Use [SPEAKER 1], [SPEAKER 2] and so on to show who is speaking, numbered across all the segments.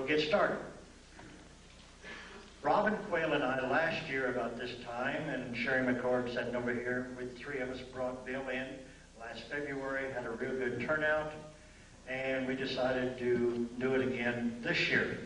[SPEAKER 1] we'll get started. Robin Quayle and I last year about this time, and Sherry McCord sitting over here, with three of us brought Bill in last February, had a real good turnout, and we decided to do it again this year.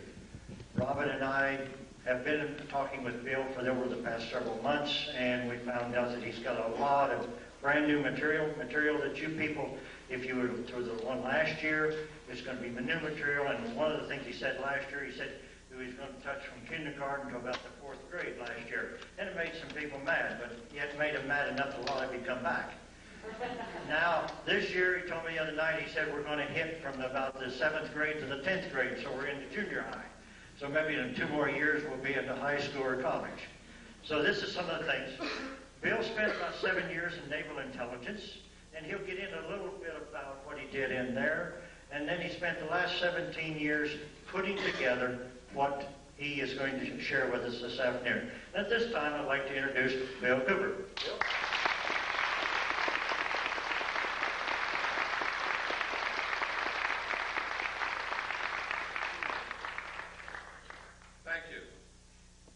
[SPEAKER 1] Robin and I have been talking with Bill for over the past several months, and we found out that he's got a lot of brand new material that you people, if you were through the one last year, it's going to be the new material. And one of the things he said last year, he said he was going to touch from kindergarten to about the 4th grade last year. And it made some people mad, but yet made them mad enough to want to come back. Now, this year, he told me the other night, he said we're going to hit from about the 7th grade to the 10th grade, so we're into junior high. So maybe in 2 more years, we'll be into high school or college. So this is some of the things. Bill spent about 7 years in naval intelligence, and he'll get into a little bit about what he did in there. And then he spent the last 17 years putting together what he is going to share with us this afternoon. At this time, I'd like to introduce Bill Cooper. Bill?
[SPEAKER 2] Thank you.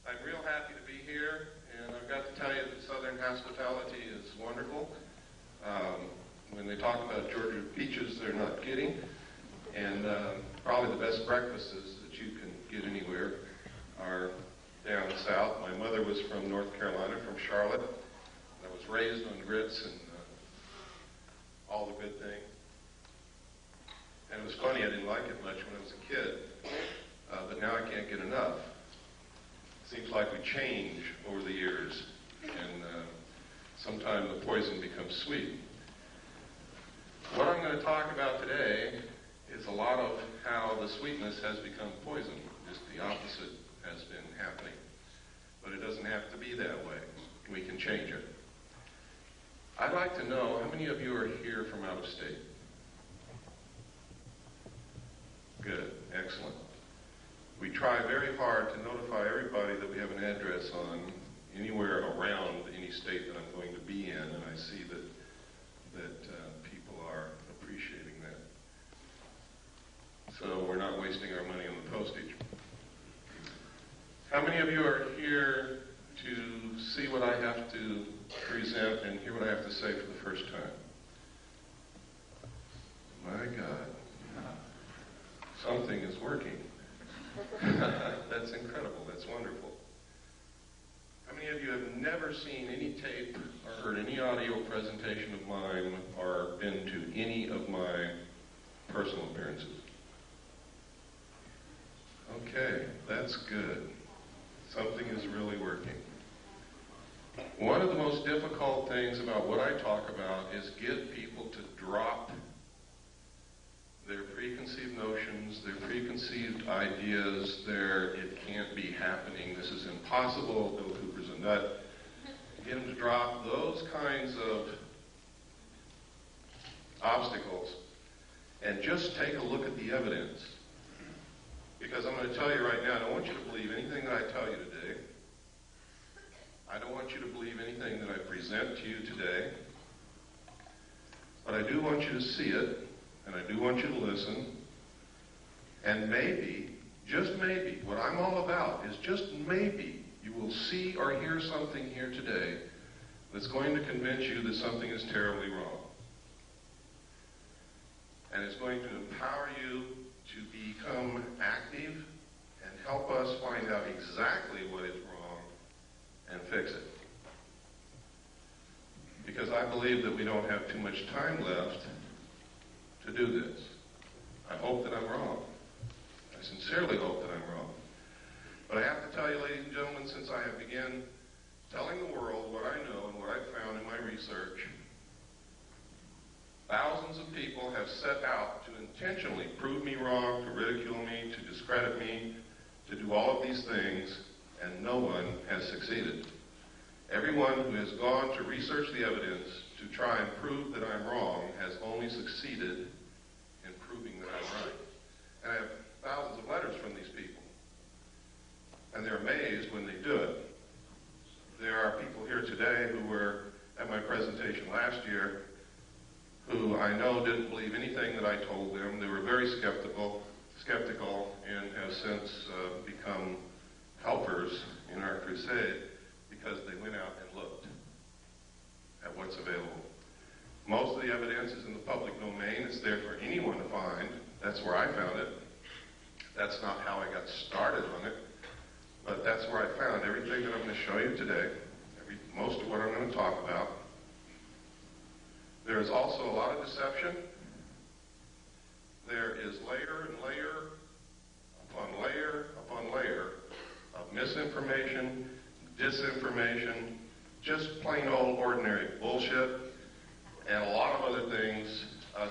[SPEAKER 2] I'm real happy to be here, and I've got to tell you that Southern hospitality is wonderful. When they talk about Georgia peaches, they're not kidding. And probably the best breakfasts that you can get anywhere are down south. My mother was from North Carolina, from Charlotte. I was raised on grits and all the good things. And it was funny, I didn't like it much when I was a kid. But now I can't get enough. Seems like we change over the years, and sometimes the poison becomes sweet. What I'm going to talk about today is a lot of how the sweetness has become poison. Just the opposite has been happening. But it doesn't have to be that way. We can change it. I'd like to know, how many of you are here from out of state? Good, excellent. We try very hard to notify everybody that we have an address on anywhere around any state that I'm going to be in, and I see that people are appreciating that. So we're not wasting our money on the postage. How many of you are here to see what I have to present and hear what I have to say for the first time? My God, something is working. That's incredible. That's wonderful. How many of you have never seen any tape or heard any audio presentation of mine or been to any of my personal appearances? Okay, that's good. Something is really working. One of the most difficult things about what I talk about is get people to drop their preconceived notions, their preconceived ideas, it can't be happening, this is impossible, Bill Cooper's a nut. Get them to drop those kinds of obstacles and just take a look at the evidence. Because I'm going to tell you right now, I don't want you to believe anything that I tell you today. I don't want you to believe anything that I present to you today. But I do want you to see it. And I do want you to listen, and maybe, just maybe, what I'm all about is just maybe you will see or hear something here today that's going to convince you that something is terribly wrong. And it's going to empower you to become active and help us find out exactly what is wrong and fix it. Because I believe that we don't have too much time left to do this. I hope that I'm wrong. I sincerely hope that I'm wrong. But I have to tell you, ladies and gentlemen, since I have begun telling the world what I know and what I've found in my research, thousands of people have set out to intentionally prove me wrong, to ridicule me, to discredit me, to do all of these things, and no one has succeeded. Everyone who has gone to research the evidence to try and prove that I'm wrong has only succeeded in proving that I'm right. And I have thousands of letters from these people. And they're amazed when they do it. There are people here today who were at my presentation last year who I know didn't believe anything that I told them. They were very skeptical, skeptical and have since become helpers in our crusade because they went out and looked at what's available. Most of the evidence is in the public domain. It's there for anyone to find. That's where I found it. That's not how I got started on it, but that's where I found everything that I'm going to show you today, most of what I'm going to talk about. There is also a lot of deception. There is layer and layer upon layer upon layer of misinformation, disinformation, just plain old ordinary bullshit, and a lot of other things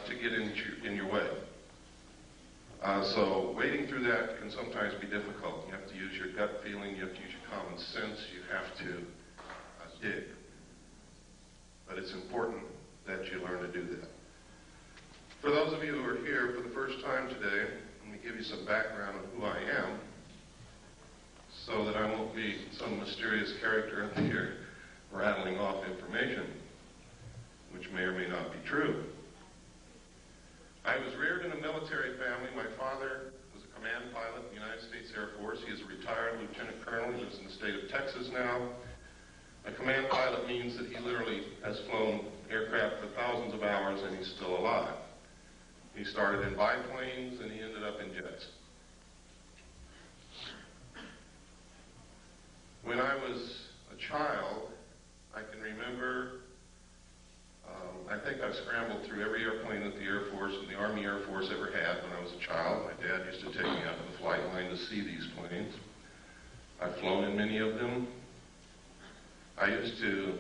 [SPEAKER 2] to get in your way. So wading through that can sometimes be difficult. You have to use your gut feeling, you have to use your common sense, you have to dig. But it's important that you learn to do that. For those of you who are here for the first time today, let me give you some background on who I am so that I won't be some mysterious character up here rattling off information which may or may not be true. I was reared in a military family. My father was a command pilot in the United States Air Force. He is a retired lieutenant colonel. He lives in the state of Texas now. A command pilot means that he literally has flown aircraft for thousands of hours and he's still alive. He started in biplanes and he ended up in jets. When I was a child, I can remember, I think I've scrambled through every airplane that the Air Force and the Army Air Force ever had when I was a child. My dad used to take me out to the flight line to see these planes. I've flown in many of them. I used to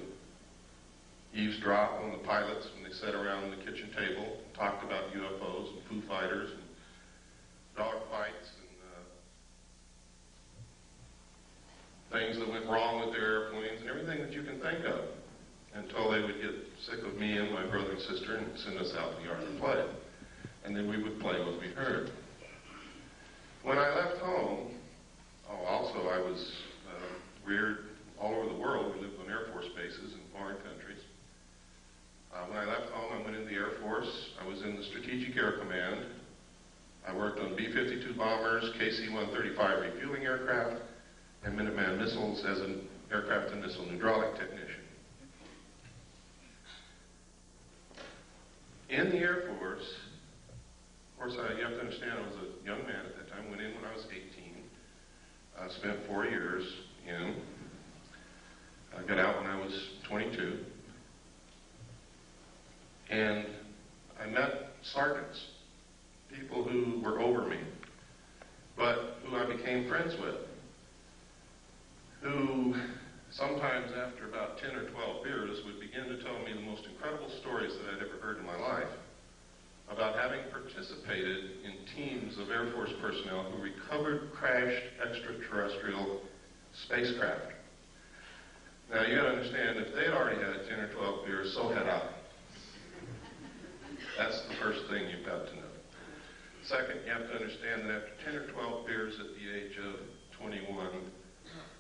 [SPEAKER 2] eavesdrop on the pilots when they sat around the kitchen table and talked about UFOs and Foo Fighters and dogfights and things that went wrong with their airplanes and everything that you can think of, until they would get sick of me and my brother and sister and send us out in the yard to play. And then we would play what we heard. When I left home, also I was reared all over the world. We lived on Air Force bases in foreign countries. When I left home, I went into the Air Force. I was in the Strategic Air Command. I worked on B-52 bombers, KC-135 refueling aircraft, and Minuteman missiles as an aircraft and missile hydraulic technician. In the Air Force, of course, you have to understand I was a young man at that time. Went in when I was 18. I spent 4 years in. I got out when I was 22. And I met sergeants, people who were over me, but who I became friends with, who sometimes after about 10 or 12 beers would begin to tell me the most incredible stories that I'd ever heard in my life about having participated in teams of Air Force personnel who recovered crashed extraterrestrial spacecraft. Now you gotta understand, if they'd already had 10 or 12 beers, so had I. That's the first thing you've got to know. Second, you have to understand that after 10 or 12 beers at the age of 21,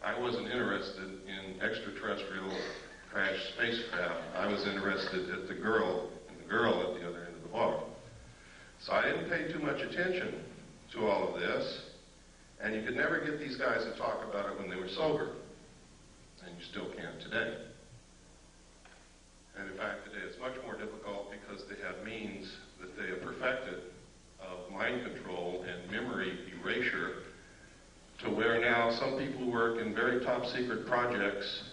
[SPEAKER 2] I wasn't interested in extraterrestrial crashed spacecraft. I was interested in the girl at the other end of the bar. So I didn't pay too much attention to all of this, and you could never get these guys to talk about it when they were sober, and you still can't today. And in fact, today it's much more difficult because they have means that they have perfected of mind control and memory erasure, to where now some people who work in very top secret projects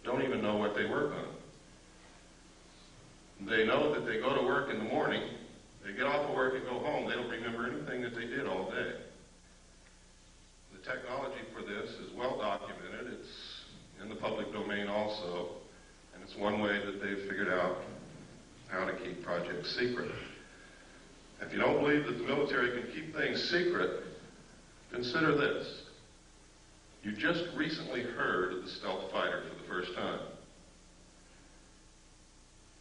[SPEAKER 2] don't even know what they work on. They know that they go to work in the morning, they get off of work and go home, they don't remember anything that they did all day. The technology for this is well documented, it's in the public domain also, and it's one way that they've figured out how to keep projects secret. If you don't believe that the military can keep things secret, consider this. You just recently heard of the stealth fighter for the first time.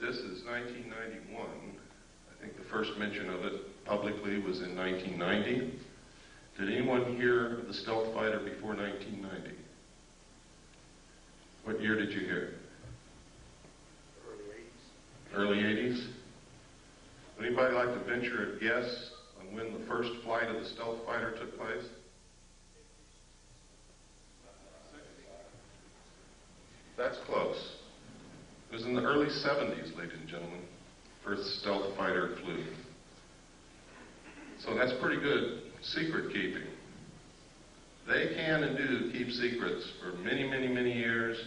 [SPEAKER 2] This is 1991. I think the first mention of it publicly was in 1990. Did anyone hear of the stealth fighter before 1990? What year did you hear?
[SPEAKER 3] Early 80s.
[SPEAKER 2] Early 80s? Would anybody like to venture a guess on when the first flight of the stealth fighter took place? That's close. It was in the early 70s, ladies and gentlemen, first stealth fighter flew. So that's pretty good secret keeping. They can and do keep secrets for many, many, many years,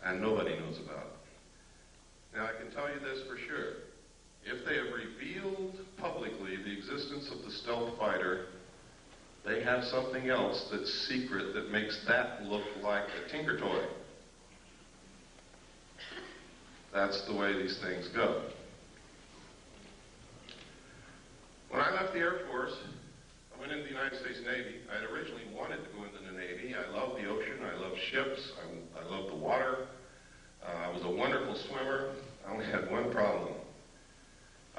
[SPEAKER 2] and nobody knows about it. Now, I can tell you this for sure. If they have revealed publicly the existence of the stealth fighter, they have something else that's secret that makes that look like a tinker toy. That's the way these things go. When I left the Air Force, I went into the United States Navy. I had originally wanted to go into the Navy. I love the ocean. I love ships. I love the water. I was a wonderful swimmer. I only had one problem.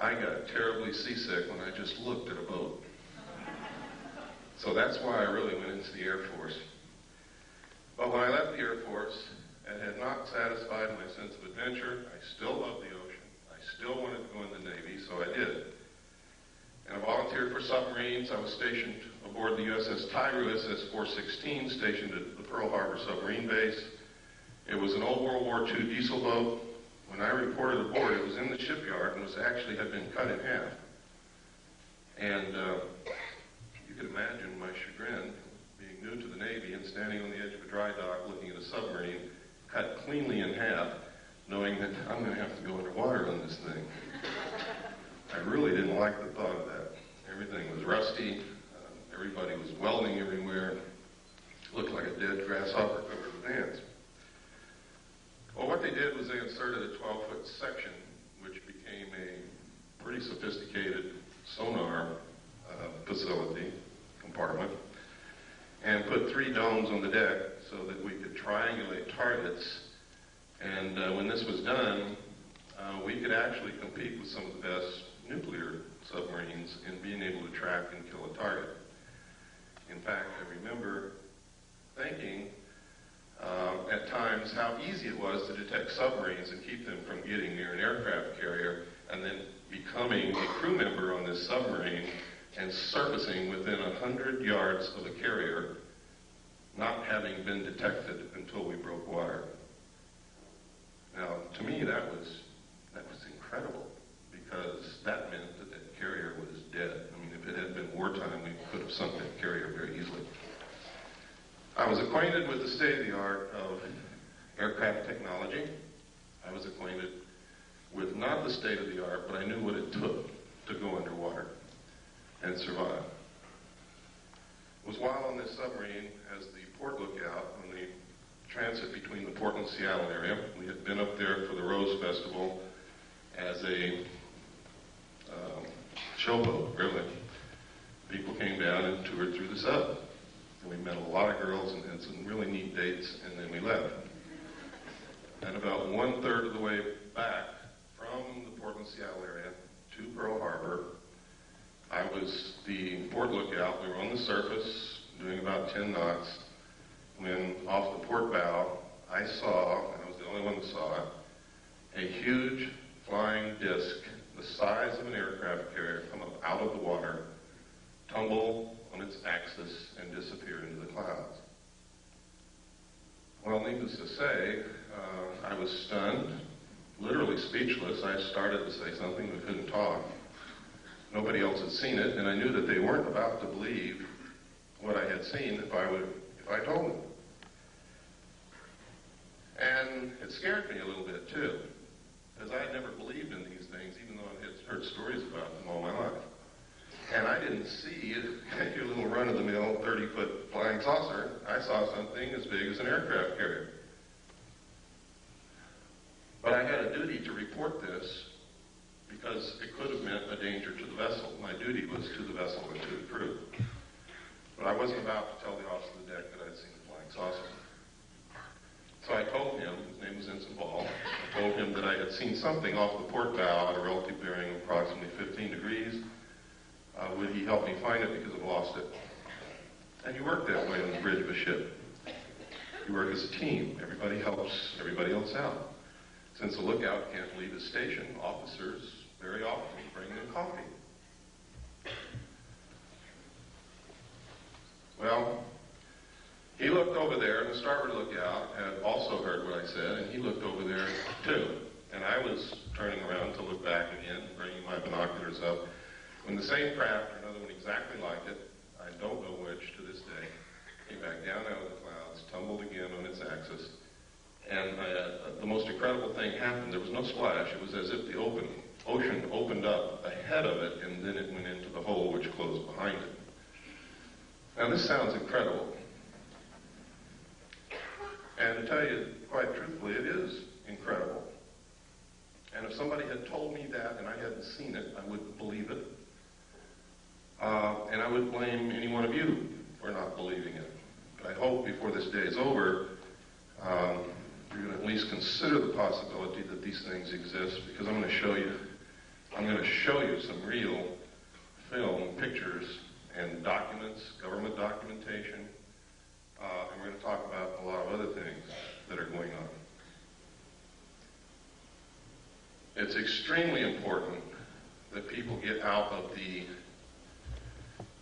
[SPEAKER 2] I got terribly seasick when I just looked at a boat. So that's why I really went into the Air Force. But when I left the Air Force, it had not satisfied my sense of adventure. I still love the ocean. I still wanted to go in the Navy, so I did. And I volunteered for submarines. I was stationed aboard the USS Tiger, SS-416, stationed at the Pearl Harbor submarine base. It was an old World War II diesel boat. When I reported aboard, it was in the shipyard and had been cut in half. And you could imagine my chagrin, being new to the Navy and standing on the edge of a dry dock looking at a submarine cut cleanly in half, knowing that I'm going to have to go underwater on this thing. I really didn't like the thought of that. Everything was rusty. Everybody was welding everywhere. Looked like a dead grasshopper covered with ants. Well, what they did was they inserted a 12-foot section, which became a pretty sophisticated sonar facility, compartment, and put 3 domes on the deck so that we could triangulate targets. And when this was done, we could actually compete with some of the best nuclear submarines in being able to track and kill a target. In fact, I remember thinking at times how easy it was to detect submarines and keep them from getting near an aircraft carrier, and then becoming a crew member on this submarine and surfacing within 100 yards of a carrier, not having been detected until we broke water. Now, to me, that was incredible, because that meant that that carrier was dead. I mean, if it had been wartime, we could have sunk that carrier very easily. I was acquainted with the state-of-the-art of aircraft technology. I was acquainted with not the state-of-the-art, but I knew what it took to go underwater and survive. It was while on this submarine, as the port lookout on the transit between the Portland and Seattle area. We had been up there for the Rose Festival as a showboat, really. People came down and toured through the sub. And we met a lot of girls and had some really neat dates, and then we left. And about 1/3 of the way back from the Portland-Seattle area to Pearl Harbor, I was the port lookout. We were on the surface doing about 10 knots when off the port bow, I saw, and I was the only one that saw it, a huge flying disc the size of an aircraft carrier come up out of the water, tumble on its axis, and disappear into the clouds. Well, needless to say, I was stunned, literally speechless. I started to say something, but couldn't talk. Nobody else had seen it, and I knew that they weren't about to believe what I had seen if I told them. And it scared me a little bit too, because I had never believed in these things, even though I had heard stories about them all my life. And I didn't see your little run-of-the-mill 30-foot flying saucer. I saw something as big as an aircraft carrier. But I had a duty to report this because it could have meant a danger to the vessel. My duty was to the vessel and to the crew. But I wasn't about to tell the officer of the deck that I'd seen the flying saucer. So I told him, his name was Naval, I told him that I had seen something off the port bow at a relative bearing of approximately 15 degrees. Would he help me find it because I've lost it? And you work that way on the bridge of a ship. You work as a team. Everybody helps everybody else out. Since the lookout can't leave his station, officers very often bring them coffee. Well, he looked over there, and the starboard lookout had also heard what I said, and he looked over there too. And I was turning around to look back again, bringing my binoculars up, when the same craft, or another one exactly like it, I don't know which to this day, came back down out of the clouds, tumbled again on its axis, and the most incredible thing happened. There was no splash. It was as if the ocean opened up ahead of it, and then it went into the hole which closed behind it. Now this sounds incredible. And to tell you quite truthfully, it is incredible. And if somebody had told me that and I hadn't seen it, I wouldn't believe it. And I would blame any one of you for not believing it. But I hope before this day is over, you're going to at least consider the possibility that these things exist, because I'm going to show you some real film, pictures, and documents, government documentation. And we're going to talk about a lot of other things that are going on. It's extremely important that people get out of the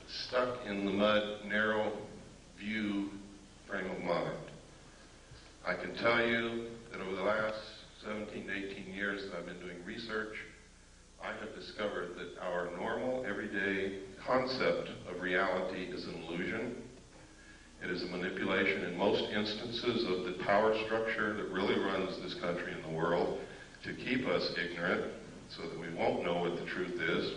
[SPEAKER 2] stuck in the mud, narrow view frame of mind. I can tell you that over the last 17 to 18 years that I've been doing research, I have discovered that our normal, everyday concept of reality is an illusion. It is a manipulation in most instances of the power structure that really runs this country and the world to keep us ignorant so that we won't know what the truth is.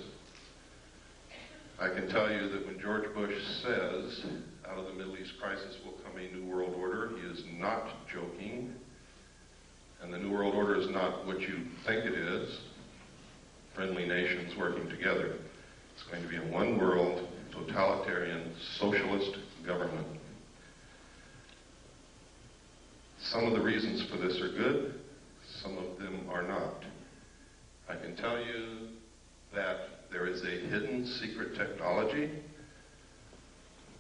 [SPEAKER 2] I can tell you that when George Bush says, out of the Middle East crisis will come a new world order, he is not joking. And the new world order is not what you think it is. Friendly nations working together. It's going to be a one world, totalitarian, socialist government. Some of the reasons for this are good, some of them are not. I can tell you that there is a hidden secret technology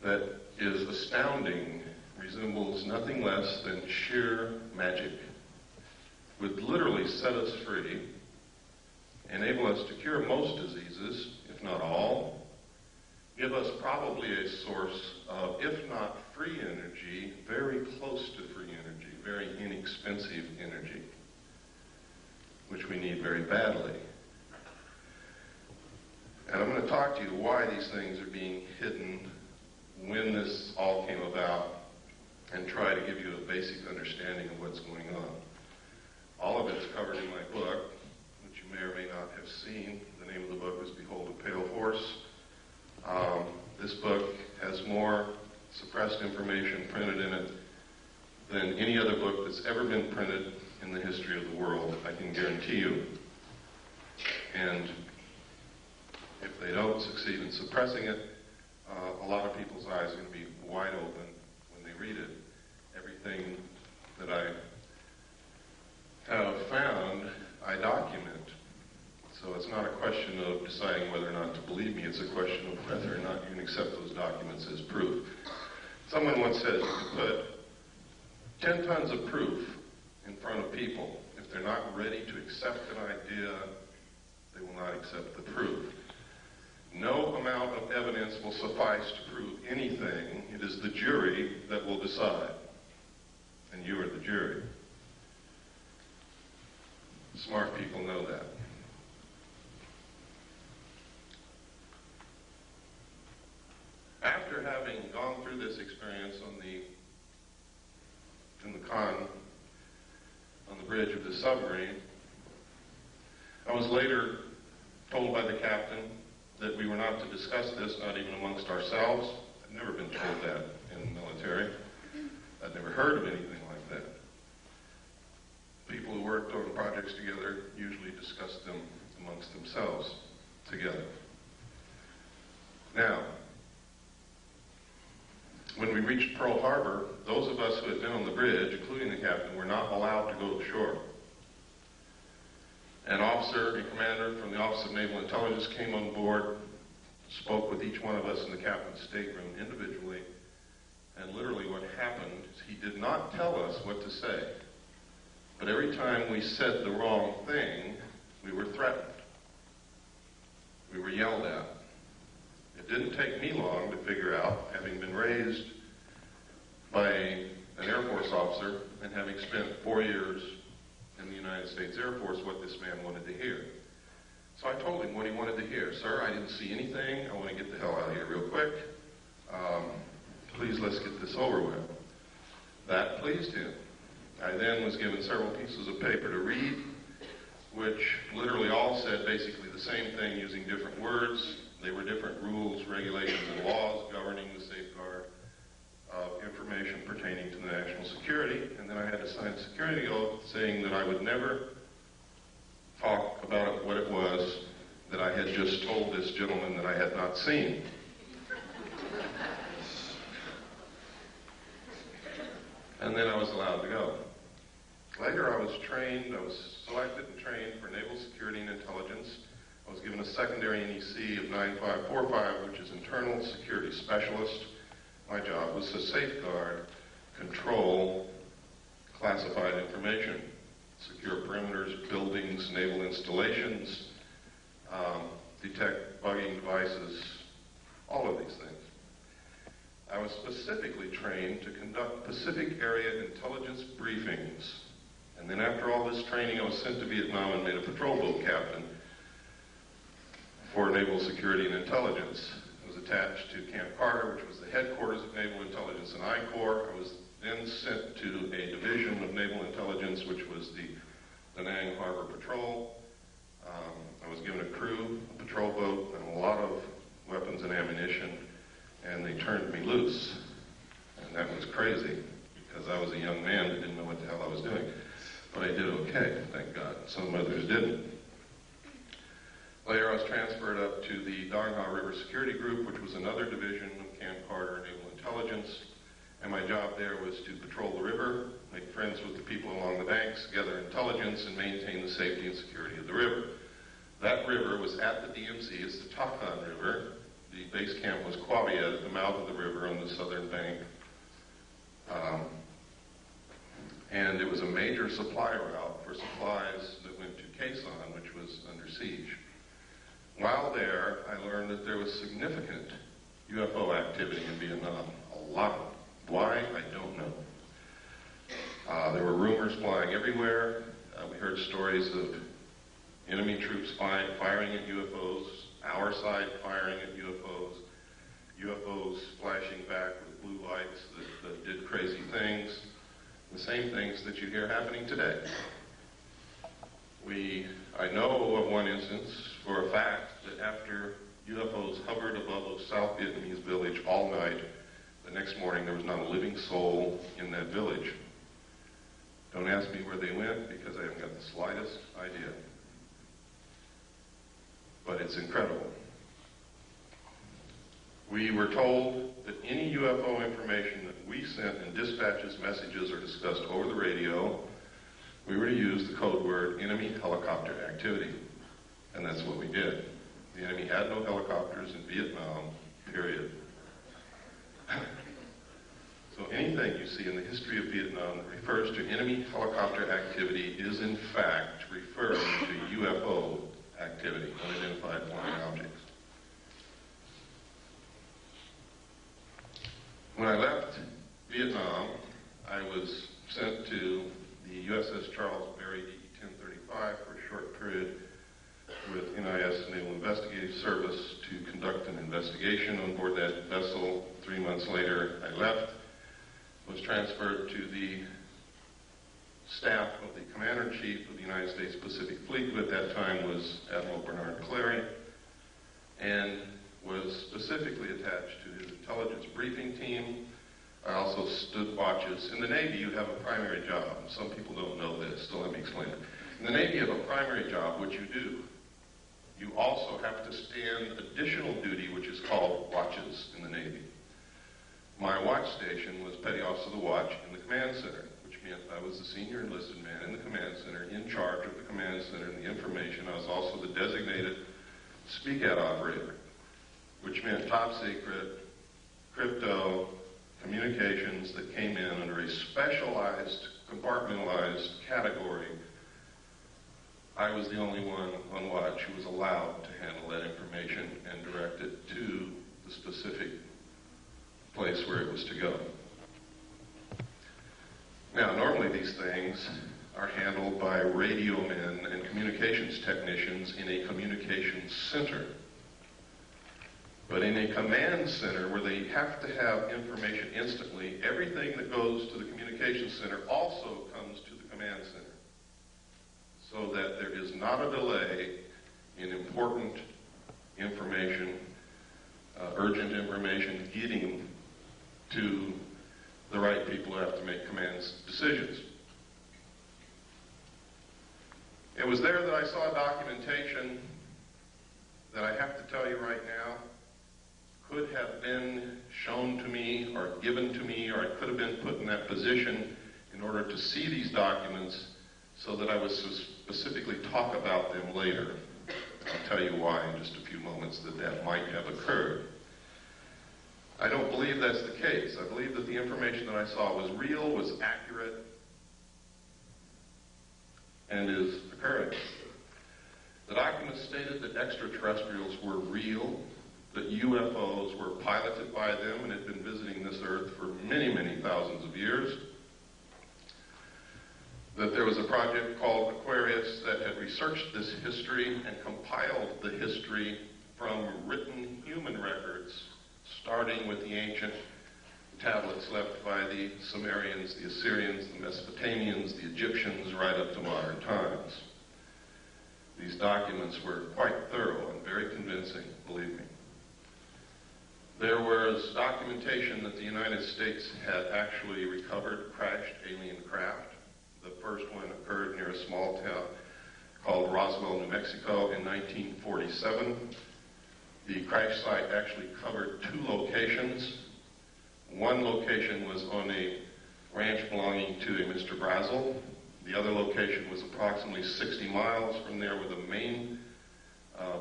[SPEAKER 2] that is astounding, resembles nothing less than sheer magic, would literally set us free, enable us to cure most diseases, if not all, give us probably a source of, if not free energy, very close to free energy, very inexpensive energy, which we need very badly. And I'm going to talk to you why these things are being hidden, when this all came about, and try to give you a basic understanding of what's going on. All of it's covered in my book, which you may or may not have seen. The name of the book is Behold a Pale Horse. This book has more suppressed information printed in it than any other book that's ever been printed in the history of the world, I can guarantee you. And if they don't succeed in suppressing it, a lot of people's eyes are going to be wide open when they read it. Everything that I have found, I document. So it's not a question of deciding whether or not to believe me, it's a question of whether or not you can accept those documents as proof. Someone once said you can put 10 tons of proof in front of people. If they're not ready to accept an idea, they will not accept the proof. No amount of evidence will suffice to prove anything. It is the jury that will decide. And you are the jury. Smart people know that. After having gone through this experience on the bridge of the submarine, I was later told by the captain that we were not to discuss this, not even amongst ourselves. I'd never been told that in the military. I'd never heard of anything like that. People who worked on projects together usually discussed them amongst themselves together. Now, when we reached Pearl Harbor, those of us who had been on the bridge, including the captain, were not allowed to go to shore. An officer and commander from the Office of Naval Intelligence came on board, spoke with each one of us in the captain's stateroom individually, and literally what happened is he did not tell us what to say. But every time we said the wrong thing, we were threatened. We were yelled at. It didn't take me long to figure out, having been raised raised by an Air Force officer and having spent 4 years in the United States Air Force what this man wanted to hear. So I told him what he wanted to hear. Sir, I didn't see anything. I want to get the hell out of here real quick. Please, let's get this over with. That pleased him. I then was given several pieces of paper to read, which literally all said basically the same thing using different words. They were different rules, regulations, and laws governing the safeguard of information pertaining to the national security. And then I had to sign a security oath saying that I would never talk about what it was that I had just told this gentleman that I had not seen. And then I was allowed to go. Later I was selected and trained for Naval Security and Intelligence. I was given a secondary NEC of 9545, which is Internal Security Specialist. My job was to safeguard, control classified information, secure perimeters, buildings, naval installations, detect bugging devices, all of these things. I was specifically trained to conduct Pacific Area intelligence briefings. And then after all this training, I was sent to Vietnam and made a patrol boat captain for Naval Security and Intelligence. I was attached to Camp Carter, which was the headquarters of Naval Intelligence and I Corps. I was then sent to a division of Naval Intelligence, which was the Da Nang Harbor Patrol. I was given a crew, a patrol boat, and a lot of weapons and ammunition, and they turned me loose. And that was crazy, because I was a young man that didn't know what the hell I was doing. But I did okay, thank God. Some others didn't. Later, I was transferred up to the Dong Ha River Security Group, which was another division of Camp Carter Naval Intelligence. And my job there was to patrol the river, make friends with the people along the banks, gather intelligence, and maintain the safety and security of the river. That river was at the DMZ. It's the Takan River. The base camp was Quaviet at the mouth of the river on the southern bank. And it was a major supply route for supplies that went to Quezon, which was under siege. While there, I learned that there was significant UFO activity in Vietnam. A lot of it. Why? I don't know. There were rumors flying everywhere. We heard stories of enemy troops firing at UFOs, our side firing at UFOs, UFOs flashing back with blue lights that did crazy things, the same things that you hear happening today. I know of one instance for a fact that after UFOs hovered above a South Vietnamese village all night, the next morning there was not a living soul in that village. Don't ask me where they went because I haven't got the slightest idea. But it's incredible. We were told that any UFO information that we sent in dispatches, messages, or discussed over the radio, we were to use the code word enemy helicopter activity. And that's what we did. The enemy had no helicopters in Vietnam, period. So anything you see in the history of Vietnam that refers to enemy helicopter activity is in fact referring to UFO activity, unidentified flying objects. When I left Vietnam, I was sent to the USS Charles Berry DE-1035 for a short period with NIS Naval Investigative Service to conduct an investigation on board that vessel. 3 months later, I left, was transferred to the staff of the Commander-in-Chief of the United States Pacific Fleet, who at that time was Admiral Bernard Clary, and was specifically attached to his intelligence briefing team. I also stood watches. In the Navy, you have a primary job. Some people don't know this, so let me explain it. In the Navy, you have a primary job, which you do. You also have to stand additional duty, which is called watches in the Navy. My watch station was Petty Officer of the Watch in the Command Center, which meant I was the senior enlisted man in the Command Center, in charge of the Command Center and the information. I was also the designated speak-out operator, which meant top secret, crypto, communications that came in under a specialized, compartmentalized category. I was the only one on watch who was allowed to handle that information and direct it to the specific place where it was to go. Now, normally these things are handled by radio men and communications technicians in a communications center. But in a command center where they have to have information instantly, everything that goes to the communications center also comes to the command center, so that there is not a delay in important information, urgent information getting to the right people who have to make command decisions. It was there that I saw documentation that I have to tell you right now could have been shown to me or given to me, or I could have been put in that position in order to see these documents so that I would specifically talk about them later. I'll tell you why in just a few moments that might have occurred. I don't believe that's the case. I believe that the information that I saw was real, was accurate, and is occurring. The documents stated that extraterrestrials were real, that UFOs were piloted by them and had been visiting this Earth for many, many thousands of years, that there was a project called Aquarius that had researched this history and compiled the history from written human records, starting with the ancient tablets left by the Sumerians, the Assyrians, the Mesopotamians, the Egyptians, right up to modern times. These documents were quite thorough and very convincing, believe me. There was documentation that the United States had actually recovered crashed alien craft. The first one occurred near a small town called Roswell, New Mexico in 1947. The crash site actually covered 2 locations. One location was on a ranch belonging to a Mr. Brazel. The other location was approximately 60 miles from there, where the main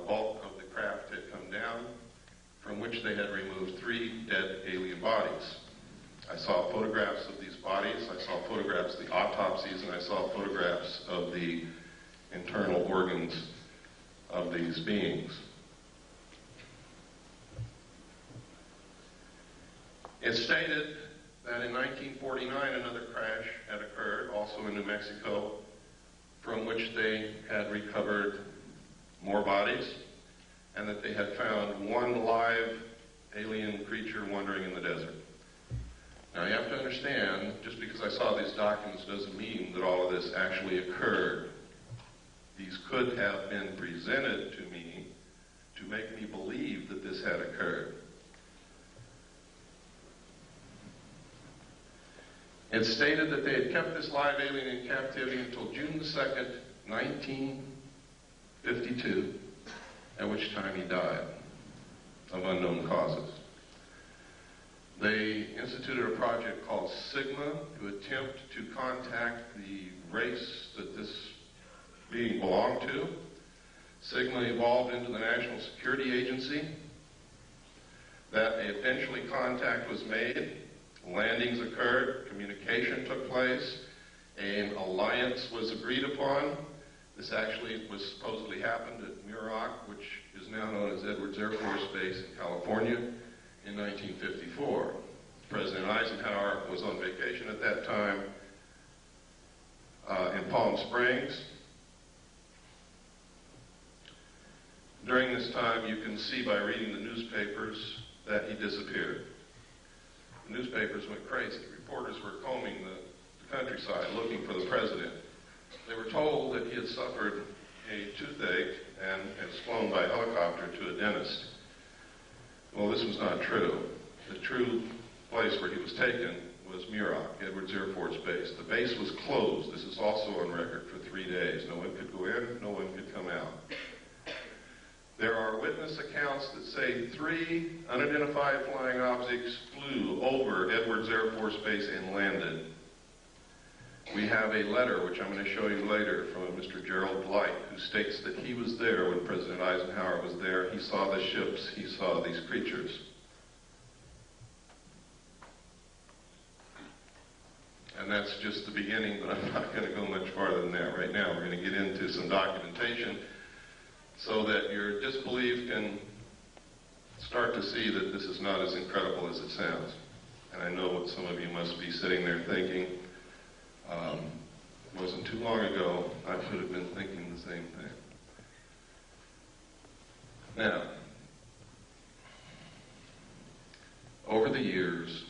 [SPEAKER 2] bulk of the craft had come down, from which they had removed 3 dead alien bodies. I saw photographs of these bodies, I saw photographs of the autopsies, and I saw photographs of the internal organs of these beings. It stated that in 1949 another crash had occurred, also in New Mexico, from which they had recovered more bodies, and that they had found 1 live alien creature wandering in the desert. Now you have to understand, just because I saw these documents doesn't mean that all of this actually occurred. These could have been presented to me to make me believe that this had occurred. It stated that they had kept this live alien in captivity until June 2nd, 1952, at which time he died of unknown causes. They instituted a project called Sigma to attempt to contact the race that this being belonged to. Sigma evolved into the National Security Agency. That eventually contact was made. Landings occurred, communication took place, an alliance was agreed upon. This actually was supposedly happened at Muroc, which is now known as Edwards Air Force Base in California, in 1954. President Eisenhower was on vacation at that time in Palm Springs. During this time, you can see by reading the newspapers that he disappeared. The newspapers went crazy. Reporters were combing the countryside looking for the president. They were told that he had suffered a toothache and was flown by helicopter to a dentist. Well, this was not true. The true place where he was taken was Muroc, Edwards Air Force Base. The base was closed. This is also on record for 3 days. No one could go in, no one could come out. There are witness accounts that say 3 unidentified flying objects flew over Edwards Air Force Base and landed. We have a letter, which I'm going to show you later, from a Mr. Gerald Blight, who states that he was there when President Eisenhower was there. He saw the ships, he saw these creatures. And that's just the beginning, but I'm not going to go much farther than that right now. We're going to get into some documentation so that your disbelief can start to see that this is not as incredible as it sounds. And I know what some of you must be sitting there thinking. It wasn't too long ago, I should have been thinking the same thing. Now, over the years,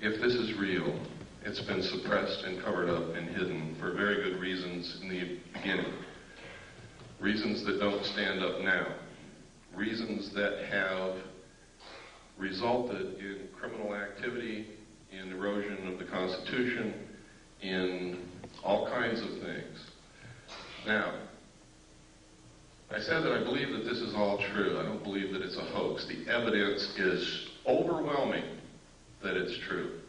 [SPEAKER 2] if this is real, it's been suppressed and covered up and hidden for very good reasons in the beginning. Reasons that don't stand up now. Reasons that have resulted in criminal activity, in erosion of the Constitution, in all kinds of things. Now, I said that I believe that this is all true. I don't believe that it's a hoax. The evidence is overwhelming that it's true.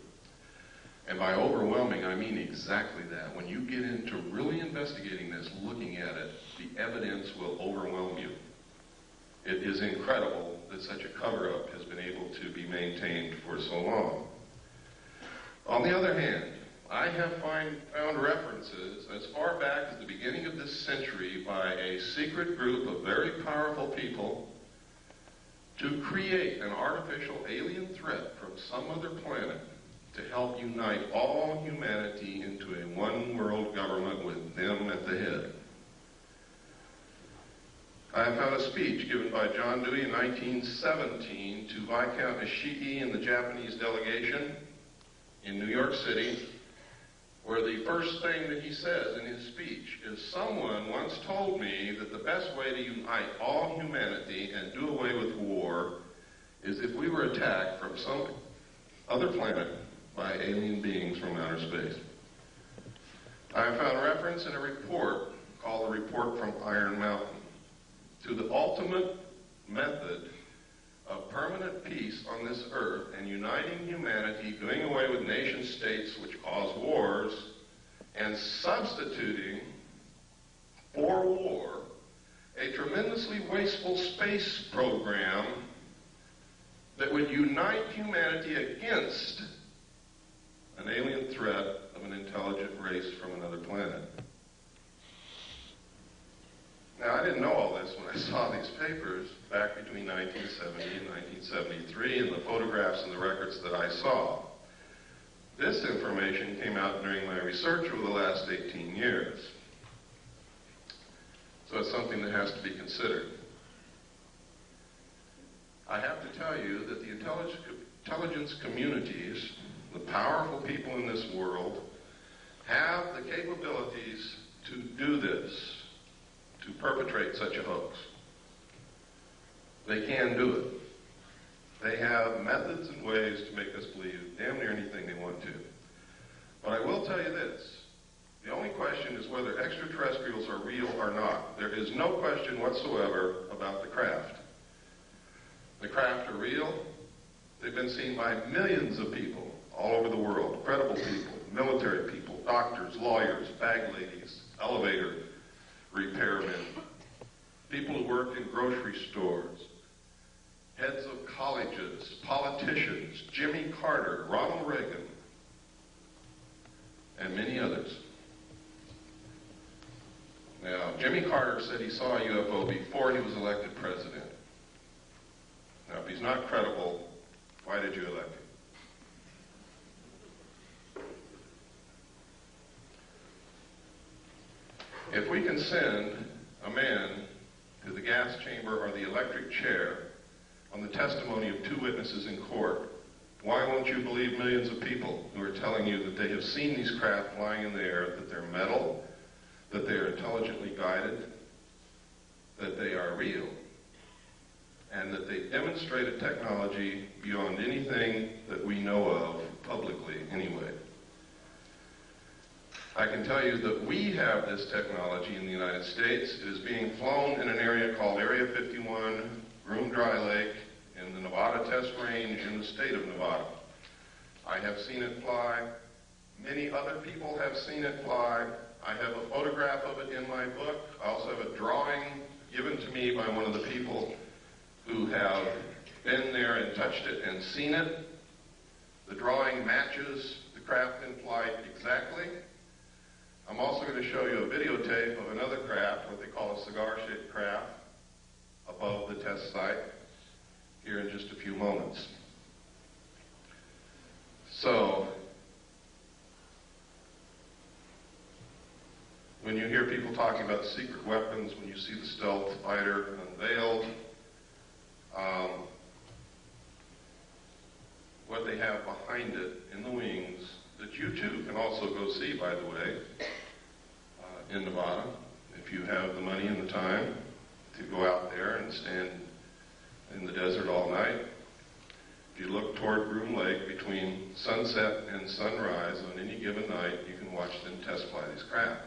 [SPEAKER 2] And by overwhelming, I mean exactly that. When you get into really investigating this, looking at it, the evidence will overwhelm you. It is incredible that such a cover-up has been able to be maintained for so long. On the other hand, I have found references as far back as the beginning of this century by a secret group of very powerful people to create an artificial alien threat from some other planet to help unite all humanity into a one-world government with them at the head. I have found a speech given by John Dewey in 1917 to Viscount Ishii and the Japanese delegation in New York City, where the first thing that he says in his speech is, "Someone once told me that the best way to unite all humanity and do away with war is if we were attacked from some other planet by alien beings from outer space." I have found reference in a report called the Report from Iron Mountain to the ultimate method of permanent peace on this earth and uniting humanity, doing away with nation states which cause wars, and substituting for war a tremendously wasteful space program that would unite humanity against an alien threat of an intelligent race from another planet. Now, I didn't know all this when I saw these papers back between 1970 and 1973 and the photographs and the records that I saw. This information came out during my research over the last 18 years. So it's something that has to be considered. I have to tell you that the intelligence communities, the powerful people in this world, have the capabilities to do this, to perpetrate such a hoax. They can do it. They have methods and ways to make us believe damn near anything they want to. But I will tell you this. The only question is whether extraterrestrials are real or not. There is no question whatsoever about the craft. The craft are real. They've been seen by millions of people all over the world. Credible people, military people, doctors, lawyers, bag ladies, elevator repairmen, people who work in grocery stores, heads of colleges, politicians, Jimmy Carter, Ronald Reagan, and many others. Now, Jimmy Carter said he saw a UFO before he was elected president. Now, if he's not credible, why did you elect him? If we can send a man to the gas chamber or the electric chair on the testimony of two witnesses in court, why won't you believe millions of people who are telling you that they have seen these craft flying in the air, that they're metal, that they are intelligently guided, that they are real, and that they demonstrate a technology beyond anything that we know of publicly anyway? I can tell you that we have this technology in the United States. It is being flown in an area called Area 51, Groom Dry Lake, in the Nevada Test Range in the state of Nevada. I have seen it fly. Many other people have seen it fly. I have a photograph of it in my book. I also have a drawing given to me by one of the people who have been there and touched it and seen it. The drawing matches the craft in flight exactly. I'm also going to show you a videotape of another craft, what they call a cigar-shaped craft, above the test site here in just a few moments. So, when you hear people talking about secret weapons, when you see the stealth fighter unveiled, what they have behind it in the wings, that you too can also go see, by the way, in Nevada, if you have the money and the time to go out there and stand in the desert all night. If you look toward Groom Lake between sunset and sunrise on any given night, you can watch them test fly these craft.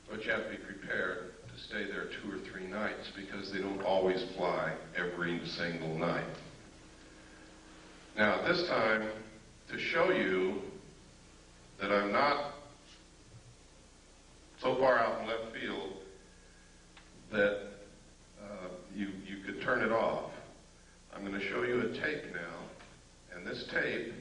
[SPEAKER 2] But you have to be prepared to stay there 2 or 3 nights because they don't always fly every single night. Now, at this time, to show you that I'm not so far out in left field that you could turn it off, I'm going to show you a tape now, and this tape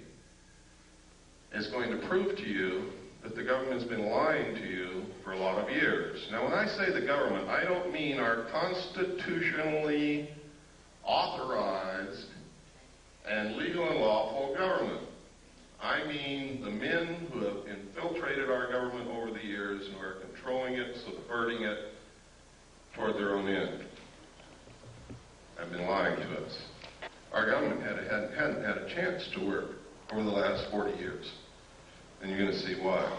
[SPEAKER 2] is going to prove to you that the government's been lying to you for a lot of years. Now, when I say the government, I don't mean our constitutionally authorized and legal and lawful government. I mean the men who have infiltrated our government over the years and who are controlling it, subverting it toward their own end. Have been lying to us. Our government hadn't had a chance to work over the last 40 years. And you're going to see why.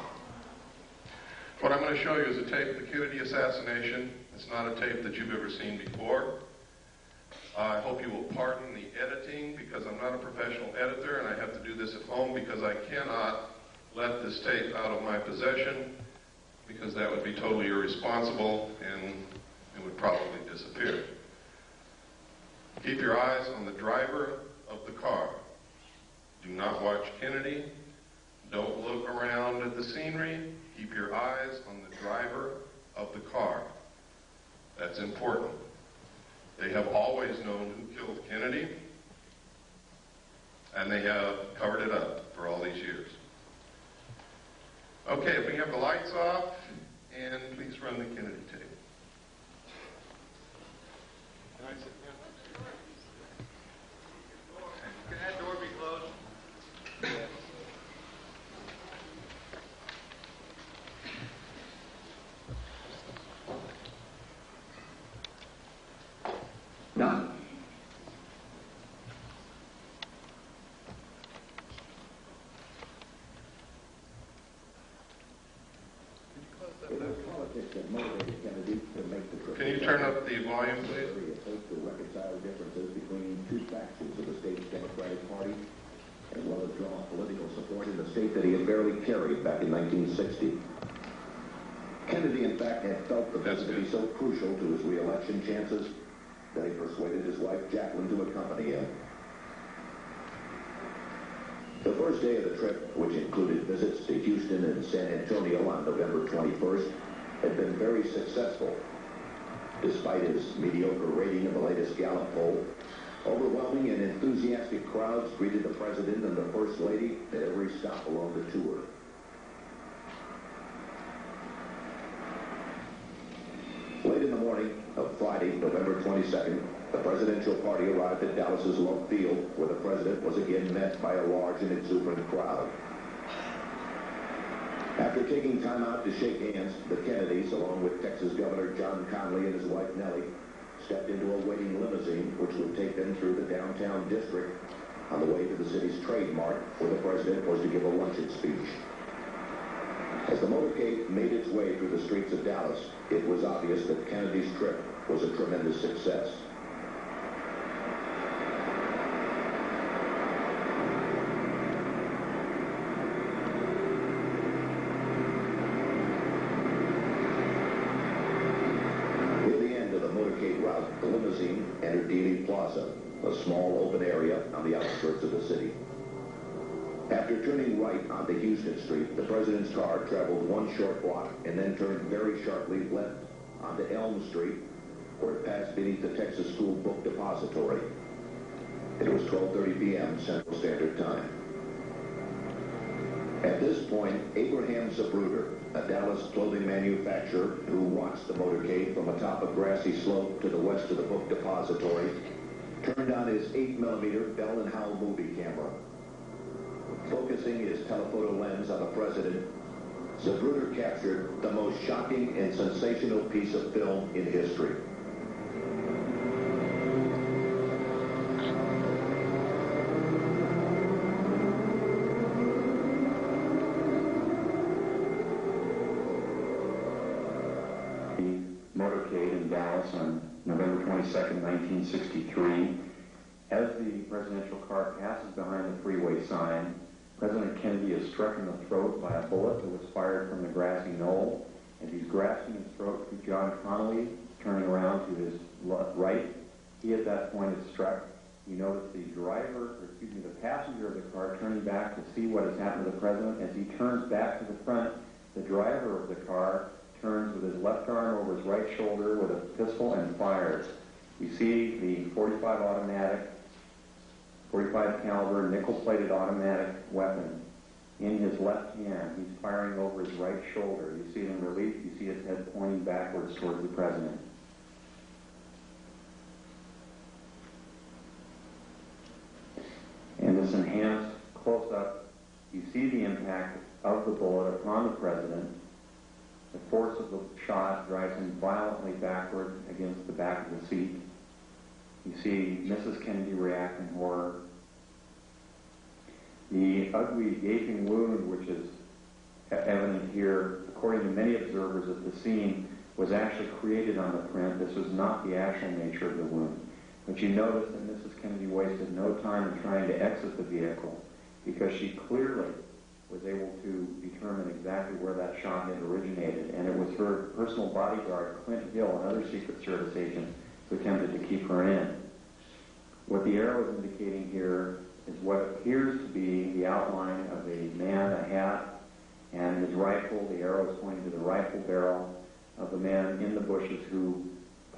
[SPEAKER 2] What I'm going to show you is a tape of the Kennedy assassination. It's not a tape that you've ever seen before. I hope you will pardon the editing because I'm not a professional editor and I have to do this at home because I cannot let this tape out of my possession because that would be totally irresponsible and it would probably disappear. Keep your eyes on the driver of the car. Do not watch Kennedy. Don't look around at the scenery. Keep your eyes on the driver of the car. That's important. They have always known who killed Kennedy, and they have covered it up for all these years. Okay, if we have the lights off, and please run the Kennedy tape. Can I sit down?
[SPEAKER 3] Can that door be closed?
[SPEAKER 4] None. It was politics that motivated Kennedy to make the trip.
[SPEAKER 2] Can you turn up the volume, please?
[SPEAKER 4] To reconcile differences between two factions of the state's Democratic Party, as well as draw political support in the state that he had barely carried back in 1960. Kennedy, in fact, had felt the visit to be so crucial to his re-election chances that he persuaded his wife Jacqueline to accompany him. The first day of the trip, which included visits to Houston and San Antonio on November 21st, had been very successful. Despite his mediocre rating in the latest Gallup poll, overwhelming and enthusiastic crowds greeted the President and the First Lady at every stop along the tour. Late in the morning of Friday, November 22nd, the presidential party arrived at Dallas's Love Field, where the president was again met by a large and exuberant crowd. After taking time out to shake hands, the Kennedys, along with Texas Governor John Connally and his wife Nellie, stepped into a waiting limousine which would take them through the downtown district on the way to the city's Trade Mart, where the president was to give a luncheon speech. As the motorcade made its way through the streets of Dallas, it was obvious that Kennedy's trip was a tremendous success. Near the end of the motorcade route, the limousine entered Dealey Plaza, a small open area on the outskirts of the city. After turning right onto Houston Street, the president's car traveled one short block and then turned very sharply left onto Elm Street, where it passed beneath the Texas School Book Depository. It was 12:30 p.m. Central Standard Time. At this point, Abraham Zapruder, a Dallas clothing manufacturer who watched the motorcade from atop a grassy slope to the west of the Book Depository, turned on his 8mm Bell & Howell movie camera. Focusing his telephoto lens on the president, Zapruder captured the most shocking and sensational piece of film in history.
[SPEAKER 5] Motorcade in Dallas on November 22nd, 1963. As the presidential car passes behind the freeway sign, President Kennedy is struck in the throat by a bullet that was fired from the grassy knoll. As he's grasping his throat to John Connolly, turning around to his right, he at that point is struck. You notice the passenger of the car turning back to see what has happened to the president. As he turns back to the front, the driver of the car turns with his left arm over his right shoulder with a pistol and fires. You see the 45 caliber nickel-plated automatic weapon in his left hand. He's firing over his right shoulder. You see it in relief. You see his head pointing backwards towards the president. In this enhanced close-up, you see the impact of the bullet upon the president. The force of the shot drives him violently backward against the back of the seat. You see Mrs. Kennedy react in horror. The ugly gaping wound, which is evident here, according to many observers at the scene, was actually created on the print. This was not the actual nature of the wound. But you notice that Mrs. Kennedy wasted no time in trying to exit the vehicle because she clearly was able to determine exactly where that shot had originated. And it was her personal bodyguard, Clint Hill, another Secret Service agent, who attempted to keep her in. What the arrow is indicating here is what appears to be the outline of a man, a hat, and his rifle. The arrow is pointing to the rifle barrel of the man in the bushes who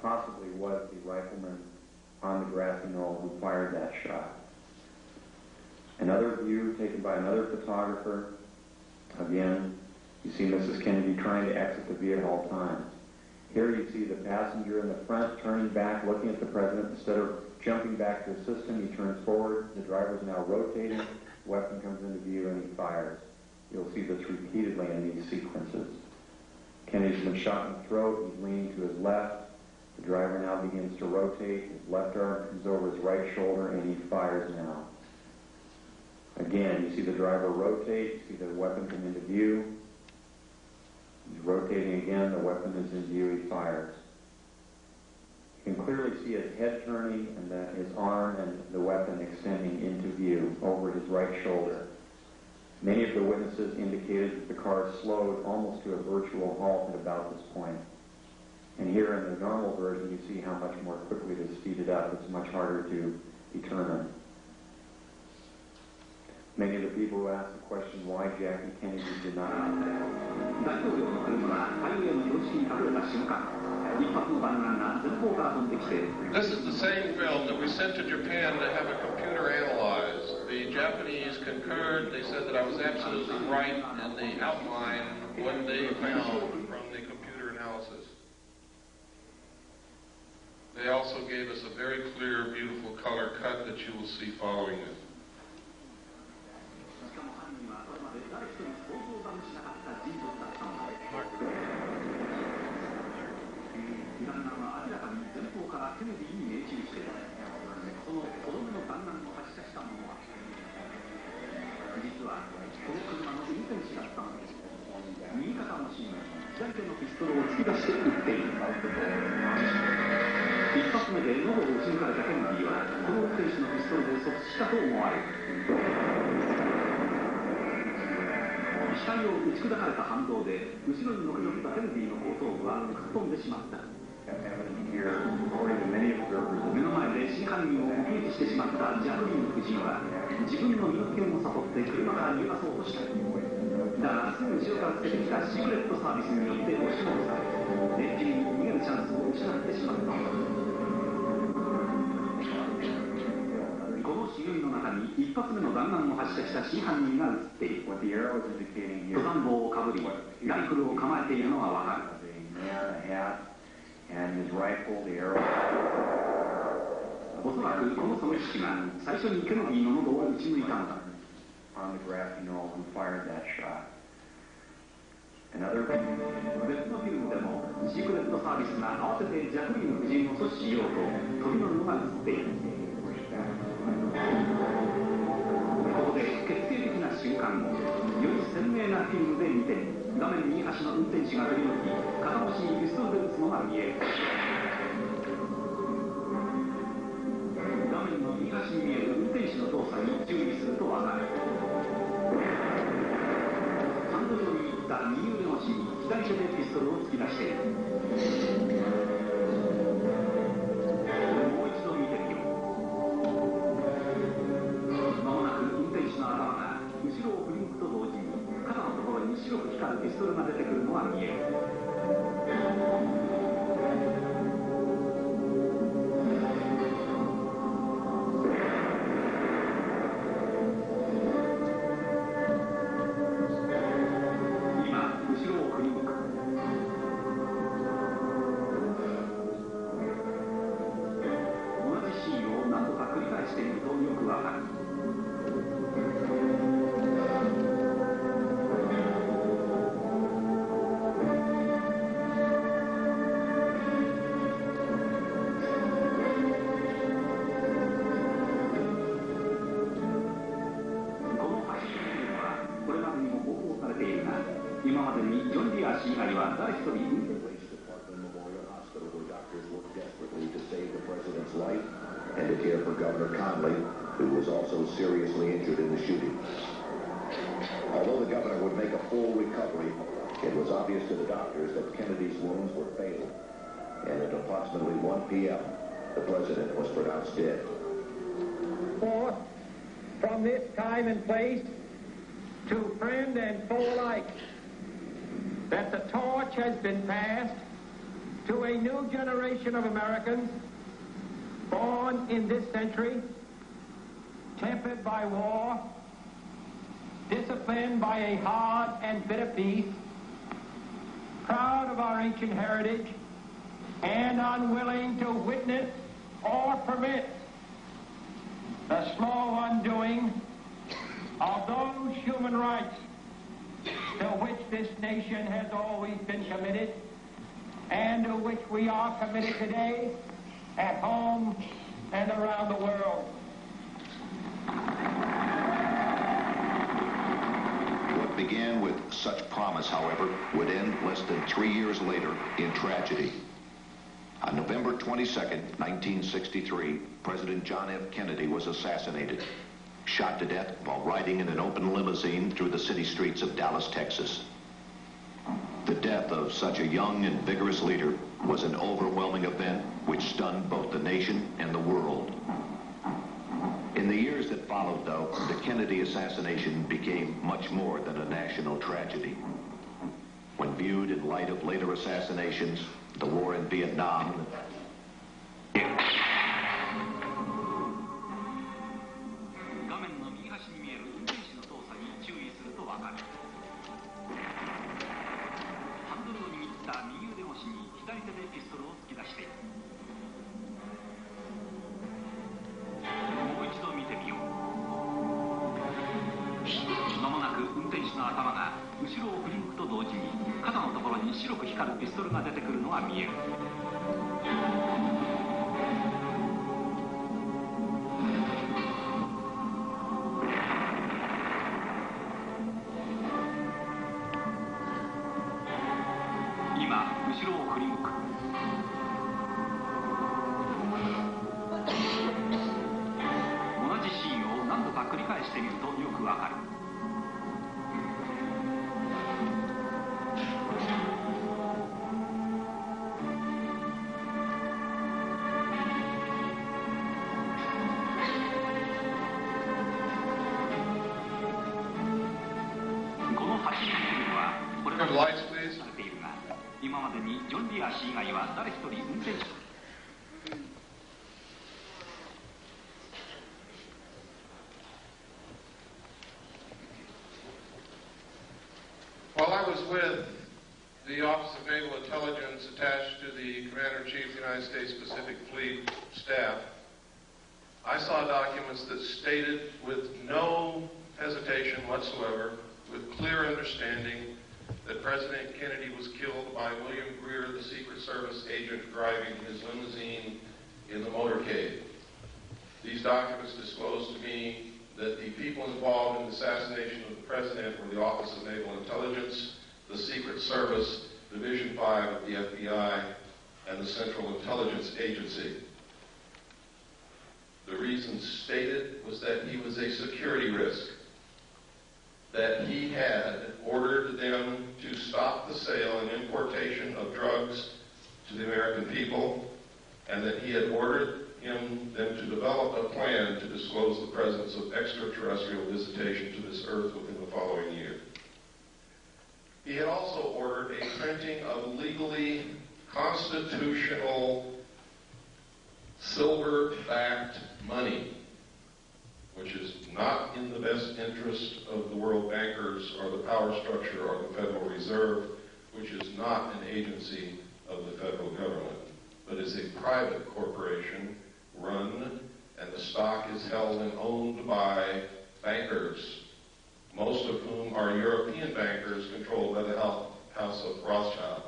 [SPEAKER 5] possibly was the rifleman on the grassy knoll who fired that shot. Another view taken by another photographer. Again, you see Mrs. Kennedy trying to exit the vehicle at all times. Here you see the passenger in the front turning back, looking at the president. Instead of jumping back to assist him, he turns forward. The driver is now rotating. The weapon comes into view and he fires. You'll see this repeatedly in these sequences. Kennedy's been shot in the throat. He's leaning to his left. The driver now begins to rotate. His left arm comes over his right shoulder and he fires now. Again, you see the driver rotate. You see the weapon come into view. He's rotating again. The weapon is in view. He fires. You can clearly see his head turning and his arm and the weapon extending into view over his right shoulder. Many of the witnesses indicated that the car slowed almost to a virtual halt at about this point. And here in the normal version, you see how much more quickly it is speeded up. It's much harder to determine. Many of the people who asked the question why Jackie Kennedy did not.
[SPEAKER 2] This is the same film that we sent to Japan to have a computer analyze. The Japanese concurred. They said that I was absolutely right in the outline what they found from the computer analysis. They also gave us a very clear, beautiful color cut that you will see following it.
[SPEAKER 5] Here, according to many observers,
[SPEAKER 6] 目の前で真犯人を目撃してしまったジャクリーン夫人は自分の身の危険を悟って車から逃がそうとした。だがすぐ後ろからつけてきたシークレットサービスによって押し戻され、電気に逃げるチャンスを失ってしまった。このシーンの中に一発目の弾丸を発射した真犯人が映っている。登山帽をかぶり、ライフルを構えているのがわかる。
[SPEAKER 5] And his rifle, the arrow.
[SPEAKER 6] おそらくこの狙撃手が最初にケネディの喉を撃ち抜いたのだ。
[SPEAKER 5] on the grassy knoll who fired that shot. Another
[SPEAKER 6] 別のフィルムでもシークレットサービスが慌ててジャクリーン夫人を阻止しようと飛び乗るのが映っている。ここで決定的な瞬間をより鮮明なフィルムで見て画面右端の運転手が振り向き片腰にピストルで撃つのが見える。画面の右端に見える運転手の動作に注意するとわかる。ハンドルを握った右腕の芯に左手でピストルを突き出している。もう一度見てみよう。間もなく運転手の頭が後ろを振り向くと同時に肩のところに白く光るピストルが出てくるのが見える。
[SPEAKER 4] and to care for Governor Conley, who was also seriously injured in the shooting. Although the governor would make a full recovery, it was obvious to the doctors that Kennedy's wounds were fatal, and at approximately 1 p.m., the president was pronounced dead.
[SPEAKER 7] Forth from this time and place to friend and foe alike, that the torch has been passed to a new generation of Americans born in this century, tempered by war, disciplined by a hard and bitter peace, proud of our ancient heritage, and unwilling to witness or permit the slow undoing of those human rights to which this nation has always been committed and to which we are committed today at home and around the world.
[SPEAKER 4] What began with such promise, however, would end less than 3 years later in tragedy. On November 22nd, 1963, President John F. Kennedy was assassinated, shot to death while riding in an open limousine through the city streets of Dallas, Texas. The death of such a young and vigorous leader was an overwhelming event which stunned both the nation and the world. In the years that followed, though, the Kennedy assassination became much more than a national tragedy. When viewed in light of later assassinations, the war in Vietnam,
[SPEAKER 2] lights, please. While I was with the Office of Naval Intelligence attached to the Commander-in-Chief of the United States Pacific Fleet staff, I saw documents that stated with no hesitation whatsoever, with clear understanding that President Kennedy was killed by William Greer, the Secret Service agent driving his limousine in the motorcade. These documents disclosed to me that the people involved in the assassination of the President were the Office of Naval Intelligence, the Secret Service, Division 5 of the FBI, and the Central Intelligence Agency. The reason stated was that he was a security risk, that he had ordered them to stop the sale and importation of drugs to the American people, and that he had ordered them to develop a plan to disclose the presence of extraterrestrial visitation to this earth within the following year. He had also ordered a printing of legally constitutional silver-backed money, which is not in the best interest of the world bankers or the power structure or the Federal Reserve, which is not an agency of the federal government, but is a private corporation run, and the stock is held and owned by bankers, most of whom are European bankers controlled by the House of Rothschild.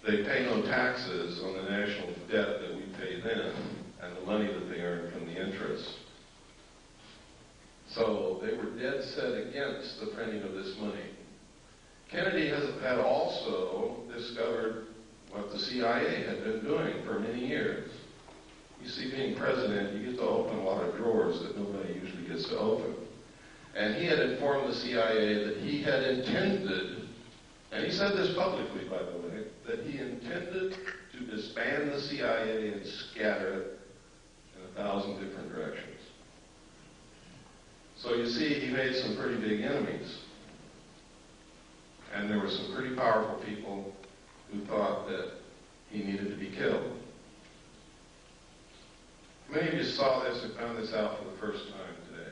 [SPEAKER 2] They pay no taxes on the national debt that we pay them and the money that they earn from the interest. So they were dead set against the printing of this money. Kennedy had also discovered what the CIA had been doing for many years. You see, being president, you get to open a lot of drawers that nobody usually gets to open. And he had informed the CIA that he had intended, and he said this publicly, by the way, that he intended to disband the CIA and scatter it in 1,000 different directions. So you see, he made some pretty big enemies. And there were some pretty powerful people who thought that he needed to be killed. Many of you saw this and found this out for the first time today.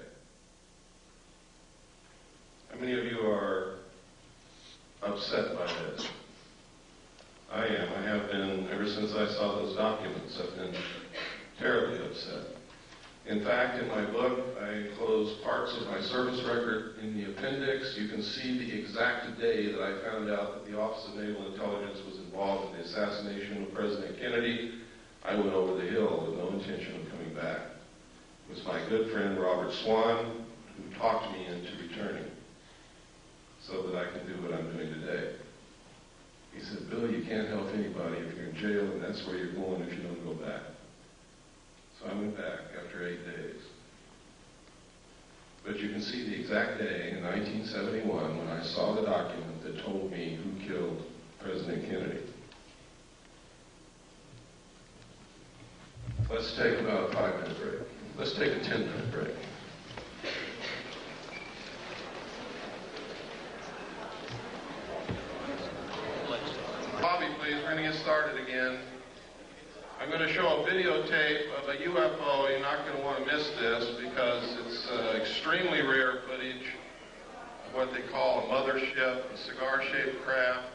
[SPEAKER 2] How many of you are upset by this? I am. I have been ever since I saw those documents. I've been terribly upset. In fact, in my book, I enclose parts of my service record in the appendix. You can see the exact day that I found out that the Office of Naval Intelligence was involved in the assassination of President Kennedy. I went over the hill with no intention of coming back. It was my good friend Robert Swan who talked me into returning so that I can do what I'm doing today. He said, Bill, you can't help anybody if you're in jail, and that's where you're going if you don't go back. So I went back after 8 days. But you can see the exact day in 1971 when I saw the document that told me who killed President Kennedy. Let's take about a 5-minute break. Let's take a 10-minute break. Bobby, please, we're going to get started again. I'm going to show a videotape of a UFO. You're not going to want to miss this because it's extremely rare footage of what they call a mothership, a cigar-shaped craft.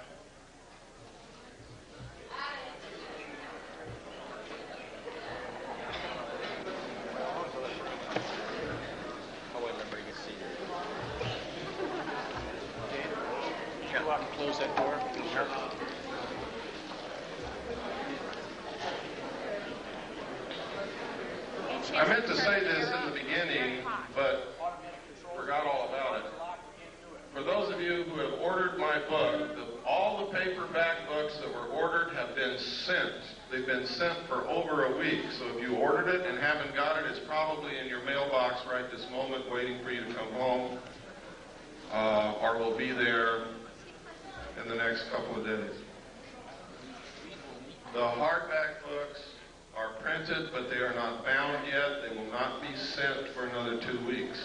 [SPEAKER 3] Close that door. Sure.
[SPEAKER 2] I meant to say this in the beginning, but forgot all about it. For those of you who have ordered my book, all the paperback books that were ordered have been sent. They've been sent for over a week. So if you ordered it and haven't got it, it's probably in your mailbox right this moment waiting for you to come home, or will be there in the next couple of days. The hardback books are printed, but they are not bound yet. They will not be sent for another 2 weeks.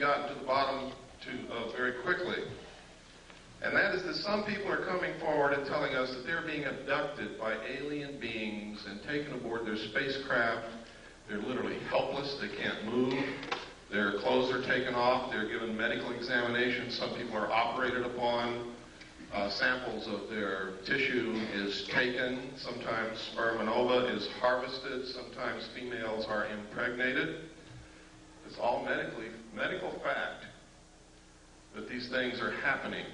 [SPEAKER 2] Gotten to the bottom very quickly. And that is that some people are coming forward and telling us that they're being abducted by alien beings and taken aboard their spacecraft. They're literally helpless. They can't move. Their clothes are taken off. They're given medical examinations. Some people are operated upon. Samples of their tissue is taken. Sometimes sperm and ova is harvested. Sometimes females are impregnated. It's all medical fact that these things are happening.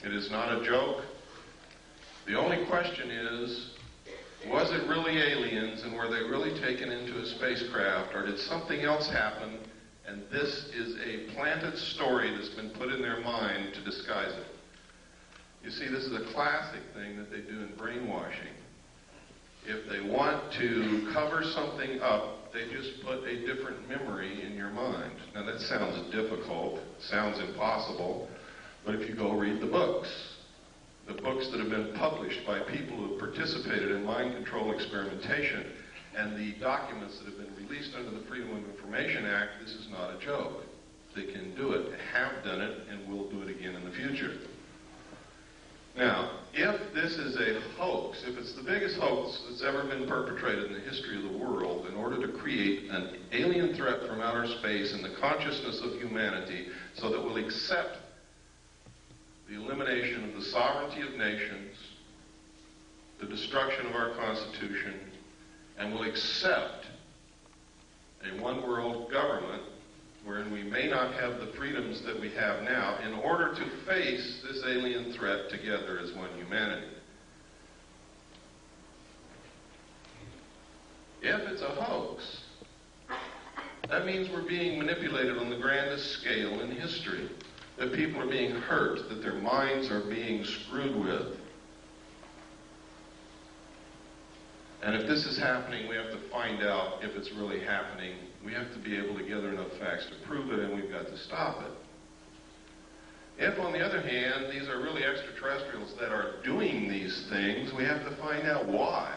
[SPEAKER 2] It is not a joke. The only question is, was it really aliens and were they really taken into a spacecraft, or did something else happen and this is a planted story that's been put in their mind to disguise it? You see, this is a classic thing that they do in brainwashing. If they want to cover something up, they just put a different memory in your mind. Now that sounds difficult, sounds impossible, but if you go read the books that have been published by people who have participated in mind control experimentation, and the documents that have been released under the Freedom of Information Act, this is not a joke. They can do it, have done it, and will do it again in the future. Now, if this is a hoax, if it's the biggest hoax that's ever been perpetrated in the history of the world in order to create an alien threat from outer space in the consciousness of humanity so that we'll accept the elimination of the sovereignty of nations, the destruction of our Constitution, and will accept a one-world government wherein we may not have the freedoms that we have now in order to face this alien threat together as one humanity. If it's a hoax, that means we're being manipulated on the grandest scale in history, that people are being hurt, that their minds are being screwed with. And if this is happening, we have to find out if it's really happening. We have to be able to gather enough facts to prove it, and we've got to stop it. If, on the other hand, these are really extraterrestrials that are doing these things, we have to find out why.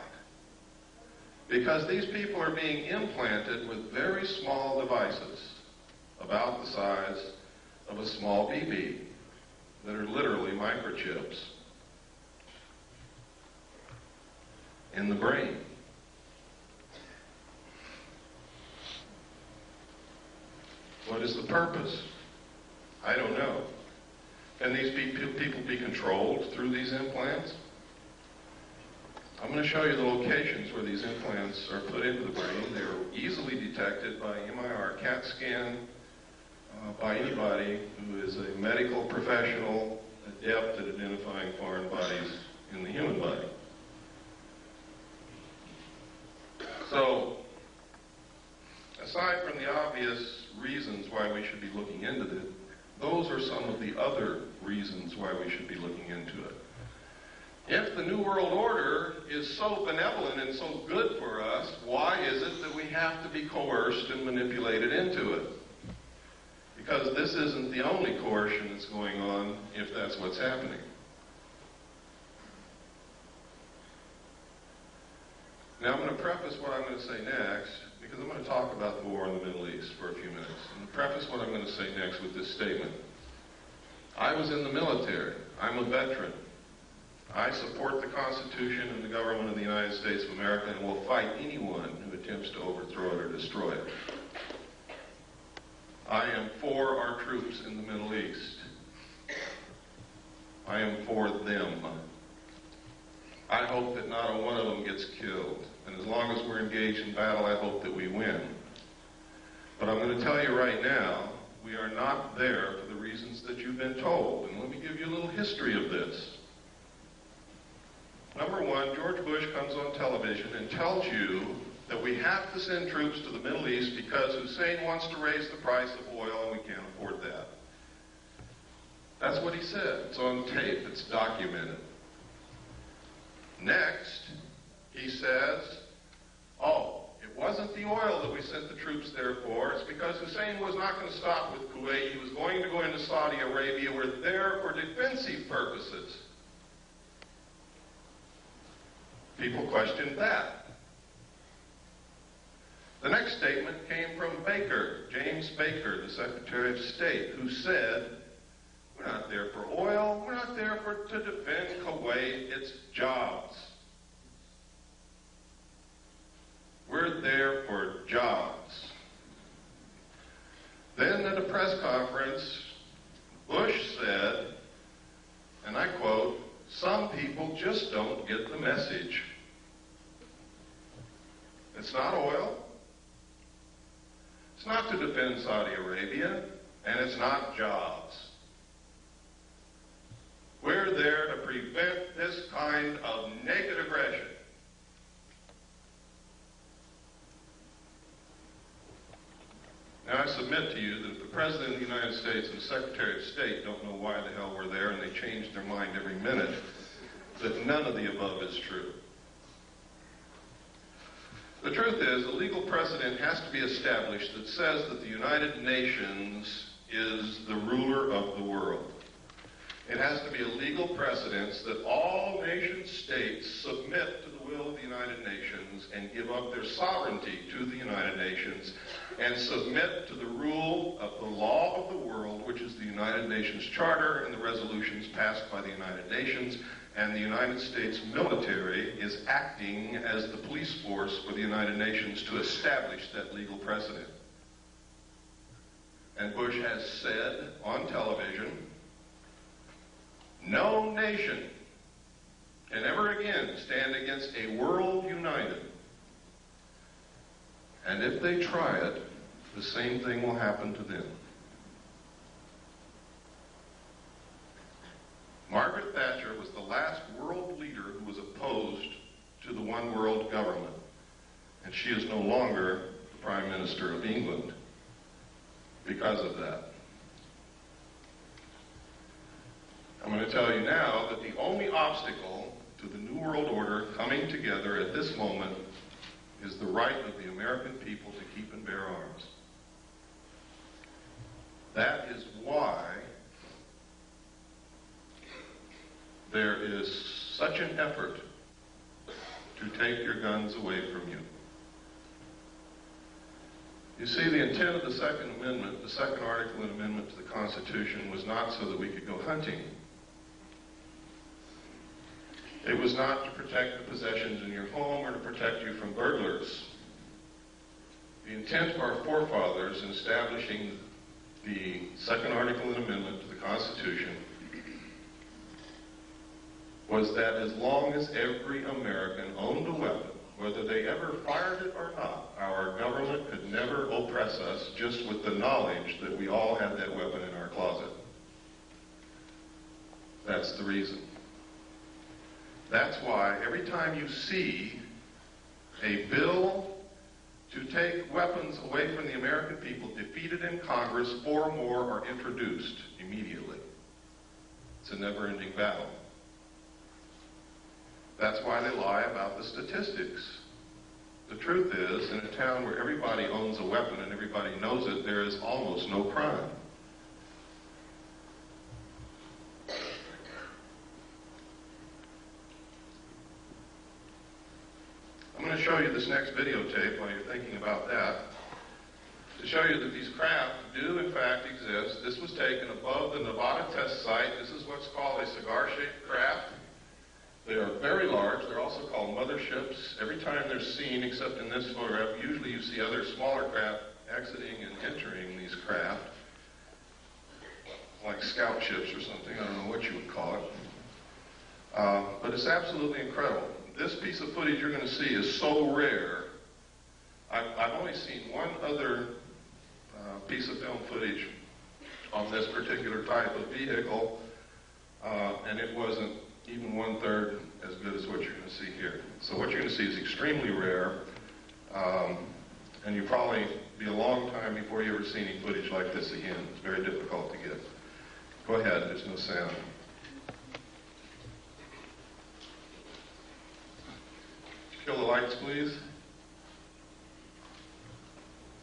[SPEAKER 2] Because these people are being implanted with very small devices, about the size of a small BB, that are literally microchips in the brain. What is the purpose? I don't know. Can these people be controlled through these implants? I'm going to show you the locations where these implants are put into the brain. They're easily detected by MIR CAT scan, by anybody who is a medical professional adept at identifying foreign bodies in the human body. So, aside from the obvious reasons why we should be looking into it, those are some of the other reasons why we should be looking into it. If the New World Order is so benevolent and so good for us, why is it that we have to be coerced and manipulated into it? Because this isn't the only coercion that's going on if that's what's happening. Now I'm going to preface what I'm going to say next, because I'm going to talk about the war in the Middle East for a few minutes. And preface what I'm going to say next with this statement. I was in the military. I'm a veteran. I support the Constitution and the government of the United States of America and will fight anyone who attempts to overthrow it or destroy it. I am for our troops in the Middle East. I am for them. I hope that not a one of them gets killed. And as long as we're engaged in battle, I hope that we win. But I'm going to tell you right now, we are not there for the reasons that you've been told. And let me give you a little history of this. Number one, George Bush comes on television and tells you that we have to send troops to the Middle East because Hussein wants to raise the price of oil and we can't afford that. That's what he said. It's on tape. It's documented. Next, he says, oh, it wasn't the oil that we sent the troops there for. It's because Hussein was not going to stop with Kuwait. He was going to go into Saudi Arabia. We're there for defensive purposes. People questioned that. The next statement came from Baker, James Baker, the Secretary of State, who said, we're not there for oil, we're not there to defend Kuwait, it's jobs. We're there for jobs. Then at a press conference, Bush said, and I quote, some people just don't get the message. It's not oil. It's not to defend Saudi Arabia, and it's not jobs. We're there to prevent this kind of naked aggression. Now, I submit to you that if the President of the United States and the Secretary of State don't know why the hell we're there, and they change their mind every minute, that none of the above is true. The truth is, a legal precedent has to be established that says that the United Nations is the ruler of the world. It has to be a legal precedent that all nation states submit to the will of the United Nations and give up their sovereignty to the United Nations and submit to the rule of the law of the world, which is the United Nations Charter and the resolutions passed by the United Nations. And the United States military is acting as the police force for the United Nations to establish that legal precedent. And Bush has said on television, no nation can ever again stand against a world united. And if they try it, the same thing will happen to them. Margaret Thatcher was the last world leader who was opposed to the one world government. And she is no longer the Prime Minister of England because of that. I'm going to tell you now that the only obstacle to the New World Order coming together at this moment is the right of the American people to keep and bear arms. That is why there is such an effort to take your guns away from you. You see, the intent of the Second Amendment, the second article and amendment to the Constitution, was not so that we could go hunting. It was not to protect the possessions in your home or to protect you from burglars. The intent of our forefathers in establishing the second article and amendment to the Constitution was that as long as every American owned a weapon, whether they ever fired it or not, our government could never oppress us just with the knowledge that we all had that weapon in our closet. That's the reason. That's why every time you see a bill to take weapons away from the American people defeated in Congress, 4 more are introduced immediately. It's a never-ending battle. That's why they lie about the statistics. The truth is, in a town where everybody owns a weapon and everybody knows it, there is almost no crime. I'm going to show you this next videotape while you're thinking about that, to show you that these craft do in fact exist. This was taken above the Nevada test site. This is what's called a cigar-shaped craft. They are very large. They're also called motherships. Every time they're seen, except in this photograph, usually you see other smaller craft exiting and entering these craft, like scout ships or something. I don't know what you would call it. But it's absolutely incredible. This piece of footage you're going to see is so rare. I've only seen one other piece of film footage on this particular type of vehicle, and it wasn't even 1/3 as good as what you're going to see here. So what you're going to see is extremely rare, and you'll probably be a long time before you ever see any footage like this again. It's very difficult to get. Go ahead, there's no sound. Kill the lights, please.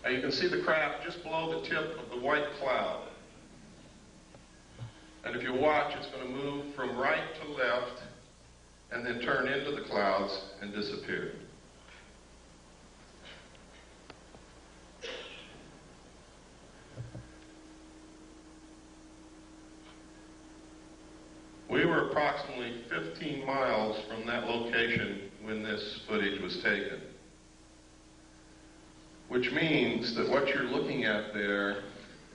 [SPEAKER 2] Now you can see the craft just below the tip of the white cloud. And if you watch, it's going to move from right to left and then turn into the clouds and disappear. approximately 15 miles from that location when this footage was taken. Which means that what you're looking at there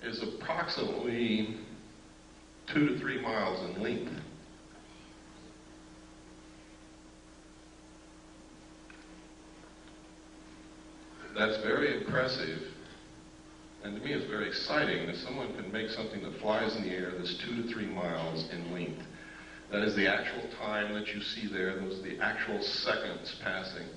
[SPEAKER 2] is approximately 2 to 3 miles in length. That's very impressive, and to me it's very exciting that someone can make something that flies in the air that's 2 to 3 miles in length. That is the actual time that you see there. Those are the actual seconds passing.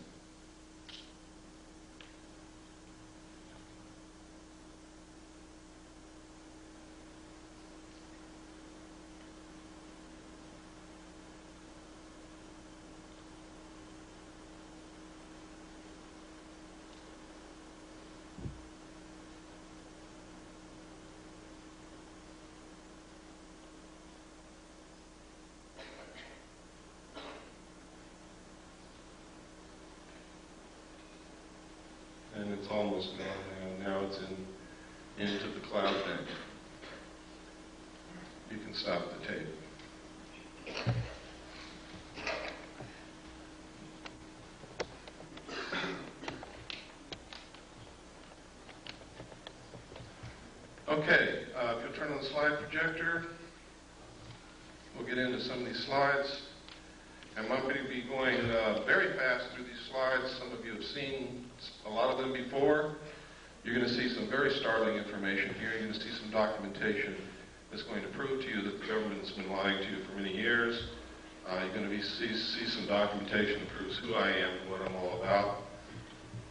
[SPEAKER 2] And it's almost gone now. Now it's into the cloud bank. You can stop the tape. Okay, if you'll turn on the slide projector, we'll get into some of these slides. I'm going to be going very fast through these slides. Some of you have seen a lot of them before. You're going to see some very startling information here. You're going to see some documentation that's going to prove to you that the government's been lying to you for many years. You're going to see some documentation that proves who I am and what I'm all about.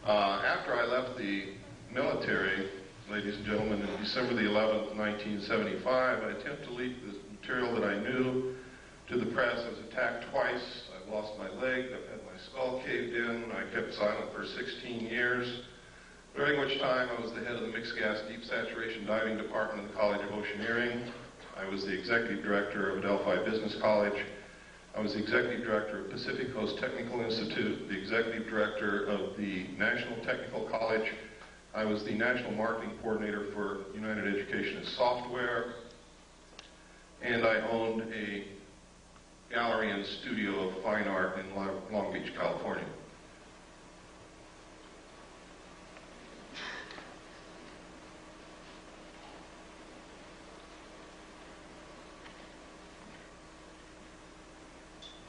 [SPEAKER 2] After I left the military, ladies and gentlemen, in December the 11th, 1975, I attempted to leak the material that I knew to the press. I was attacked twice. I've lost my leg. I've had my skull caved in. I kept silent for 16 years, during which time I was the head of the Mixed Gas Deep Saturation Diving Department of the College of Oceaneering. I was the executive director of Adelphi Business College. I was the executive director of Pacific Coast Technical Institute, the executive director of the National Technical College. I was the national marketing coordinator for United Education and Software, and I owned a gallery and studio of fine art in Long Beach, California.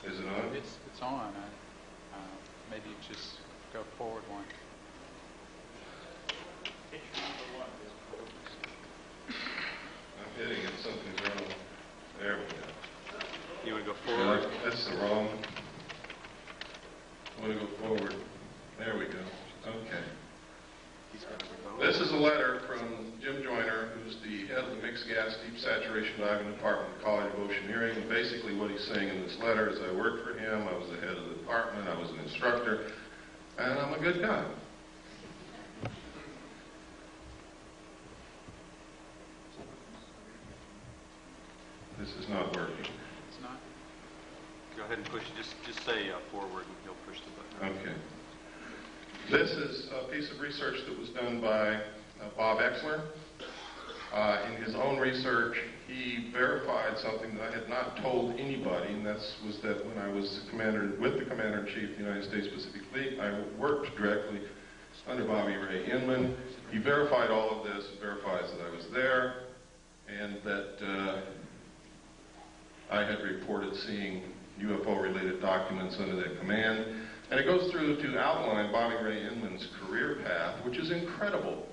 [SPEAKER 2] Is it on?
[SPEAKER 8] It's on. Maybe just go forward one.
[SPEAKER 2] I'm hitting it. Something's wrong. There we go.
[SPEAKER 8] You want to go forward?
[SPEAKER 2] Yeah, that's the wrong. I want to go forward. There we go. Okay. This is a letter from Jim Joyner, who's the head of the Mixed Gas Deep Saturation Diving Department of the College of Oceaneering. And basically what he's saying in this letter is I worked for him, I was the head of the department, I was an instructor, and I'm a good guy. This is not working.
[SPEAKER 8] It's not. Go ahead and push it. Just say forward and he'll push the button.
[SPEAKER 2] Okay. This is a piece of research that was done by Bob Exler. In his own research, he verified something that I had not told anybody, and that was that when I was with the Commander-in-Chief of the United States Pacific Fleet, I worked directly under Bobby Ray Inman. He verified all of this, verifies that I was there, and that I had reported seeing UFO-related documents under that command. And it goes through to outline Bobby Ray Inman's career path, which is incredible.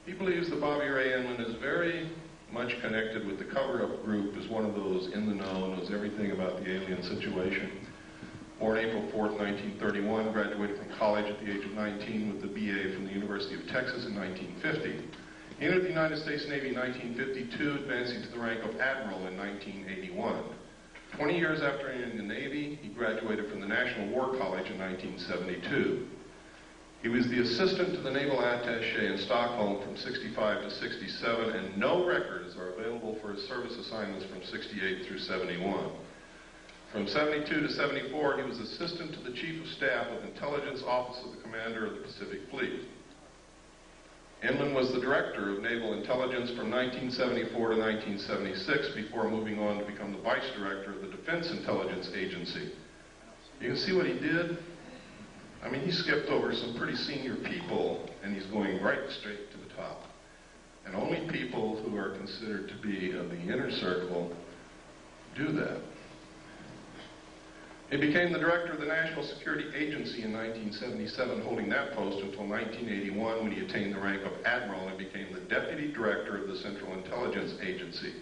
[SPEAKER 2] He believes that Bobby Ray Inman is very much connected with the cover-up group, is one of those in the know, knows everything about the alien situation. Born April 4th, 1931, graduated from college at the age of 19 with the BA from the University of Texas in 1950. He entered the United States Navy in 1952, advancing to the rank of Admiral in 1981. 20 years after entering the Navy, he graduated from the National War College in 1972. He was the assistant to the Naval Attaché in Stockholm from 65 to 67, and no records are available for his service assignments from 68 through 71. From 72 to 74, he was assistant to the Chief of Staff of Intelligence Office of the Commander of the Pacific Fleet. Inman was the director of naval intelligence from 1974 to 1976 before moving on to become the vice director of the Defense Intelligence Agency. You can see what he did? I mean, he skipped over some pretty senior people, and he's going right straight to the top. And only people who are considered to be of the inner circle do that. He became the director of the National Security Agency in 1977, holding that post until 1981 when he attained the rank of admiral and became the deputy director of the Central Intelligence Agency.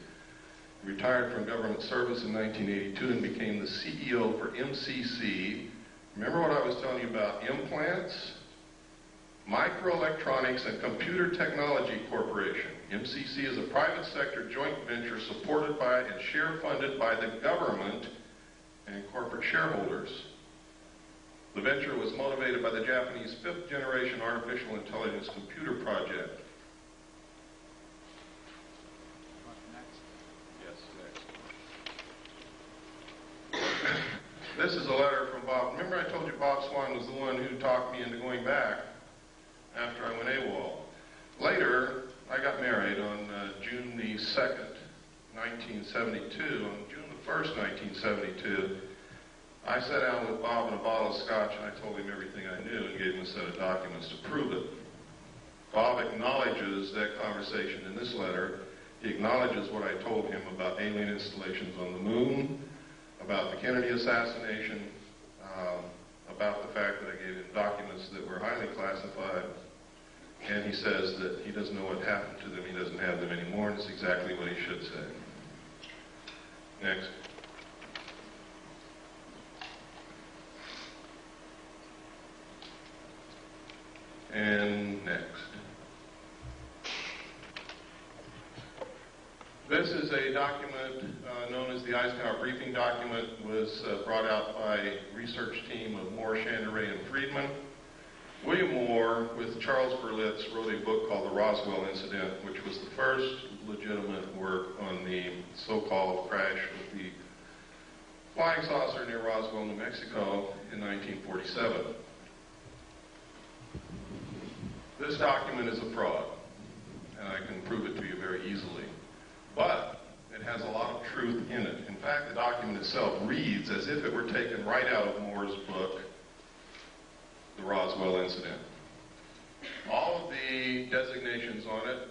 [SPEAKER 2] He retired from government service in 1982 and became the CEO for MCC. Remember what I was telling you about implants? Microelectronics and Computer Technology Corporation. MCC is a private sector joint venture supported by and share funded by the government and corporate shareholders. The venture was motivated by the Japanese fifth-generation artificial intelligence computer project. Yes, next. This is a letter from Bob. Remember I told you Bob Swan was the one who talked me into going back after I went AWOL. Later, I got married on June the 2nd, 1972. On June the 1st, 1972, I sat down with Bob and a bottle of scotch and I told him everything I knew and gave him a set of documents to prove it. Bob acknowledges that conversation in this letter. He acknowledges what I told him about alien installations on the moon, about the Kennedy assassination, about the fact that I gave him documents that were highly classified, and he says that he doesn't know what happened to them, he doesn't have them anymore, and it's exactly what he should say. Next. And next. This is a document known as the Eisenhower Briefing Document. It was brought out by a research team of Moore, Chandray, and Friedman. William Moore, with Charles Berlitz, wrote a book called The Roswell Incident, which was the first legitimate work on the so-called crash of the flying saucer near Roswell, New Mexico in 1947. This document is a fraud, and I can prove it to you very easily. But it has a lot of truth in it. In fact, the document itself reads as if it were taken right out of Moore's book, The Roswell Incident. All of the designations on it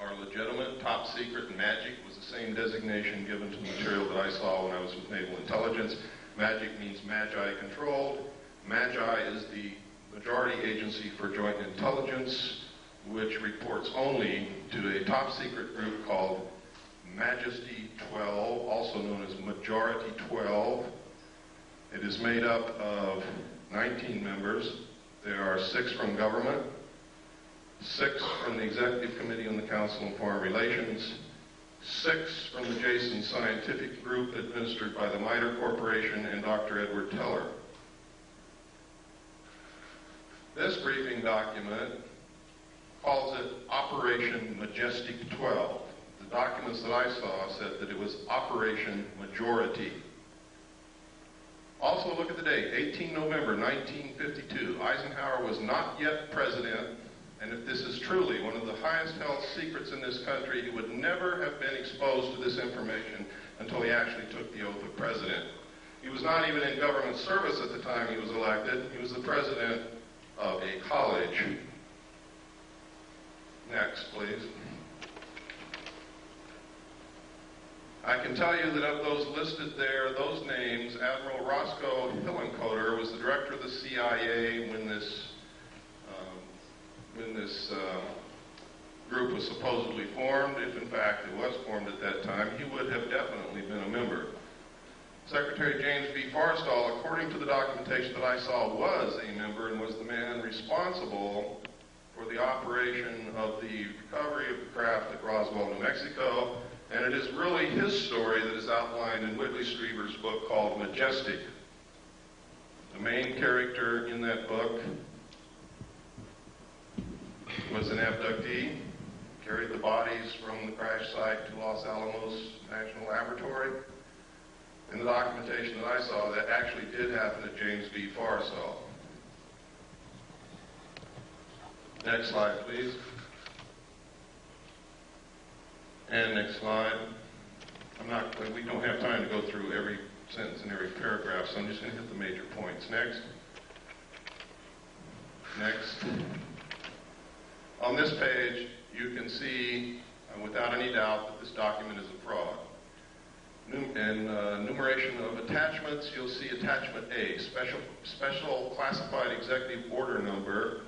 [SPEAKER 2] are legitimate. Top secret and magic was the same designation given to the material that I saw when I was with Naval Intelligence. Magic means Magi controlled. Magi is the majority agency for joint intelligence, which reports only to a top secret group called Majesty 12, also known as Majority 12. It is made up of 19 members. There are 6 from government, 6 from the Executive Committee on the Council on Foreign Relations, 6 from the Jason Scientific Group administered by the MITRE Corporation and Dr. Edward Teller. This briefing document calls it Operation Majestic 12. The documents that I saw said that it was Operation Majority. Also, look at the date, 18 November 1952. Eisenhower was not yet president, and if this is truly one of the highest held secrets in this country, he would never have been exposed to this information until he actually took the oath of president. He was not even in government service at the time he was elected. He was the president of a college. Next, please. I can tell you that of those listed there, those names, Admiral Roscoe Hillenkoetter was the director of the CIA when this group was supposedly formed. If in fact it was formed at that time, he would have definitely been a member. Secretary James B. Forrestal, according to the documentation that I saw, was a member and was the man responsible for the operation of the recovery of the craft at Roswell, New Mexico. And it is really his story that is outlined in Whitley Strieber's book called Majestic. The main character in that book was an abductee, carried the bodies from the crash site to Los Alamos National Laboratory. In the documentation that I saw, that actually did happen to James B. Forrestal. Next slide, please. And next slide. We don't have time to go through every sentence and every paragraph, so I'm just going to hit the major points. Next. Next. On this page, you can see, without any doubt, that this document is a fraud. In enumeration of attachments, you'll see attachment A, special classified executive order number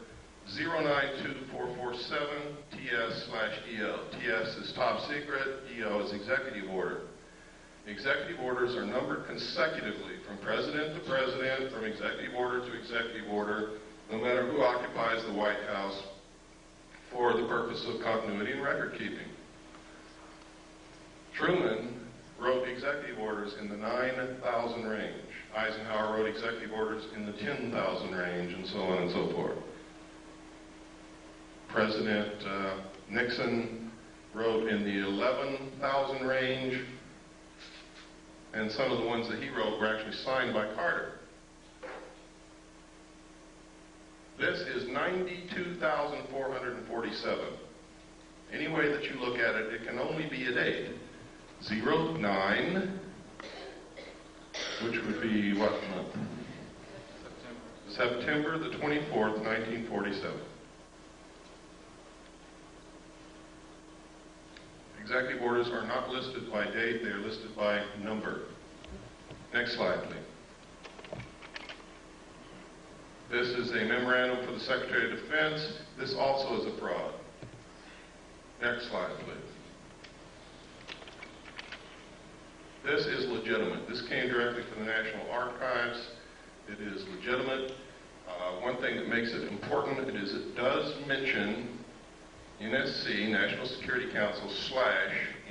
[SPEAKER 2] 092447 TS/EO. TS is top secret, EO is executive order. Executive orders are numbered consecutively from president to president, from executive order to executive order, no matter who occupies the White House, for the purpose of continuity and record keeping. Truman wrote executive orders in the 9,000 range. Eisenhower wrote executive orders in the 10,000 range, and so on and so forth. President Nixon wrote in the 11,000 range, and some of the ones that he wrote were actually signed by Carter. This is 92,447. Any way that you look at it, it can only be a date. 09, which would be what month? September the 24th, 1947. Executive orders are not listed by date, they are listed by number. Next slide, please. This is a memorandum for the Secretary of Defense. This also is a fraud. Next slide, please. This is legitimate. This came directly from the National Archives. It is legitimate. One thing that makes it important is it does mention NSC, National Security Council, /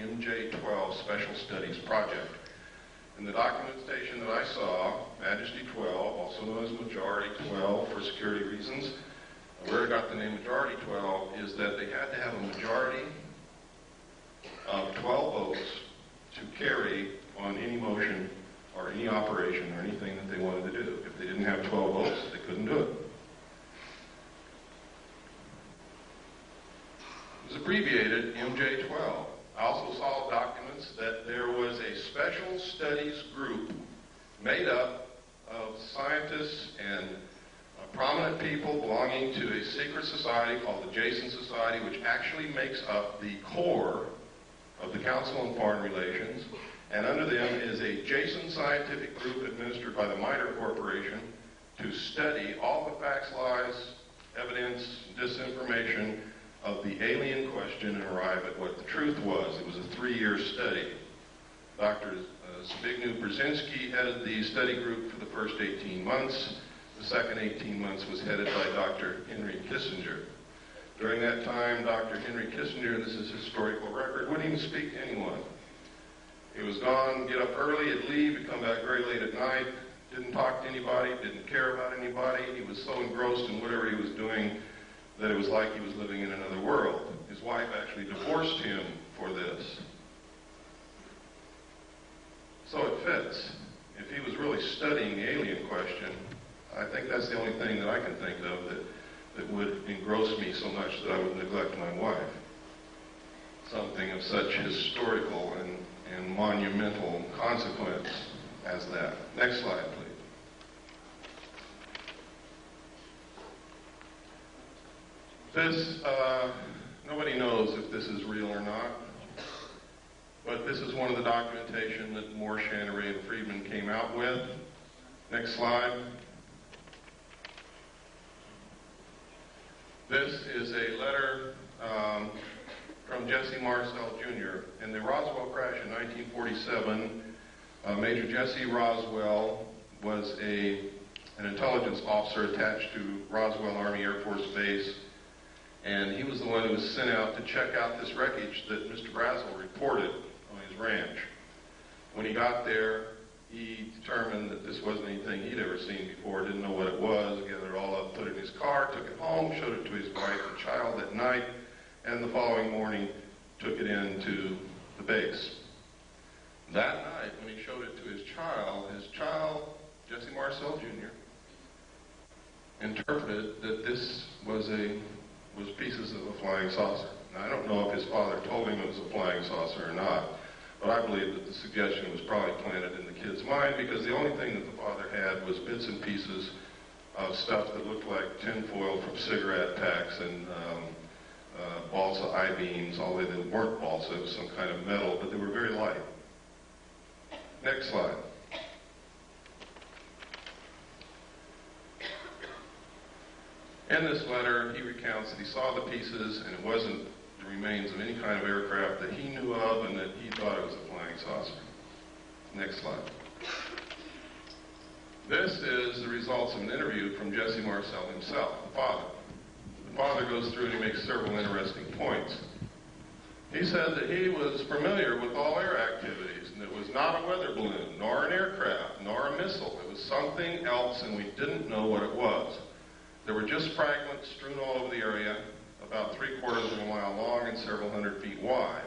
[SPEAKER 2] MJ12 Special Studies Project. In the documentation that I saw, Majesty 12, also known as Majority 12 for security reasons, where I got the name Majority 12 is that they had to have a majority of 12 votes to carry on any motion or any operation or anything that they wanted to do. If they didn't have 12 votes, they couldn't do it. It was abbreviated MJ12. I also saw documents that there was a special studies group made up of scientists and prominent people belonging to a secret society called the Jason Society, which actually makes up the core of the Council on Foreign Relations, and under them is a Jason scientific group administered by the MITRE Corporation to study all the facts, lies, evidence, disinformation of the alien question and arrive at what the truth was. It was a 3-year study. Dr. Zbigniew Brzezinski headed the study group for the first 18 months. The second 18 months was headed by Dr. Henry Kissinger. During that time, Dr. Henry Kissinger, and this is historical record, wouldn't even speak to anyone. He was gone, get up early, he'd leave, he'd come back very late at night, didn't talk to anybody, didn't care about anybody. He was so engrossed in whatever he was doing that it was like he was living in another world. His wife actually divorced him for this. So it fits. If he was really studying the alien question, I think that's the only thing that I can think of that would engross me so much that I would neglect my wife. Something of such historical and monumental consequence as that. Next slide, please. This, nobody knows if this is real or not, but this is one of the documentation that Moore, Channery, and Friedman came out with. Next slide. This is a letter from Jesse Marcel Jr. In the Roswell crash in 1947, Major Jesse Roswell was an intelligence officer attached to Roswell Army Air Force Base, and he was the one who was sent out to check out this wreckage that Mr. Brazel reported on his ranch. When he got there, he determined that this wasn't anything he'd ever seen before, didn't know what it was, gathered it all up, put it in his car, took it home, showed it to his wife and child that night, and the following morning took it into the base. That night, when he showed it to his child, Jesse Marcel Jr., interpreted that this was a was pieces of a flying saucer. Now, I don't know if his father told him it was a flying saucer or not, but I believe that the suggestion was probably planted in the kid's mind because the only thing that the father had was bits and pieces of stuff that looked like tinfoil from cigarette packs and balsa I-beams, although they weren't balsa, it was some kind of metal, but they were very light. Next slide. In this letter, he recounts that he saw the pieces and it wasn't the remains of any kind of aircraft that he knew of and that he thought it was a flying saucer. Next slide. This is the results of an interview from Jesse Marcel himself, the father. The father goes through and he makes several interesting points. He said that he was familiar with all air activities, and it was not a weather balloon, nor an aircraft, nor a missile. It was something else, and we didn't know what it was. There were just fragments strewn all over the area, about 3/4 of a mile long and several hundred feet wide.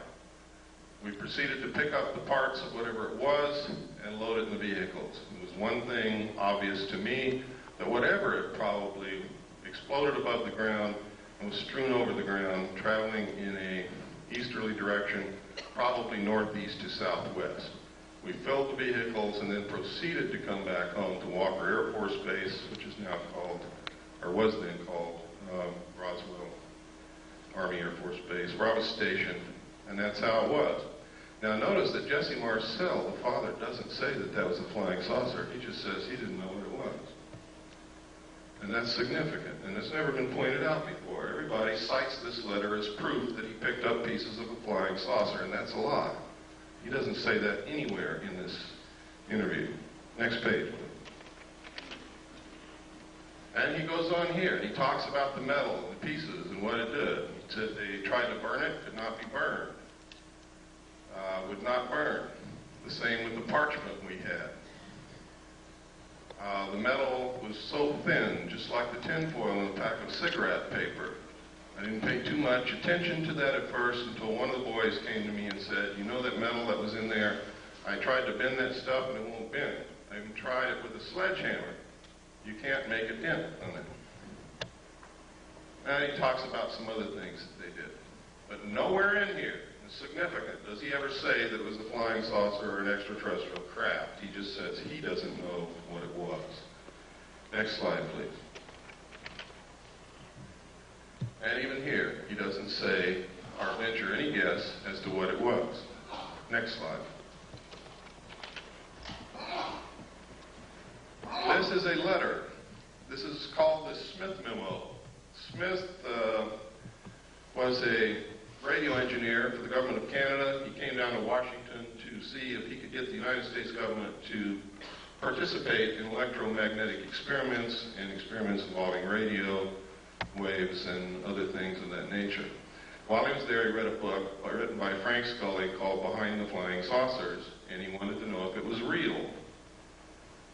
[SPEAKER 2] We proceeded to pick up the parts of whatever it was and load it in the vehicles. It was one thing obvious to me, that whatever it probably exploded above the ground and was strewn over the ground, traveling in a easterly direction, probably northeast to southwest. We filled the vehicles and then proceeded to come back home to Walker Air Force Base, which is now called, or was then called, Roswell Army Air Force Base, where I was stationed, and that's how it was. Now notice that Jesse Marcel, the father, doesn't say that that was a flying saucer. He just says he didn't know what it was. And that's significant, and it's never been pointed out before. Everybody cites this letter as proof that he picked up pieces of a flying saucer, and that's a lie. He doesn't say that anywhere in this interview. Next page. And he goes on here, and he talks about the metal and the pieces and what it did. He said they tried to burn it, could not be burned. Would not burn. The same with the parchment we had. The metal was so thin, just like the tinfoil in a pack of cigarette paper. I didn't pay too much attention to that at first until one of the boys came to me and said, you know that metal that was in there, I tried to bend that stuff and it won't bend. I even tried it with a sledgehammer. You can't make a dent on it. And he talks about some other things that they did. But nowhere in here is significant. Does he ever say that it was a flying saucer or an extraterrestrial craft? He just says he doesn't know what it was. Next slide, please. And even here, he doesn't say or venture any guess as to what it was. Next slide. This is a letter. This is called the Smith Memo. Smith was a radio engineer for the government of Canada. He came down to Washington to see if he could get the United States government to participate in electromagnetic experiments and experiments involving radio waves and other things of that nature. While he was there, he read a book written by Frank Scully called Behind the Flying Saucers, and he wanted to know if it was real.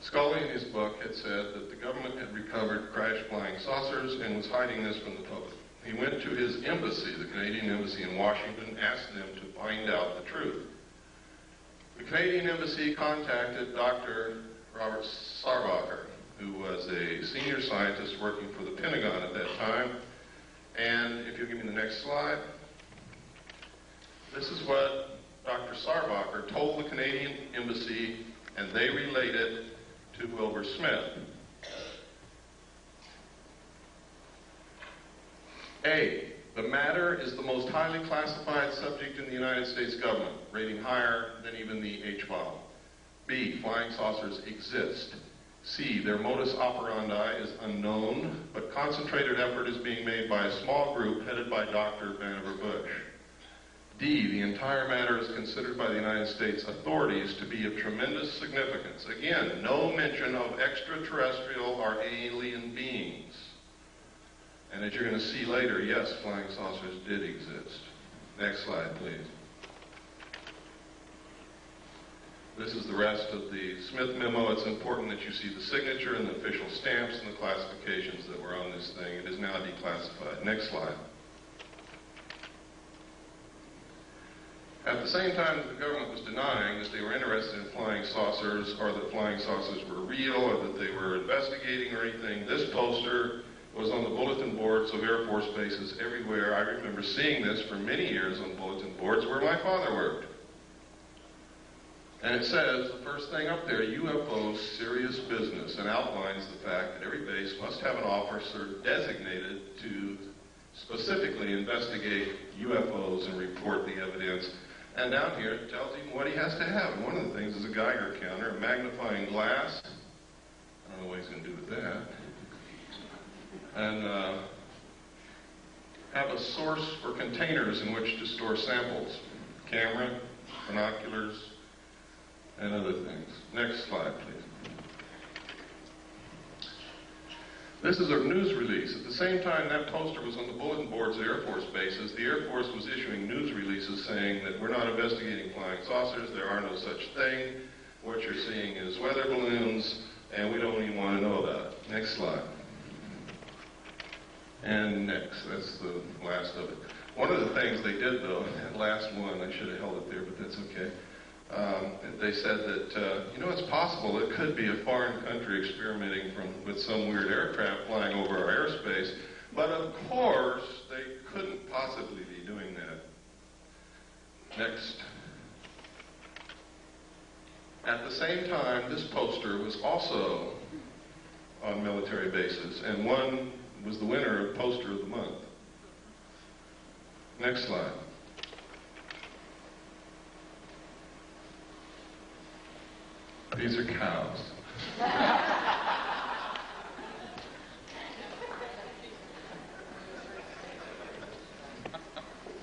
[SPEAKER 2] Scully in his book had said that the government had recovered crashed flying saucers and was hiding this from the public. He went to his embassy, the Canadian embassy in Washington, asked them to find out the truth. The Canadian embassy contacted Dr. Robert Sarbacher, who was a senior scientist working for the Pentagon at that time. And if you'll give me the next slide, this is what Dr. Sarbacher told the Canadian embassy, and they relayed it to Wilbur Smith. A, the matter is the most highly classified subject in the United States government, rating higher than even the H-bomb. B, flying saucers exist. C, their modus operandi is unknown, but concentrated effort is being made by a small group headed by Dr. Vannevar Bush. D, the entire matter is considered by the United States authorities to be of tremendous significance. Again, no mention of extraterrestrial or alien beings. And as you're going to see later, yes, flying saucers did exist. Next slide, please. This is the rest of the Smith memo. It's important that you see the signature and the official stamps and the classifications that were on this thing. It is now declassified. Next slide. At the same time that the government was denying that they were interested in flying saucers or that flying saucers were real or that they were investigating or anything, this poster was on the bulletin boards of Air Force bases everywhere. I remember seeing this for many years on bulletin boards where my father worked. And it says, the first thing up there, UFOs, serious business, and outlines the fact that every base must have an officer designated to specifically investigate UFOs and report the evidence. And down here, it tells him what he has to have. And one of the things is a Geiger counter, a magnifying glass. I don't know what he's going to do with that. And have a source for containers in which to store samples. Camera, binoculars, and other things. Next slide, please. This is a news release. At the same time that poster was on the bulletin boards at Air Force bases, the Air Force was issuing news releases saying that we're not investigating flying saucers, there are no such thing, what you're seeing is weather balloons, and we don't even want to know about it. Next slide. And next, that's the last of it. One of the things they did, though, that last one, I should have held it there, but that's okay. They said that, you know, it's possible it could be a foreign country experimenting with some weird aircraft flying over our airspace, but of course, they couldn't possibly be doing that. Next. At the same time, this poster was also on military bases, and one was the winner of Poster of the Month. Next slide. These are cows.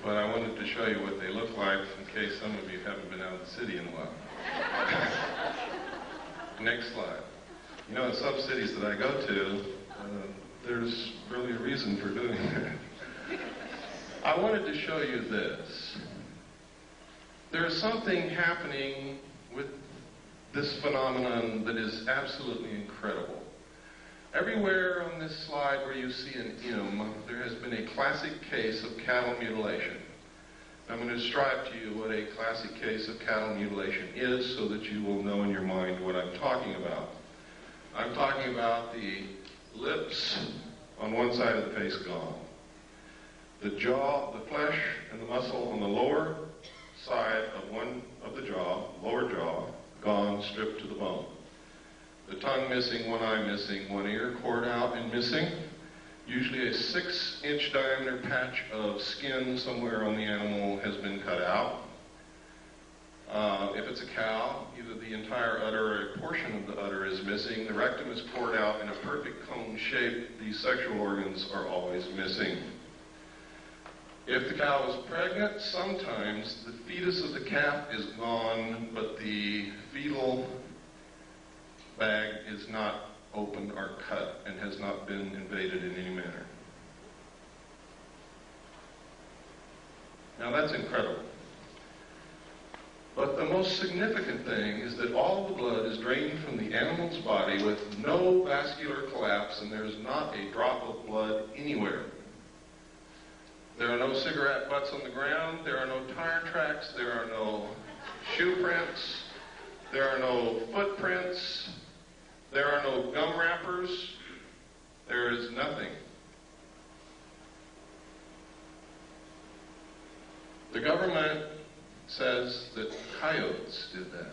[SPEAKER 2] But I wanted to show you what they look like in case some of you haven't been out of the city in a while. Next slide. You know, in some cities that I go to, there's really a reason for doing that. I wanted to show you this. There is something happening with this phenomenon that is absolutely incredible. Everywhere on this slide where you see an M, there has been a classic case of cattle mutilation. I'm going to describe to you what a classic case of cattle mutilation is so that you will know in your mind what I'm talking about. I'm talking about the lips on one side of the face gone. The jaw, the flesh and the muscle on the lower side of one of the jaw, lower jaw, gone, stripped to the bone. The tongue missing, one eye missing, one ear cored out and missing. Usually a 6-inch diameter patch of skin somewhere on the animal has been cut out. If it's a cow, either the entire udder or a portion of the udder is missing. The rectum is cored out in a perfect cone shape. These sexual organs are always missing. If the cow is pregnant, sometimes the fetus of the calf is gone, but the fetal bag is not opened or cut and has not been invaded in any manner. Now that's incredible. But the most significant thing is that all the blood is drained from the animal's body with no vascular collapse, and there's not a drop of blood anywhere. There are no cigarette butts on the ground, there are no tire tracks, there are no shoe prints, there are no footprints, there are no gum wrappers, there is nothing. The government says that coyotes did that.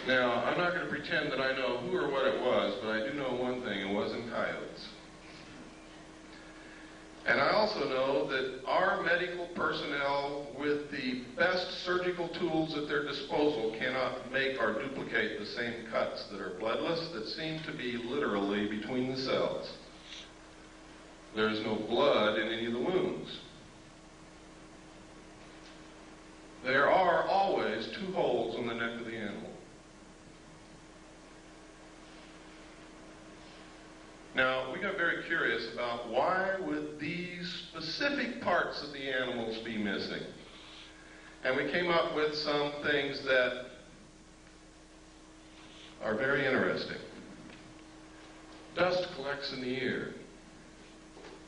[SPEAKER 2] Now, I'm not going to pretend that I know who or what it was, but I do know one thing, it wasn't coyotes. And I also know that our medical personnel, with the best surgical tools at their disposal, cannot make or duplicate the same cuts that are bloodless, that seem to be literally between the cells. There is no blood in any of the wounds. There are always 2 holes on the neck of the animal. Now, we got very curious about why would these specific parts of the animals be missing? And we came up with some things that are very interesting. Dust collects in the ear.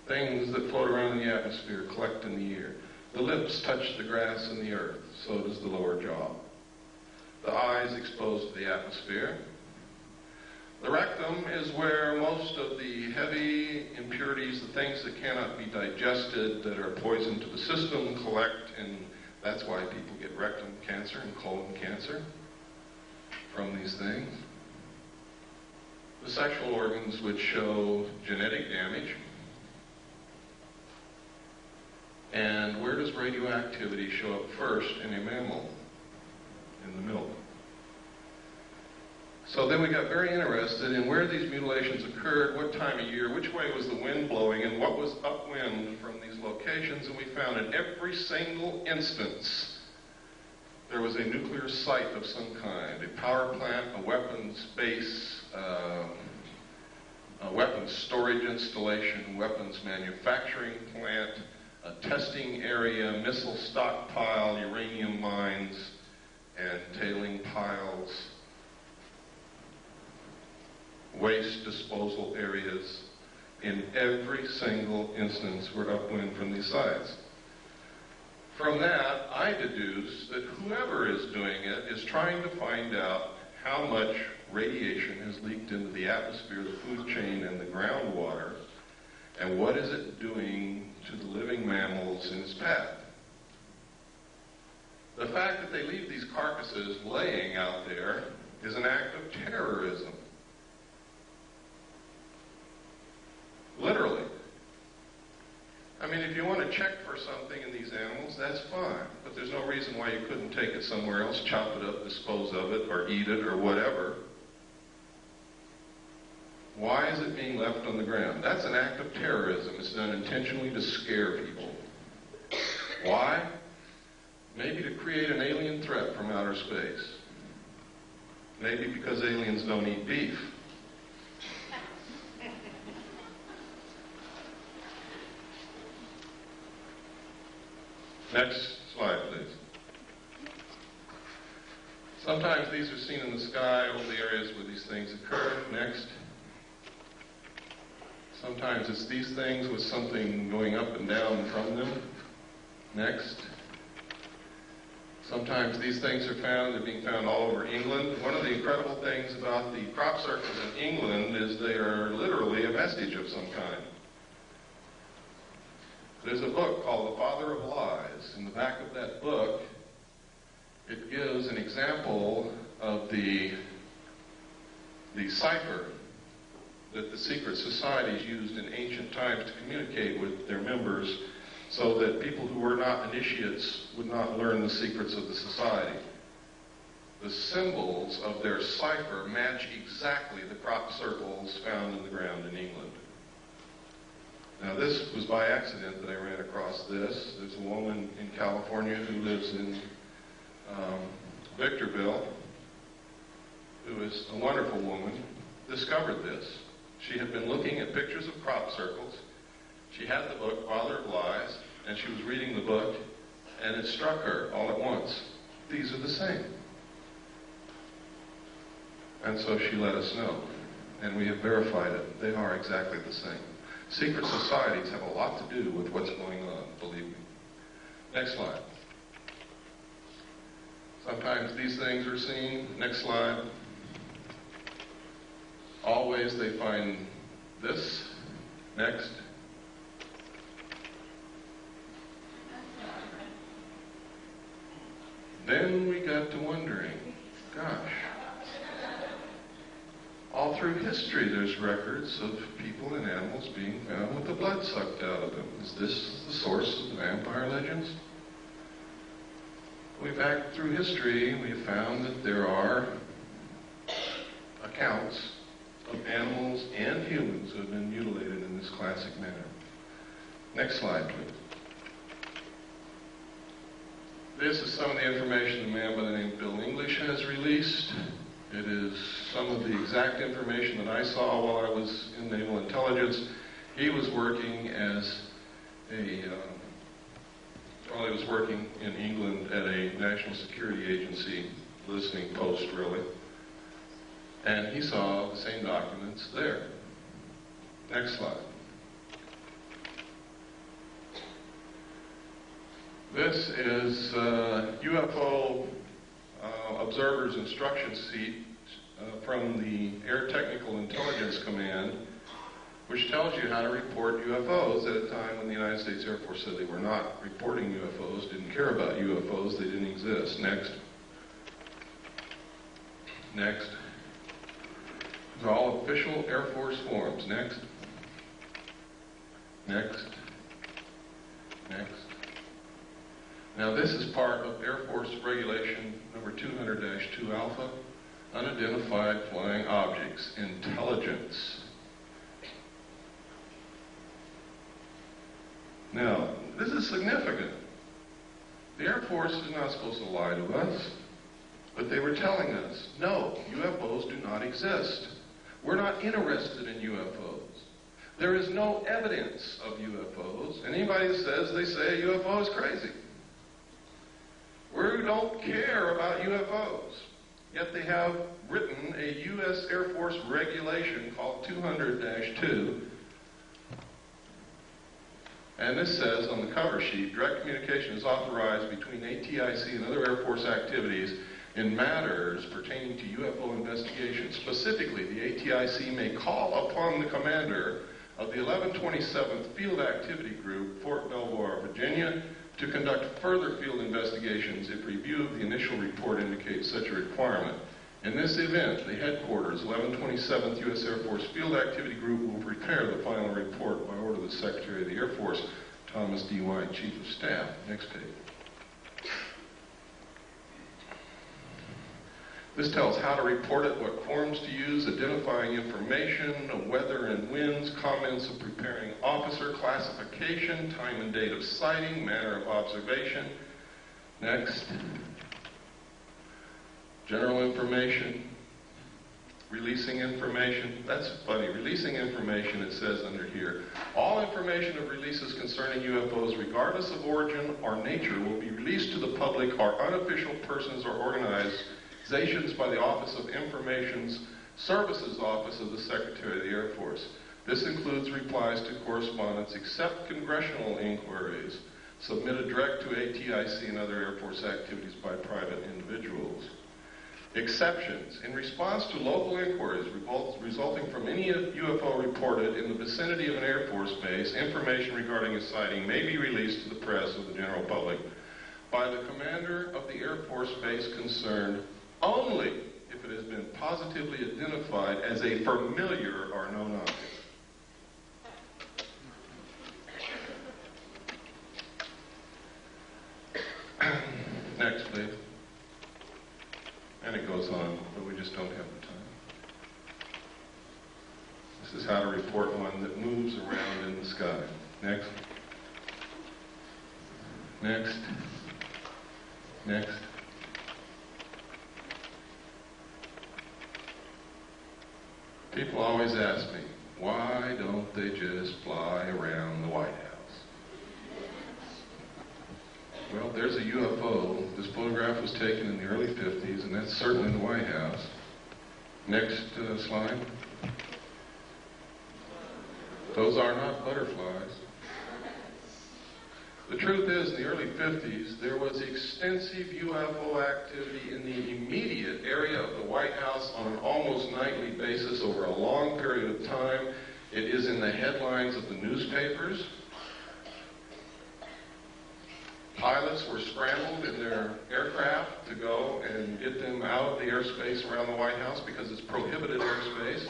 [SPEAKER 2] Things that float around in the atmosphere collect in the ear. The lips touch the grass and the earth, so does the lower jaw. The eyes exposed to the atmosphere. The rectum is where most of the heavy impurities, the things that cannot be digested, that are poison to the system, collect, and that's why people get rectum cancer and colon cancer from these things. The sexual organs which show genetic damage. And where does radioactivity show up first in a mammal? In the milk. So then we got very interested in where these mutilations occurred, what time of year, which way was the wind blowing, and what was upwind from these locations, and we found in every single instance there was a nuclear site of some kind, a power plant, a weapons base, a weapons storage installation, weapons manufacturing plant, a testing area, missile stockpile, uranium mines, and tailing piles, waste disposal areas. In every single instance were upwind from these sites. From that, I deduce that whoever is doing it is trying to find out how much radiation has leaked into the atmosphere, the food chain, and the groundwater, and what is it doing to the living mammals in its path. The fact that they leave these carcasses laying out there is an act of terrorism. Literally. I mean, if you want to check for something in these animals, that's fine. But there's no reason why you couldn't take it somewhere else, chop it up, dispose of it, or eat it, or whatever. Why is it being left on the ground? That's an act of terrorism. It's done intentionally to scare people. Why? Maybe to create an alien threat from outer space. Maybe because aliens don't eat beef. Next slide, please. Sometimes these are seen in the sky over the areas where these things occur. Next. Sometimes it's these things with something going up and down from them. Next. Sometimes these things are found, they're being found all over England. One of the incredible things about the crop circles in England is they are literally a vestige of some kind. There's a book called The Father of Lies. In the back of that book, it gives an example of the cipher that the secret societies used in ancient times to communicate with their members so that people who were not initiates would not learn the secrets of the society. The symbols of their cipher match exactly the crop circles found in the ground in England. Now, this was by accident that I ran across this. There's a woman in California who lives in Victorville, who is a wonderful woman, discovered this. She had been looking at pictures of crop circles. She had the book, Father of Lies, and she was reading the book, and it struck her all at once. These are the same. And so she let us know, and we have verified it. They are exactly the same. Secret societies have a lot to do with what's going on, believe me. Next slide. Sometimes these things are seen. Next slide. Always they find this. Next. Then we got to wondering, gosh, all through history there's records of people and animals being found with the blood sucked out of them. Is this the source of the vampire legends? Back through history, we have found that there are accounts of animals and humans who have been mutilated in this classic manner. Next slide, please. This is some of the information a man by the name of Bill English has released. It is some of the exact information that I saw while I was in naval intelligence. He was working as while he was working in England at a national security agency, listening post really, and he saw the same documents there. Next slide. This is UFO observers' instruction from the Air Technical Intelligence Command, which tells you how to report UFOs at a time when the United States Air Force said they were not reporting UFOs, didn't care about UFOs, they didn't exist. Next. Next. These are all official Air Force forms. Next. Next. Next. Now this is part of Air Force Regulation number 200-2 Alpha, unidentified flying objects, intelligence. Now, this is significant. The Air Force is not supposed to lie to us, but they were telling us, no, UFOs do not exist. We're not interested in UFOs. There is no evidence of UFOs. Anybody that says they say a UFO is crazy. We don't care about UFOs. Yet they have written a U.S. Air Force regulation called 200-2. And this says on the cover sheet, direct communication is authorized between ATIC and other Air Force activities in matters pertaining to UFO investigation. Specifically, the ATIC may call upon the commander of the 1127th Field Activity Group, Fort Belvoir, Virginia, to conduct further field investigations if review of the initial report indicates such a requirement. In this event, the headquarters, 1127th U.S. Air Force Field Activity Group, will prepare the final report by order of the Secretary of the Air Force, Thomas D. White, Chief of Staff. Next page. This tells how to report it, what forms to use, identifying information, weather and winds, comments of preparing officer, classification, time and date of sighting, manner of observation. Next. General information. Releasing information. That's funny. Releasing information, it says under here. All information of releases concerning UFOs, regardless of origin or nature, will be released to the public or unofficial persons or organizations by the Office of Information Services Office of the Secretary of the Air Force. This includes replies to correspondence except congressional inquiries submitted direct to ATIC and other Air Force activities by private individuals. Exceptions. In response to local inquiries resulting from any UFO reported in the vicinity of an Air Force base, information regarding a sighting may be released to the press or the general public by the commander of the Air Force base concerned only if it has been positively identified as a familiar or known object. Next, please. And it goes on, but we just don't have the time. This is how to report one that moves around in the sky. Next. Next. Next. People always ask me, why don't they just fly around the White House? Well, there's a UFO. This photograph was taken in the early 50s, and that's certainly the White House. Next slide. Those are not butterflies. The truth is, in the early 50s, there was extensive UFO activity in the immediate area of the White House on an almost nightly basis over a long period of time. It is in the headlines of the newspapers. Pilots were scrambled in their aircraft to go and get them out of the airspace around the White House because it's prohibited airspace.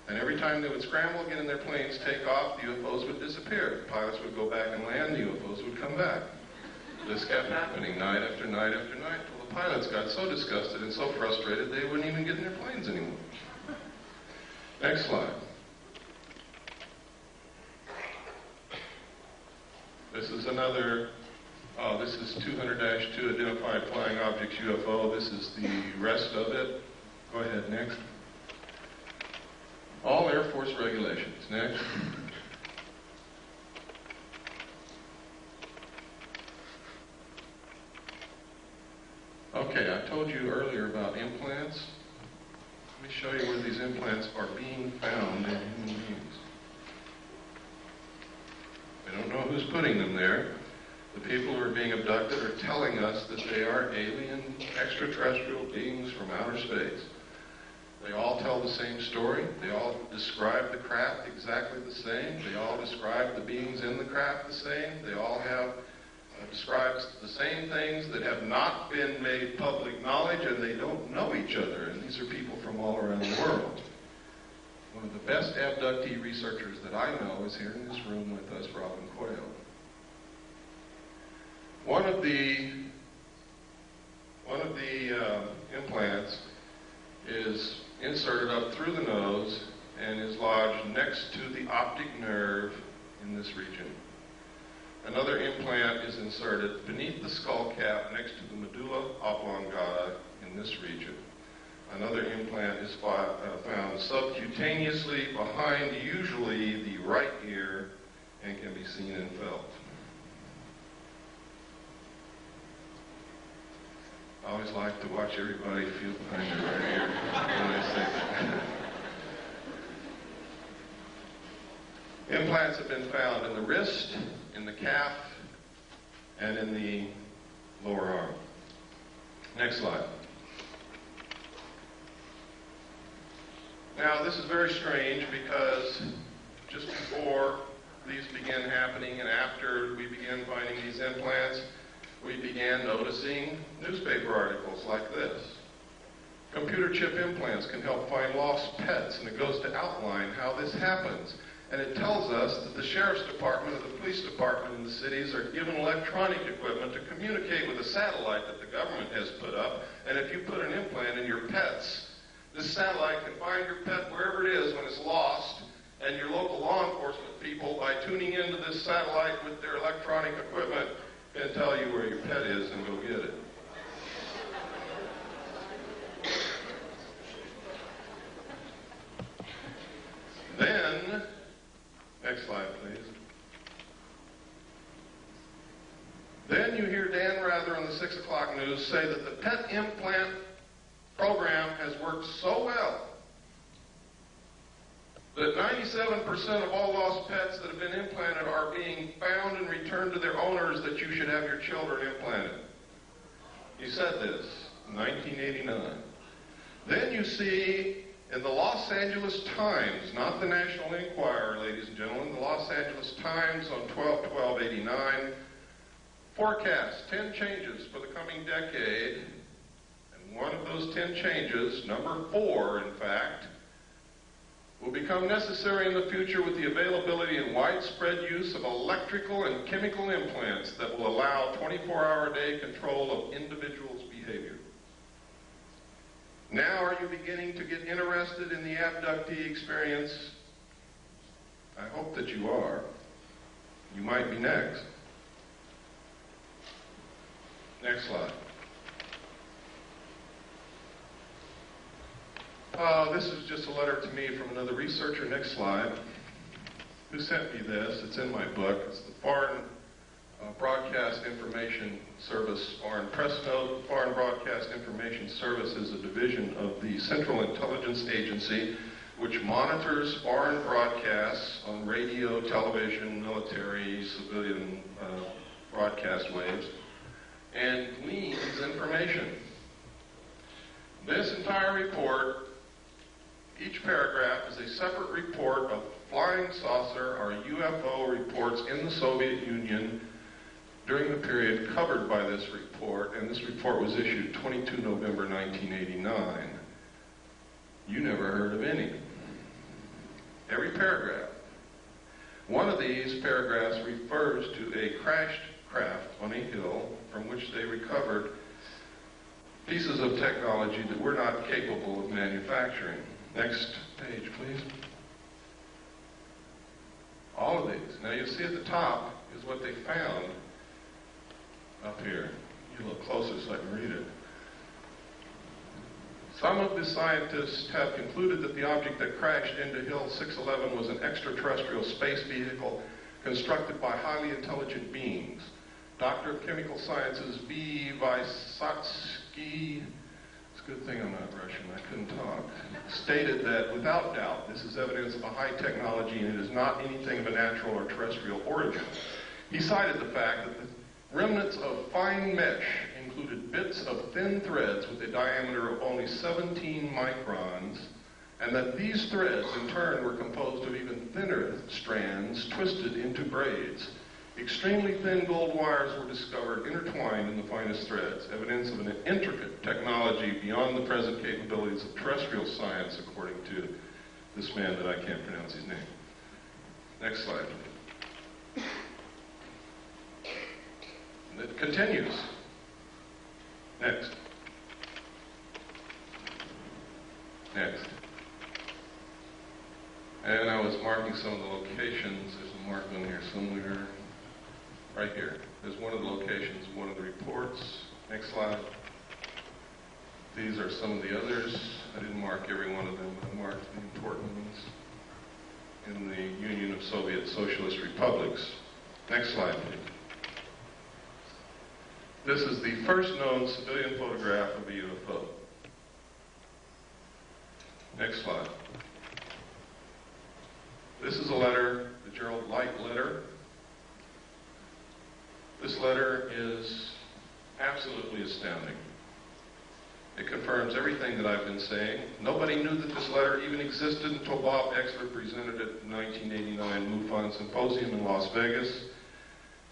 [SPEAKER 2] And every time they would scramble again in their planes, take off, the UFOs would disappear. The pilots would go back and land, the UFOs would come back. This kept happening night after night after night until the pilots got so disgusted and so frustrated they wouldn't even get in their planes anymore. Next slide. This is another, this is 200-2 identified flying objects UFO. This is the rest of it. Go ahead, next. All Air Force regulations. Next. Okay, I told you earlier about implants. Let me show you where these implants are being found in human beings. We don't know who's putting them there. The people who are being abducted are telling us that they are alien extraterrestrial beings from outer space. They all tell the same story. They all describe the craft exactly the same. They all describe the beings in the craft the same. They all have describes the same things that have not been made public knowledge, and they don't know each other. And these are people from all around the world. One of the best abductee researchers that I know is here in this room with us, Robin Quayle. One of the implants is inserted up through the nose and is lodged next to the optic nerve in this region. Another implant is inserted beneath the skull cap next to the medulla oblongata in this region. Another implant is found subcutaneously behind usually the right ear and can be seen and felt. I always like to watch everybody feel behind their right ear when they say that. Implants have been found in the wrist, in the calf, and in the lower arm. Next slide. Now, this is very strange because just before these began happening and after we began finding these implants, we began noticing newspaper articles like this. Computer chip implants can help find lost pets, and it goes to outline how this happens. And it tells us that the sheriff's department or the police department in the cities are given electronic equipment to communicate with a satellite that the government has put up. And if you put an implant in your pets, this satellite can find your pet wherever it is when it's lost, and your local law enforcement people, by tuning into this satellite with their electronic equipment, can tell you where your pet is and go get it. Then, next slide, please. Then you hear Dan Rather on the 6 o'clock news say that the pet implant program has worked so well that 97% of all lost pets that have been implanted are being found and returned to their owners, that you should have your children implanted. He said this in 1989. Then you see in the Los Angeles Times, not the National Enquirer, ladies and gentlemen, the Los Angeles Times on 12/12/89, forecasts 10 changes for the coming decade. And one of those 10 changes, number 4 in fact, will become necessary in the future with the availability and widespread use of electrical and chemical implants that will allow 24-hour-a-day control of individuals' behavior. Now, are you beginning to get interested in the abductee experience? I hope that you are. You might be next. Next slide. This is just a letter to me from another researcher. Next slide. Who sent me this? It's in my book. It's the Foreign Broadcast Information Service, Foreign Press Note. Foreign Broadcast Information Service is a division of the Central Intelligence Agency, which monitors foreign broadcasts on radio, television, military, civilian broadcast waves, and gleans information. This entire report, each paragraph, is a separate report of flying saucer or UFO reports in the Soviet Union during the period covered by this report, and this report was issued 22 November 1989. You never heard of any. Every paragraph. One of these paragraphs refers to a crashed craft on a hill from which they recovered pieces of technology that we're not capable of manufacturing. Next page, please. All of these. Now you see at the top is what they found up here. You look closer so I can read it. Some of the scientists have concluded that the object that crashed into Hill 611 was an extraterrestrial space vehicle constructed by highly intelligent beings. Doctor of Chemical Sciences V. Vysotsky, it's a good thing I'm not Russian, I couldn't talk, stated that without doubt this is evidence of a high technology and it is not anything of a natural or terrestrial origin. He cited the fact that the remnants of fine mesh in included bits of thin threads with a diameter of only 17 microns, and that these threads in turn were composed of even thinner strands twisted into braids. Extremely thin gold wires were discovered intertwined in the finest threads, evidence of an intricate technology beyond the present capabilities of terrestrial science, according to this man that I can't pronounce his name. Next slide. It continues. Next. Next. And I was marking some of the locations. There's a mark on here somewhere. Right here. There's one of the locations, one of the reports. Next slide. These are some of the others. I didn't mark every one of them. I marked the important ones in the Union of Soviet Socialist Republics. Next slide, please. This is the first known civilian photograph of a UFO. Next slide. This is a letter, the Gerald Light letter. This letter is absolutely astounding. It confirms everything that I've been saying. Nobody knew that this letter even existed until Bob Exler presented it at the 1989 MUFON Symposium in Las Vegas.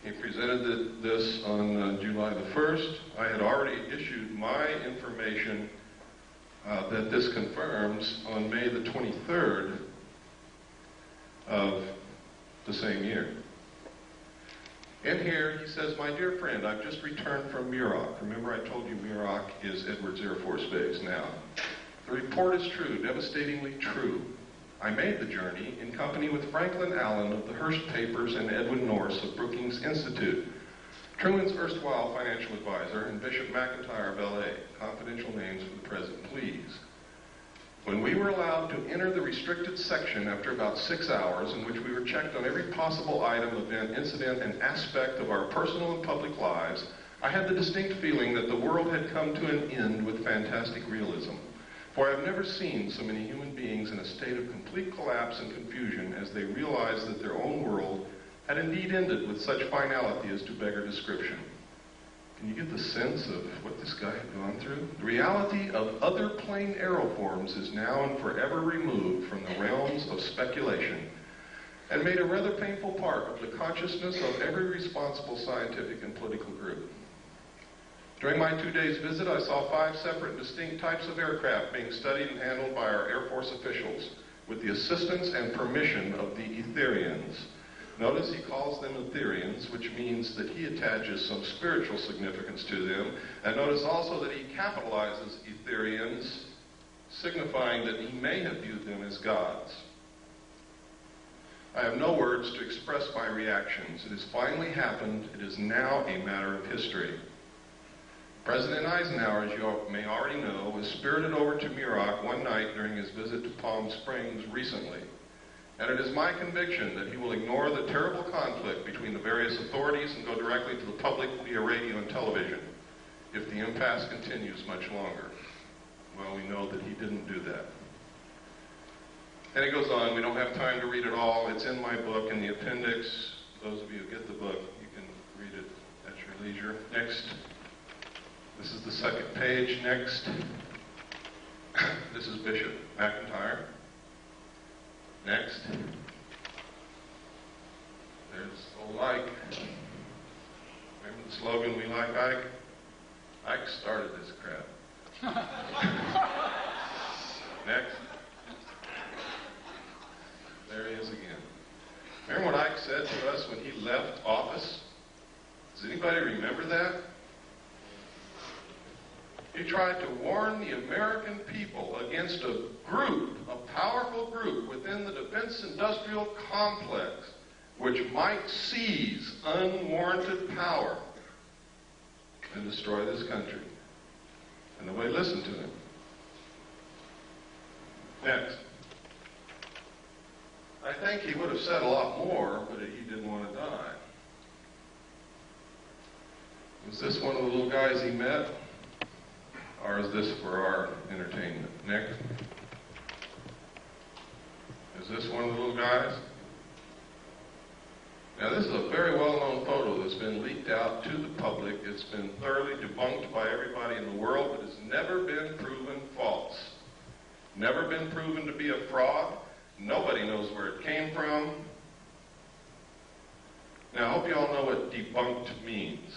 [SPEAKER 2] He presented this on July the 1st. I had already issued my information that this confirms on May the 23rd of the same year. In here, he says, "My dear friend, I've just returned from Muroc." Remember I told you Muroc is Edwards Air Force Base now. "The report is true, devastatingly true. I made the journey in company with Franklin Allen of the Hearst Papers and Edwin Norris of Brookings Institute, Truman's erstwhile financial advisor, and Bishop McIntyre of LA. Confidential names for the present, please. When we were allowed to enter the restricted section after about 6 hours, in which we were checked on every possible item, event, incident, and aspect of our personal and public lives, I had the distinct feeling that the world had come to an end with fantastic realism. For I have never seen so many human beings in a state of complete collapse and confusion as they realized that their own world had indeed ended with such finality as to beggar description." Can you get the sense of what this guy had gone through? "The reality of other plane aeroforms is now and forever removed from the realms of speculation and made a rather painful part of the consciousness of every responsible scientific and political group. During my 2 days visit, I saw 5 separate and distinct types of aircraft being studied and handled by our Air Force officials with the assistance and permission of the Etherians." Notice he calls them Etherians, which means that he attaches some spiritual significance to them. And notice also that he capitalizes Etherians, signifying that he may have viewed them as gods. "I have no words to express my reactions. It has finally happened. It is now a matter of history. President Eisenhower, as you may already know, was spirited over to Muroc one night during his visit to Palm Springs recently. And it is my conviction that he will ignore the terrible conflict between the various authorities and go directly to the public via radio and television if the impasse continues much longer." Well, we know that he didn't do that. And it goes on. We don't have time to read it all. It's in my book in the appendix. Those of you who get the book, you can read it at your leisure. Next. This is the second page. Next. This is Bishop McIntyre. Next. There's old Ike. Remember the slogan, "We like Ike"? Ike started this crap. Next. There he is again. Remember what Ike said to us when he left office? Does anybody remember that? He tried to warn the American people against a group, a powerful group within the defense industrial complex, which might seize unwarranted power and destroy this country. And nobody listened to him. Next. I think he would have said a lot more, but he didn't want to die. Was this one of the little guys he met? Or is this for our entertainment? Next. Is this one of the little guys? Now, this is a very well-known photo that's been leaked out to the public. It's been thoroughly debunked by everybody in the world, but it's never been proven false. Never been proven to be a fraud. Nobody knows where it came from. Now, I hope you all know what debunked means.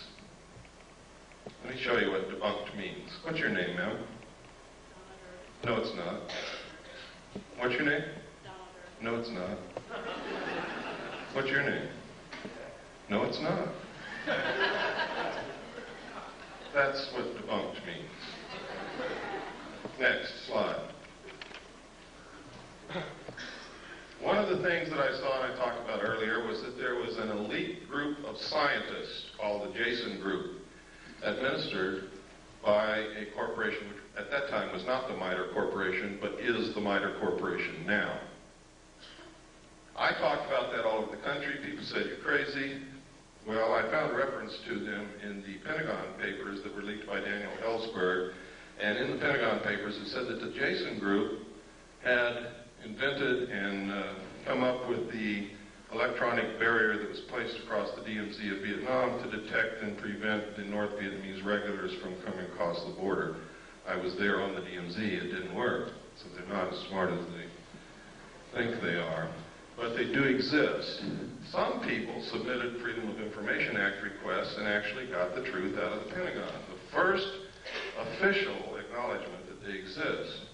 [SPEAKER 2] Let me show you what debunked means. What's your name, ma'am? No, it's not. What's your name? No, it's not. What's your name? No, it's not. That's what debunked means. Next slide. One of the things that I saw and I talked about earlier was that there was an elite group of scientists called the Jason Group, administered by a corporation which at that time was not the MITRE Corporation, but is the MITRE Corporation now. I talked about that all over the country. People said, you're crazy. Well, I found reference to them in the Pentagon papers that were leaked by Daniel Ellsberg. And in the Pentagon papers, it said that the Jason Group had invented and come up with the electronic barrier that was placed across the DMZ of Vietnam to detect and prevent the North Vietnamese regulars from coming across the border. I was there on the DMZ. It didn't work, so they're not as smart as they think they are. But they do exist. Some people submitted Freedom of Information Act requests and actually got the truth out of the Pentagon. The first official acknowledgement that they exist.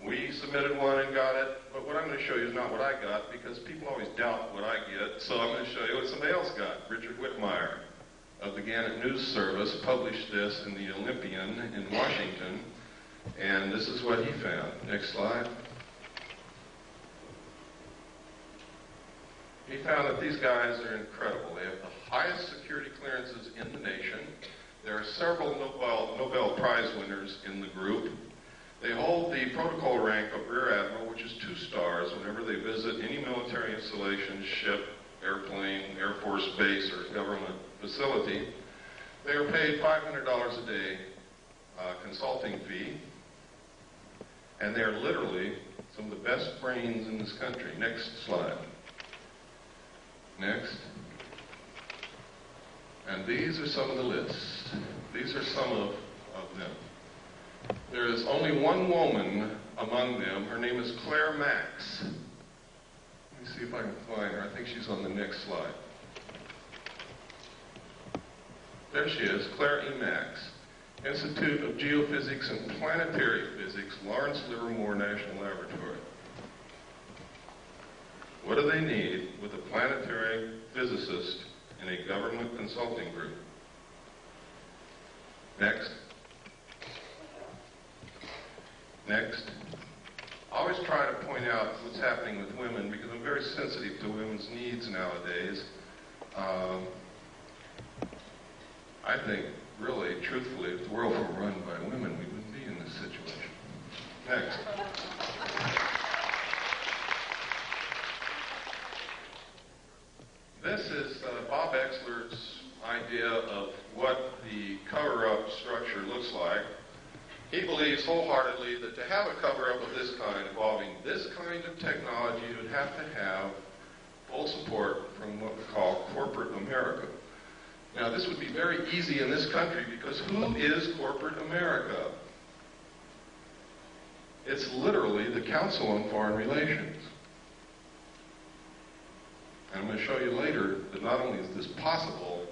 [SPEAKER 2] We submitted one and got it, but what I'm going to show you is not what I got, because people always doubt what I get, so I'm going to show you what somebody else got. Richard Whitmire of the Gannett News Service published this in the Olympian in Washington, and this is what he found. Next slide. He found that these guys are incredible. They have the highest security clearances in the nation. There are several Nobel Prize winners in the group. They hold the protocol rank of Rear Admiral, which is 2 stars whenever they visit any military installation, ship, airplane, Air Force base, or government facility. They are paid $500 a day consulting fee, and they're literally some of the best brains in this country. Next slide. Next. And these are some of the lists. These are some of them. There is only one woman among them. Her name is Claire Max. Let me see if I can find her. I think she's on the next slide. There she is, Claire E. Max. Institute of Geophysics and Planetary Physics, Lawrence Livermore National Laboratory. What do they need with a planetary physicist in a government consulting group? Next. Next. I always try to point out what's happening with women because I'm very sensitive to women's needs nowadays. I think, really, truthfully, if the world were run by women, we wouldn't be in this situation. Next. This is Bob Exler's idea of what the cover-up structure looks like. He believes wholeheartedly that to have a cover-up of this kind involving this kind of technology, you would have to have full support from what we call corporate America. Now, this would be very easy in this country because who is corporate America? It's literally the Council on Foreign Relations. And I'm going to show you later that not only is this possible,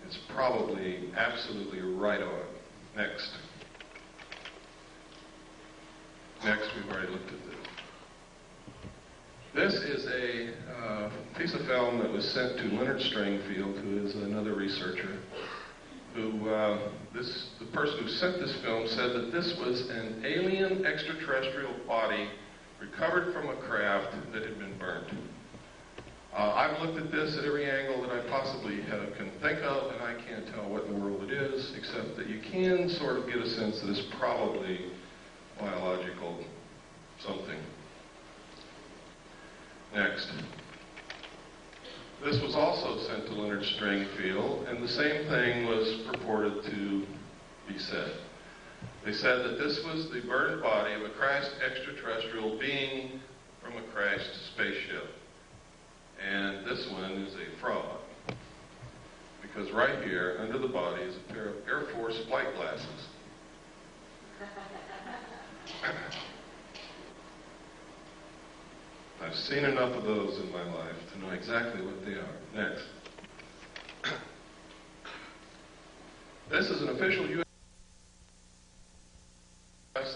[SPEAKER 2] it's probably absolutely right on. Next. Next, we've already looked at this. This is a piece of film that was sent to Leonard Stringfield, who is another researcher, who, the person who sent this film said that this was an alien extraterrestrial body recovered from a craft that had been burnt. I've looked at this at every angle that I possibly can think of, and I can't tell what in the world it is, except that you can sort of get a sense that it's probably biological something. Next. This was also sent to Leonard Stringfield, and the same thing was purported to be said. They said that this was the burned body of a crashed extraterrestrial being from a crashed spaceship. And this this one is a fraud. Because right here, under the body, is a pair of Air Force flight glasses. I've seen enough of those in my life to know exactly what they are. Next. This is an official U.S.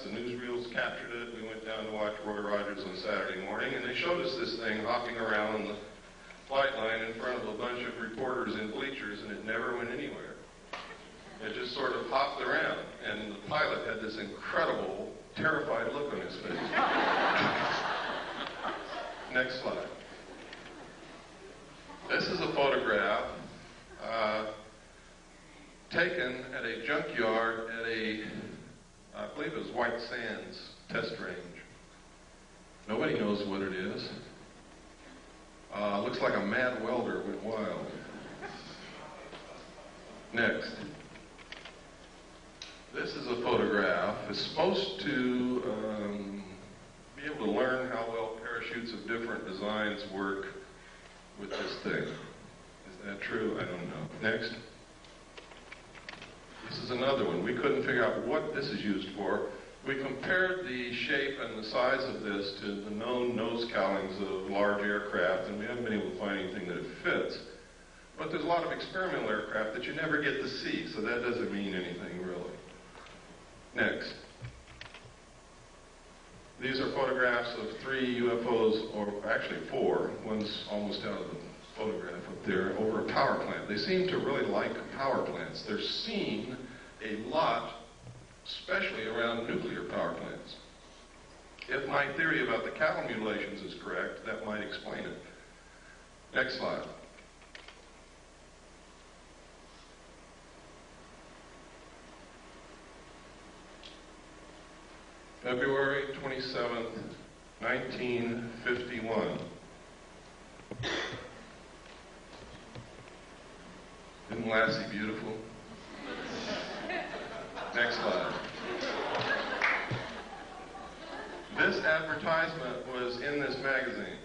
[SPEAKER 2] The newsreels captured it. We went down to watch Roy Rogers on Saturday morning, and they showed us this thing hopping around the flight line in front of a bunch of reporters in bleachers, and it never went anywhere. It just sort of hopped around, and the pilot had this incredible, terrified look on his face. Next slide. This is a photograph taken at a junkyard at a, I believe it was White Sands test range. Nobody knows what it is. Looks like a mad welder went wild. Next. This is a photograph. It's supposed to be able to learn how well parachutes of different designs work with this thing. Is that true? I don't know. Next. This is another one. We couldn't figure out what this is used for. We compared the shape and the size of this to the known nose cowlings of large aircraft, and we haven't been able to find anything that it fits. But there's a lot of experimental aircraft that you never get to see, so that doesn't mean anything really. Next. These are photographs of 3 UFOs, or actually 4. One's almost out of the photograph up there, over a power plant. They seem to really like power plants. They're seen a lot, especially around nuclear power plants. If my theory about the cattle mutilations is correct, that might explain it. Next slide. February 27th, 1951. Isn't Lassie beautiful? Next slide. This advertisement was in this magazine.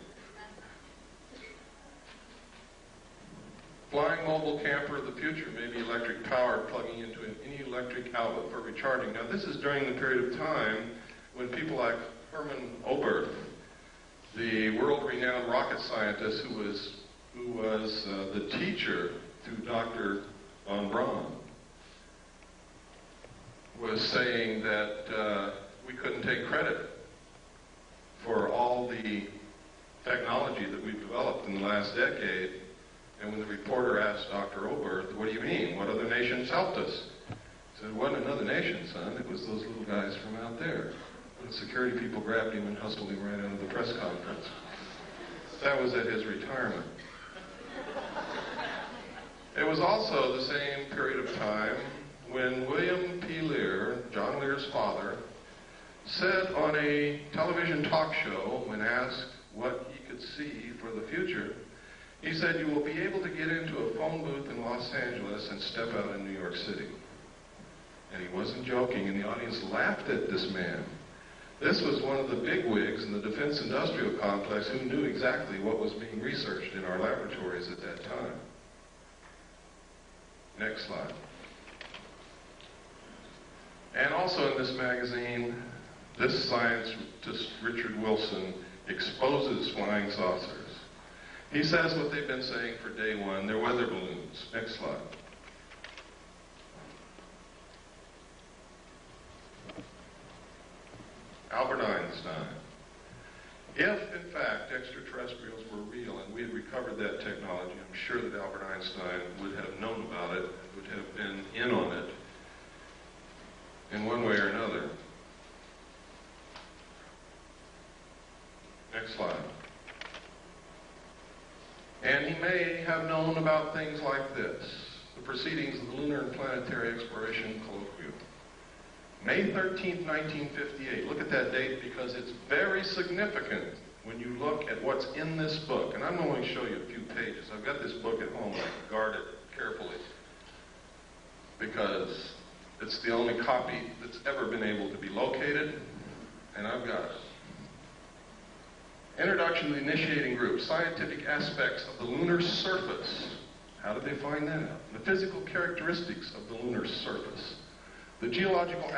[SPEAKER 2] Flying mobile camper of the future may be electric powered, plugging into any electric outlet for recharging. Now this is during the period of time when people like Herman Oberth, the world-renowned rocket scientist who was the teacher to Dr. von Braun, was saying that we couldn't take credit for all the technology that we've developed in the last decade. And when the reporter asked Dr. Oberth, what do you mean? What other nations helped us? He said, it wasn't another nation, son. It was those little guys from out there. And security people grabbed him and hustled him right out of the press conference. That was at his retirement. It was also the same period of time when William P. Lear, John Lear's father, said on a television talk show when asked what he could see for the future, he said, you will be able to get into a phone booth in Los Angeles and step out in New York City. And he wasn't joking, and the audience laughed at this man. This was one of the bigwigs in the defense industrial complex who knew exactly what was being researched in our laboratories at that time. Next slide. And also in this magazine, this scientist, Richard Wilson, exposes flying saucers. He says what they've been saying for day one, they're weather balloons. Next slide. Albert Einstein. If, in fact, extraterrestrials were real and we had recovered that technology, I'm sure that Albert Einstein would have known about it, would have been in on it in one way or another. Next slide. And he may have known about things like this, the proceedings of the Lunar and Planetary Exploration Colloquium. May 13th, 1958. Look at that date because it's very significant when you look at what's in this book. And I'm going to show you a few pages. I've got this book at home. I guard it carefully because it's the only copy that's ever been able to be located, and I've got it. Introduction to the initiating group, scientific aspects of the lunar surface. How did they find that out? The physical characteristics of the lunar surface. The geological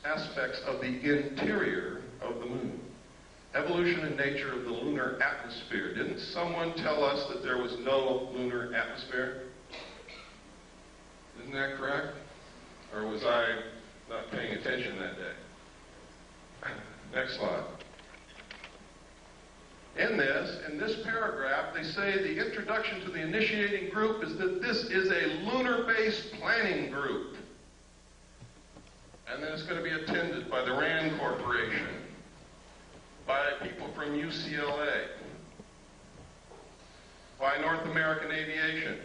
[SPEAKER 2] aspects of the interior of the moon. Evolution and nature of the lunar atmosphere. Didn't someone tell us that there was no lunar atmosphere? Isn't that correct? Or was I not paying attention that day? Next slide. In this paragraph, they say the introduction to the initiating group is that this is a lunar-based planning group. And then it's going to be attended by the RAND Corporation, by people from UCLA, by North American Aviation.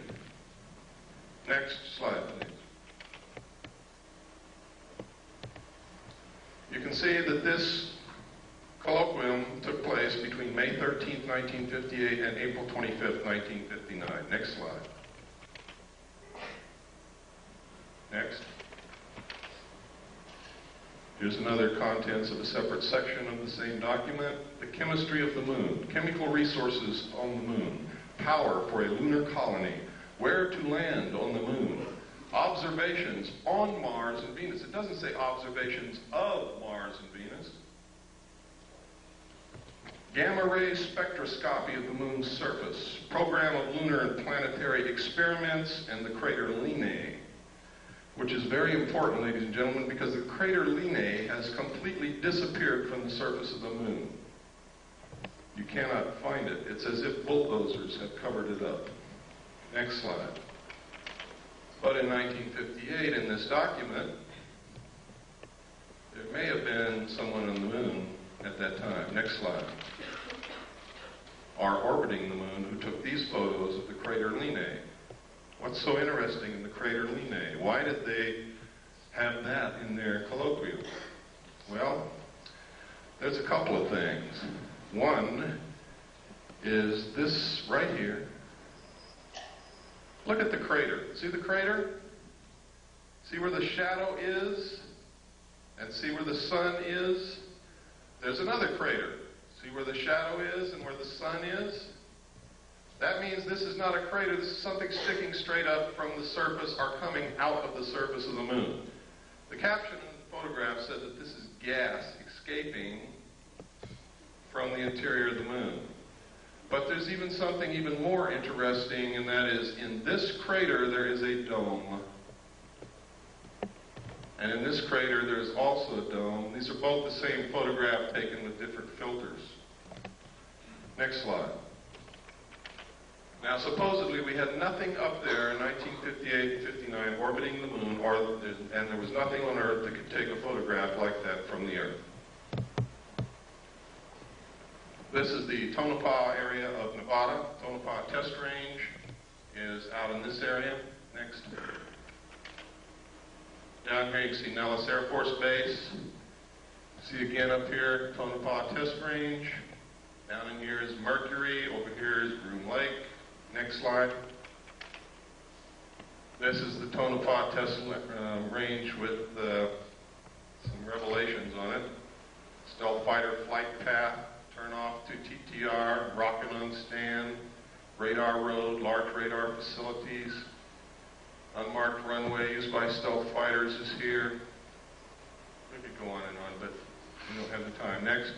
[SPEAKER 2] Next slide, please. You can see that this colloquium took place between May 13th, 1958 and April 25th, 1959. Next slide. Next. Here's another contents of a separate section of the same document. The chemistry of the moon, chemical resources on the moon, power for a lunar colony, where to land on the moon, observations on Mars and Venus. It doesn't say observations of Mars and Venus. Gamma ray spectroscopy of the moon's surface, program of lunar and planetary experiments, and the crater Linnae, which is very important, ladies and gentlemen, because the crater Linnae has completely disappeared from the surface of the moon. You cannot find it. It's as if bulldozers have covered it up. Next slide. But in 1958, in this document, there may have been someone on the moon at that time. Next slide. Are orbiting the moon who took these photos of the crater Linnae. What's so interesting in the crater Linnae? Why did they have that in their colloquium? Well, there's a couple of things. One is this right here. Look at the crater. See the crater? See where the shadow is? And see where the sun is? There's another crater. See where the shadow is and where the sun is? That means this is not a crater. This is something sticking straight up from the surface or coming out of the surface of the moon. The caption in the photograph said that this is gas escaping from the interior of the moon. But there's even something even more interesting, and that is in this crater there is a dome. And in this crater there's also a dome. These are both the same photograph taken with different filters. Next slide. Now supposedly we had nothing up there in 1958-59 orbiting the moon, and there was nothing on Earth that could take a photograph like that from the Earth. This is the Tonopah area of Nevada. Tonopah test range is out in this area. Next. Down here you can see Nellis Air Force Base. See again up here, Tonopah test range. Down in here is Mercury. Over here is Groom Lake. Next slide. This is the Tonopah test range with some revelations on it. Stealth fighter flight path, turn off to TTR, rocket on stand, radar road, large radar facilities, unmarked runway used by stealth fighters is here. We could go on and on, but we don't have the time. Next.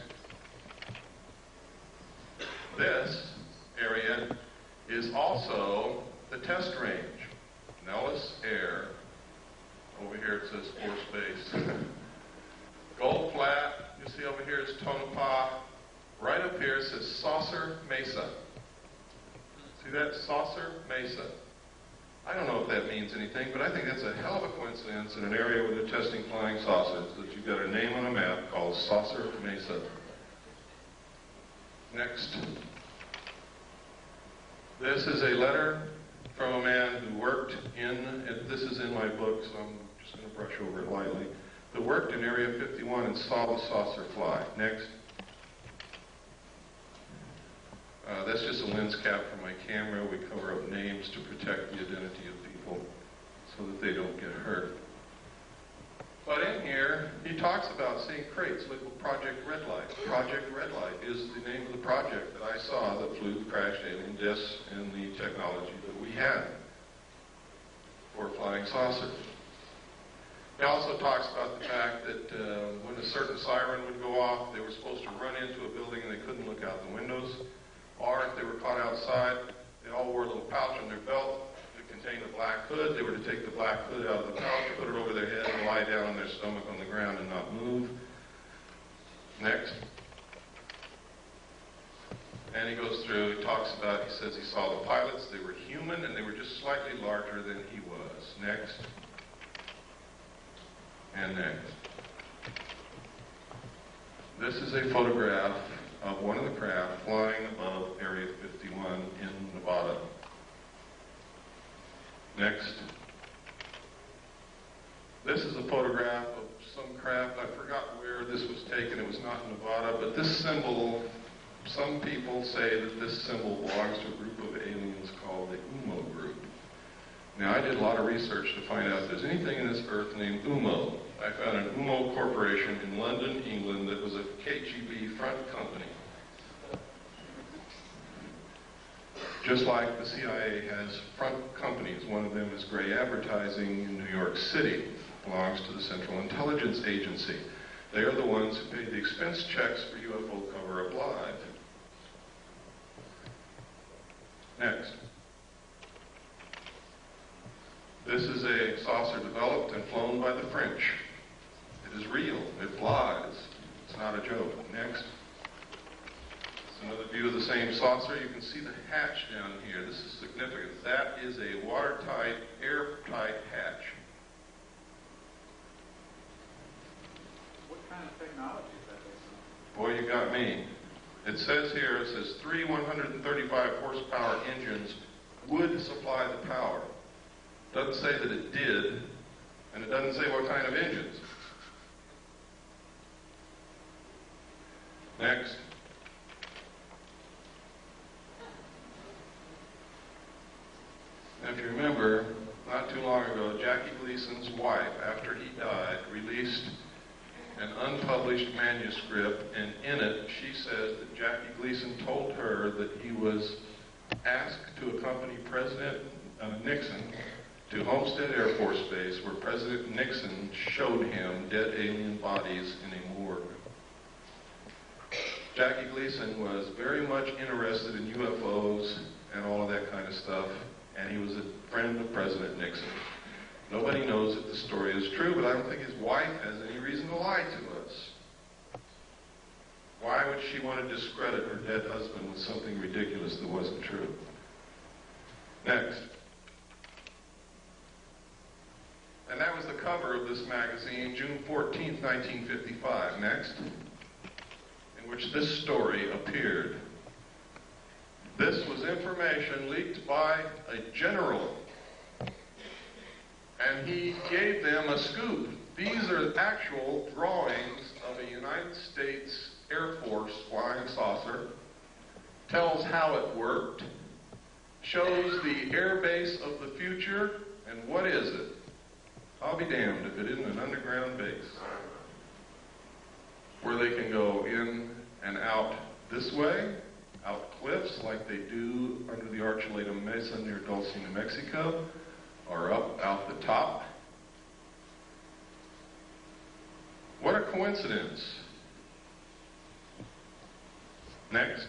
[SPEAKER 2] This area is also the test range. Nellis Air. Over here it says Force Base. Gold Flat, you see over here is Tonopah. Right up here it says Saucer Mesa. See that? Saucer Mesa. I don't know if that means anything, but I think that's a hell of a coincidence in an area where they're testing flying saucers, that you've got a name on a map called Saucer Mesa. Next. This is a letter from a man who worked in, this is in my book, so I'm just going to brush over it lightly, who worked in Area 51 and saw the saucer fly. Next. That's just a lens cap for my camera. We cover up names to protect the identity of people so that they don't get hurt. But in here, he talks about seeing crates labeled Project Red Light. Project Red Light is the name of the project that I saw that flew crashed alien discs in the technology that we had for flying saucers. He also talks about the fact that when a certain siren would go off, they were supposed to run into a building and they couldn't look out the windows. Or if they were caught outside, they all wore a little pouch on their belt that contained a black hood. They were to take the black hood out of the pouch, put it over their head, and lie down on their stomach on the ground and not move. Next. And he goes through, he talks about, he says he saw the pilots. They were human and they were just slightly larger than he was. Next. And next. This is a photograph of one of the craft flying above Area 51 in Nevada. Next. This is a photograph of some craft. I forgot where this was taken. It was not in Nevada, but this symbol, some people say that this symbol belongs to a group of aliens called the UMO group. Now, I did a lot of research to find out if there's anything in this earth named UMO. I found an UMO corporation in London, England, that was a KGB front company. Just like the CIA has front companies. One of them is Gray Advertising in New York City. Belongs to the Central Intelligence Agency. They are the ones who pay the expense checks for UFO Cover-Up Live. Next. This is a saucer developed and flown by the French. It is real. It flies. It's not a joke. Next. It's another view of the same saucer. You can see the hatch down here. This is significant. That is a watertight, airtight hatch.
[SPEAKER 3] What kind of technology is that based
[SPEAKER 2] Boy, you got me. It says here, it says 3 135 horsepower engines would supply the power. Doesn't say that it did, and it doesn't say what kind of engines. Next. Now, if you remember, not too long ago, Jackie Gleason's wife, after he died, released an unpublished manuscript, and in it, she says that Jackie Gleason told her that he was asked to accompany President Nixon to Homestead Air Force Base, where President Nixon showed him dead alien bodies in a morgue. Jackie Gleason was very much interested in UFOs and all of that kind of stuff, and he was a friend of President Nixon. Nobody knows if the story is true, but I don't think his wife has any reason to lie to us. Why would she want to discredit her dead husband with something ridiculous that wasn't true? Next. And that was the cover of this magazine, June 14th, 1955. Next. In which this story appeared. This was information leaked by a general. And he gave them a scoop. These are actual drawings of a United States Air Force flying saucer. Tells how it worked. Shows the air base of the future. And what is it? I'll be damned if it isn't an underground base. Where they can go in and out this way, out cliffs like they do under the Archuleta Mesa near Dulce, New Mexico, or up out the top. What a coincidence. Next.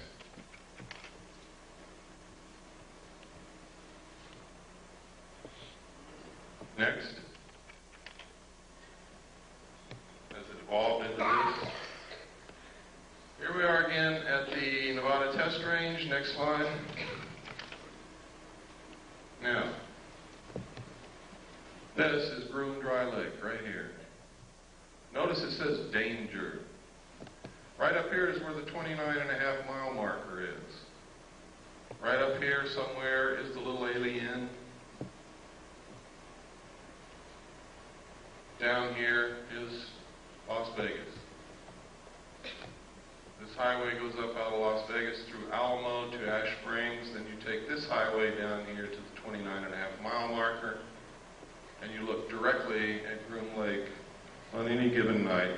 [SPEAKER 2] Next. As it evolved into this. Here we are again at the Nevada test range. Next slide. Now, this is Bruin Dry Lake right here. Notice it says danger. Right up here is where the 29.5-mile marker is. Right up here somewhere is the little alien. Down here is Las Vegas. This highway goes up out of Las Vegas through Alamo to Ash Springs. Then you take this highway down here to the 29.5-mile marker. And you look directly at Groom Lake on any given night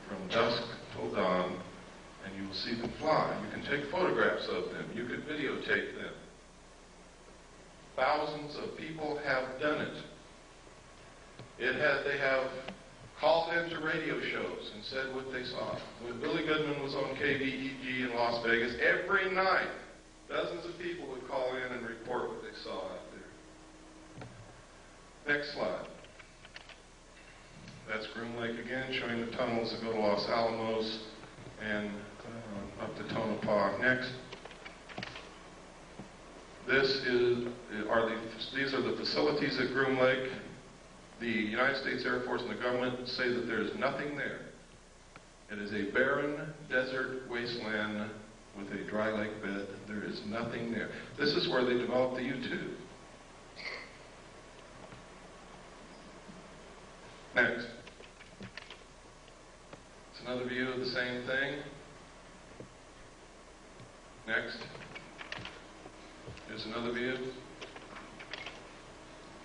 [SPEAKER 2] from dusk till dawn, and you will see them fly. You can take photographs of them. You could videotape them. Thousands of people have done it. They have called into radio shows and said what they saw. When Billy Goodman was on KVEG in Las Vegas, every night, dozens of people would call in and report what they saw out there. Next slide. That's Groom Lake again, showing the tunnels that go to Los Alamos and up to Tonopah. Next. These are the facilities at Groom Lake. The United States Air Force and the government say that there is nothing there. It is a barren desert wasteland with a dry lake bed. There is nothing there. This is where they developed the U-2. Next. It's another view of the same thing. Next. Here's another view.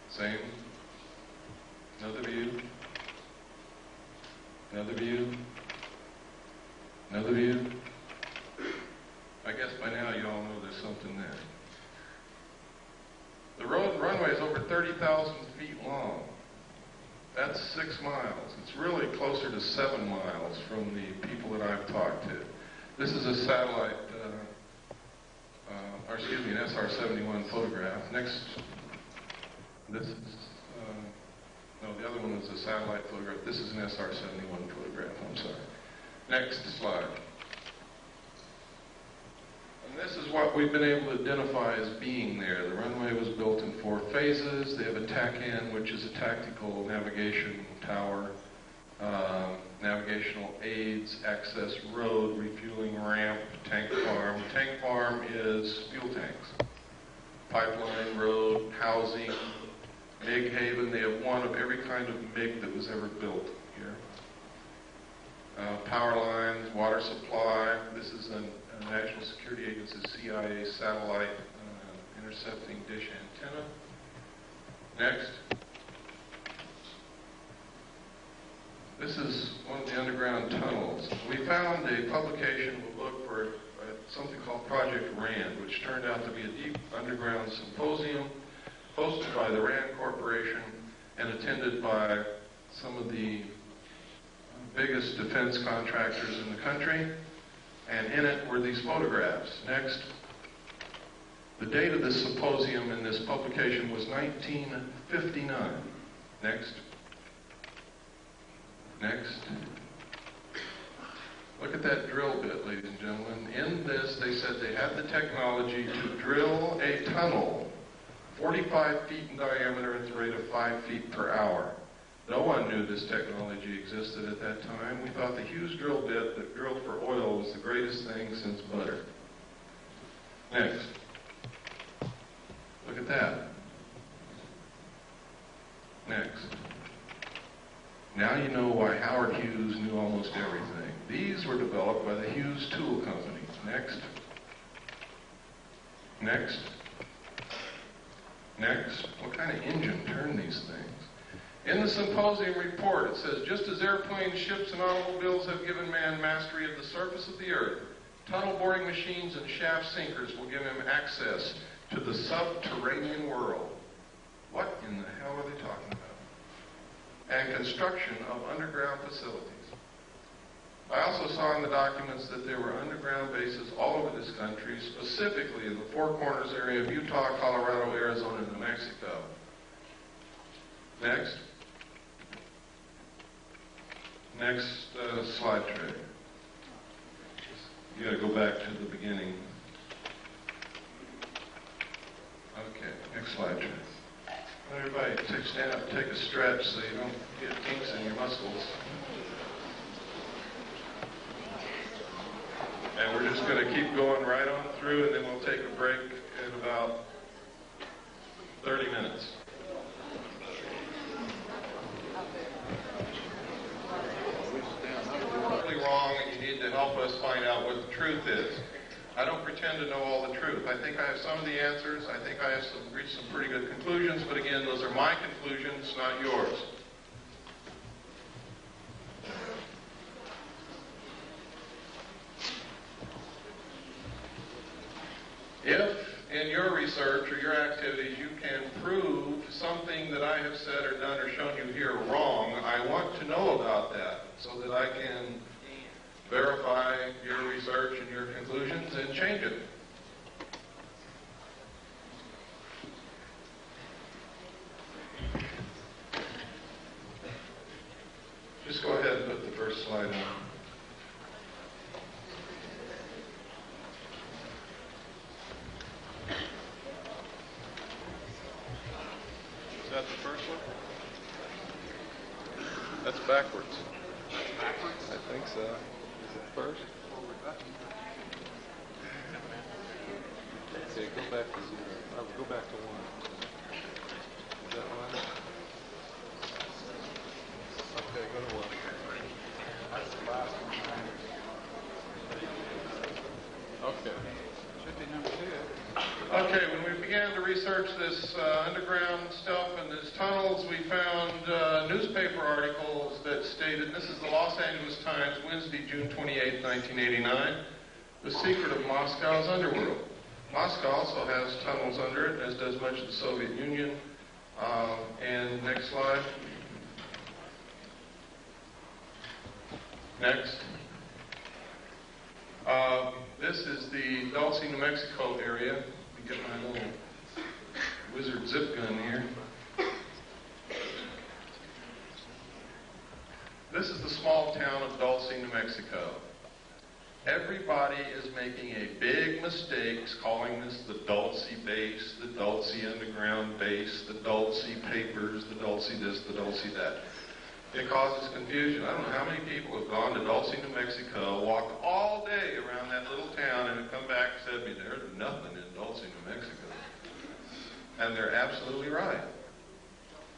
[SPEAKER 2] Same. Another view. Another view. Another view. I guess by now you all know there's something there. The runway is over 30,000 feet long. That's 6 miles. It's really closer to 7 miles from the people that I've talked to. This is a satellite, an SR-71 photograph. Next, this is, no, the other one was a satellite photograph. This is an SR-71 photograph, I'm sorry. Next slide. And this is what we've been able to identify as being there. The runway was built in 4 phases. They have a TACAN, which is a tactical navigation tower, navigational aids, access road, refueling ramp, tank farm. Tank farm is fuel tanks. Pipeline, road, housing, MiG haven. They have one of every kind of MiG that was ever built here. Power lines, water supply. This is a National Security Agency, CIA satellite intercepting dish antenna. Next. This is one of the underground tunnels. We found a publication, we'll look for something called Project RAND, which turned out to be a deep underground symposium hosted by the RAND Corporation and attended by some of the biggest defense contractors in the country. And in it were these photographs. Next. The date of this symposium in this publication was 1959. Next. Next. Look at that drill bit, ladies and gentlemen. In this, they said they had the technology to drill a tunnel 45 feet in diameter at the rate of 5 feet per hour. No one knew this technology existed at that time. We thought the Hughes drill bit that drilled for oil was the greatest thing since butter. Next. Look at that. Next. Now you know why Howard Hughes knew almost everything. These were developed by the Hughes Tool Company. Next. Next. Next. What kind of engine turned these things? In the symposium report, it says, just as airplanes, ships, and automobiles have given man mastery of the surface of the earth, tunnel boring machines and shaft sinkers will give him access to the subterranean world. What in the hell are they talking about? And construction of underground facilities. I also saw in the documents that there were underground bases all over this country, specifically in the Four Corners area of Utah, Colorado, Arizona, and New Mexico. Next. Next slide tray. You got to go back to the beginning. Okay, next slide tray. Everybody, stand up, take a stretch so you don't get kinks in your muscles. And we're just going to keep going right on through, and then we'll take a break in about 30 minutes. Totally wrong, and you need to help us find out what the truth is. I don't pretend to know all the truth. I think I have some of the answers. I think I have reached some pretty good conclusions, but again, those are my conclusions, not yours. in your research or your activities you can prove something that I have said or done or shown you here wrong, I want to know about that so that I can verify your research and your conclusions and change it. Just go ahead and put the first slide on.
[SPEAKER 8] Is that the first one? That's backwards. Backwards? I think so. Is it first? Okay, go back to 0. Oh, go back to 1. Is that right? Okay, go to 1. That's the last one. Okay. Should be number 2.
[SPEAKER 2] Okay, when we began to research this underground stuff and these tunnels, we found newspaper articles that stated, this is the Los Angeles Times, Wednesday, June 28, 1989, the secret of Moscow's underworld. Moscow also has tunnels under it, as does much of the Soviet Union. And next slide. Next. This is the Dulce, New Mexico area. Let me get my little wizard zip gun here. This is the small town of Dulce, New Mexico. Everybody is making a big mistake calling this the Dulce base, the Dulce underground base, the Dulce papers, the Dulce this, the Dulce that. It causes confusion. I don't know how many people have gone to Dulce, New Mexico, walked all day around that little town, and have come back and said to me, there's nothing in Dulce, New Mexico. And they're absolutely right.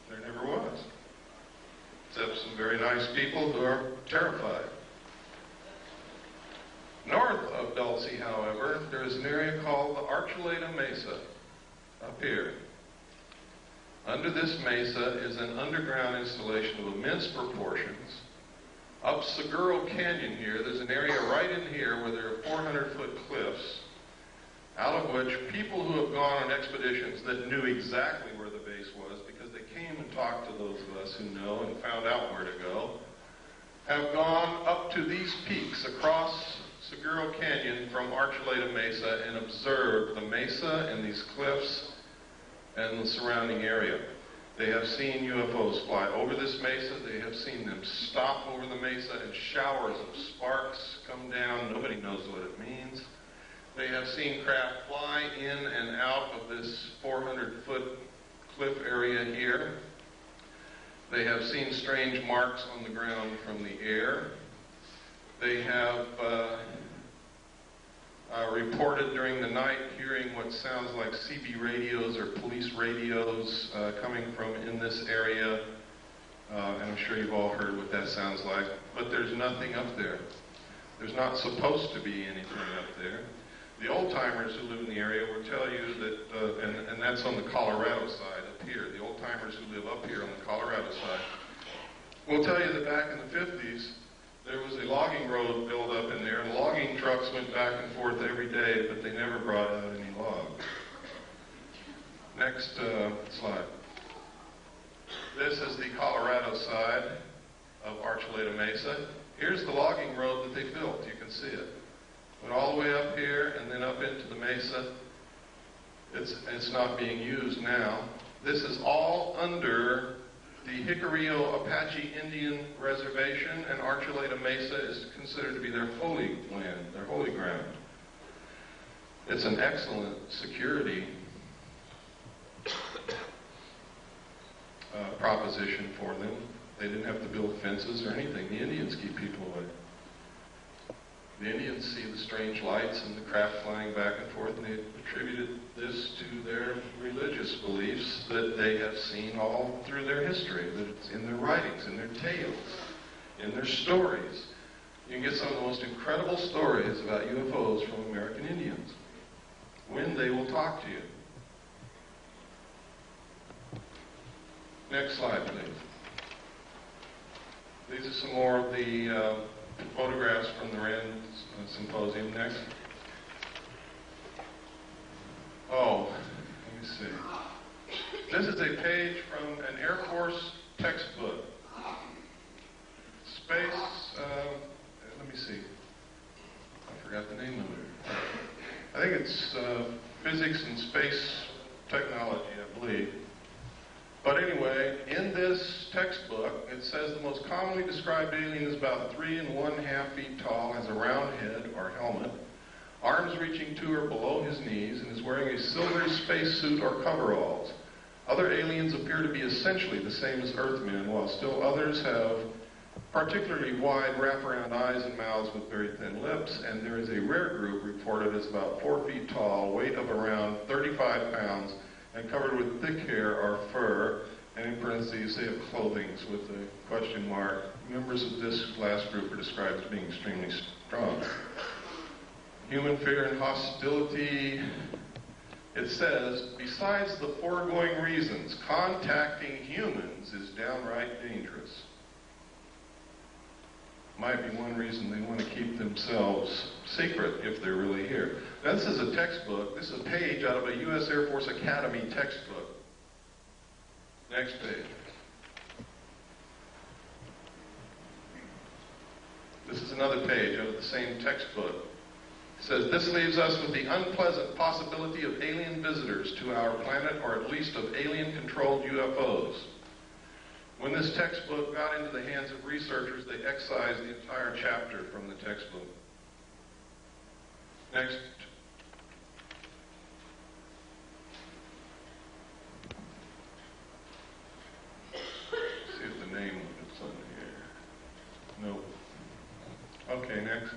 [SPEAKER 2] There never was. Except some very nice people who are terrified. North of Dulce, however, there is an area called the Archuleta Mesa, up here. Under this mesa is an underground installation of immense proportions. Up Seguro Canyon here, there's an area right in here where there are 400-foot cliffs, out of which people who have gone on expeditions that knew exactly where the base was, because they came and talked to those of us who know and found out where to go, have gone up to these peaks across Seguro Canyon from Archuleta Mesa and observed the mesa and these cliffs and the surrounding area. They have seen UFOs fly over this mesa. They have seen them stop over the mesa and showers of sparks come down. Nobody knows what it means. They have seen craft fly in and out of this 400-foot cliff area here. They have seen strange marks on the ground from the air. They have reported during the night hearing what sounds like CB radios or police radios coming from in this area. And I'm sure you've all heard what that sounds like. But there's nothing up there. There's not supposed to be anything up there. The old-timers who live in the area will tell you that, and that's on the Colorado side up here, the old-timers who live up here on the Colorado side, will tell you that back in the 50s, there was a logging road built up in there, and logging trucks went back and forth every day, but they never brought out any logs. Next slide. This is the Colorado side of Archuleta Mesa. Here's the logging road that they built. You can see it. Went all the way up here and then up into the mesa. It's not being used now. This is all under the Jicarilla Apache Indian Reservation, and Archuleta Mesa is considered to be their holy land, their holy ground. It's an excellent security proposition for them. They didn't have to build fences or anything. The Indians keep people away. The Indians see the strange lights and the craft flying back and forth, and they attributed this to their religious beliefs that they have seen all through their history, that it's in their writings, in their tales, in their stories. You can get some of the most incredible stories about UFOs from American Indians, when they will talk to you. Next slide, please. These are some more of the photographs from the Rand Symposium. Next. Oh, is a page from an Air Force textbook. Space, let me see. I forgot the name of it. I think it's Physics and Space Technology, I believe. But anyway, in this textbook, it says the most commonly described alien is about 3 1/2 feet tall, has a round head or helmet, arms reaching to or below his knees, and is wearing a silvery spacesuit or coveralls. Other aliens appear to be essentially the same as Earthmen, while still others have particularly wide wraparound eyes and mouths with very thin lips, and there is a rare group reported as about 4 feet tall, weight of around 35 pounds, and covered with thick hair or fur, and in parentheses they have clothing with a question mark. Members of this last group are described as being extremely strong. Human fear and hostility. It says, besides the foregoing reasons, contacting humans is downright dangerous. Might be one reason they want to keep themselves secret if they're really here. Now, this is a textbook. This is a page out of a U.S. Air Force Academy textbook. Next page. This is another page out of the same textbook. It says, this leaves us with the unpleasant possibility of alien visitors to our planet, or at least of alien-controlled UFOs. When this textbook got into the hands of researchers, they excised the entire chapter from the textbook. Next. See if the name is on here. Nope. Okay, next.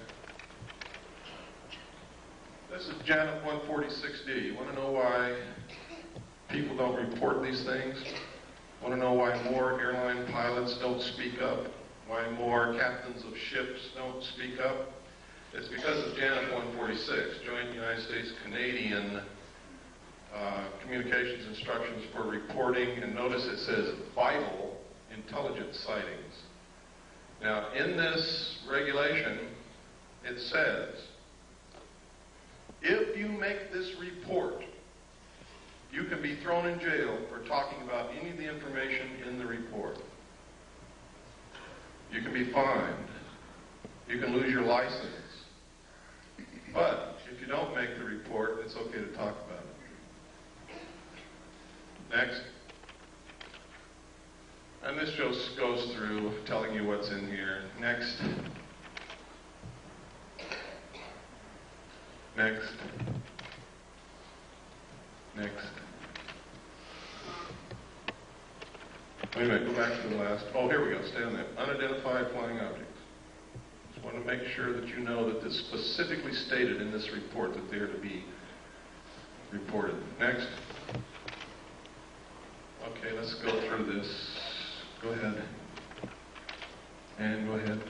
[SPEAKER 2] This is Janet 146D. You want to know why people don't report these things? Want to know why more airline pilots don't speak up? Why more captains of ships don't speak up? It's because of Janet 146, Joint United States-Canadian Communications Instructions for Reporting, and notice it says vital intelligence sightings. Now, in this regulation, it says, if you make this report, you can be thrown in jail for talking about any of the information in the report. You can be fined. You can lose your license. But if you don't make the report, it's okay to talk about it. Next. And this just goes through telling you what's in here. Next. Next. Next. Wait a minute, go back to the last. Oh, here we go. Stay on that. Unidentified flying objects. Just want to make sure that you know that this specifically stated in this report that they are to be reported. Next. Okay, let's go through this. Go ahead. And go ahead.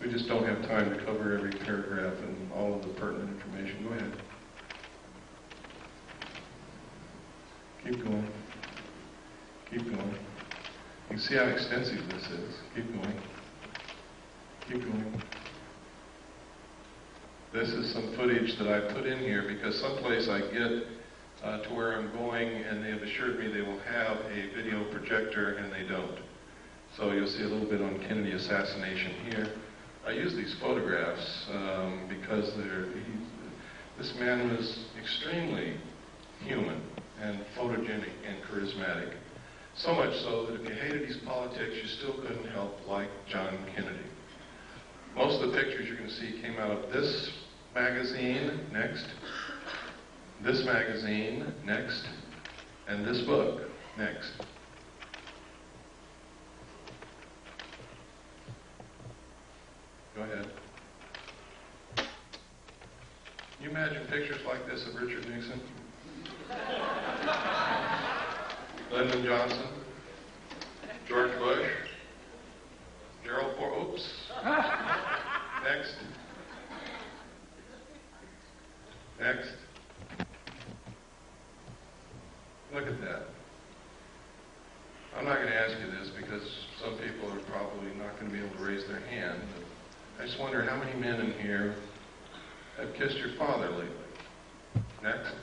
[SPEAKER 2] We just don't have time to cover every paragraph and all of the pertinent information. Go ahead. Keep going. Keep going. You can see how extensive this is. Keep going. Keep going. This is some footage that I put in here because someplace I get to where I'm going, and they have assured me they will have a video projector, and they don't. So you'll see a little bit on Kennedy assassination here. I use these photographs because this man was extremely human and photogenic and charismatic. So much so that if you hated his politics, you still couldn't help like John Kennedy. Most of the pictures you're going to see came out of this magazine, next, this magazine, next, and this book, next. Go ahead. Can you imagine pictures like this of Richard Nixon? Lyndon Johnson, George Bush, Gerald Ford, oops. Next. Next. Look at that. I'm not going to ask you this because some people are probably not going to be able to raise their hand, but I just wonder how many men in here have kissed your father lately. Next.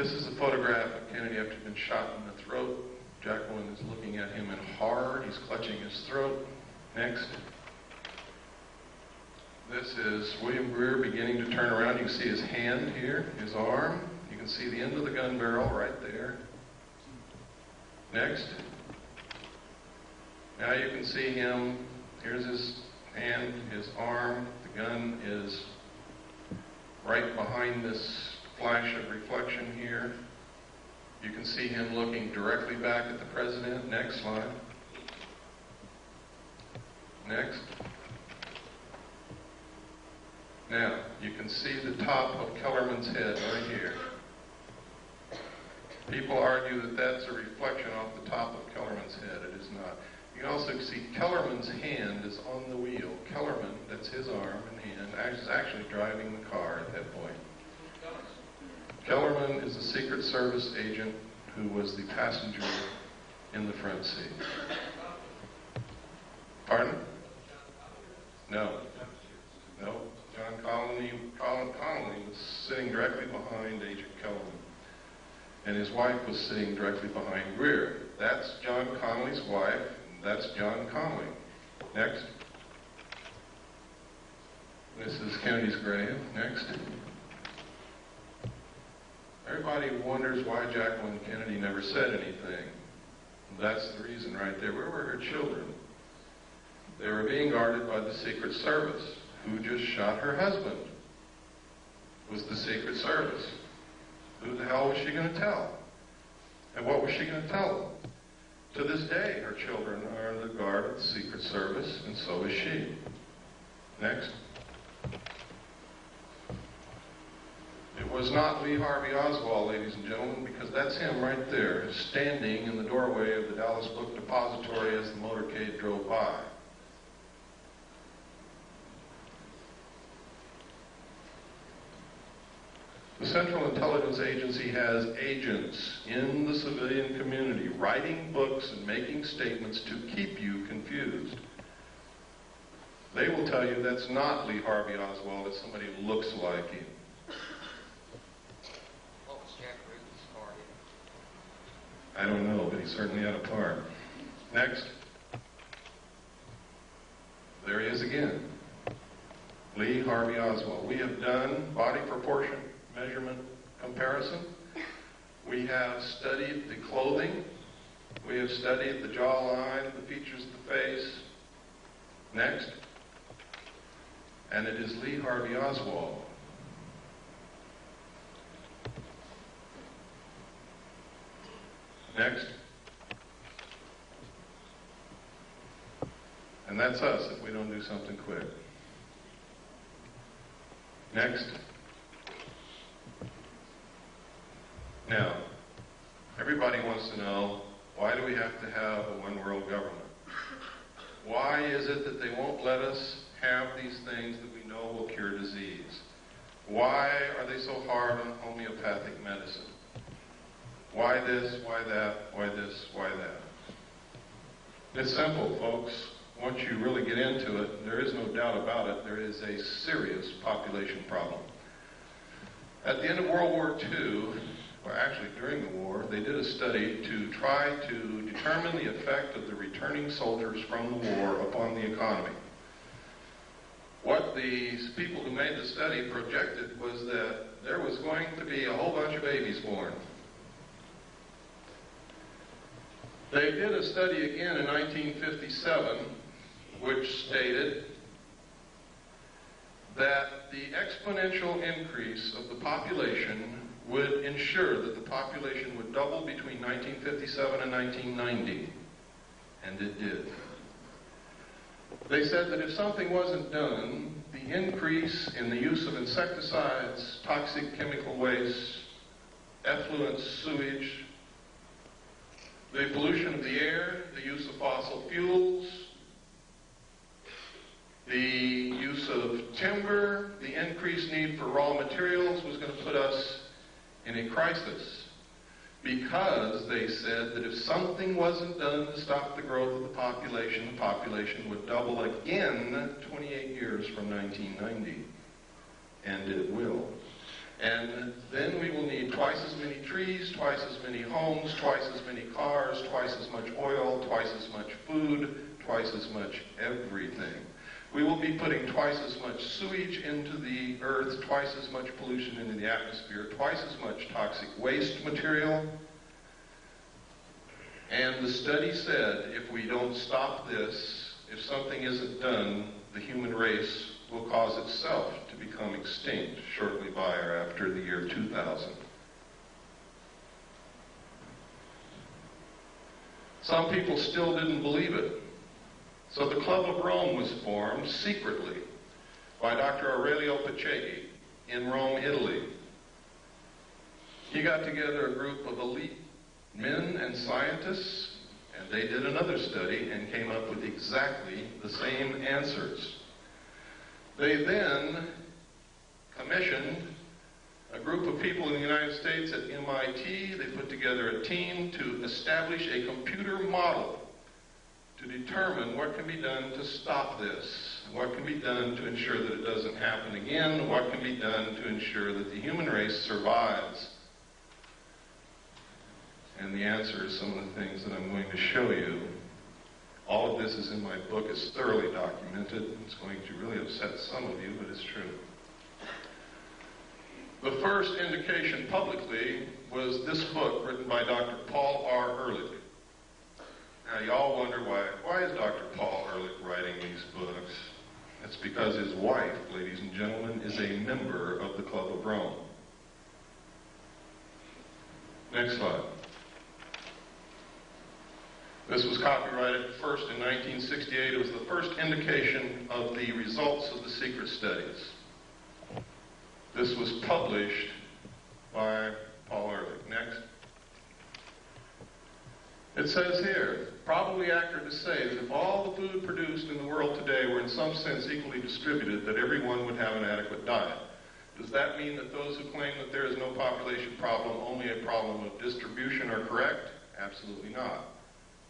[SPEAKER 2] This is a photograph of Kennedy after he'd been shot in the throat. Jacqueline is looking at him in horror. He's clutching his throat. Next. This is William Greer beginning to turn around. You can see his hand here, his arm. You can see the end of the gun barrel right there. Next. Now you can see him. Here's his hand, his arm. The gun is right behind this flash of reflection here. You can see him looking directly back at the president. Next slide. Next. Now, you can see the top of Kellerman's head right here. People argue that that's a reflection off the top of Kellerman's head. It is not. You can also see Kellerman's hand is on the wheel. Kellerman, that's his arm and hand, is actually driving the car at that point. Kellerman is a Secret Service agent who was the passenger in the front seat. Pardon? No. No. John Connolly was sitting directly behind Agent Kellerman. And his wife was sitting directly behind Greer. That's John Connolly's wife, and that's John Connolly. Next. This is Kennedy's grave. Next. Everybody wonders why Jacqueline Kennedy never said anything. That's the reason right there. Where were her children? They were being guarded by the Secret Service, who just shot her husband. It was the Secret Service. Who the hell was she going to tell? And what was she going to tell them? To this day, her children are under the guard of the Secret Service, and so is she. Next. It was not Lee Harvey Oswald, ladies and gentlemen, because that's him right there, standing in the doorway of the Dallas Book Depository as the motorcade drove by. The Central Intelligence Agency has agents in the civilian community writing books and making statements to keep you confused. They will tell you that's not Lee Harvey Oswald, it's somebody who looks like him.
[SPEAKER 3] What was Jack Ruby's part in?
[SPEAKER 2] I don't know, but he certainly had a part. Next. There he is again. Lee Harvey Oswald. We have done body proportion measurement comparison. We have studied the clothing. We have studied the jawline, the features of the face. Next. And it is Lee Harvey Oswald. Next. And that's us if we don't do something quick. Next. Now, everybody wants to know, why do we have to have a one-world government? Why is it that they won't let us have these things that we know will cure disease? Why are they so hard on homeopathic medicine? Why this, why that, why this, why that? It's simple, folks. Once you really get into it, there is no doubt about it, there is a serious population problem. At the end of World War II, or actually during the war, they did a study to try to determine the effect of the returning soldiers from the war upon the economy. What these people who made the study projected was that there was going to be a whole bunch of babies born. They did a study again in 1957, which stated that the exponential increase of the population would ensure that the population would double between 1957 and 1990. And it did. They said that if something wasn't done, the increase in the use of insecticides, toxic chemical waste, effluent sewage, the pollution of the air, the use of fossil fuels, the use of timber, the increased need for raw materials was going to put us in a crisis, because they said that if something wasn't done to stop the growth of the population would double again 28 years from 1990. And it will. And then we will need twice as many trees, twice as many homes, twice as many cars, twice as much oil, twice as much food, twice as much everything. We will be putting twice as much sewage into the earth, twice as much pollution into the atmosphere, twice as much toxic waste material. And the study said if we don't stop this, if something isn't done, the human race will cause itself to become extinct shortly by or after the year 2000. Some people still didn't believe it. So the Club of Rome was formed secretly by Dr. Aurelio Pacheco in Rome, Italy. He got together a group of elite men and scientists, and they did another study and came up with exactly the same answers. They then commissioned a group of people in the United States at MIT. They put together a team to establish a computer model to determine what can be done to stop this, what can be done to ensure that it doesn't happen again, what can be done to ensure that the human race survives. And the answer is some of the things that I'm going to show you. All of this is in my book. It's thoroughly documented. It's going to really upset some of you, but it's true. The first indication publicly was this book written by Dr. Paul R. Ehrlich. Now, you all wonder why is Dr. Paul Ehrlich writing these books? It's because his wife, ladies and gentlemen, is a member of the Club of Rome. Next slide. This was copyrighted first in 1968. It was the first indication of the results of the secret studies. This was published by Paul Ehrlich. Next. It says here, probably accurate to say that if all the food produced in the world today were in some sense equally distributed, that everyone would have an adequate diet. Does that mean that those who claim that there is no population problem, only a problem of distribution, are correct? Absolutely not.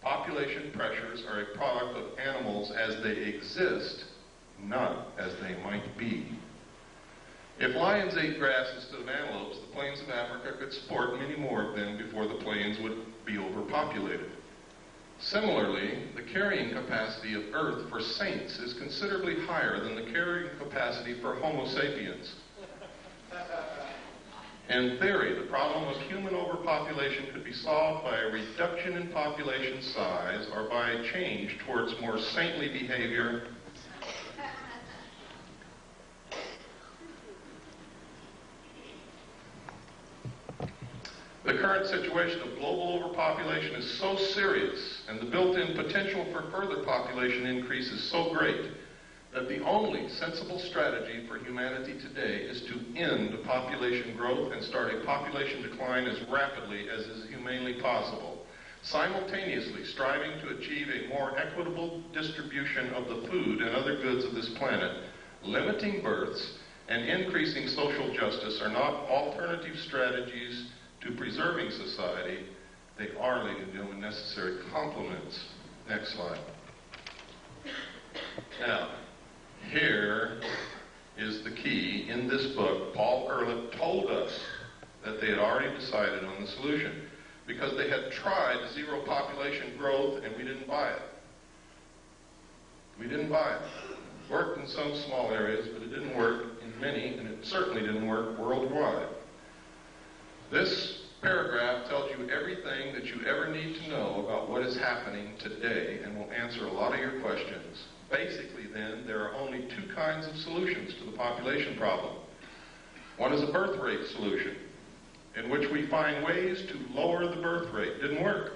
[SPEAKER 2] Population pressures are a product of animals as they exist, not as they might be. If lions ate grass instead of antelopes, the plains of Africa could support many more of them before the plains would be overpopulated. Similarly, the carrying capacity of Earth for saints is considerably higher than the carrying capacity for Homo sapiens. In theory, the problem of human overpopulation could be solved by a reduction in population size or by a change towards more saintly behavior. The current situation of global overpopulation is so serious, and the built-in potential for further population increase is so great, that the only sensible strategy for humanity today is to end population growth and start a population decline as rapidly as is humanly possible, simultaneously striving to achieve a more equitable distribution of the food and other goods of this planet. Limiting births and increasing social justice are not alternative strategies to preserving society. They are, ladies and gentlemen, necessary complements. Next slide. Now, here is the key. In this book, Paul Ehrlich told us that they had already decided on the solution because they had tried zero population growth and we didn't buy it. We didn't buy it. It worked in some small areas, but it didn't work in many, and it certainly didn't work worldwide. This paragraph tells you everything that you ever need to know about what is happening today and will answer a lot of your questions. Basically, then, there are only two kinds of solutions to the population problem. One is a birth rate solution, in which we find ways to lower the birth rate. Didn't work.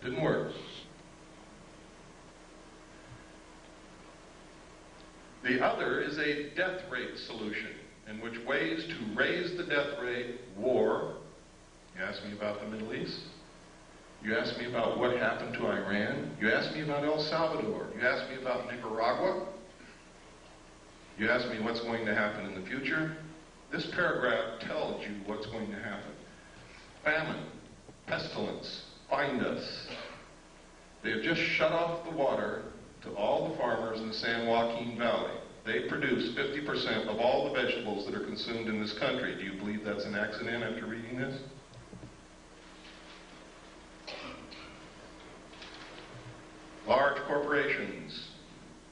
[SPEAKER 2] Didn't work. The other is a death rate solution, in which ways to raise the death rate, war. You asked me about the Middle East. You asked me about what happened to Iran. You asked me about El Salvador. You asked me about Nicaragua. You asked me what's going to happen in the future. This paragraph tells you what's going to happen. Famine, pestilence, find us. They have just shut off the water to all the farmers in the San Joaquin Valley. They produce 50% of all the vegetables that are consumed in this country. Do you believe that's an accident after reading this? Large corporations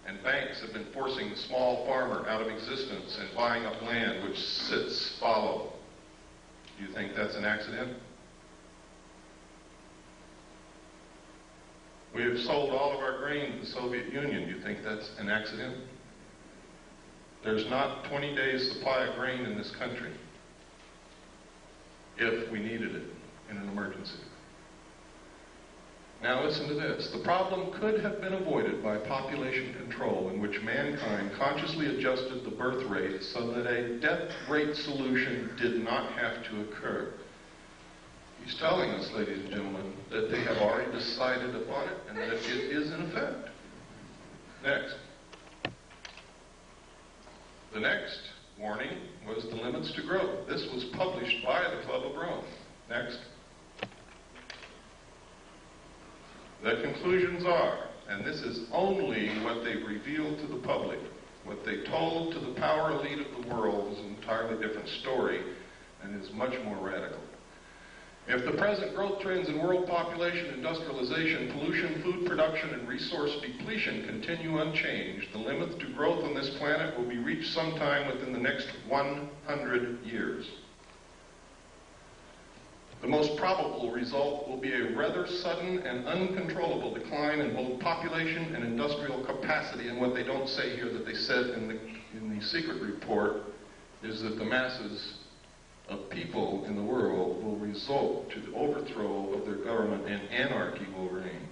[SPEAKER 2] and banks have been forcing the small farmer out of existence and buying up land which sits fallow. Do you think that's an accident? We have sold all of our grain to the Soviet Union. Do you think that's an accident? There's not 20 days supply of grain in this country if we needed it in an emergency. Now listen to this. The problem could have been avoided by population control, in which mankind consciously adjusted the birth rate so that a death rate solution did not have to occur. He's telling us, ladies and gentlemen, that they have already decided upon it and that it is in effect. Next. The next warning was the limits to growth. This was published by the Club of Rome. Next. The conclusions are, and this is only what they've revealed to the public, what they told to the power elite of the world is an entirely different story and is much more radical. If the present growth trends in world population, industrialization, pollution, food production, and resource depletion continue unchanged, the limit to growth on this planet will be reached sometime within the next 100 years. The most probable result will be a rather sudden and uncontrollable decline in both population and industrial capacity, and what they don't say here that they said in the secret report is that the masses of people in the world will result to the overthrow of their government and anarchy will reign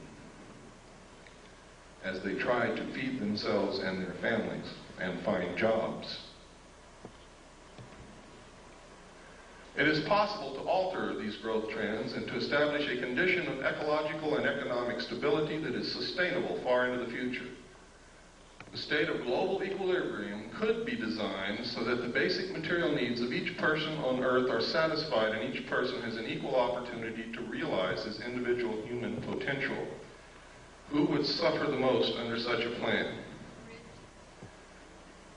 [SPEAKER 2] as they try to feed themselves and their families and find jobs. It is possible to alter these growth trends and to establish a condition of ecological and economic stability that is sustainable far into the future. The state of global equilibrium could be designed so that the basic material needs of each person on Earth are satisfied and each person has an equal opportunity to realize his individual human potential. Who would suffer the most under such a plan?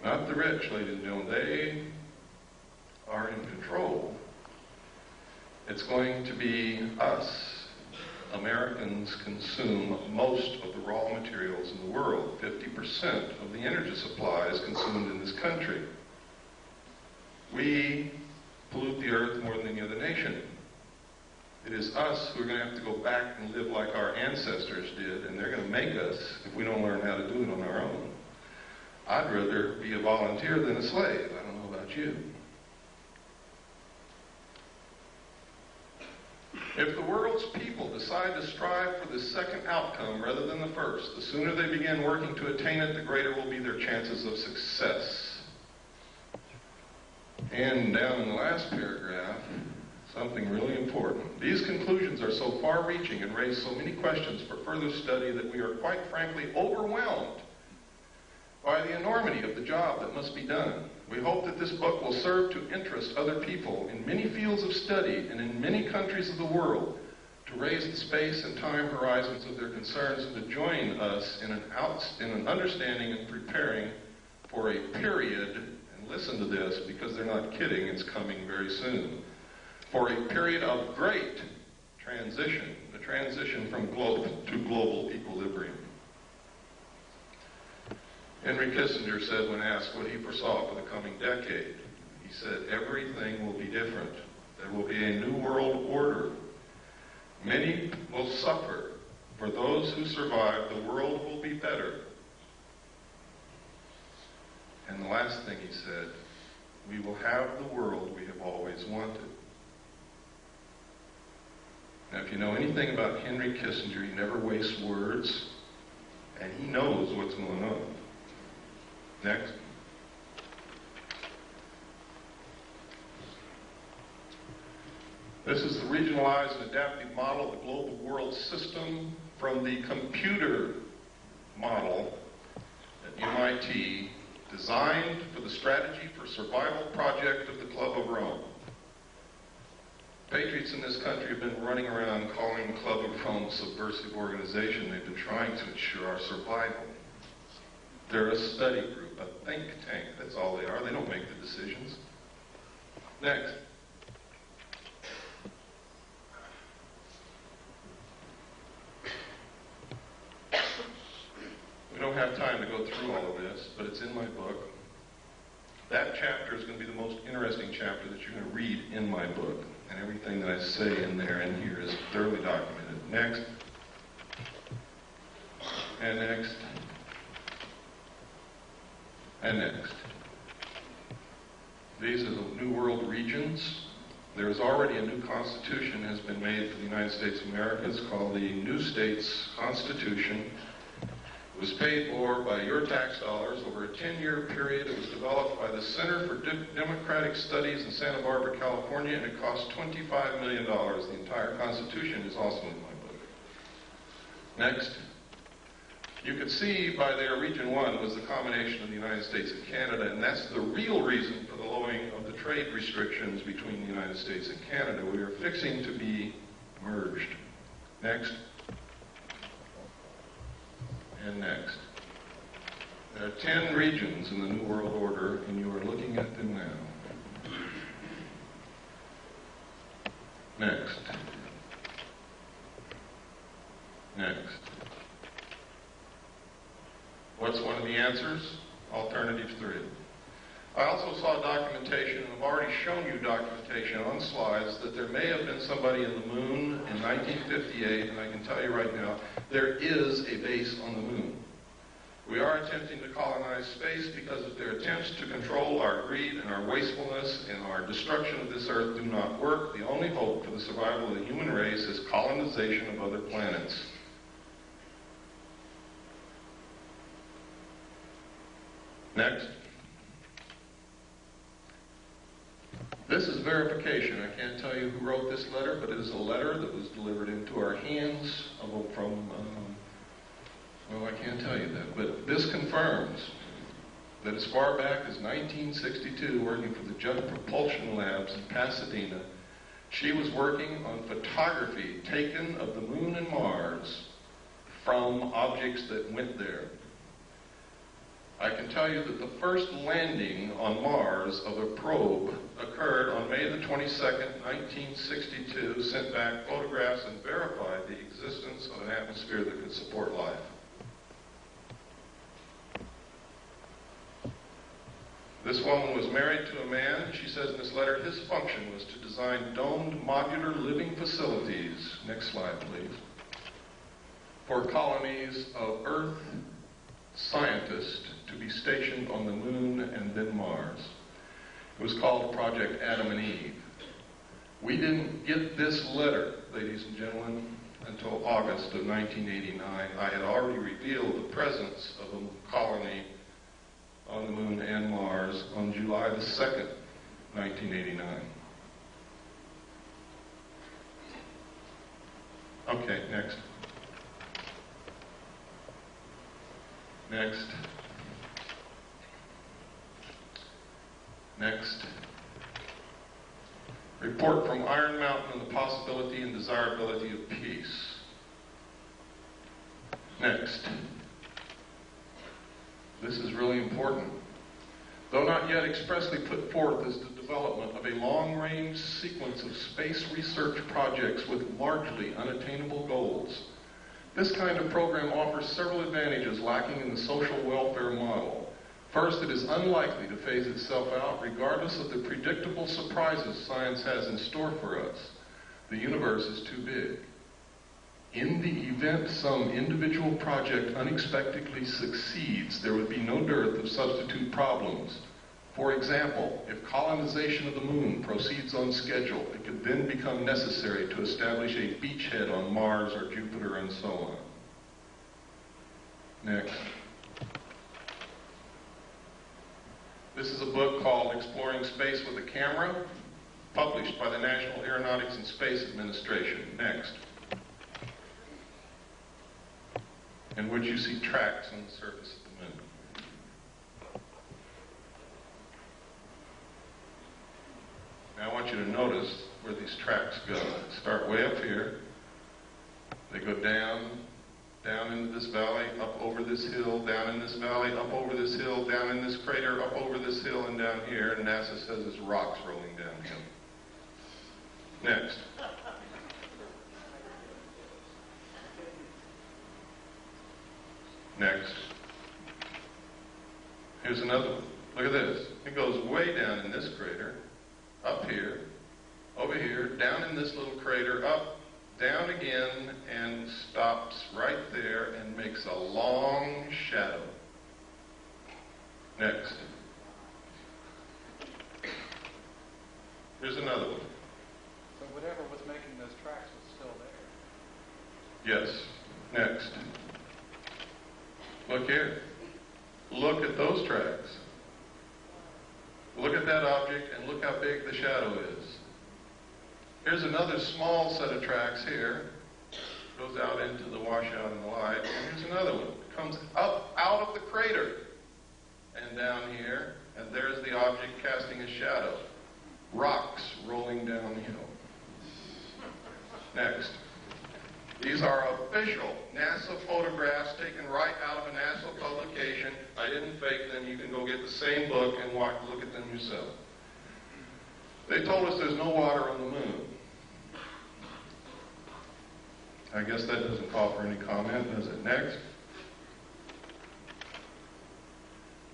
[SPEAKER 2] Not the rich, ladies and gentlemen. They are in control. It's going to be us. Americans consume most of the raw materials in the world. 50% of the energy supply is consumed in this country. We pollute the earth more than any other nation. It is us who are going to have to go back and live like our ancestors did, and they're going to make us if we don't learn how to do it on our own. I'd rather be a volunteer than a slave. I don't know about you. If the world's people decide to strive for the second outcome rather than the first, the sooner they begin working to attain it, the greater will be their chances of success. And down in the last paragraph, something really important. These conclusions are so far-reaching and raise so many questions for further study that we are quite frankly overwhelmed by the enormity of the job that must be done. We hope that this book will serve to interest other people in many fields of study and in many countries of the world to raise the space and time horizons of their concerns and to join us in an understanding and preparing for a period, and listen to this because they're not kidding, it's coming very soon, for a period of great transition, the transition from global to global equilibrium. Henry Kissinger said when asked what he foresaw for the coming decade, he said, everything will be different. There will be a new world order. Many will suffer. For those who survive, the world will be better. And the last thing he said, we will have the world we have always wanted. Now, if you know anything about Henry Kissinger, he never wastes words, and he knows what's going on. Next. This is the regionalized and adaptive model of the global world system from the computer model at MIT, designed for the Strategy for Survival project of the Club of Rome. Patriots in this country have been running around calling the Club of Rome a subversive organization. They've been trying to ensure our survival. They're a study group, a think tank. That's all they are. They don't make the decisions. Next. We don't have time to go through all of this, but it's in my book. That chapter is going to be the most interesting chapter that you're going to read in my book. And everything that I say in there and here is thoroughly documented. Next. And next. And next. These are the New World regions. There is already a new constitution has been made for the United States of America. It's called the New States Constitution. It was paid for by your tax dollars over a 10-year period. It was developed by the Center for Democratic Studies in Santa Barbara, California, and it cost $25 million. The entire Constitution is also in my book. Next. You could see by there, Region 1 was the combination of the United States and Canada, and that's the real reason for the lowering of the trade restrictions between the United States and Canada. We are fixing to be merged. Next. And next. There are 10 regions in the New World Order, and you are looking at them now. Next. Next. What's one of the answers? Alternative 3. I also saw documentation, and I've already shown you documentation on slides, that there may have been somebody in the moon in 1958, and I can tell you right now, there is a base on the moon. We are attempting to colonize space because if their attempts to control our greed and our wastefulness and our destruction of this earth do not work, the only hope for the survival of the human race is colonization of other planets. Next. This is verification. I can't tell you who wrote this letter, but it is a letter that was delivered into our hands from, well, I can't tell you that, but this confirms that as far back as 1962, working for the Jet Propulsion Labs in Pasadena, she was working on photography taken of the moon and Mars from objects that went there. I can tell you that the first landing on Mars of a probe occurred on May the 22nd, 1962, sent back photographs and verified the existence of an atmosphere that could support life. This woman was married to a man. She says in this letter, his function was to design domed modular living facilities, next slide please, for colonies of Earth scientists to be stationed on the moon and then Mars. It was called Project Adam and Eve. We didn't get this letter, ladies and gentlemen, until August of 1989. I had already revealed the presence of a colony on the moon and Mars on July the 2nd, 1989. Okay, next. Next. Next. Report from Iron Mountain on the possibility and desirability of peace. Next. This is really important. Though not yet expressly put forth as the development of a long-range sequence of space research projects with largely unattainable goals, this kind of program offers several advantages lacking in the social welfare model. First, it is unlikely to phase itself out regardless of the predictable surprises science has in store for us. The universe is too big. In the event some individual project unexpectedly succeeds, there would be no dearth of substitute problems. For example, if colonization of the moon proceeds on schedule, it could then become necessary to establish a beachhead on Mars or Jupiter and so on. Next. This is a book called Exploring Space with a Camera, published by the National Aeronautics and Space Administration. Next. In which you see tracks on the surface of the moon. Now I want you to notice where these tracks go. They start way up here. They go down, down into this valley, up over this hill, down in this valley, up over this hill, down in this crater, up over this hill, and down here. And NASA says it's rocks rolling downhill. Next. Next. Here's another one. Look at this. It goes way down in this crater, up here, over here, down in this little crater, up, down again, and stops right there and makes a long shadow. Next. Here's another one.
[SPEAKER 9] So whatever was making those tracks was still there?
[SPEAKER 2] Yes. Next. Look here. Look at those tracks. Look at that object and look how big the shadow is. Here's another small set of tracks here. Goes out into the washout and the light. And here's another one. It comes up out of the crater and down here. And there's the object casting a shadow. Rocks rolling downhill. Next. These are official NASA photographs taken right out of a NASA publication. I didn't fake them. You can go get the same book and look at them yourself. They told us there's no water on the moon. I guess that doesn't call for any comment, does it? Next.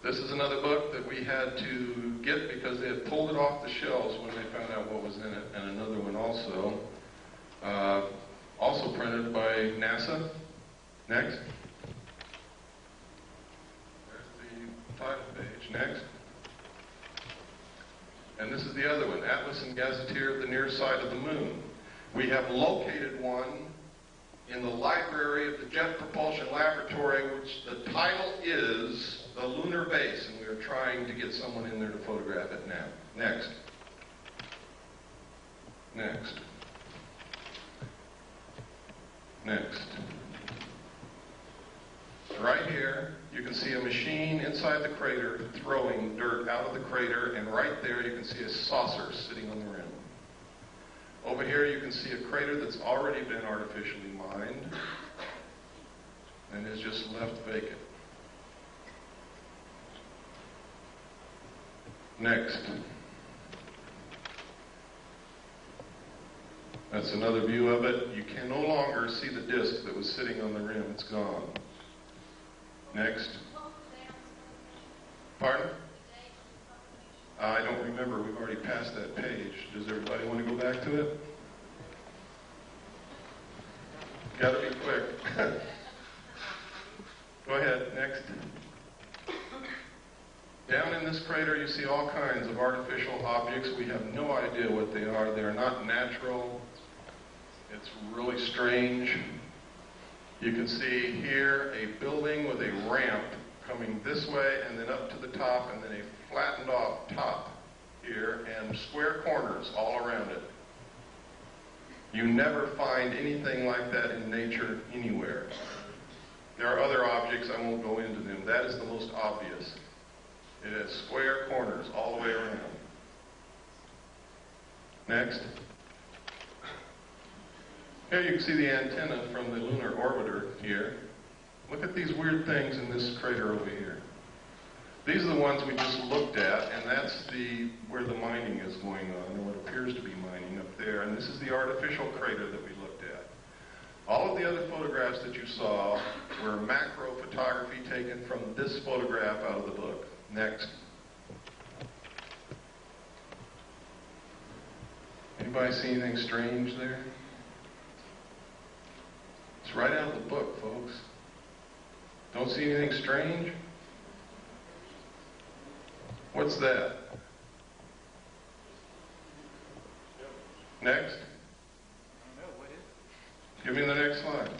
[SPEAKER 2] This is another book that we had to get because they had pulled it off the shelves when they found out what was in it, and another one also. Also printed by NASA. Next. There's the title page. Next. And this is the other one, Atlas and Gazetteer of the Near Side of the Moon. We have located one in the library of the Jet Propulsion Laboratory, which the title is The Lunar Base, and we are trying to get someone in there to photograph it now. Next. Next. Next. Right here, you can see a machine inside the crater throwing dirt out of the crater, and right there you can see a saucer sitting on the rim. Over here you can see a crater that's already been artificially mined and is just left vacant. Next. That's another view of it. You can no longer see the disk that was sitting on the rim. It's gone. Next. Pardon? I don't remember. We've already passed that page. Does everybody want to go back to it? Got to be quick. Go ahead. Next. Down in this crater, you see all kinds of artificial objects. We have no idea what they are. They are not natural. It's really strange. You can see here a building with a ramp coming this way and then up to the top, and then a flattened off top here and square corners all around it. You never find anything like that in nature anywhere. There are other objects, I won't go into them. That is the most obvious. It has square corners all the way around. Next. Here you can see the antenna from the lunar orbiter here. Look at these weird things in this crater over here. These are the ones we just looked at, and that's where the mining is going on, or what appears to be mining up there. And this is the artificial crater that we looked at. All of the other photographs that you saw were macro photography taken from this photograph out of the book. Next. Anybody see anything strange there? It's right out of the book, folks. Don't see anything strange? What's that? Next.
[SPEAKER 9] I don't know, what is it?
[SPEAKER 2] Give me the next slide.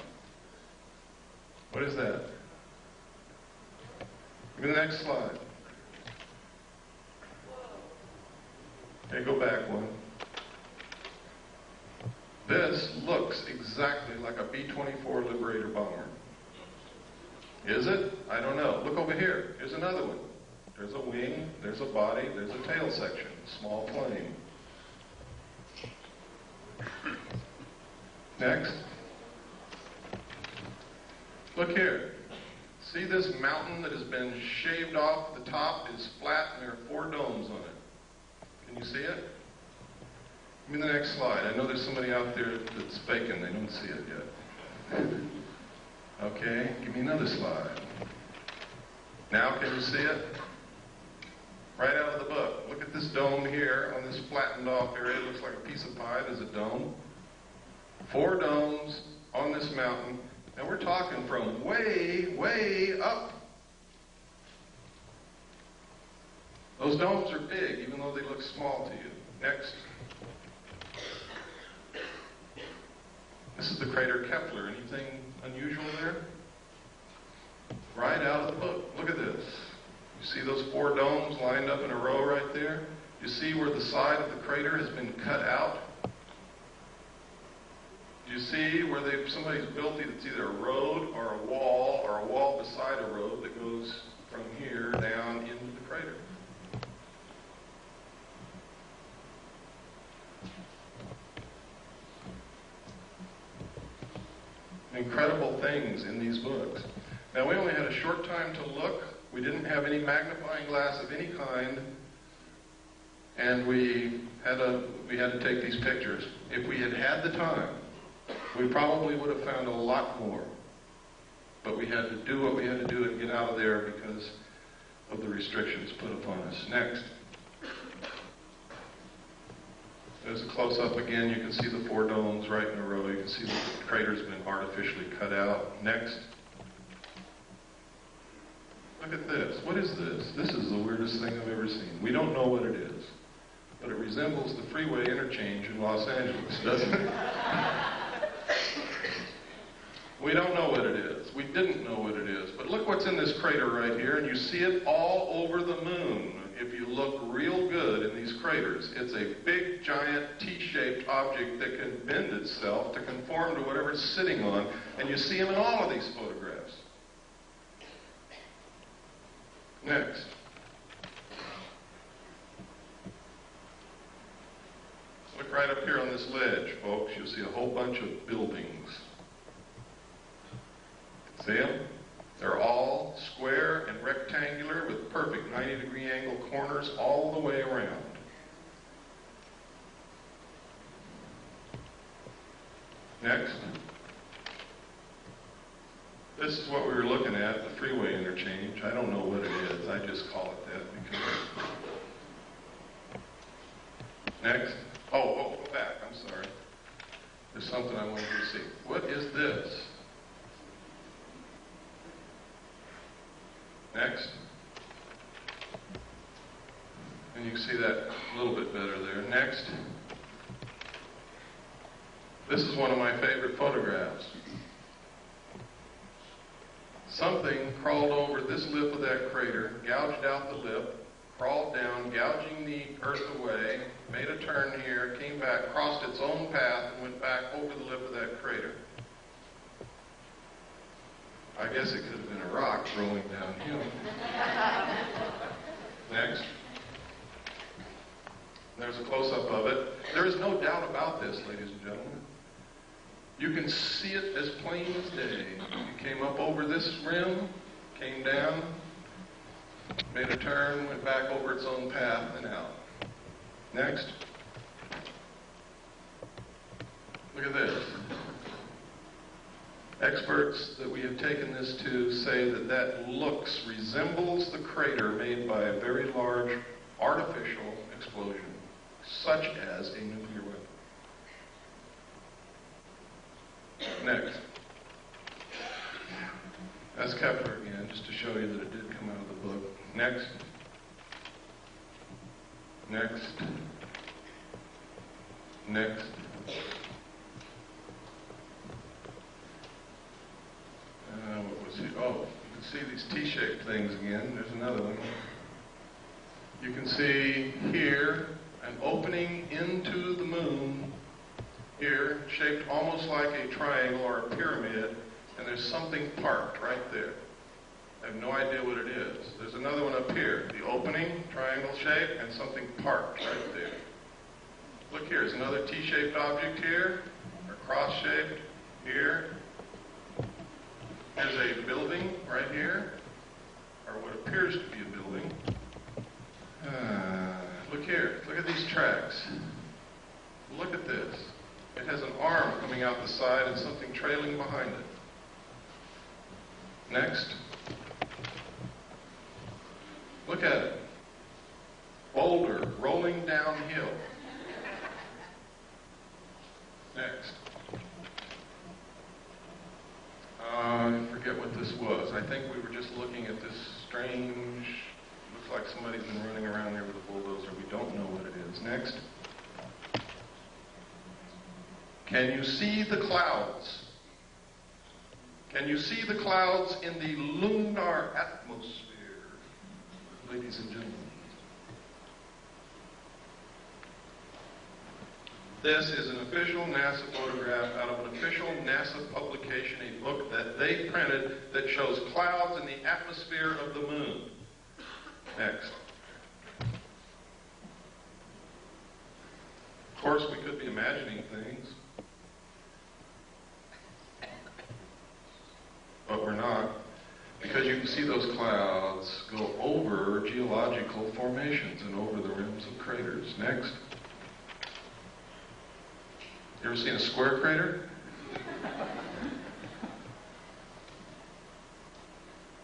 [SPEAKER 2] What is that? Give me the next slide. Okay, go back one. This looks exactly like a B-24 Liberator bomber. Is it? I don't know. Look over here. Here's another one. There's a wing, there's a body, there's a tail section. Small plane. Next. Look here. See this mountain that has been shaved off? The top is flat and there are 4 domes on it. Can you see it? Give me the next slide. I know there's somebody out there that's faking. They don't see it yet. Okay, give me another slide. Now can you see it? Right out of the book. Look at this dome here on this flattened off area. It looks like a piece of pie. There's a dome. 4 domes on this mountain. And we're talking from way, way up. Those domes are big, even though they look small to you. Next. This is the crater Kepler. Anything unusual there? Right out of the book. Look at this. You see those 4 domes lined up in a row right there? You see where the side of the crater has been cut out? Do you see where somebody's built it's either a road or a wall beside a road that goes from here down into the crater? Incredible things in these books. Now, we only had a short time to look. We didn't have any magnifying glass of any kind, and we had to take these pictures. If we had had the time, we probably would have found a lot more. But we had to do what we had to do and get out of there because of the restrictions put upon us. Next. There's a close-up again. You can see the 4 domes right in a row. You can see the crater's been artificially cut out. Next. Look at this. What is this? This is the weirdest thing I've ever seen. We don't know what it is, but it resembles the freeway interchange in Los Angeles, doesn't it? We don't know what it is. We didn't know what it is. But look what's in this crater right here, and you see it all over the moon. If you look real good in these craters, it's a big, giant, T-shaped object that can bend itself to conform to whatever it's sitting on, and you see them in all of these photographs. Next. Look right up here on this ledge, folks. You'll see a whole bunch of buildings. See them? They're all square and rectangular with perfect 90-degree angle corners all the way around. Next. This is what we were looking at, the freeway interchange. I don't know what it is. I just call it that because... Next. Oh, go back. I'm sorry. There's something I wanted you to see. What is this? Next. And you can see that a little bit better there. Next. This is one of my favorite photographs. Something crawled over this lip of that crater, gouged out the lip, crawled down, gouging the earth away, made a turn here, came back, crossed its own path, and went back over the lip of that crater. I guess it could have been a rock rolling downhill. Next. There's a close-up of it. There is no doubt about this, ladies and gentlemen. You can see it as plain as day. It came up over this rim, came down, made a turn, went back over its own path, and out. Next. Look at this. Experts that we have taken this to say that that resembles the crater made by a very large artificial explosion, such as a nuclear weapon. Next. That's Kepler again, just to show you that it did come out of the book. Next. Next. Next. What was it? Oh, you can see these T-shaped things again. There's another one. You can see here an opening into the moon here, shaped almost like a triangle or a pyramid, and there's something parked right there. I have no idea what it is. There's another one up here, the opening, triangle shape, and something parked right there. Look here, there's another T-shaped object here, or cross-shaped here. There's a building right here, or what appears to be a building. Look here. Look at these tracks. Look at this. It has an arm coming out the side and something trailing behind it. Next. Look at it. Boulder rolling downhill. Next. I forget what this was. I think we were just looking at this strange, looks like somebody's been running around there with a bulldozer. We don't know what it is. Next. Can you see the clouds? Can you see the clouds in the lunar atmosphere, ladies and gentlemen? This is an official NASA photograph out of an official NASA publication, a book that they printed that shows clouds in the atmosphere of the moon. Next. Of course, we could be imagining things, but we're not, because you can see those clouds go over geological formations and over the rims of craters. Next. You ever seen a square crater?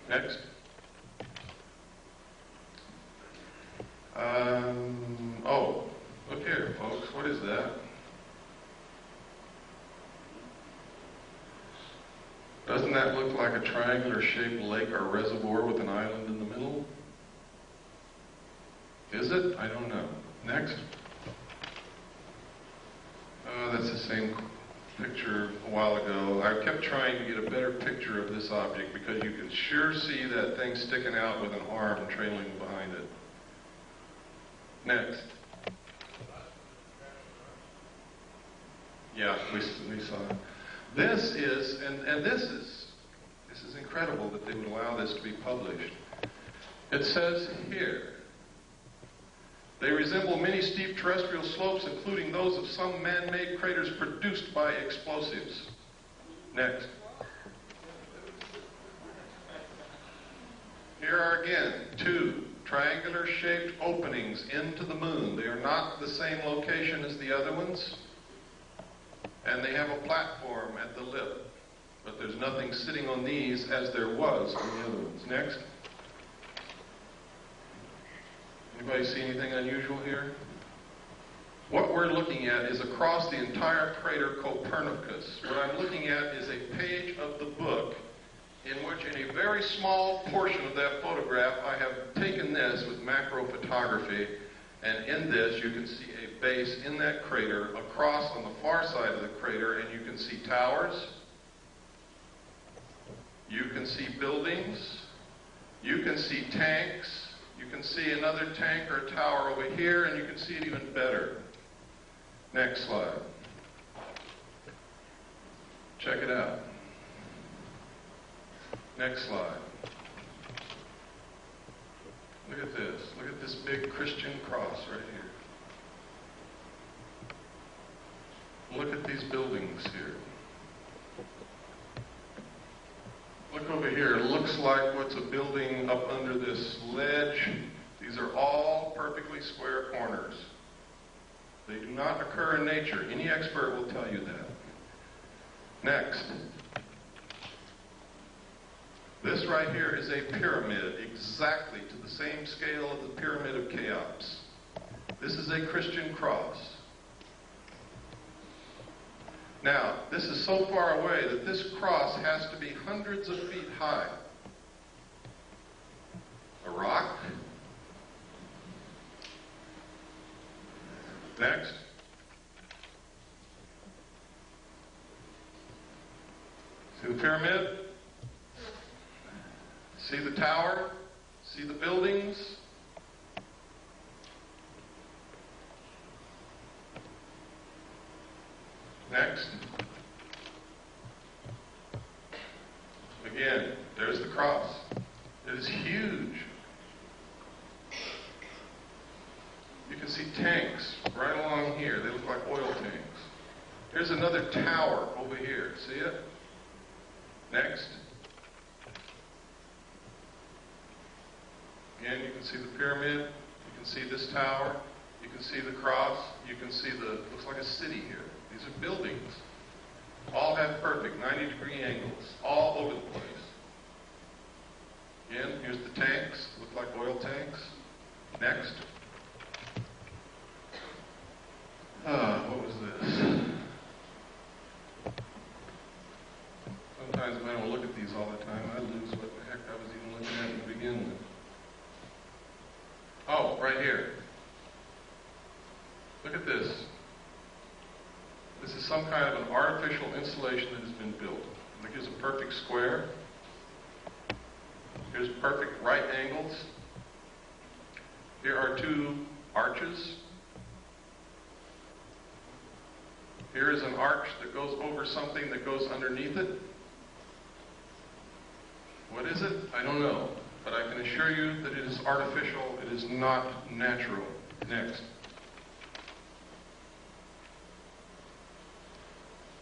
[SPEAKER 2] Next. Oh, look here, folks. What is that? Doesn't that look like a triangular-shaped lake or reservoir with an island in the middle? Is it? I don't know. Next. That's the same picture a while ago. I kept trying to get a better picture of this object because you can sure see that thing sticking out with an arm trailing behind it. Next. Yeah, we saw it. This is, and this is incredible that they would allow this to be published. It says here, they resemble many steep terrestrial slopes, including those of some man-made craters produced by explosives. Next. Here are again 2 triangular-shaped openings into the moon. They are not the same location as the other ones, and they have a platform at the lip, but there's nothing sitting on these as there was on the other ones. Next. Anybody see anything unusual here? What we're looking at is across the entire crater Copernicus. What I'm looking at is a page of the book in which, in a very small portion of that photograph, I have taken this with macro photography, and in this you can see a base in that crater across on the far side of the crater, and you can see towers, you can see buildings, you can see tanks, you can see another tank or tower over here, and you can see it even better. Next slide. Check it out. Next slide. Look at this. Look at this big Christian cross right here. Look at these buildings here. Look over here. It looks like what's a building up under this ledge. These are all perfectly square corners. They do not occur in nature. Any expert will tell you that. Next. This right here is a pyramid, exactly to the same scale of the Pyramid of Cheops. This is a Christian cross. Now, this is so far away that this cross has to be hundreds of feet high. A rock. Next. See the pyramid? See the tower? See the buildings? Next. Again, there's the cross. It is huge. You can see tanks right along here. They look like oil tanks. Here's another tower over here. See it? Next. Again, you can see the pyramid, you can see this tower, you can see the cross, you can see looks like a city here. These are buildings. All have perfect 90-degree angles, all over the place. Again, here's the tanks, look like oil tanks. Next. What was this? Sometimes if I don't look at these all the time, I lose what the heck I was even looking at to begin with. Oh, right here. Look at this. This is some kind of an artificial installation that has been built. Look, here's a perfect square. Here's perfect right angles. Here are two arches. Here is an arch that goes over something that goes underneath it. What is it? I don't know. But I can assure you that it is artificial. It is not natural. Next.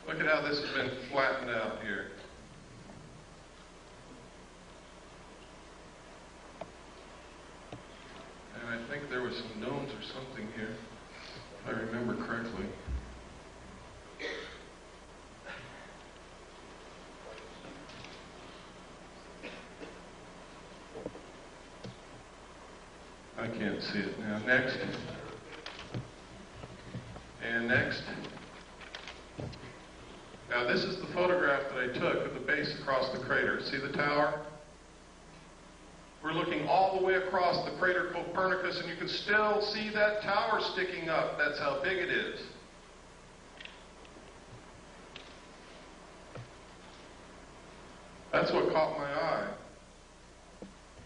[SPEAKER 2] Look at how this has been flattened out here. And I think there were some domes or something here, if I remember correctly. I can't see it now. Next. And next. Now this is the photograph that I took of the base across the crater. See the tower? We're looking all the way across the crater Copernicus, and you can still see that tower sticking up. That's how big it is. That's what caught my eye.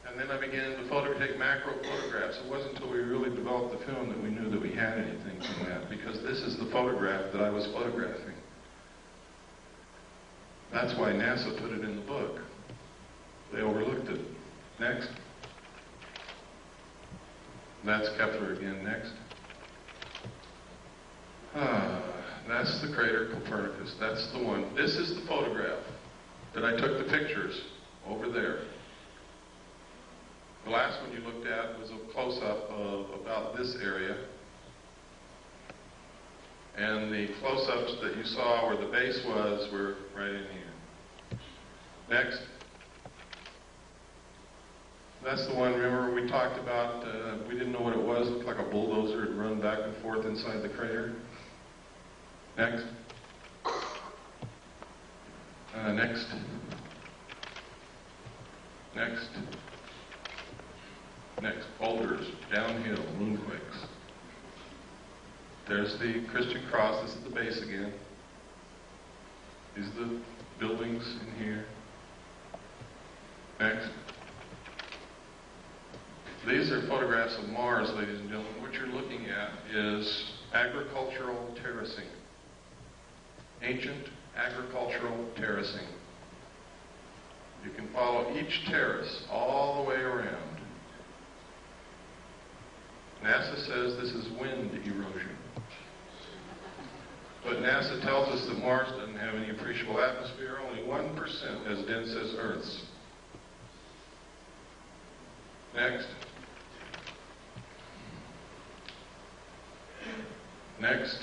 [SPEAKER 2] And then I began to take macro photographs. It wasn't until we really developed the film that we knew that we had anything from that, because this is the photograph that I was photographing. That's why NASA put it in the book. They overlooked it. Next. That's Kepler again. Next. That's the crater Copernicus. That's the one. This is the photograph that I took the pictures over there. The last one you looked at was a close-up of about this area. And the close-ups that you saw where the base was were right in here. Next. That's the one, remember, we talked about, we didn't know what it was. It looked like a bulldozer had run back and forth inside the crater. Next. Next. Next. Next. Boulders, downhill, moonquakes. There's the Christian cross. This is the base again. These are the buildings in here. Next. These are photographs of Mars, ladies and gentlemen. What you're looking at is agricultural terracing. Ancient agricultural terracing. You can follow each terrace all the way around. NASA says this is wind erosion. But NASA tells us that Mars doesn't have any appreciable atmosphere, only 1% as dense as Earth's. Next. Next.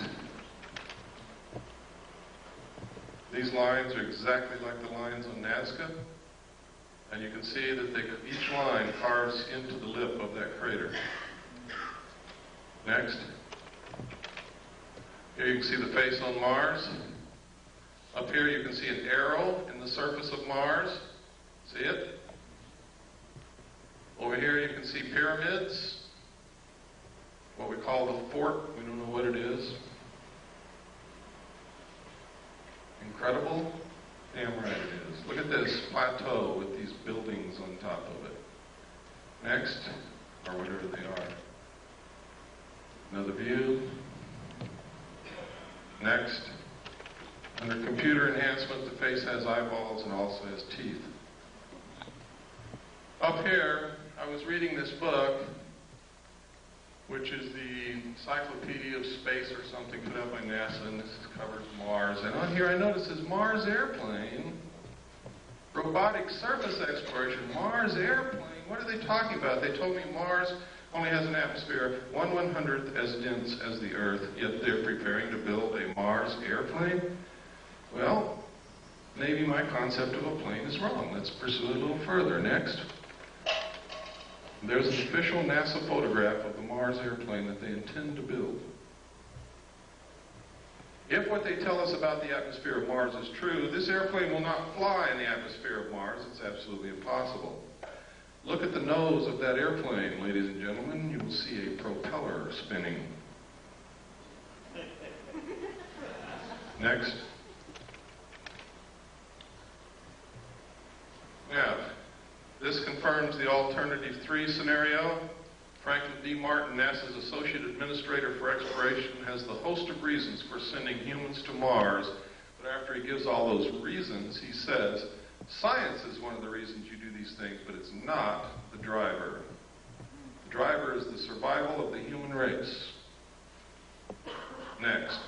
[SPEAKER 2] These lines are exactly like the lines on Nazca, and you can see that each line carves into the lip of that crater. Next. Here you can see the face on Mars. Up here you can see an arrow in the surface of Mars. See it? Over here you can see pyramids, what we call the fort. We don't know what it is. Incredible? Damn right it is. Look at this plateau with these buildings on top of it. Next, or whatever they are. Another view. Next. Under computer enhancement, the face has eyeballs and also has teeth. Up here, I was reading this book, which is the Encyclopedia of Space or something put out by NASA, and this covers Mars. And on here I notice this Mars airplane, robotic surface exploration, Mars airplane what are they talking about? They told me Mars only has an atmosphere 1/100th as dense as the Earth, yet they're preparing to build a Mars airplane? Well, maybe my concept of a plane is wrong. Let's pursue it a little further. Next. There's an official NASA photograph of the Mars airplane that they intend to build. If what they tell us about the atmosphere of Mars is true, this airplane will not fly in the atmosphere of Mars. It's absolutely impossible. Look at the nose of that airplane, ladies and gentlemen. You will see a propeller spinning. Next. Now, this confirms the alternative 3 scenario. Franklin D. Martin, NASA's Associate Administrator for Exploration, has the host of reasons for sending humans to Mars, but after he gives all those reasons, he says, science is one of the reasons you do these things, but it's not the driver. The driver is the survival of the human race. Next.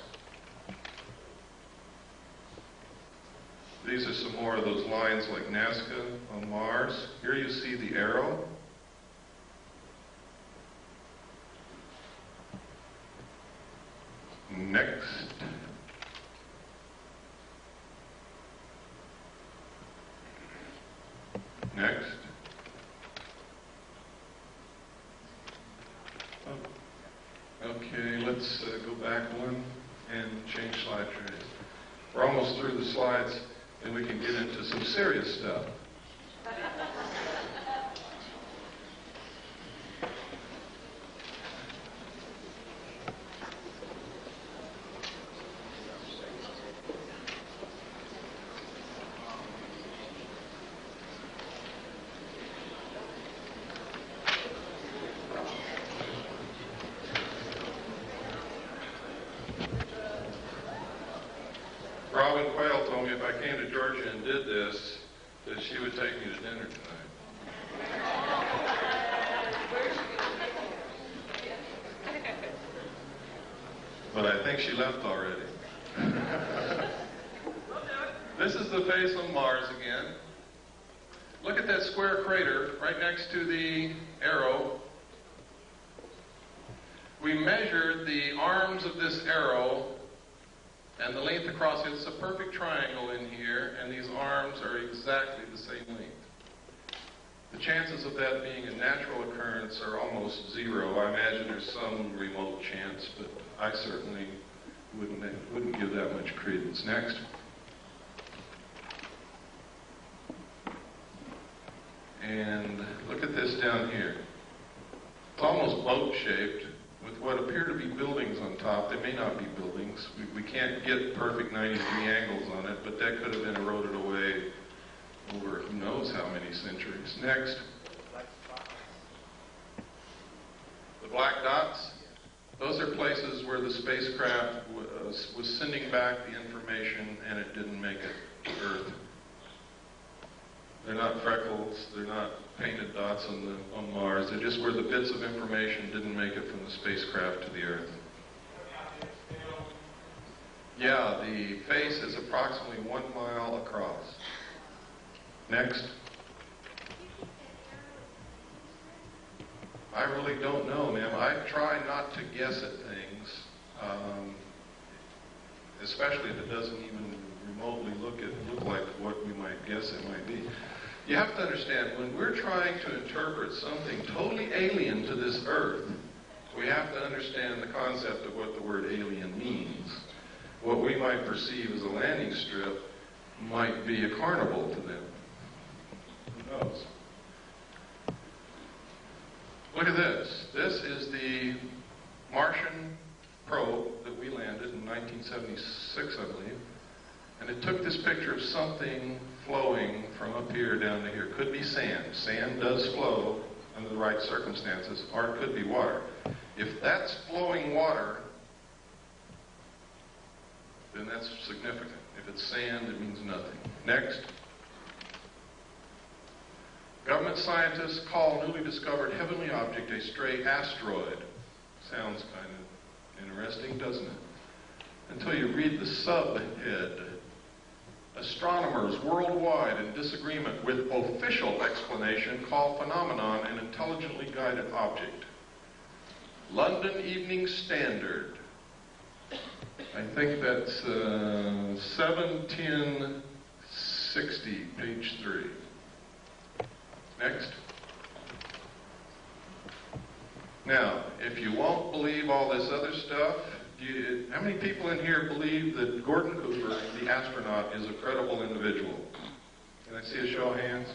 [SPEAKER 2] These are some more of those lines like Nazca on Mars. Here you see the arrow. Next. Next. Okay, let's go back one and change slide trays. We're almost through the slides, and we can get into some serious stuff. She would take me to dinner tonight. But I think she left already. This is the face on Mars again. Look at that square crater right next to the arrow. We measured the arms of this arrow and the length across it. It's a perfect triangle in here, and these arms are exactly the same length. The chances of that being a natural occurrence are almost zero. I imagine there's some remote chance, but I certainly wouldn't give that much credence. Next. And look at this down here. It's almost boat-shaped, with what appear to be buildings on top. They may not be buildings. We can't get perfect 90-degree angles on it, but that could have been eroded away over who knows how many centuries. Next. The black dots. Those are places where the spacecraft was sending back the information and it didn't make it to Earth. They're not freckles, they're not painted dots on Mars, they're just where the bits of information didn't make it from the spacecraft to the Earth. Yeah, the face is approximately 1 mile across. Next. I really don't know, ma'am. I try not to guess at things, especially if it doesn't even remotely look like what we might guess it might be. You have to understand, when we're trying to interpret something totally alien to this Earth, we have to understand the concept of what the word alien means. What we might perceive as a landing strip might be a carnival to them. Who knows? Look at this. This is the Martian probe that we landed in 1976, I believe. And it took this picture of something flowing from up here down to here. Could be sand. Sand does flow under the right circumstances, or it could be water. If that's flowing water, then that's significant. If it's sand, it means nothing. Next. Government scientists call newly discovered heavenly object a stray asteroid. Sounds kind of interesting, doesn't it? Until you read the subhead. Astronomers worldwide in disagreement with official explanation call phenomenon an intelligently guided object. London Evening Standard. I think that's 7/10/60, page 3. Next. Now, if you won't believe all this other stuff, how many people in here believe that Gordon Cooper, the astronaut, is a credible individual? Can I see a show of hands?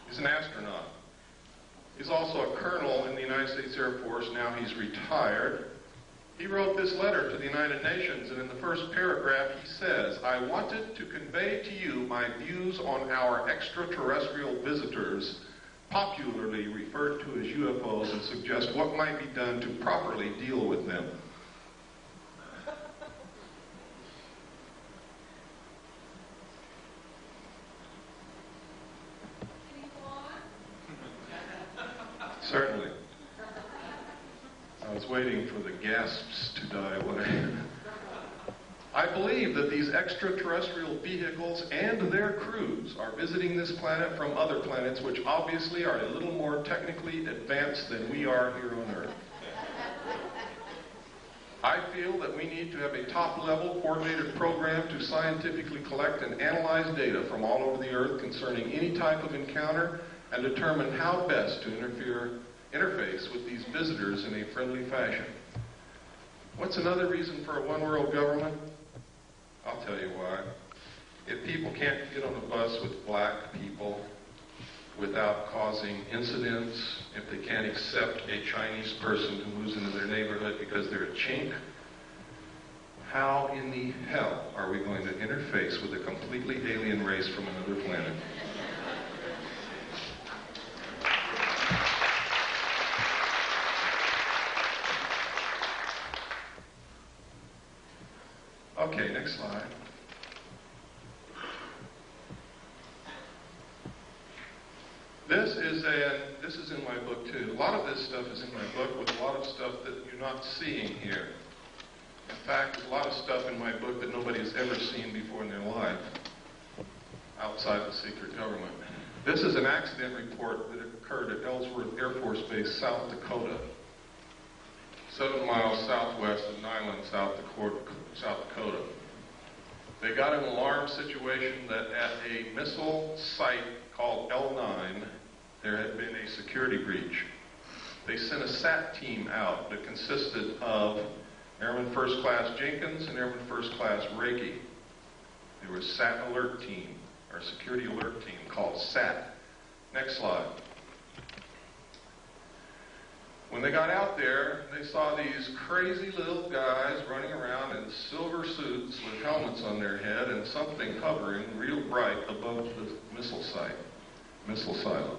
[SPEAKER 2] He's an astronaut. He's also a colonel in the United States Air Force. Now he's retired. He wrote this letter to the United Nations, and in the first paragraph he says, "I wanted to convey to you my views on our extraterrestrial visitors, popularly referred to as UFOs, and suggest what might be done to properly deal with them." Certainly. I was waiting for the gasps to die away. I believe that these extraterrestrial vehicles and their crews are visiting this planet from other planets, which obviously are a little more technically advanced than we are here on Earth. I feel that we need to have a top-level coordinated program to scientifically collect and analyze data from all over the Earth concerning any type of encounter and determine how best to interface with these visitors in a friendly fashion. What's another reason for a one-world government? I'll tell you why. If people can't get on a bus with black people without causing incidents, if they can't accept a Chinese person who moves into their neighborhood because they're a chink, how in the hell are we going to interface with a completely alien race from another planet? Okay, next slide. This is in my book too. A lot of this stuff is in my book with a lot of stuff that you're not seeing here. In fact, there's a lot of stuff in my book that nobody has ever seen before in their life outside the secret government. This is an accident report that occurred at Ellsworth Air Force Base, South Dakota. 7 miles southwest of Nyland, South Dakota. They got an alarm situation that at a missile site called L9, there had been a security breach. They sent a SAT team out that consisted of Airman First Class Jenkins and Airman First Class Reiki. There was a SAT alert team, or security alert team called SAT. Next slide. When they got out there, they saw these crazy little guys running around in silver suits with helmets on their head and something hovering real bright above the missile silo.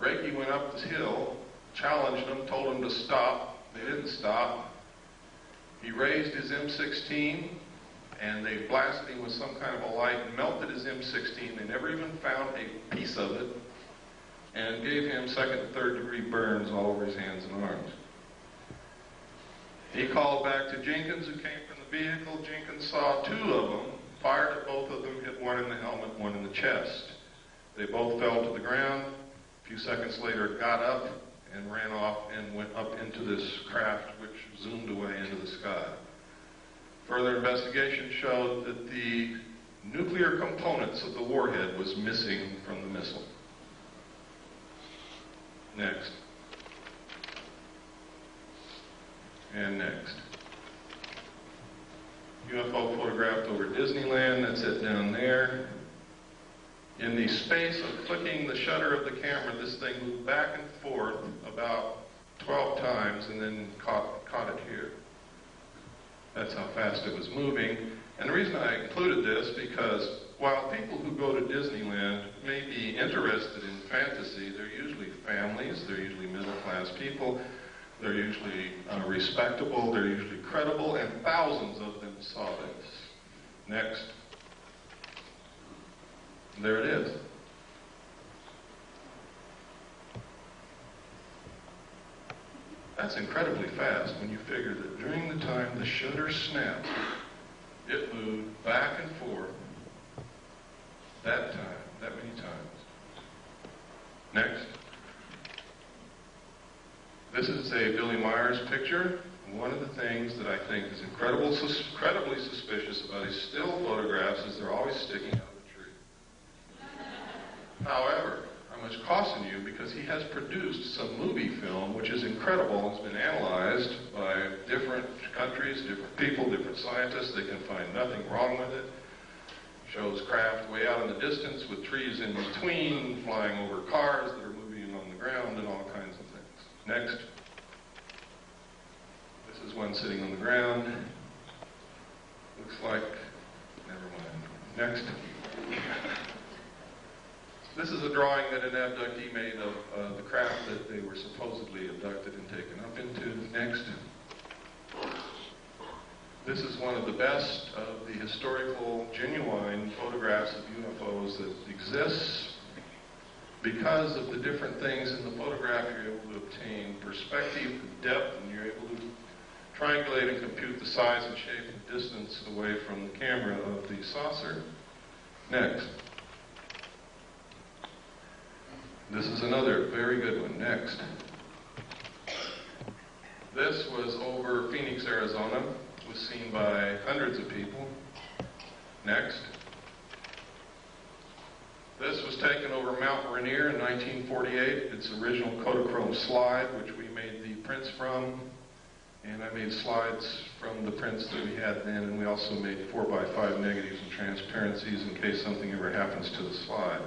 [SPEAKER 2] Reiki went up this hill, challenged them, told them to stop. They didn't stop. He raised his M16, and they blasted him with some kind of a light, melted his M16. They never even found a piece of it, and gave him second and third degree burns all over his hands and arms. He called back to Jenkins, who came from the vehicle. Jenkins saw 2 of them, fired at both of them, hit one in the helmet, one in the chest. They both fell to the ground. A few seconds later, got up and ran off and went up into this craft, which zoomed away into the sky. Further investigation showed that the nuclear components of the warhead was missing from the missile. Next. And next. UFO photographed over Disneyland, that's it down there. In the space of clicking the shutter of the camera, this thing moved back and forth about 12 times and then caught it here. That's how fast it was moving. And the reason I included this, because while people who go to Disneyland may be interested in fantasy, they're usually families, they're usually middle-class people, they're usually respectable, they're usually credible, and thousands of them saw this. Next. There it is. That's incredibly fast when you figure that during the time the shutter snapped, it moved back and forth that many times. Next. This is a Billy Myers picture. One of the things that I think is incredibly suspicious about his still photographs is they're always sticking out of the tree. However, I must caution you because he has produced some movie film which is incredible. It's been analyzed by different countries, different people, different scientists. They can find nothing wrong with it. Shows craft way out in the distance with trees in between, flying over cars that are moving on the ground and all kinds of things. Next. This is one sitting on the ground. Looks like, never mind. Next. This is a drawing that an abductee made of the craft that they were supposedly abducted and taken up into. Next. This is one of the best of the historical, genuine photographs of UFOs that exists. Because of the different things in the photograph, you're able to obtain perspective, depth, and you're able to triangulate and compute the size and shape and distance away from the camera of the saucer. Next. This is another very good one. Next. This was over Phoenix, Arizona. It was seen by hundreds of people. Next. This was taken over Mount Rainier in 1948. It's original Kodachrome slide, which we made the prints from. And I made slides from the prints that we had then, and we also made 4x5 negatives and transparencies in case something ever happens to the slide.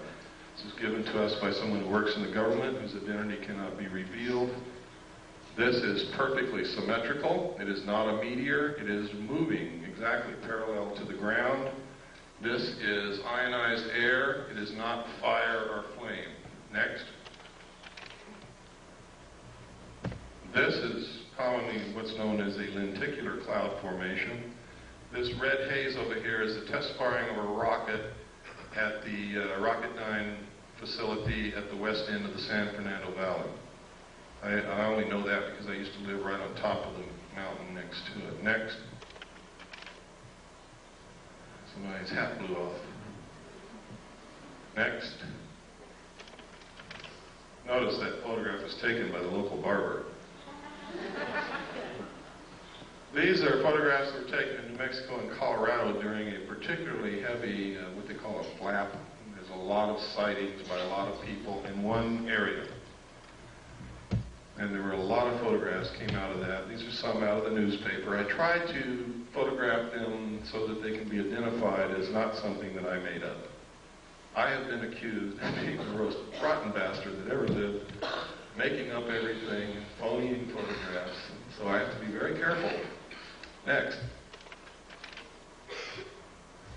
[SPEAKER 2] This is given to us by someone who works in the government whose identity cannot be revealed. This is perfectly symmetrical. It is not a meteor. It is moving exactly parallel to the ground. This is ionized air. It is not fire or flame. Next. This is commonly what's known as a lenticular cloud formation. This red haze over here is the test firing of a rocket at the Rocketdyne facility at the west end of the San Fernando Valley. I only know that because I used to live right on top of the mountain next to it. Next. Somebody's hat blew off. Next. Notice that photograph was taken by the local barber. These are photographs that were taken in New Mexico and Colorado during a particularly heavy, what they call a flap. There's a lot of sightings by a lot of people in one area. And there were a lot of photographs came out of that. These are some out of the newspaper. I tried to photograph them so that they can be identified as not something that I made up. I have been accused of being the most rotten bastard that ever lived, making up everything, phoning photographs. So I have to be very careful. Next.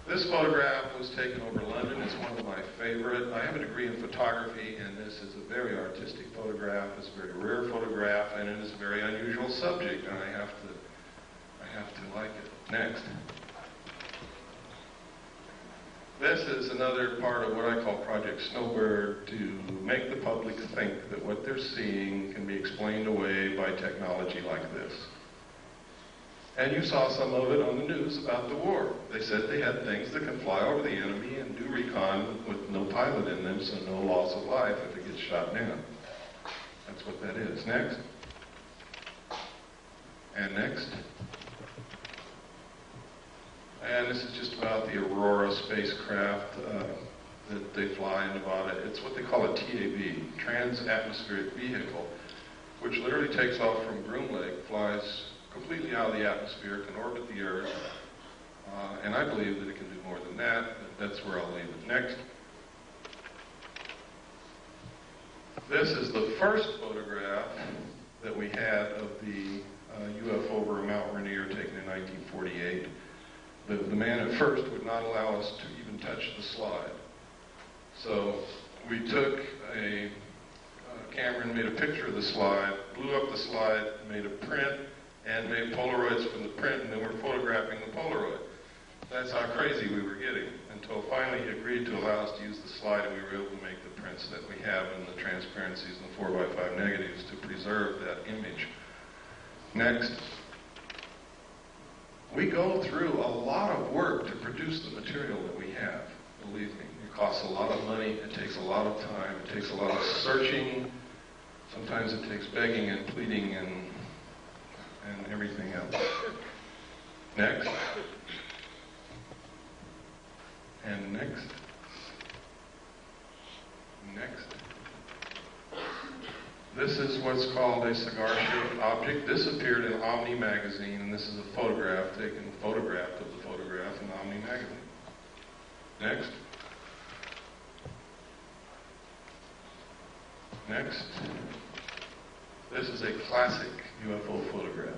[SPEAKER 2] This photograph was taken over London. It's one of my favorite. I have a degree in photography, and this is a very artistic photograph. It's a very rare photograph, and it is a very unusual subject, and I have to like it. Next. This is another part of what I call Project Snowbird, to make the public think that what they're seeing can be explained away by technology like this. And you saw some of it on the news about the war. They said they had things that can fly over the enemy and do recon with no pilot in them, so no loss of life if it gets shot down. That's what that is. Next. And next. And this is just about the Aurora spacecraft that they fly in Nevada. It's what they call a TAV, Trans-Atmospheric Vehicle, which literally takes off from Groom Lake, flies completely out of the atmosphere, can orbit the Earth, and I believe that it can do more than that, but that's where I'll leave it. Next. This is the first photograph that we had of the UFO over Mount Rainier taken in 1948. The man at first would not allow us to even touch the slide. So we took a camera and made a picture of the slide, blew up the slide, made a print, and made Polaroids from the print, and then we're photographing the Polaroid. That's how crazy we were getting, until finally he agreed to allow us to use the slide, and we were able to make the prints that we have in the transparencies and the 4x5 negatives to preserve that image. Next. We go through a lot of work to produce the material that we have, believe me. It costs a lot of money, it takes a lot of time, it takes a lot of searching. Sometimes it takes begging and pleading and everything else. Next. And next. Next. This is what's called a cigar-shaped object. This appeared in Omni magazine, and this is a photograph photographed of the photograph in Omni magazine. Next. Next. This is a classic UFO photograph.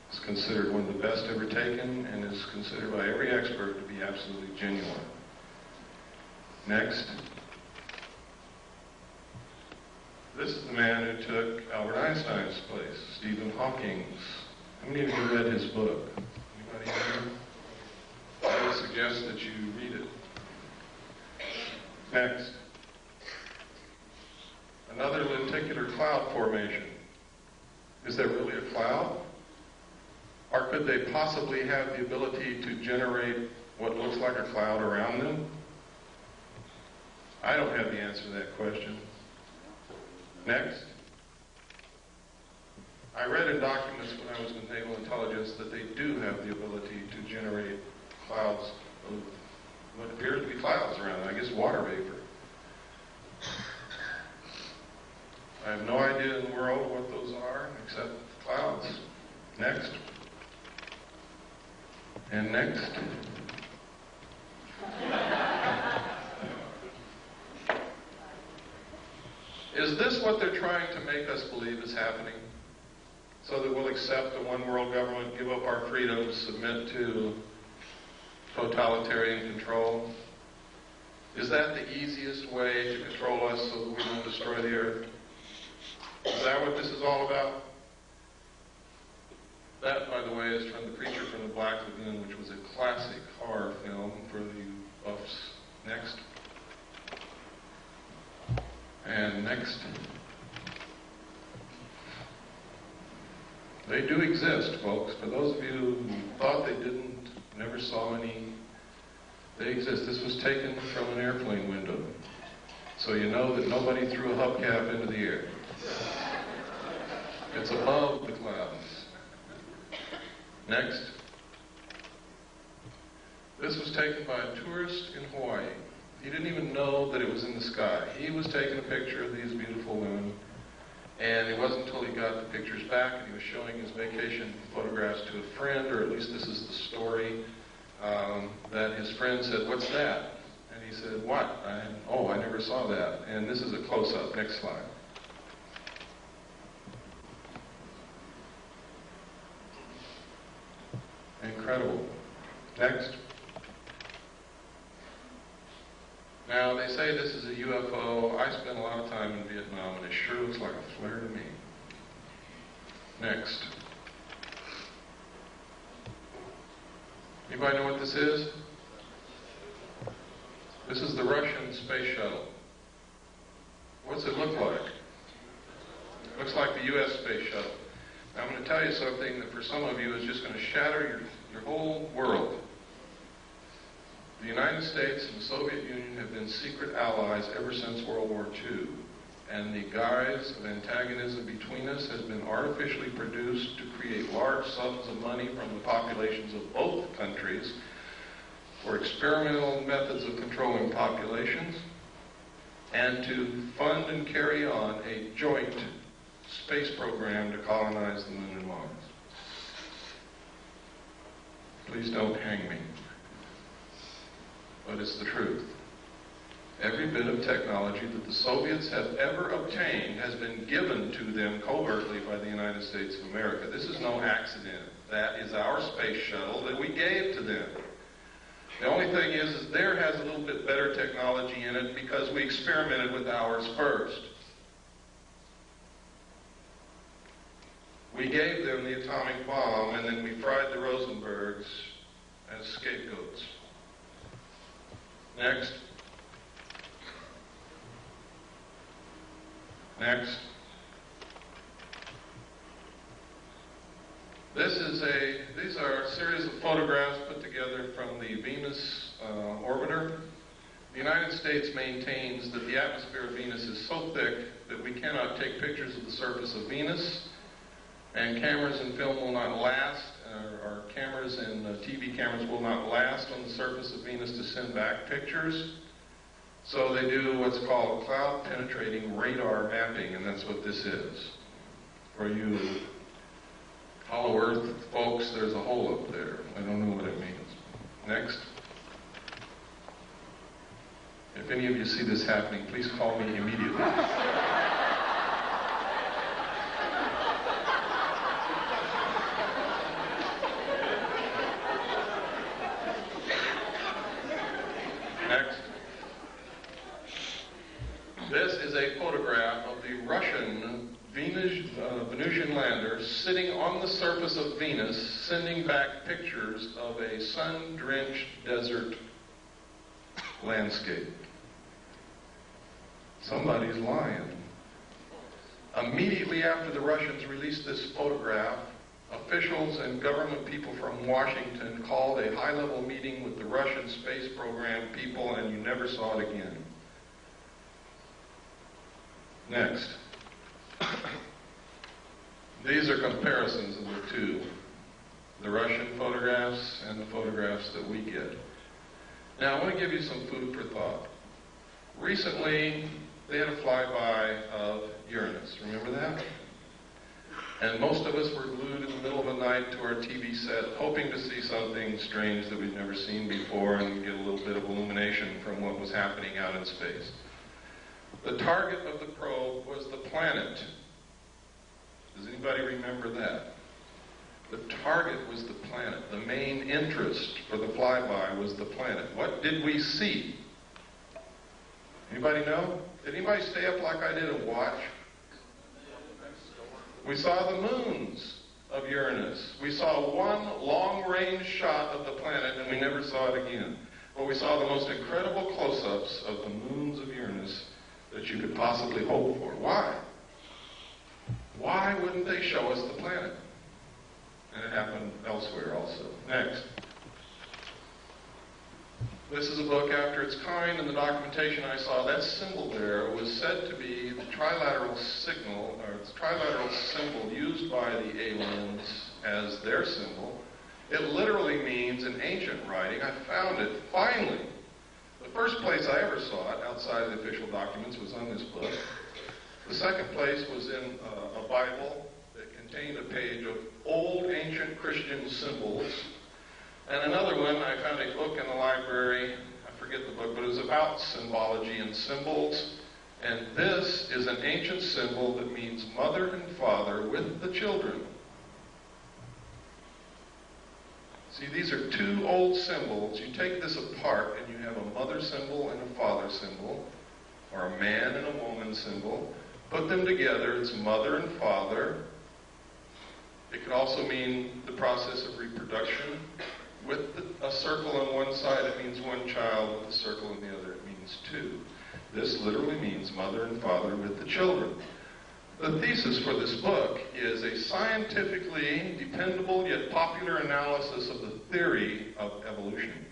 [SPEAKER 2] It's considered one of the best ever taken and is considered by every expert to be absolutely genuine. Next. This is the man who took Albert Einstein's place, Stephen Hawking's. How many of you read his book? Anybody here? I would suggest that you read it. Next. Another lenticular cloud formation. Is there really a cloud? Or could they possibly have the ability to generate what looks like a cloud around them? I don't have the answer to that question. Next. I read in documents when I was in naval intelligence that they do have the ability to generate clouds of what appears to be clouds around them. I guess water vapor. I have no idea in the world what those are except clouds. Next. And next. Is this what they're trying to make us believe is happening? So that we'll accept a one-world government, give up our freedoms, submit to totalitarian control? Is that the easiest way to control us so that we don't destroy the earth? Is that what this is all about? That, by the way, is from The Creature from the Black Lagoon, which was a classic horror film for the buffs. Next. And next. They do exist, folks. For those of you who thought they didn't, never saw any, they exist. This was taken from an airplane window. So you know that nobody threw a hubcap into the air. It's above the clouds. Next. This was taken by a tourist in Hawaii. He didn't even know that it was in the sky. He was taking a picture of these beautiful women, and it wasn't until he got the pictures back and he was showing his vacation photographs to a friend, or at least this is the story, that his friend said, "What's that?" And he said, "What?" I never saw that. And this is a close-up. Next slide. Incredible. Next. Now, they say this is a UFO. I spent a lot of time in Vietnam, and it sure looks like a flare to me. Next. Anybody know what this is? This is the Russian space shuttle. What's it look like? It looks like the U.S. space shuttle. Now, I'm going to tell you something that for some of you is just going to shatter your whole world. The United States and the Soviet Union have been secret allies ever since World War II. And the guise of antagonism between us has been artificially produced to create large sums of money from the populations of both countries for experimental methods of controlling populations and to fund and carry on a joint space program to colonize the moon and Mars. Please don't hang me. But it's the truth. Every bit of technology that the Soviets have ever obtained has been given to them covertly by the United States of America. This is no accident. That is our space shuttle that we gave to them. The only thing is theirs has a little bit better technology in it because we experimented with ours first. We gave them the atomic bomb, and then we fried the Rosenbergs as scapegoats. Next. Next. These are a series of photographs put together from the Venus orbiter. The United States maintains that the atmosphere of Venus is so thick that we cannot take pictures of the surface of Venus, and cameras and film will not last, or cameras and TV cameras will not last on the surface of Venus to send back pictures. So they do what's called cloud-penetrating radar mapping, and that's what this is. For you Hollow Earth folks, there's a hole up there. I don't know what it means. Next. If any of you see this happening, please call me immediately. Next. This is a photograph of the Russian Venusian lander sitting on the surface of Venus, sending back pictures of a sun-drenched desert landscape. Somebody's lying. Immediately after the Russians released this photograph, officials and government people from Washington called a high-level meeting with the Russian space program people, and you never saw it again. Next. These are comparisons of the two, the Russian photographs and the photographs that we get. Now, I want to give you some food for thought. Recently, they had a flyby of Uranus. Remember that? And most of us were glued in the middle of the night to our TV set, hoping to see something strange that we'd never seen before and get a little bit of illumination from what was happening out in space. The target of the probe was the planet. Does anybody remember that? The target was the planet. The main interest for the flyby was the planet. What did we see? Anybody know? Did anybody stay up like I did and watch? We saw the moons of Uranus. We saw one long-range shot of the planet, and we never saw it again. But we saw the most incredible close-ups of the moons of Uranus that you could possibly hope for. Why? Why wouldn't they show us the planet? And it happened elsewhere also. Next. This is a book after its kind, and the documentation I saw, that symbol there was said to be the trilateral signal, or the trilateral symbol used by the aliens as their symbol. It literally means, in ancient writing, I found it, finally. The first place I ever saw it, outside of the official documents, was on this book. The second place was in a Bible that contained a page of old ancient Christian symbols. And another one, I found a book in the library, I forget the book, but it was about symbology and symbols. And this is an ancient symbol that means mother and father with the children. See, these are two old symbols. You take this apart and you have a mother symbol and a father symbol, or a man and a woman symbol. Put them together, it's mother and father. It could also mean the process of reproduction. With a circle on one side, it means one child. With a circle on the other, it means two. This literally means mother and father with the children. The thesis for this book is a scientifically dependable yet popular analysis of the theory of evolution.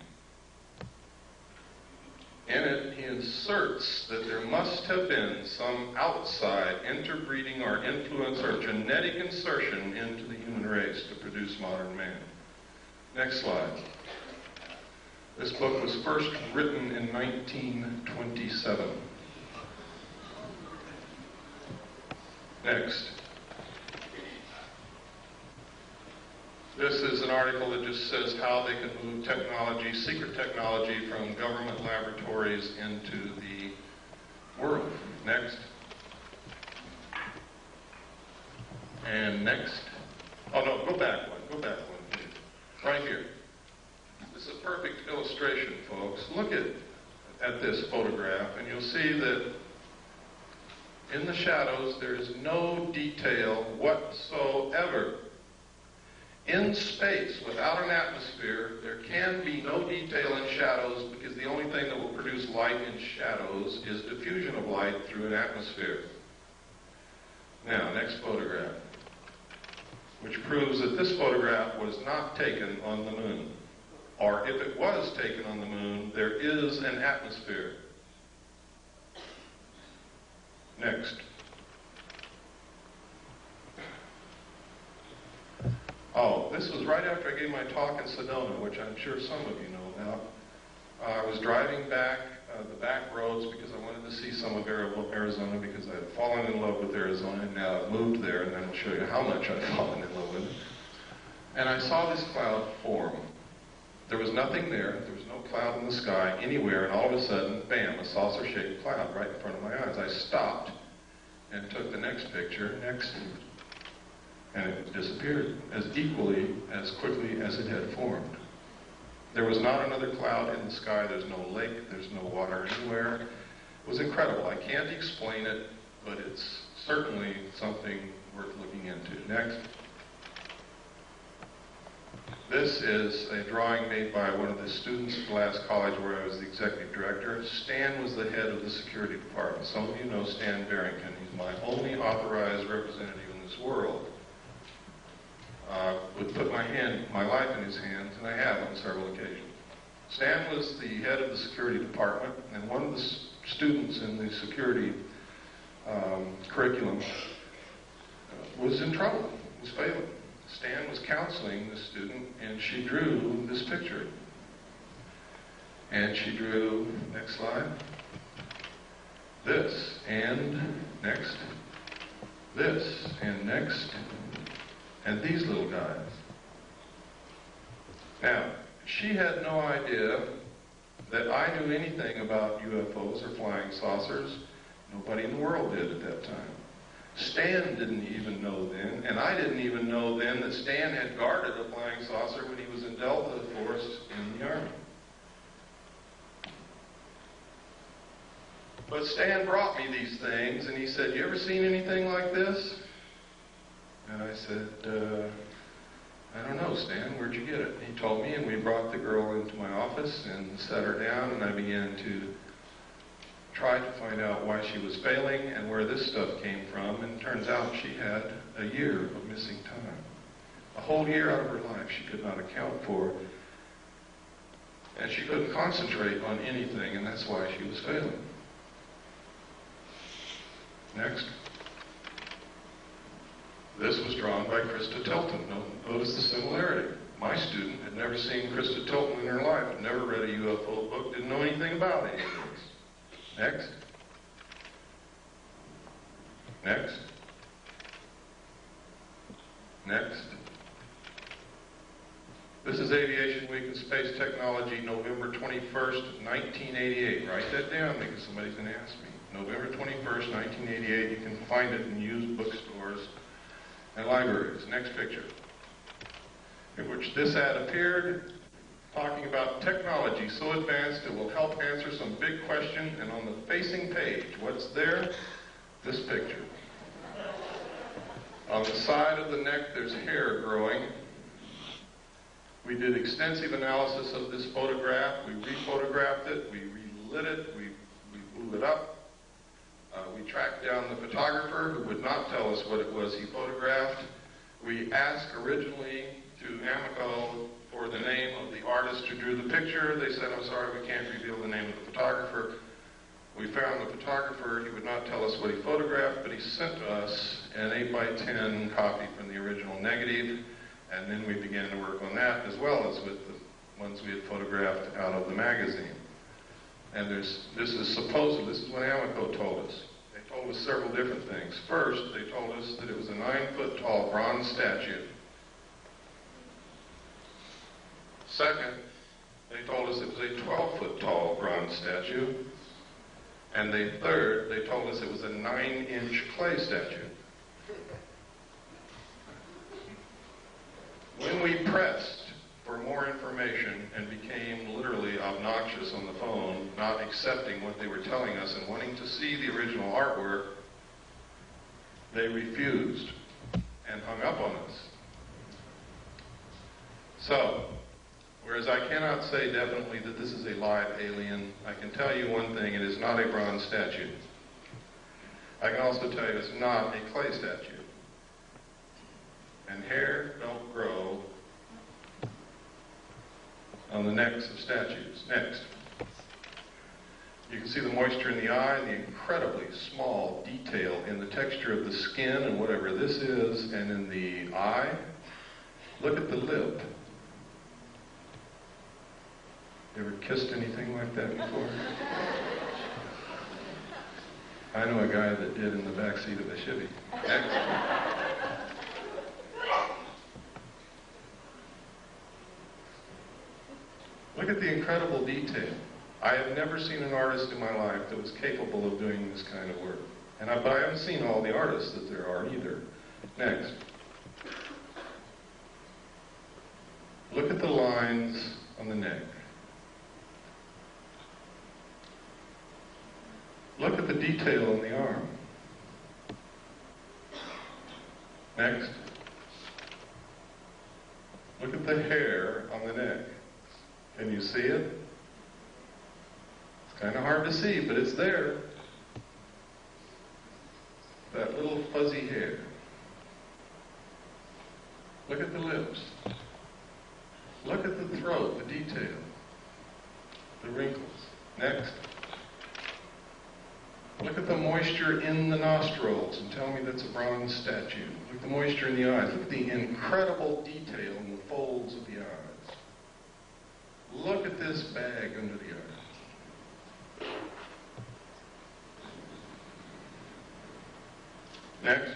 [SPEAKER 2] In it, he inserts that there must have been some outside interbreeding or influence or genetic insertion into the human race to produce modern man. Next slide. This book was first written in 1927. Next. This is an article that just says how they can move technology, secret technology, from government laboratories into the world. Next. And next. Oh no, go back one. Go back one, please. Right here. This is a perfect illustration, folks. Look at this photograph, and you'll see that in the shadows there is no detail whatsoever. In space, without an atmosphere, there can be no detail in shadows because the only thing that will produce light in shadows is diffusion of light through an atmosphere. Now, next photograph. which proves that this photograph was not taken on the moon. Or if it was taken on the moon, there is an atmosphere. Next. Oh, this was right after I gave my talk in Sedona, which I'm sure some of you know about. I was driving back the back roads because I wanted to see some of Arizona because I had fallen in love with Arizona, and now I've moved there, and then I'll show you how much I've fallen in love with it. And I saw this cloud form. There was nothing there. There was no cloud in the sky anywhere, and all of a sudden, bam, a saucer-shaped cloud right in front of my eyes. I stopped and took the next picture, next, and it disappeared as equally, as quickly as it had formed. There was not another cloud in the sky. There's no lake. There's no water anywhere. It was incredible. I can't explain it, but it's certainly something worth looking into. Next. This is a drawing made by one of the students at the last college where I was the executive director. Stan was the head of the security department. Some of you know Stan Barrington. He's my only authorized representative in this world. Would put my life in his hands, and I have on several occasions. Stan was the head of the security department, and one of the students in the security curriculum was in trouble, was failing. Stan was counseling the student, and she drew this picture. And she drew, next slide, this, and next, this, and next, and these little guys. Now, she had no idea that I knew anything about UFOs or flying saucers. Nobody in the world did at that time. Stan didn't even know then, and I didn't even know then that Stan had guarded a flying saucer when he was in Delta Force in the Army. But Stan brought me these things, and he said, "You ever seen anything like this?" And I said, "I don't know, Stan, where'd you get it?" He told me, and we brought the girl into my office and sat her down, and I began to try to find out why she was failing and where this stuff came from, and it turns out she had a year of missing time. A whole year out of her life she could not account for, and she couldn't concentrate on anything, and that's why she was failing. Next. This was drawn by Krista Tilton. Notice the similarity. My student had never seen Krista Tilton in her life, had never read a UFO book, didn't know anything about any of this. Next. Next. Next. This is Aviation Week in Space Technology, November 21st, 1988. Write that down because somebody's going to ask me. November 21st, 1988. You can find it in used bookstores and libraries. Next picture. In which this ad appeared, talking about technology so advanced it will help answer some big question, and on the facing page, what's there? This picture. On the side of the neck, there's hair growing. We did extensive analysis of this photograph. We rephotographed it. We relit it. We blew it up. We tracked down the photographer who would not tell us what it was he photographed. We asked originally through Amico for the name of the artist who drew the picture. They said, "I'm sorry, we can't reveal the name of the photographer." We found the photographer. He would not tell us what he photographed, but he sent us an 8x10 copy from the original negative, and then we began to work on that as well as with the ones we had photographed out of the magazine. And this is what Amico told us. They told us several different things. First, they told us that it was a 9-foot-tall bronze statue. Second, they told us it was a 12-foot-tall bronze statue. And third, they told us it was a 9-inch clay statue. When we pressed for more information and became literally obnoxious on the phone, not accepting what they were telling us and wanting to see the original artwork, they refused and hung up on us. So, whereas I cannot say definitely that this is a live alien, I can tell you one thing: it is not a bronze statue. I can also tell you it's not a clay statue. and hair don't grow on the necks of statues. Next. You can see the moisture in the eye and the incredibly small detail in the texture of the skin and whatever this is, and in the eye. Look at the lip. You ever kissed anything like that before? I know a guy that did in the back seat of a Chevy. Next. Look at the incredible detail. I have never seen an artist in my life that was capable of doing this kind of work. But I haven't seen all the artists that there are either. Next. Look at the lines on the neck. Look at the detail in the arm. Next. Look at the hair on the neck. Can you see it? It's kind of hard to see, but it's there. That little fuzzy hair. Look at the lips. Look at the throat, the detail. The wrinkles. Next. Look at the moisture in the nostrils and tell me that's a bronze statue. Look at the moisture in the eyes. Look at the incredible detail in the folds of the eyes. Look at this bag under the eyes. Next.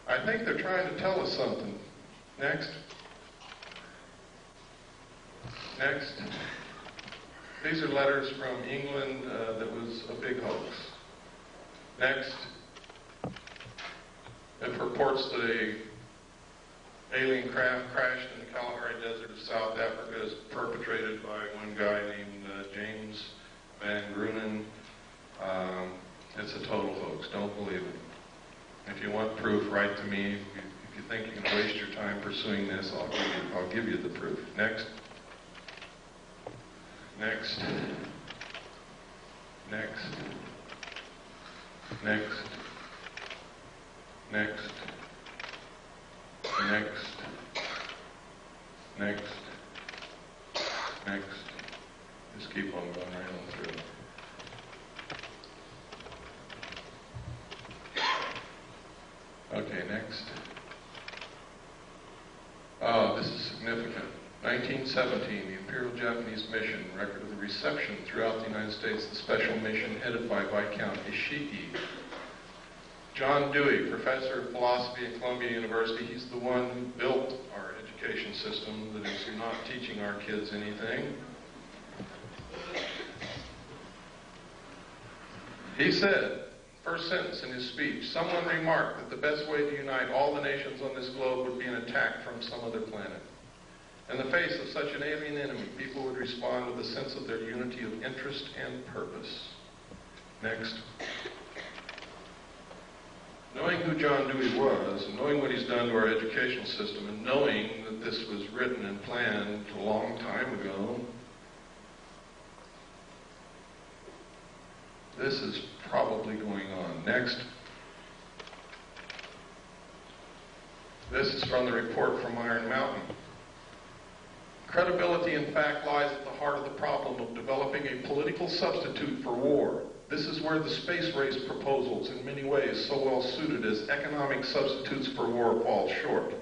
[SPEAKER 2] I think they're trying to tell us something. Next. Next. These are letters from England that was a big hoax. Next. It purports that an alien craft crashed in the Kalahari Desert of South Africa is perpetrated by one guy named James Van Grunen. It's a total hoax. Don't believe it. If you want proof, write to me. If you think you can waste your time pursuing this, I'll give you the proof. Next. Next. Next. Next. Next. Next. Next. Next. Just keep on going right on through. Okay, next. Oh, this is significant. 1917, the Imperial Japanese Mission, record of the reception throughout the United States, the special mission headed by Viscount Ishii. John Dewey, professor of philosophy at Columbia University, he's the one who built our education system that is not teaching our kids anything. He said, first sentence in his speech, someone remarked that the best way to unite all the nations on this globe would be an attack from some other planet. In the face of such an alien enemy, people would respond with a sense of their unity of interest and purpose. Next. Knowing who John Dewey was, and knowing what he's done to our educational system, and knowing that this was written and planned a long time ago, this is probably going on. Next. This is from the report from Iron Mountain. Credibility, in fact, lies at the heart of the problem of developing a political substitute for war. This is where the space race proposals, in many ways so well suited as economic substitutes for war, fall short.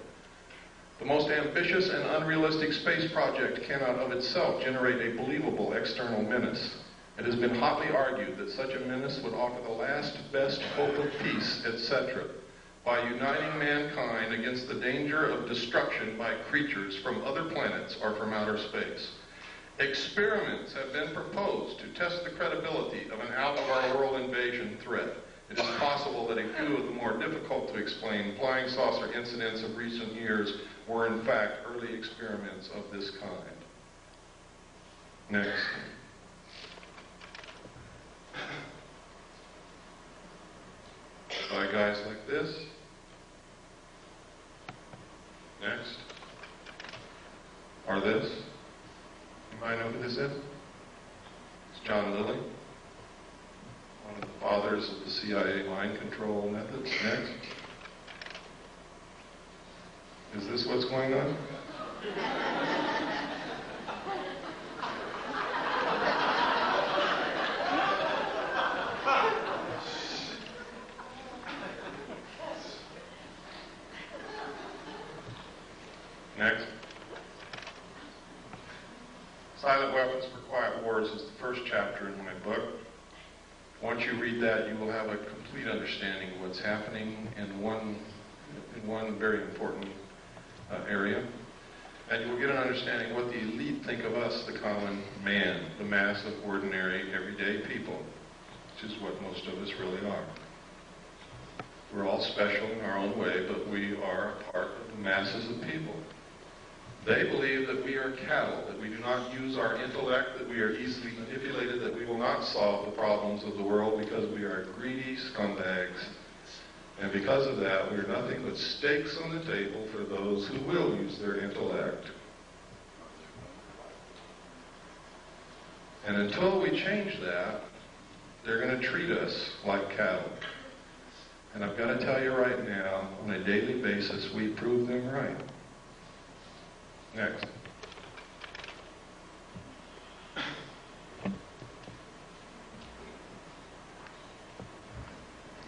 [SPEAKER 2] The most ambitious and unrealistic space project cannot of itself generate a believable external menace. It has been hotly argued that such a menace would offer the last best hope of peace, etc., by uniting mankind against the danger of destruction by creatures from other planets or from outer space. Experiments have been proposed to test the credibility of an out-of-our-world invasion threat. It is possible that a few of the more difficult to explain flying saucer incidents of recent years were in fact early experiments of this kind. Next. By guys like this. Next. Or this. Anybody know who this is? It's John Lilly. one of the fathers of the CIA mind control methods. Next. Is this what's going on? Next. Silent Weapons for Quiet Wars is the first chapter in my book. Once you read that, you will have a complete understanding of what's happening in one very important area. And you will get an understanding of what the elite think of us, the common man, the mass of ordinary, everyday people, which is what most of us really are. We're all special in our own way, but we are a part of the masses of people. They believe that we are cattle, that we do not use our intellect, that we are easily manipulated, that we will not solve the problems of the world because we are greedy scumbags. And because of that, we are nothing but stakes on the table for those who will use their intellect. And until we change that, they're going to treat us like cattle. And I've got to tell you right now, on a daily basis, we prove them right. Next.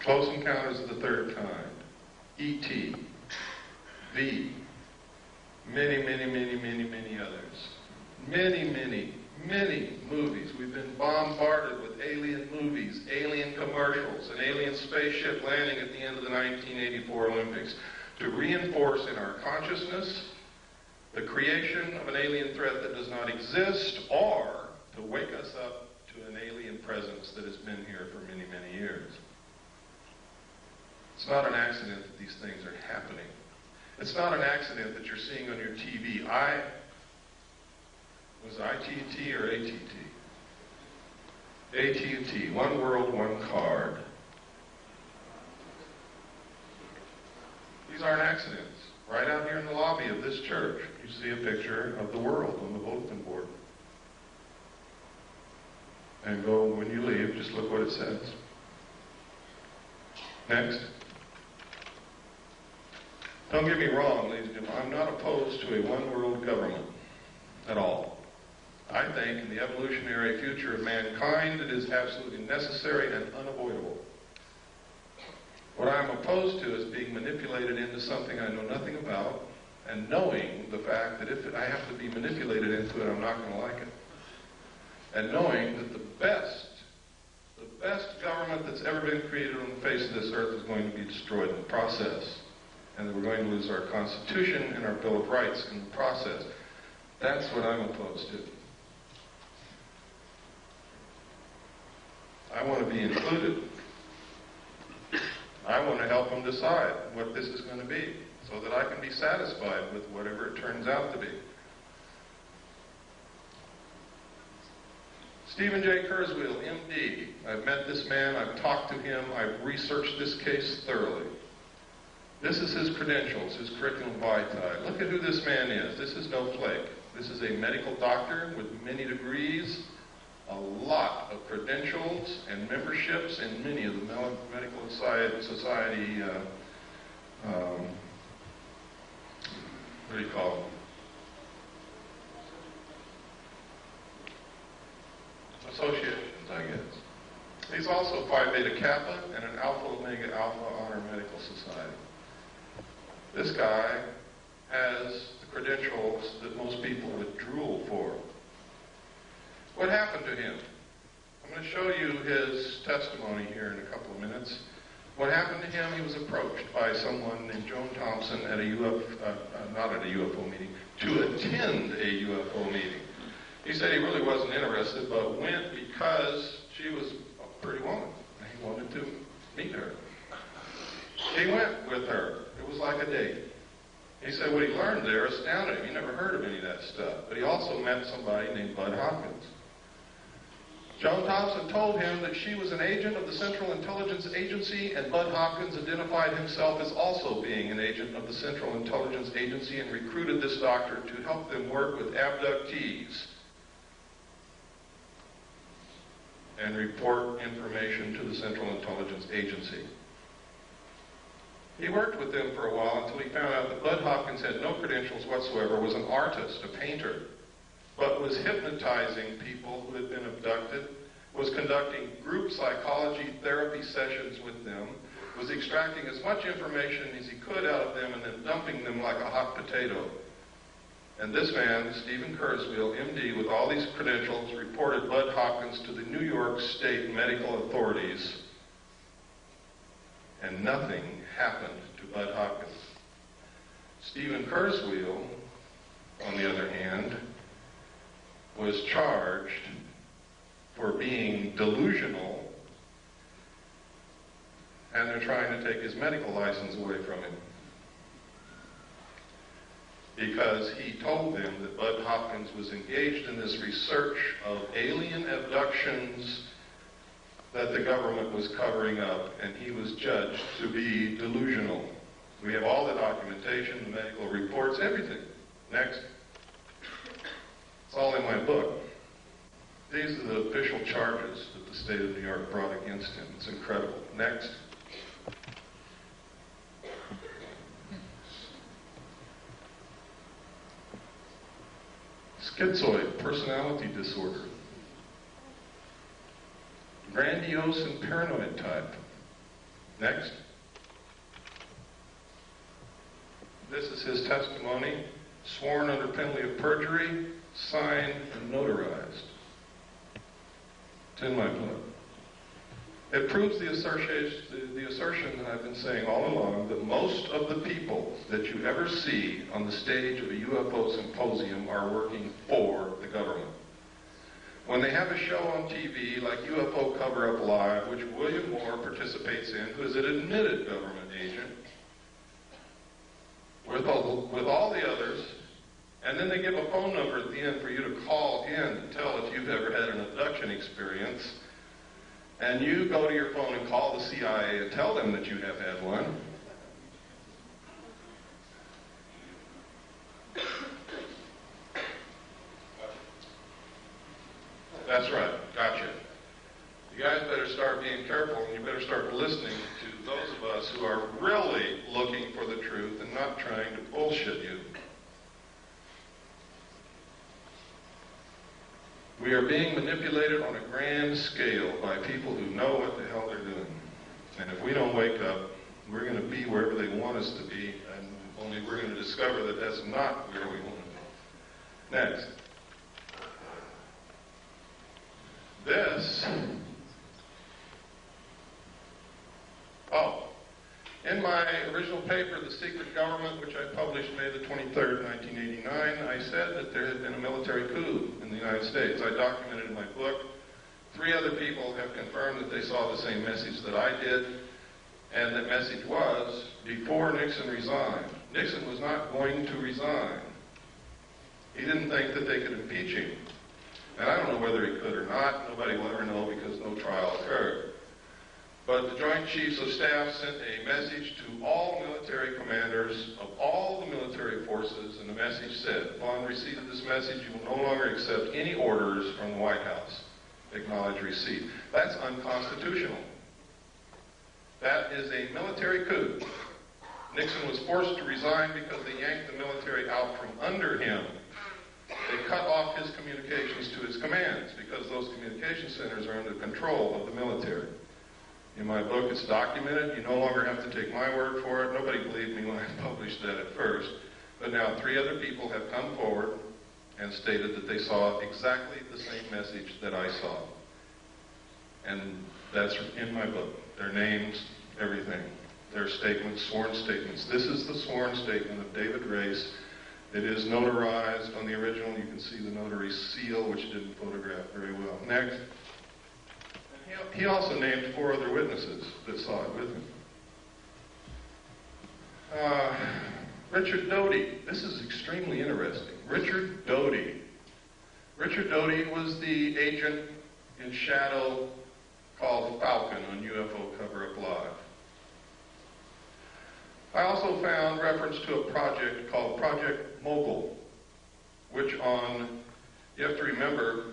[SPEAKER 2] Close Encounters of the Third Kind, E.T., V, many others. Many movies. We've been bombarded with alien movies, alien commercials, an alien spaceship landing at the end of the 1984 Olympics to reinforce in our consciousness the creation of an alien threat that does not exist, or to wake us up to an alien presence that has been here for many years. It's not an accident that these things are happening. It's not an accident that you're seeing on your TV. Was it ITT or ATT? ATT, one world, one card. These aren't accidents. Right out here in the lobby of this church, you see a picture of the world on the bulletin board. And go, when you leave, just look what it says. Next. Don't get me wrong, ladies and gentlemen, I'm not opposed to a one-world government at all. I think in the evolutionary future of mankind, it is absolutely necessary and unavoidable. What I'm opposed to is being manipulated into something I know nothing about, and knowing the fact that if I have to be manipulated into it, I'm not going to like it. And knowing that the best government that's ever been created on the face of this earth is going to be destroyed in the process. And that we're going to lose our Constitution and our Bill of Rights in the process. That's what I'm opposed to. I want to be included. I want to help them decide what this is going to be, so that I can be satisfied with whatever it turns out to be. Stephen J. Kurzweil, MD. I've met this man, I've talked to him, I've researched this case thoroughly. This is his credentials, his curriculum vitae. Look at who this man is. This is no flake. This is a medical doctor with many degrees, a lot of credentials and memberships in many of the medical society, what do you call them? Associations, I guess. He's also Phi Beta Kappa and an Alpha Omega Alpha Honor Medical Society. This guy has the credentials that most people would drool for. What happened to him? I'm going to show you his testimony here in a couple of minutes. What happened to him, he was approached by someone named Joan Thompson at not at a UFO meeting, to attend a UFO meeting. He said he really wasn't interested, but went because she was a pretty woman. He wanted to meet her. He went with her. It was like a date. He said what he learned there astounded him. He never heard of any of that stuff. But he also met somebody named Bud Hopkins. Joan Thompson told him that she was an agent of the Central Intelligence Agency, and Bud Hopkins identified himself as also being an agent of the Central Intelligence Agency and recruited this doctor to help them work with abductees. and report information to the Central Intelligence Agency. He worked with them for a while until he found out that Bud Hopkins had no credentials whatsoever, was an artist, a painter, but was hypnotizing people who had been abducted, was conducting group psychology therapy sessions with them, was extracting as much information as he could out of them and then dumping them like a hot potato. And this man, Stephen Kurzweil, MD, with all these credentials, reported Bud Hopkins to the New York State medical authorities, and nothing happened to Bud Hopkins. Stephen Kurzweil, on the other hand, was charged for being delusional, and they're trying to take his medical license away from him, because he told them that Bud Hopkins was engaged in this research of alien abductions that the government was covering up, and he was judged to be delusional. We have all the documentation, the medical reports, everything. Next. It's all in my book. These are the official charges that the state of New York brought against him. It's incredible. Next. Schizoid personality disorder. Grandiose and paranoid type. Next. This is his testimony, sworn under penalty of perjury, signed and notarized. It's in my book. It proves the assertion that I've been saying all along, that most of the people that you ever see on the stage of a UFO symposium are working for the government. When they have a show on TV like UFO Cover-Up Live, which William Moore participates in, who is an admitted government agent, with all the others, and then they give a phone number at the end for you to call in and tell if you've ever had an abduction experience, and you go to your phone and call the CIA and tell them that you have had one. That's right, gotcha. You guys better start being careful, and you better start listening to those of us who are really looking for the truth and not trying to bullshit you. We are being manipulated on a grand scale by people who know what the hell they're doing. And if we don't wake up, we're going to be wherever they want us to be, and only we're going to discover that that's not where we want to be. Next. This. In my original paper, The Secret Government, which I published May the 23rd, 1989, I said that there had been a military coup in the United States. I documented in my book. 3 other people have confirmed that they saw the same message that I did, and that message was before Nixon resigned. Nixon was not going to resign. He didn't think that they could impeach him. And I don't know whether he could or not. Nobody will ever know because no trial occurred. But the Joint Chiefs of Staff sent a message to all military commanders of all the military forces, and the message said, upon receipt of this message, you will no longer accept any orders from the White House. Acknowledge receipt. That's unconstitutional. That is a military coup. Nixon was forced to resign because they yanked the military out from under him. They cut off his communications to his commands because those communication centers are under control of the military. In my book, it's documented. You no longer have to take my word for it. Nobody believed me when I published that at first. But now 3 other people have come forward and stated that they saw exactly the same message that I saw. And that's in my book. Their names, everything. Their statements, sworn statements. This is the sworn statement of David Race. It is notarized on the original. You can see the notary seal, which didn't photograph very well. Next. He also named 4 other witnesses that saw it with him. Richard Doty. This is extremely interesting. Richard Doty. Richard Doty was the agent in shadow called Falcon on UFO Cover-Up Live. I also found reference to a project called Project Mogul, which you have to remember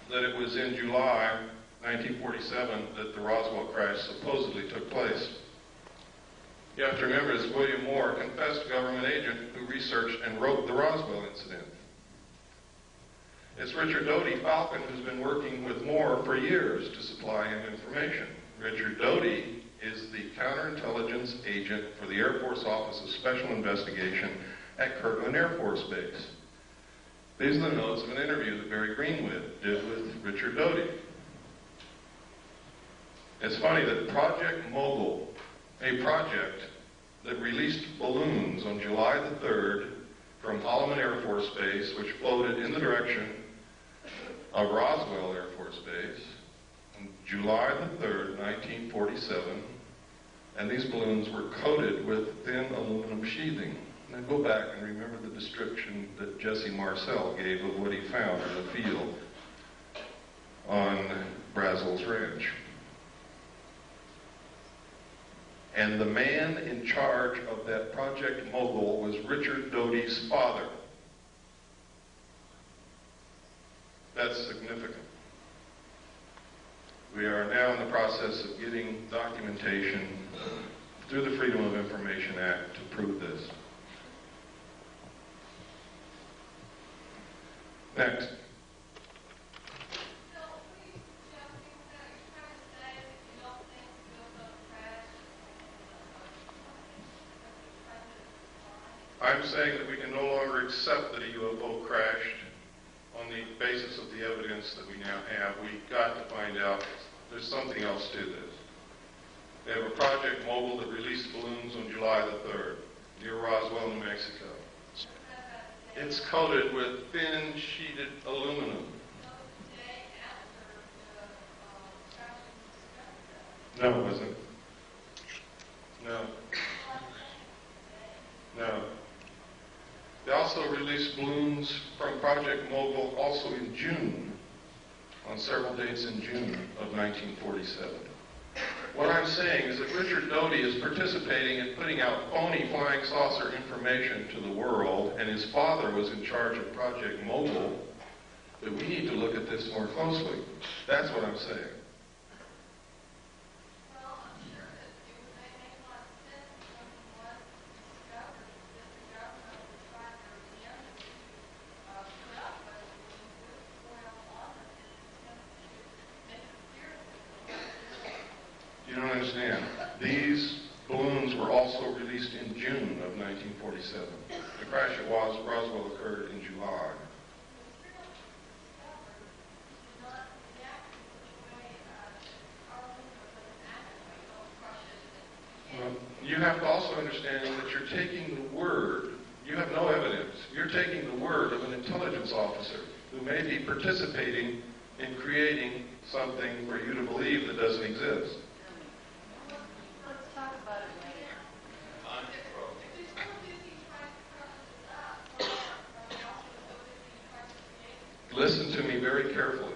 [SPEAKER 2] that it was in July 1947 that the Roswell crash supposedly took place. You have to remember, it's William Moore, a confessed government agent who researched and wrote the Roswell incident. It's Richard Doty Falcon who's been working with Moore for years to supply him information. Richard Doty is the counterintelligence agent for the Air Force Office of Special Investigation at Kirtland Air Force Base. These are the notes of an interview that Barry Greenwood did with Richard Doty. It's funny that Project Mogul, a project that released balloons on July the 3rd from Holloman Air Force Base, which floated in the direction of Roswell Air Force Base, on July the 3rd, 1947, and these balloons were coated with thin aluminum sheathing. Now go back and remember the description that Jesse Marcel gave of what he found in the field on Brazel's Ranch. And the man in charge of that Project Mogul was Richard Doty's father. That's significant. We are now in the process of getting documentation through the Freedom of Information Act to prove this. Next. I'm saying that we can no longer accept that a UFO crashed on the basis of the evidence that we now have. We've got to find out there's something else to this. They have a Project Mogul that released balloons on July the 3rd near Roswell, New Mexico. It's coated with thin sheeted aluminum. No, it wasn't. No. No. They also released balloons from Project Mogul also in June, on several dates in June of 1947. What I'm saying is that Richard Doty is participating in putting out phony flying saucer information to the world, and his father was in charge of Project Mogul, that we need to look at this more closely. That's what I'm saying. These balloons were also released in June of 1947. The crash at Roswell occurred in July. Well, you have to also understand that you're taking the word, you have no evidence, you're taking the word of an intelligence officer who may be participating in creating something for you to believe that doesn't exist. Listen to me very carefully.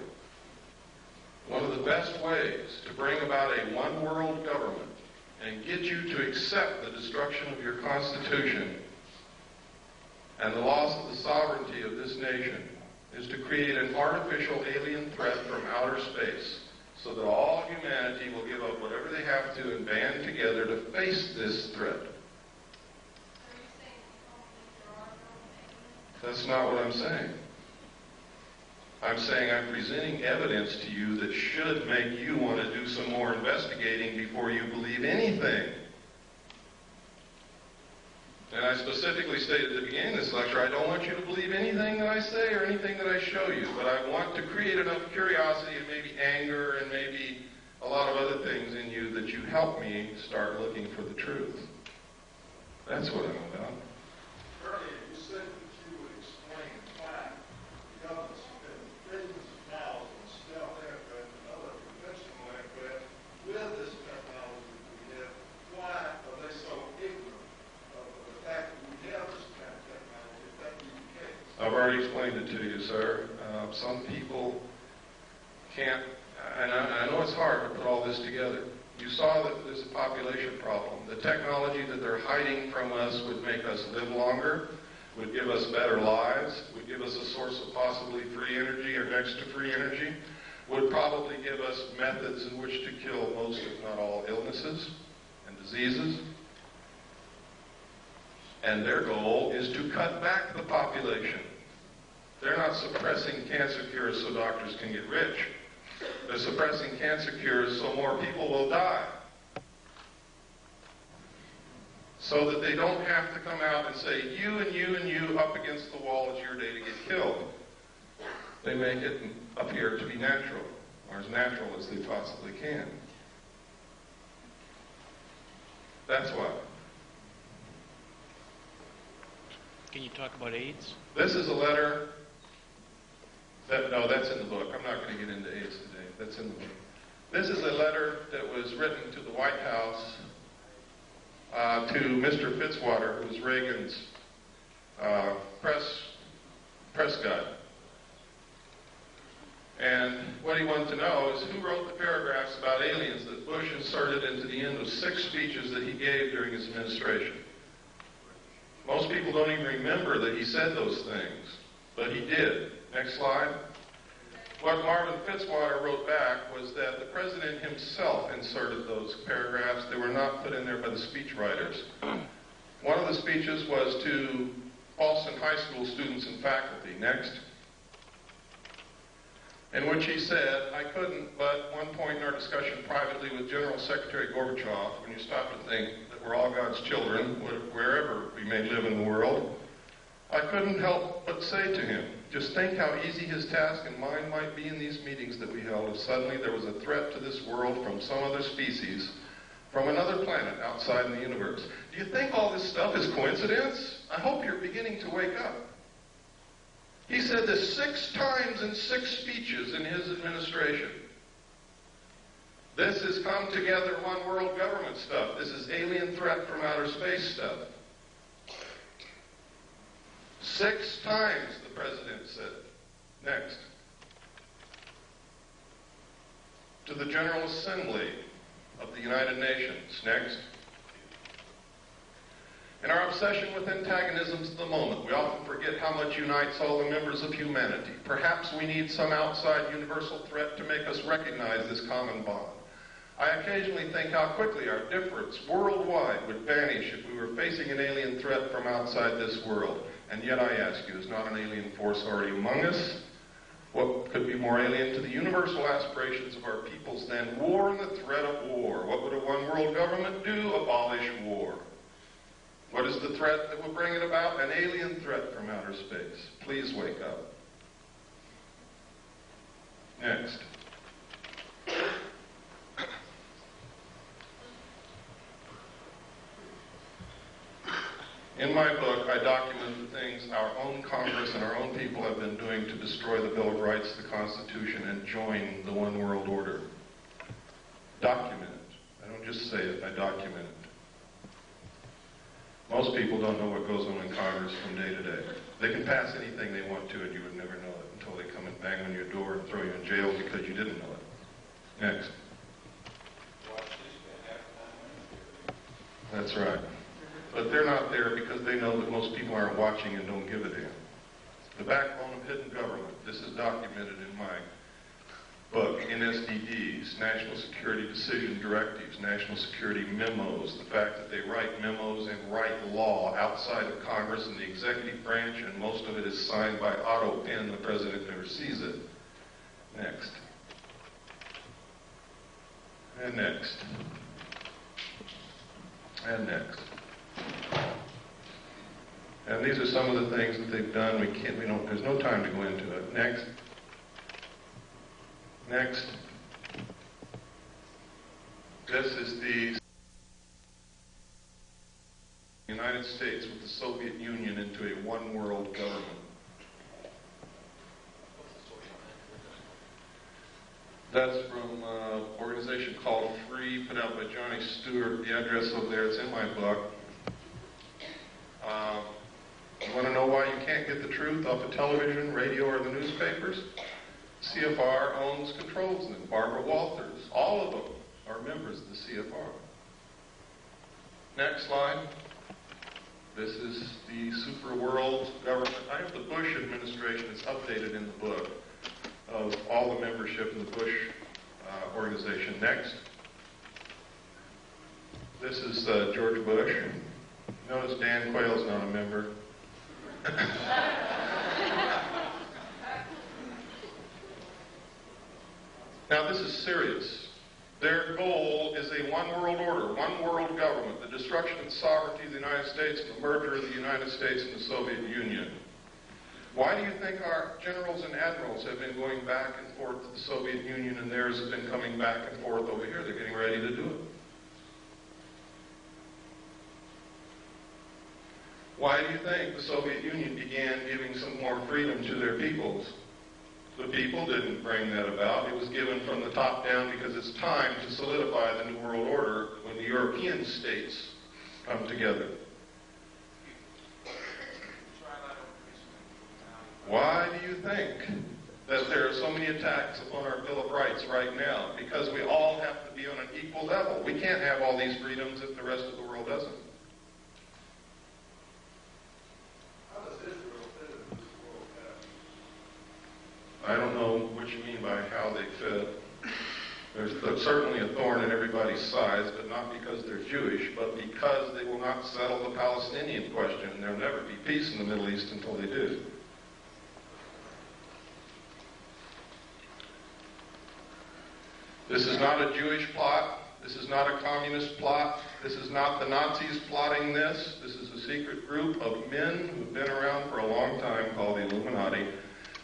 [SPEAKER 2] One of the best ways to bring about a one-world government and get you to accept the destruction of your Constitution and the loss of the sovereignty of this nation is to create an artificial alien threat from outer space so that all humanity will give up whatever they have to and band together to face this threat. That's not what I'm saying. I'm saying I'm presenting evidence to you that should make you want to do some more investigating before you believe anything. And I specifically stated at the beginning of this lecture, I don't want you to believe anything that I say or anything that I show you, but I want to create enough curiosity and maybe anger and maybe a lot of other things in you that you help me start looking for the truth. That's what I'm about.
[SPEAKER 10] Earlier, you said that you would explain why the government's billions of dollars in stealth aircraft and other conventional aircraft with this technology that we have. Why are they so ignorant of the fact that we have this kind of technology, if that be the case?
[SPEAKER 2] I've already explained it to you, sir. Some people can't, and I know it's hard to put all this together. You saw that there's a population problem. The technology that they're hiding from us would make us live longer, would give us better lives, would give us a source of possibly free energy or next to free energy. would probably give us methods in which to kill most, if not all, illnesses and diseases. And their goal is to cut back the population. They're not suppressing cancer cures so doctors can get rich. They're suppressing cancer cures so more people will die. So that they don't have to come out and say, you and you and you up against the wall, it's your day to get killed. They make it appear to be natural, or as natural as they possibly can. That's why.
[SPEAKER 11] Can you talk about AIDS?
[SPEAKER 2] This is a letter no, that's in the book. I'm not going to get into AIDS today. That's in the book. This is a letter that was written to the White House to Mr. Fitzwater, who was Reagan's press guy. And what he wanted to know is who wrote the paragraphs about aliens that Bush inserted into the end of 6 speeches that he gave during his administration. Most people don't even remember that he said those things, but he did. Next slide. What Marvin Fitzwater wrote back was that the president himself inserted those paragraphs. They were not put in there by the speechwriters. One of the speeches was to Boston High School students and faculty. Next. In which he said, I couldn't, but one point in our discussion privately with General Secretary Gorbachev, when you stop to think that we're all God's children, wherever we may live in the world, I couldn't help but say to him, just think how easy his task and mine might be in these meetings that we held if suddenly there was a threat to this world from some other species, from another planet outside in the universe. Do you think all this stuff is coincidence? I hope you're beginning to wake up. He said this 6 times in 6 speeches in his administration. This is come together one world government stuff. This is alien threat from outer space stuff. 6 times the president said. Next. To the General Assembly of the United Nations. Next. In our obsession with antagonisms of the moment, we often forget how much unites all the members of humanity. Perhaps we need some outside universal threat to make us recognize this common bond. I occasionally think how quickly our difference worldwide would vanish if we were facing an alien threat from outside this world. And yet I ask you, is not an alien force already among us? What could be more alien to the universal aspirations of our peoples than war and the threat of war? What would a one world government do? Abolish war. What is the threat that will bring it about? An alien threat from outer space. Please wake up. Next. In my book, I document the things our own Congress and our own people have been doing to destroy the Bill of Rights, the Constitution, and join the one world order. Document it. I don't just say it, I document it. Most people don't know what goes on in Congress from day to day. They can pass anything they want to and you would never know it until they come and bang on your door and throw you in jail because you didn't know it. Next. That's right. But they're not there because they know that most people aren't watching and don't give a damn. The backbone of hidden government. This is documented in my book, NSDDs, National Security Decision Directives, National Security Memos, the fact that they write memos and write law outside of Congress and the executive branch, and most of it is signed by auto pen. The president never sees it. Next. And next. And next. And these are some of the things that they've done. There's no time to go into it. Next. Next. This is the United States with the Soviet Union into a one-world government. That's from an organization called Free, put out by Johnny Stewart. The address over there, it's in my book. You want to know why you can't get the truth off of television, radio, or the newspapers? CFR owns, controls them. Barbara Walters, all of them are members of the CFR. Next slide. This is the super world government. I have the Bush administration. It's updated in the book. of all the membership in the Bush organization. Next. This is George Bush. Notice Dan Quayle's not a member. Now this is serious. Their goal is a one world order, one world government, the destruction of the sovereignty of the United States and the merger of the United States and the Soviet Union. Why do you think our generals and admirals have been going back and forth to the Soviet Union and theirs have been coming back and forth over here? They're getting ready to do it. Why do you think the Soviet Union began giving some more freedom to their peoples? The people didn't bring that about. It was given from the top down because it's time to solidify the New World Order when the European states come together. Why do you think that there are so many attacks upon our Bill of Rights right now? Because we all have to be on an equal level. We can't have all these freedoms if the rest of the world doesn't.
[SPEAKER 10] How does Israel fit in this world pattern?
[SPEAKER 2] I don't know what you mean by how they fit. There's certainly a thorn in everybody's sides, but not because they're Jewish, but because they will not settle the Palestinian question. There'll never be peace in the Middle East until they do. This is not a Jewish plot. This is not a communist plot. This is not the Nazis plotting this. This is a secret group of men who've been around for a long time called the Illuminati.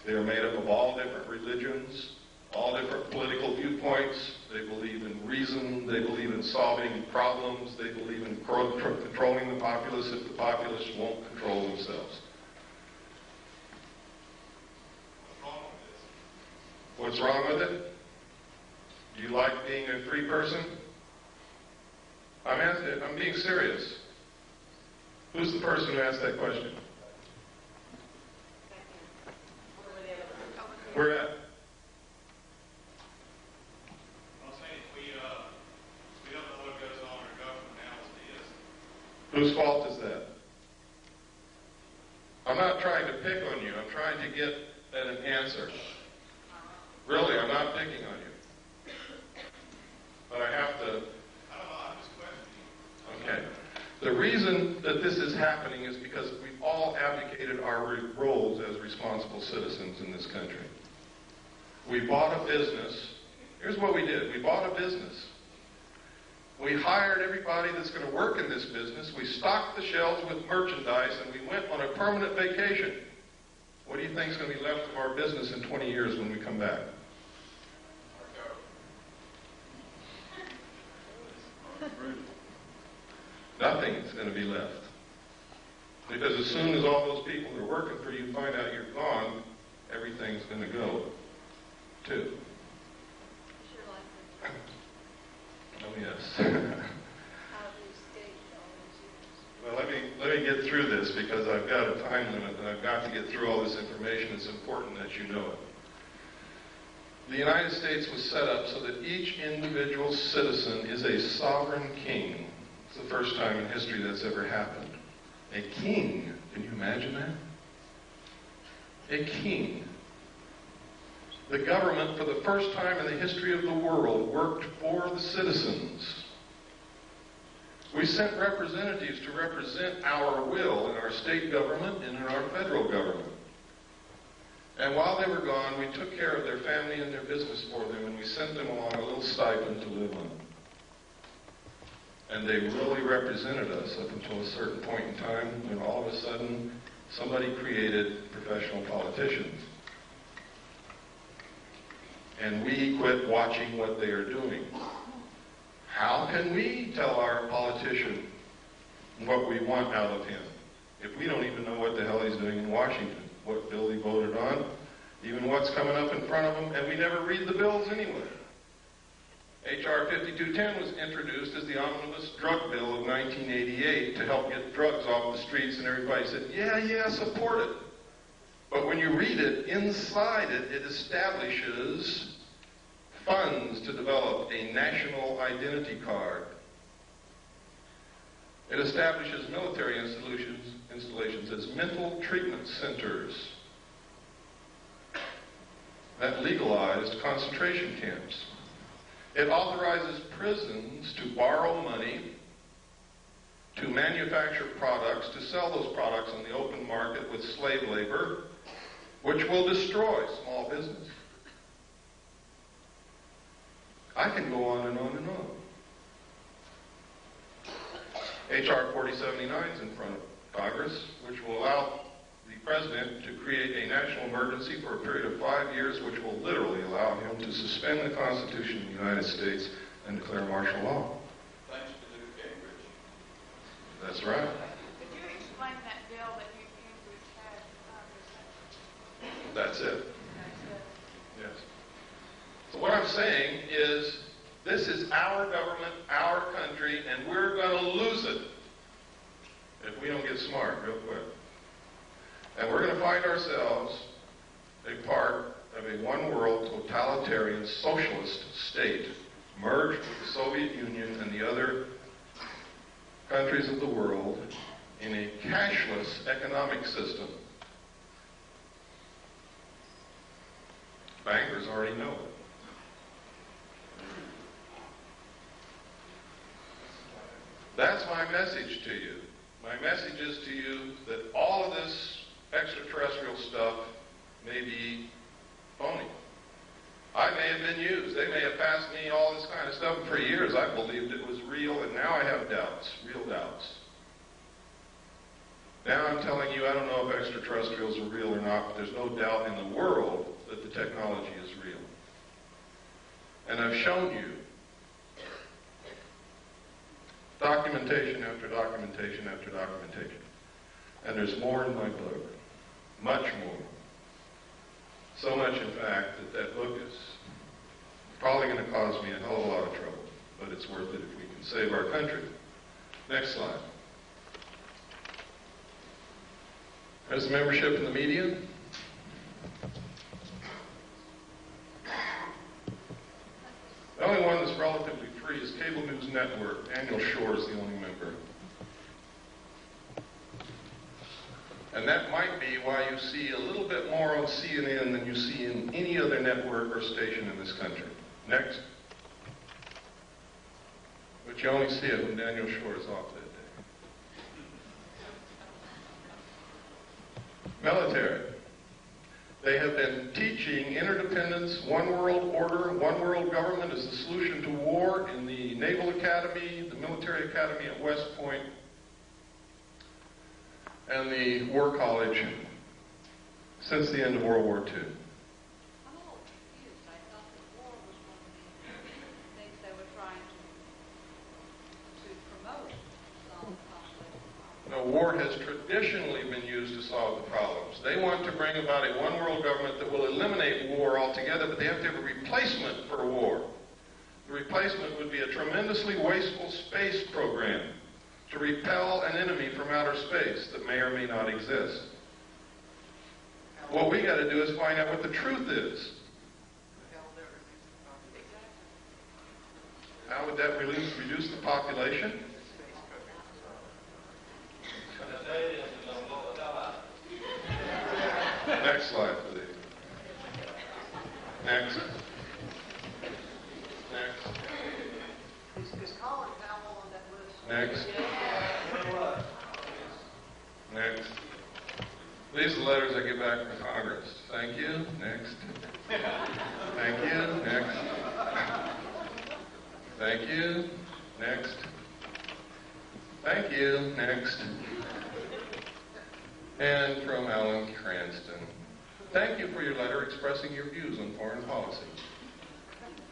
[SPEAKER 2] They are made up of all different religions, all different political viewpoints. They believe in reason. They believe in solving problems. They believe in controlling the populace if the populace won't control themselves. What's wrong with it? Do you like being a free person? I'm being serious. Who's the person who asked that question? Where at?
[SPEAKER 3] I'm saying we don't know what goes on in our government now as it is.
[SPEAKER 2] Whose fault is that? I'm not trying to pick on you. I'm trying to get at an answer. Really, I'm not picking on you. But I have to...
[SPEAKER 3] I don't know, I'm just questioning.
[SPEAKER 2] Okay. The reason that this is happening is because we've all abdicated our roles as responsible citizens in this country. We bought a business. Here's what we did. We bought a business. We hired everybody that's going to work in this business. We stocked the shelves with merchandise, and we went on a permanent vacation. What do you think is going to be left of our business in 20 years when we come back? Nothing's going to be left. Because as soon as all those people that are working for you find out you're gone, everything's going to go, too. Oh, yes. Well, let me get through this because I've got a time limit and I've got to get through all this information. It's important that you know it. The United States was set up so that each individual citizen is a sovereign king. It's the first time in history that's ever happened. A king. Can you imagine that? A king. The government, for the first time in the history of the world, worked for the citizens. We sent representatives to represent our will in our state government and in our federal government. And while they were gone, we took care of their family and their business for them, and we sent them along a little stipend to live on. And they really represented us up until a certain point in time when all of a sudden somebody created professional politicians. And we quit watching what they are doing. How can we tell our politician what we want out of him if we don't even know what the hell he's doing in Washington, what bill he voted on, even what's coming up in front of him, and we never read the bills anyway. H.R. 5210 was introduced as the omnibus drug bill of 1988 to help get drugs off the streets, and everybody said, yeah, support it. But when you read it, inside it, it establishes funds to develop a national identity card. It establishes military installations as mental treatment centers. that legalized concentration camps. It authorizes prisons to borrow money, to manufacture products, to sell those products on the open market with slave labor, which will destroy small business. I can go on and on and on. H.R. 4079 is in front of Congress, which will allow the President to create a national emergency for a period of 5 years, which will literally allow him to suspend the Constitution of the United States and declare martial law.
[SPEAKER 3] Thanks to Cambridge.
[SPEAKER 2] That's right.
[SPEAKER 12] Could you explain that bill that you Cambridge had in Congress?
[SPEAKER 2] That's it.
[SPEAKER 12] That's it.
[SPEAKER 2] Yes. So what I'm saying is, this is our government, our country, and we're going to lose it if we don't get smart real quick. And we're going to find ourselves a part of a one-world totalitarian socialist state, merged with the Soviet Union and the other countries of the world in a cashless economic system. Bankers already know it. That's my message to you. My message is to you that all of this extraterrestrial stuff may be phony. I may have been used. They may have passed me all this kind of stuff. And for years I believed it was real, and now I have doubts, real doubts. Now I'm telling you, I don't know if extraterrestrials are real or not, but there's no doubt in the world that the technology is real. And I've shown you documentation after documentation after documentation. And there's more in my book. Much more. So much, in fact, that that book is probably going to cause me a hell of a lot of trouble. But it's worth it if we can save our country. Next slide. There's the membership in the media. The only one that's relatively free is Cable News Network. Daniel Shore is the only member. And that might be why you see a little bit more on CNN than you see in any other network or station in this country. Next. But you only see it when Daniel Shore is off that day. Military. They have been teaching interdependence, one world order, one world government as the solution to war in the Naval Academy, the Military Academy at West Point, and the War College since the end of World War II.
[SPEAKER 12] I'm a little confused. I thought that war was one of the things they were trying to promote to solve conflict.
[SPEAKER 2] No, war has traditionally been used to solve the problems. They want to bring about a one-world government that will eliminate war altogether, but they have to have a replacement for war. The replacement would be a tremendously wasteful space program to repel an enemy from outer space that may or may not exist. What we got to do is find out what the truth is. How would that reduce the population? Next slide, please. Next. Next.
[SPEAKER 12] Is Colin Powell on that list?
[SPEAKER 2] Next. Next. These are the letters I get back from Congress. Thank you. Next. Thank you. Next. Thank you. Next. Thank you. Next. And from Alan Cranston. Thank you for your letter expressing your views on foreign policy.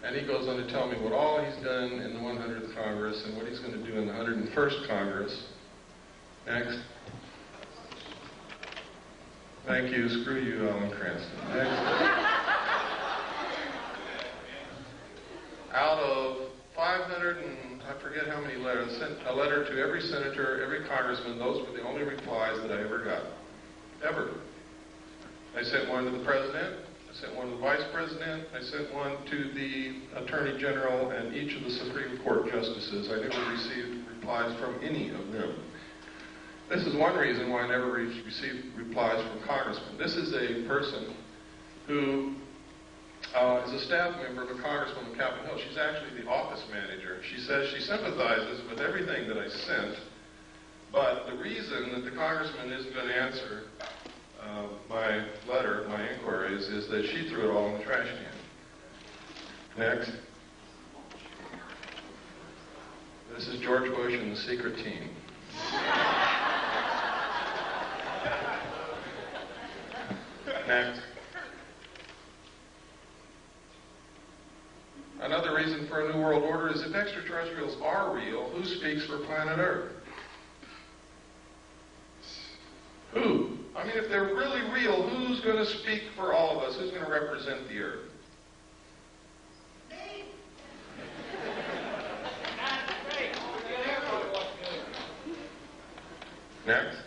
[SPEAKER 2] And he goes on to tell me what all he's done in the 100th Congress and what he's going to do in the 101st Congress. Next. Thank you. Screw you, Alan Cranston. Next. Out of 500 and I forget how many letters, sent a letter to every senator, every congressman. Those were the only replies that I ever got. Ever. I sent one to the president. I sent one to the vice president. I sent one to the attorney general and each of the Supreme Court justices. I never received replies from any of them. This is one reason why I never received replies from congressmen. This is a person who is a staff member of a congressman on Capitol Hill. She's actually the office manager. She says she sympathizes with everything that I sent, but the reason that the congressman isn't going to answer my letter, my inquiries, is that she threw it all in the trash can. Next. This is George Bush and the secret team. Next. Another reason for a new world order is if extraterrestrials are real, who speaks for planet Earth? Who? I mean, if they're really real, who's going to speak for all of us? Who's going to represent the Earth? Next.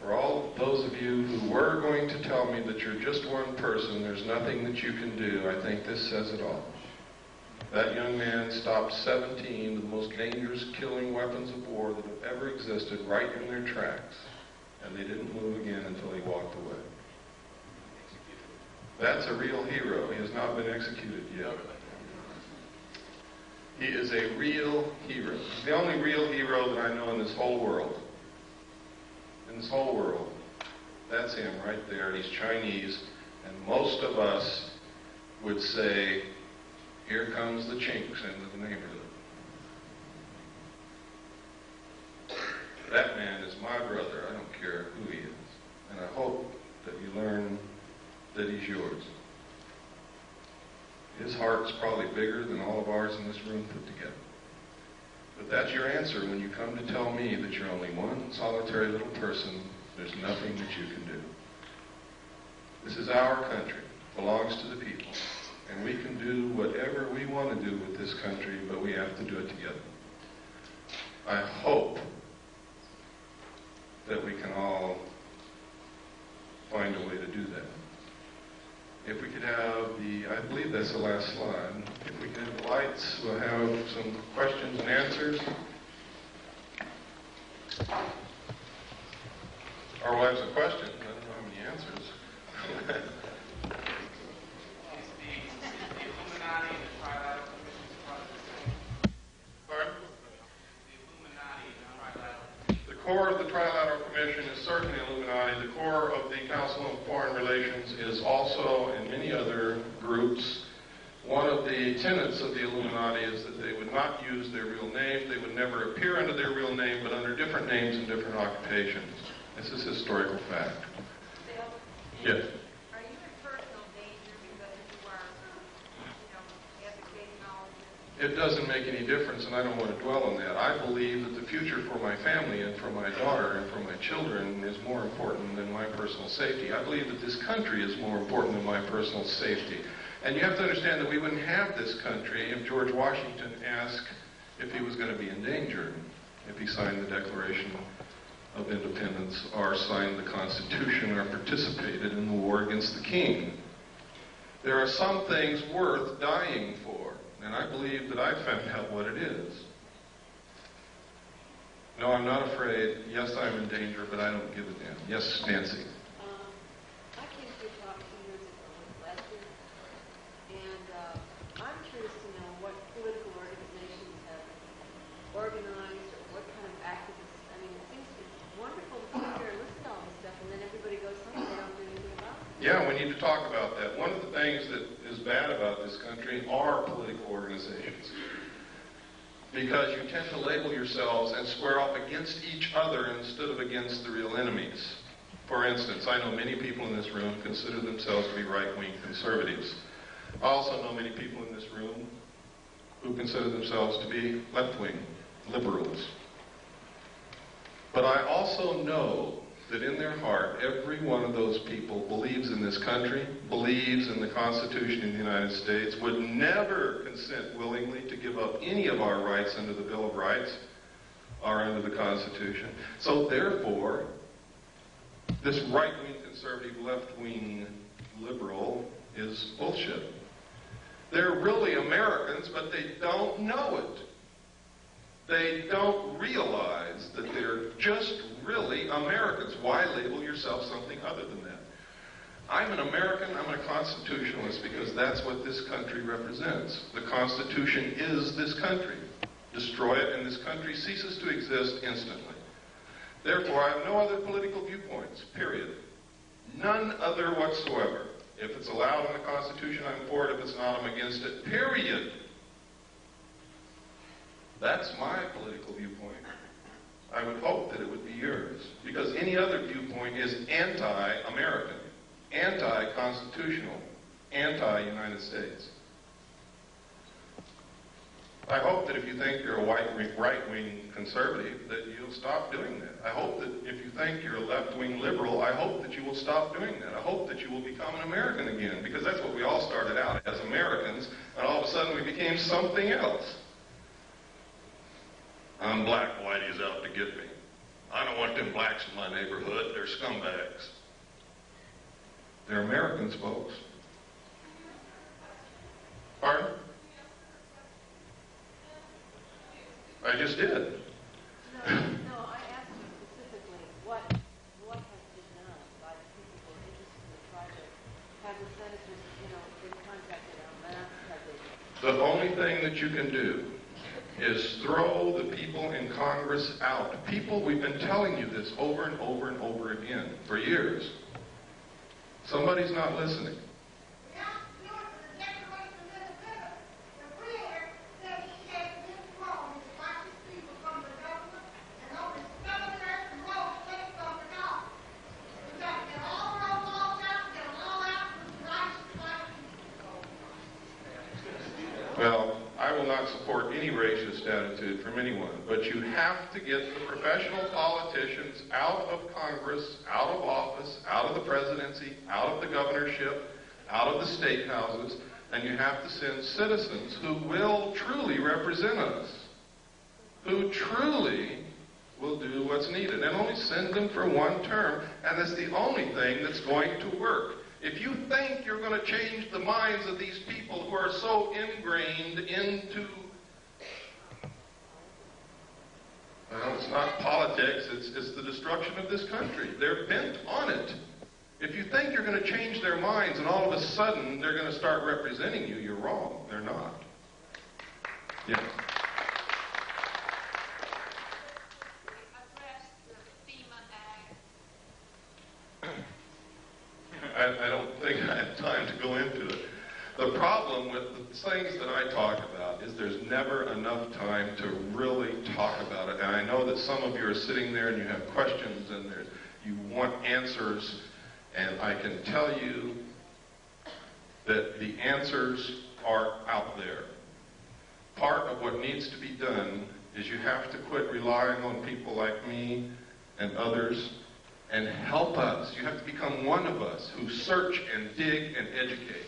[SPEAKER 2] For all those of you who were going to tell me that you're just one person, there's nothing that you can do, I think this says it all. That young man stopped 17 of the most dangerous killing weapons of war that have ever existed right in their tracks, and they didn't move again until he walked away. That's a real hero. He has not been executed yet. He is a real hero. He's the only real hero that I know in this whole world. In this whole world. That's him right there. He's Chinese, and most of us would say, here comes the chinks into the neighborhood. That man is my brother. I don't care who he is. And I hope that you learn that he's yours. His heart's probably bigger than all of ours in this room put together. But that's your answer when you come to tell me that you're only one solitary little person. There's nothing that you can do. This is our country. It belongs to the people. And we can do whatever we want to do with this country, but we have to do it together. I hope that we can all find a way to do that. If we could have I believe that's the last slide. If we could have the lights, we'll have some questions and answers. Or we'll have some questions. I don't know how many answers. The core of the Trilateral Commission is certainly Illuminati. The core of the Council on Foreign Relations is also, in many other groups, one of the tenets of the Illuminati is that they would not use their real name. They would never appear under their real name, but under different names and different occupations. This is historical fact.
[SPEAKER 12] Bill,
[SPEAKER 2] Yes.
[SPEAKER 12] are you in personal danger because you are, advocating all of this?
[SPEAKER 2] It doesn't make any difference, and I don't want to dwell on that. I believe that the future for my family and for my daughter and for my children is more important than my personal safety. I believe that this country is more important than my personal safety. And you have to understand that we wouldn't have this country if George Washington asked if he was going to be endangered, if he signed the Declaration of Independence or signed the Constitution or participated in the war against the king. There are some things worth dying for. And I believe that I found out what it is. No, I'm not afraid. Yes, I'm in danger, but I don't give a damn. Yes, Nancy.
[SPEAKER 13] I came to your talk 2 years ago last year, and I'm curious to know what political organizations have organized or what kind of activists. I mean, it seems wonderful to sit here and listen to all this stuff, and then everybody goes home and they don't do anything about it.
[SPEAKER 2] Yeah, we need to talk about that. One of the things that is bad about this country are political organizations. Because you tend to label yourselves and square off against each other instead of against the real enemies. For instance, I know many people in this room consider themselves to be right-wing conservatives. I also know many people in this room who consider themselves to be left-wing liberals. But I also know that in their heart, every one of those people believes in this country, believes in the Constitution of the United States, would never consent willingly to give up any of our rights under the Bill of Rights or under the Constitution. So therefore, this right-wing conservative, left-wing liberal is bullshit. They're really Americans, but they don't know it. They don't realize that they're just really Americans. Why label yourself something other than that? I'm an American, I'm a constitutionalist because that's what this country represents. The Constitution is this country. Destroy it and this country ceases to exist instantly. Therefore, I have no other political viewpoints, period. None other whatsoever. If it's allowed in the Constitution, I'm for it. If it's not, I'm against it, period. That's my political viewpoint. I would hope that it would be yours, because any other viewpoint is anti-American, anti-constitutional, anti-United States. I hope that if you think you're a right-wing conservative, that you'll stop doing that. I hope that if you think you're a left-wing liberal, I hope that you will stop doing that. I hope that you will become an American again, because that's what we all started out as, Americans, and all of a sudden we became something else. I'm black, Whitey's out to get me. I don't want them blacks in my neighborhood, they're scumbags. They're Americans, folks. Pardon? I just did.
[SPEAKER 13] No, I asked you specifically what has been done by the people who are interested in the project. Have the senators, been contacted on that?
[SPEAKER 2] The only thing that you can do is throw the people in Congress out. People, we've been telling you this over and over and over again for years. Somebody's not listening. Well, I will not support any racist attitude from anyone, but you have to get the professional politicians out of Congress, out of office, out of the presidency, out of the governorship, out of the state houses, and you have to send citizens who will truly represent us, who truly will do what's needed, and only send them for one term, and that's the only thing that's going to work. If you think you're going to change the minds of these people who are so ingrained into, well, it's not politics, it's the destruction of this country. They're bent on it. If you think you're going to change their minds and all of a sudden they're going to start representing you, you're wrong. They're not. Yeah. I don't think I have time to go into it. The problem with the things that I talk about is there's never enough time to really talk about it. And I know that some of you are sitting there and you have questions and you want answers. And I can tell you that the answers are out there. Part of what needs to be done is you have to quit relying on people like me and others and help us. You have to become one of us who search and dig and educate.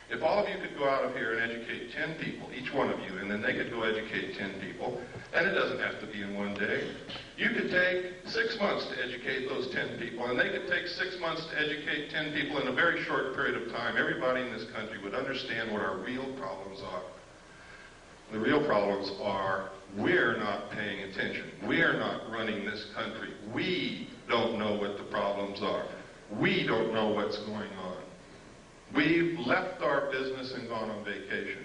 [SPEAKER 2] If all of you could go out of here and educate 10 people, each one of you, and then they could go educate 10 people, and it doesn't have to be in one day. You could take 6 months to educate those 10 people, and they could take 6 months to educate 10 people in a very short period of time. Everybody in this country would understand what our real problems are. The real problems are we're not paying attention. We're not running this country. We don't know what the problems are. We don't know what's going on. We've left our business and gone on vacation.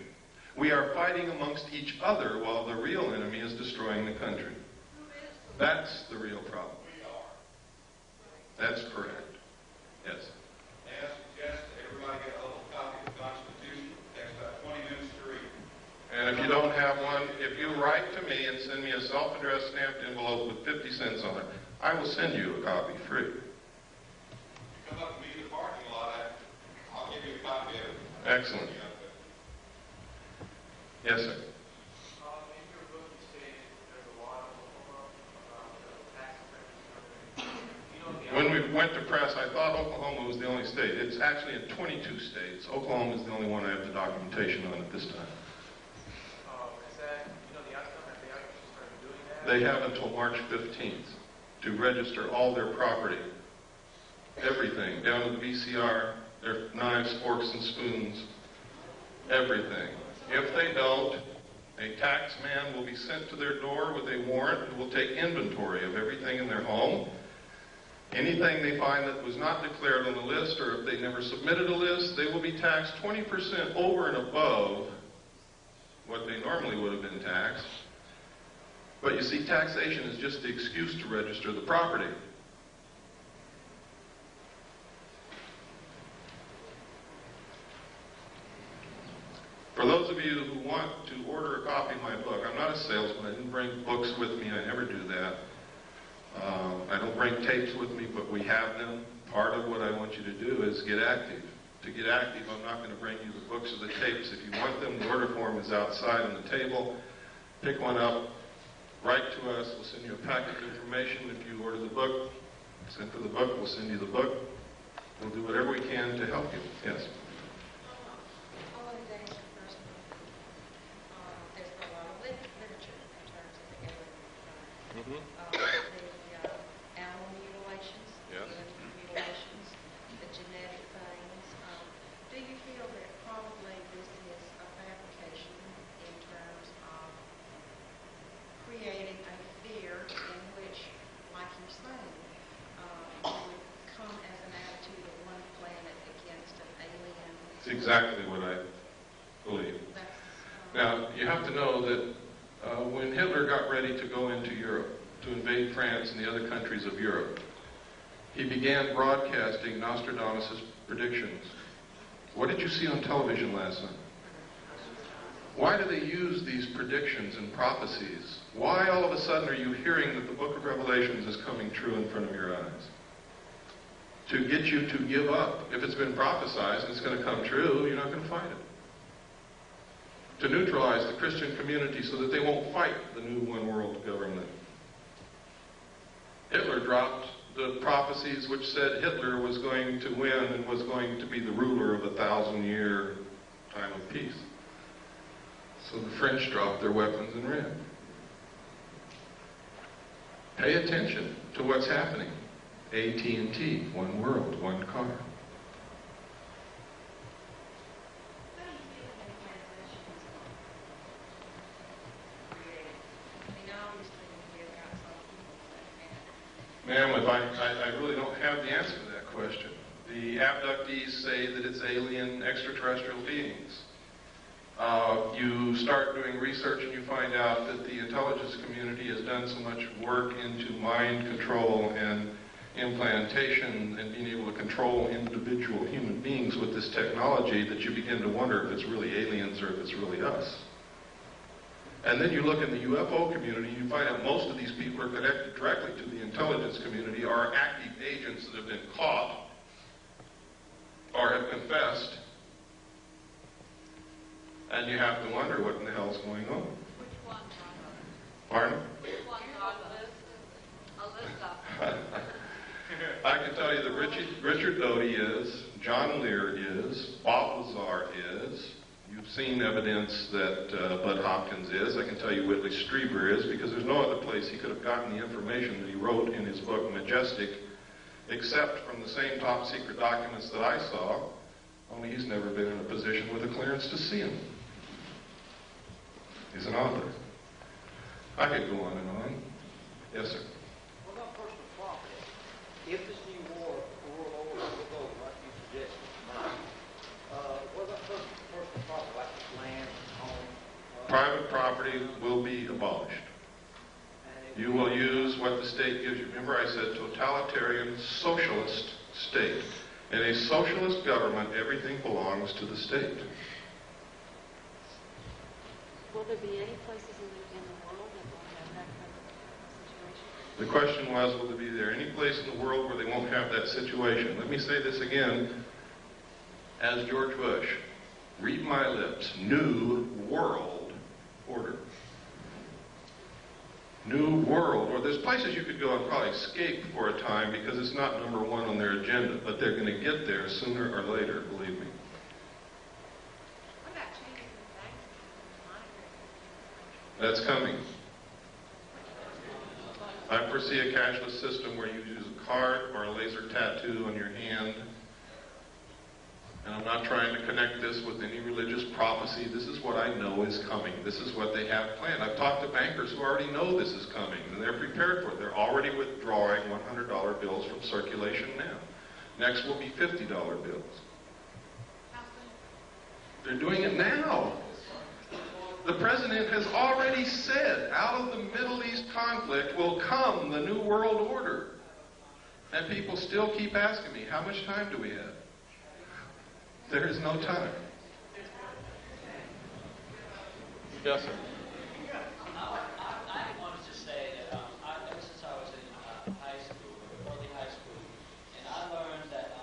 [SPEAKER 2] We are fighting amongst each other while the real enemy is destroying the country. That's the real problem. That's correct. Yes.
[SPEAKER 3] May I suggest that everybody get a little copy of the Constitution? It takes about 20 minutes to read.
[SPEAKER 2] And if you don't have one, if you write to me and send me a self-addressed stamped envelope with 50 cents on it, I will send you a copy free.
[SPEAKER 3] Come up to me in the parking lot, I'll give you a copy of it.
[SPEAKER 2] Excellent. Yes, sir.
[SPEAKER 3] In your book, you stated there's a lot about tax effects.
[SPEAKER 2] When we went to press, I thought Oklahoma was the only state. It's actually in 22 states. Oklahoma is the only one I have the documentation on at this time.
[SPEAKER 3] Is that, the outcome? Have they actually started doing that?
[SPEAKER 2] They have until March 15th to register all their property, everything, down to the VCR, their knives, forks, and spoons, everything. If they don't, A tax man will be sent to their door with a warrant who will take inventory of everything in their home. Anything they find that was not declared on the list, or if they never submitted a list, they will be taxed 20% over and above what they normally would have been taxed. But you see, taxation is just the excuse to register the property. For those of you who want to order a copy of my book, I'm not a salesman. I didn't bring books with me. I never do that. I don't bring tapes with me, but we have them. Part of what I want you to do is get active. To get active, I'm not going to bring you the books or the tapes. If you want them, the order form is outside on the table. Pick one up, write to us. We'll send you a packet of information. If you order the book, send for the book, we'll send you the book. We'll do whatever we can to help you. Yes?
[SPEAKER 12] The animal mutilations,
[SPEAKER 2] yes.
[SPEAKER 12] the mutilations, the genetic things. Do you feel that probably this is a fabrication in terms of creating a fear in which, like you're saying, would come as an attitude of one planet against an alien?
[SPEAKER 2] It's exactly what I believe. Now, you have to know that when Hitler got ready to go into Europe, to invade France and the other countries of Europe, he began broadcasting Nostradamus' predictions. What did you see on television last night? Why do they use these predictions and prophecies? Why all of a sudden are you hearing that the book of Revelations is coming true in front of your eyes? To get you to give up. If it's been prophesied and it's going to come true, you're not going to fight it. To neutralize the Christian community so that they won't fight the new one world government. Hitler dropped the prophecies which said Hitler was going to win and was going to be the ruler of a 1,000-year time of peace. So the French dropped their weapons and ran. Pay attention to what's happening. AT&T, one world, one car. Ma'am, I really don't have the answer to that question. The abductees say that it's alien extraterrestrial beings. You start doing research and you find out that the intelligence community has done so much work into mind control and implantation and being able to control individual human beings with this technology that you begin to wonder if it's really aliens or if it's really us. And then you look in the UFO community, you find out most of these people are connected directly to the intelligence community, are active agents that have been caught or have confessed. And you have to wonder what in the hell is going on.
[SPEAKER 12] Which one?
[SPEAKER 2] Pardon?
[SPEAKER 12] Which one's on the list?
[SPEAKER 2] I can tell you that Richard Doty is, John Lear is, Bob Lazar is. You've seen evidence that Bud Hopkins is. I can tell you Whitley Strieber is, because there's no other place he could have gotten the information that he wrote in his book, Majestic, except from the same top secret documents that I saw, only he's never been in a position with a clearance to see them. He's an author. I could go on and on. Yes, sir.
[SPEAKER 14] What about personal property? If this new war, world order will go like you suggested tonight, what about personal property, like land, home?
[SPEAKER 2] Private property will be abolished. You will use what the state gives you. Remember I said totalitarian socialist state. In a socialist government, everything belongs to the state.
[SPEAKER 13] Will there be any places in the world that will have that kind of situation?
[SPEAKER 2] The question was, will there be any place in the world where they won't have that situation? Let me say this again, as George Bush. Read my lips. New world order. New world order. There's places you could go and probably escape for a time because it's not number one on their agenda, but they're going to get there sooner or later, believe me.
[SPEAKER 12] What about changing the
[SPEAKER 2] That's coming. I foresee a cashless system where you use a card or a laser tattoo on your hand, And I'm not trying to connect this with any religious prophecy. This is what I know is coming. This is what they have planned. I've talked to bankers who already know this is coming, and they're prepared for it. They're already withdrawing $100 bills from circulation now. Next will be $50 bills. They're doing it now. The president has already said, out of the Middle East conflict will come the New World Order. And people still keep asking me, how much time do we have? There is no time. Yes, sir.
[SPEAKER 15] I wanted to say that ever since I was in high school, early high school, and I learned that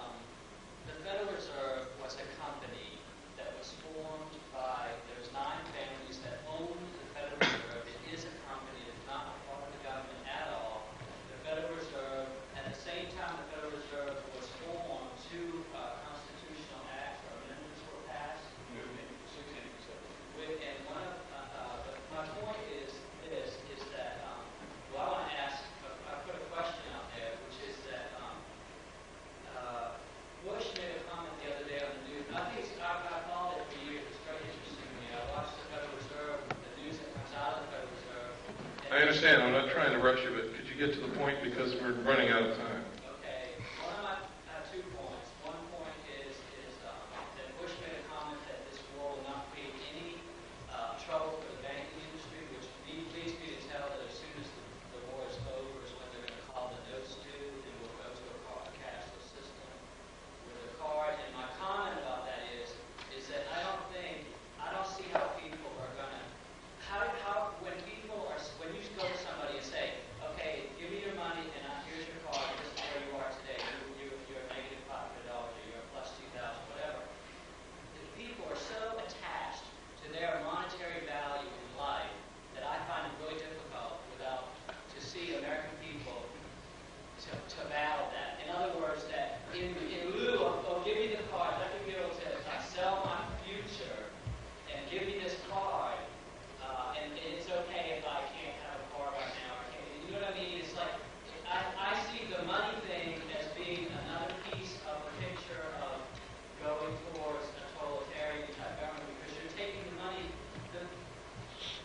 [SPEAKER 15] the Federal Reserve was a company that was formed by, there's 9 families that own the Federal Reserve. It is a company. It's not a part of the government at all. The Federal Reserve, at the same time the Federal Reserve was formed, 2 constitutional acts or amendments were passed. And one of, but my point is this, is that, well, I want to ask, I put a question out there, which is that Bush made a comment the other day on the news. I think I've followed it for years. It's very interesting to me. I watch the Federal Reserve, the news that comes out of the Federal Reserve.
[SPEAKER 2] I understand. I'm not trying to rush you, but could you get to the point because we're running out of time?
[SPEAKER 15] Okay. I have 2 points. One point is that Bush made a comment that this war will not create any trouble for the banking industry, which leads me to tell that as soon as the war is over is when they're going to call the notes due, and we'll go to a cashless system with a card. And my comment about that is that I don't see how people are going to, when you go to somebody and say, okay, give me your money and here's your card, this is where you are today, you're negative $500, you're plus 2,000, whatever. The people are so attached to their monetary value in life that I find it really difficult to see American people to battle that. In other words, that in lieu of, oh, give me the card, let me be able to sell my future and give me this card, and it's okay if I can't have a card right now. You know what I mean? It's like, I see the money thing as being another piece of a picture of going towards a totalitarian type government, because you're taking the money,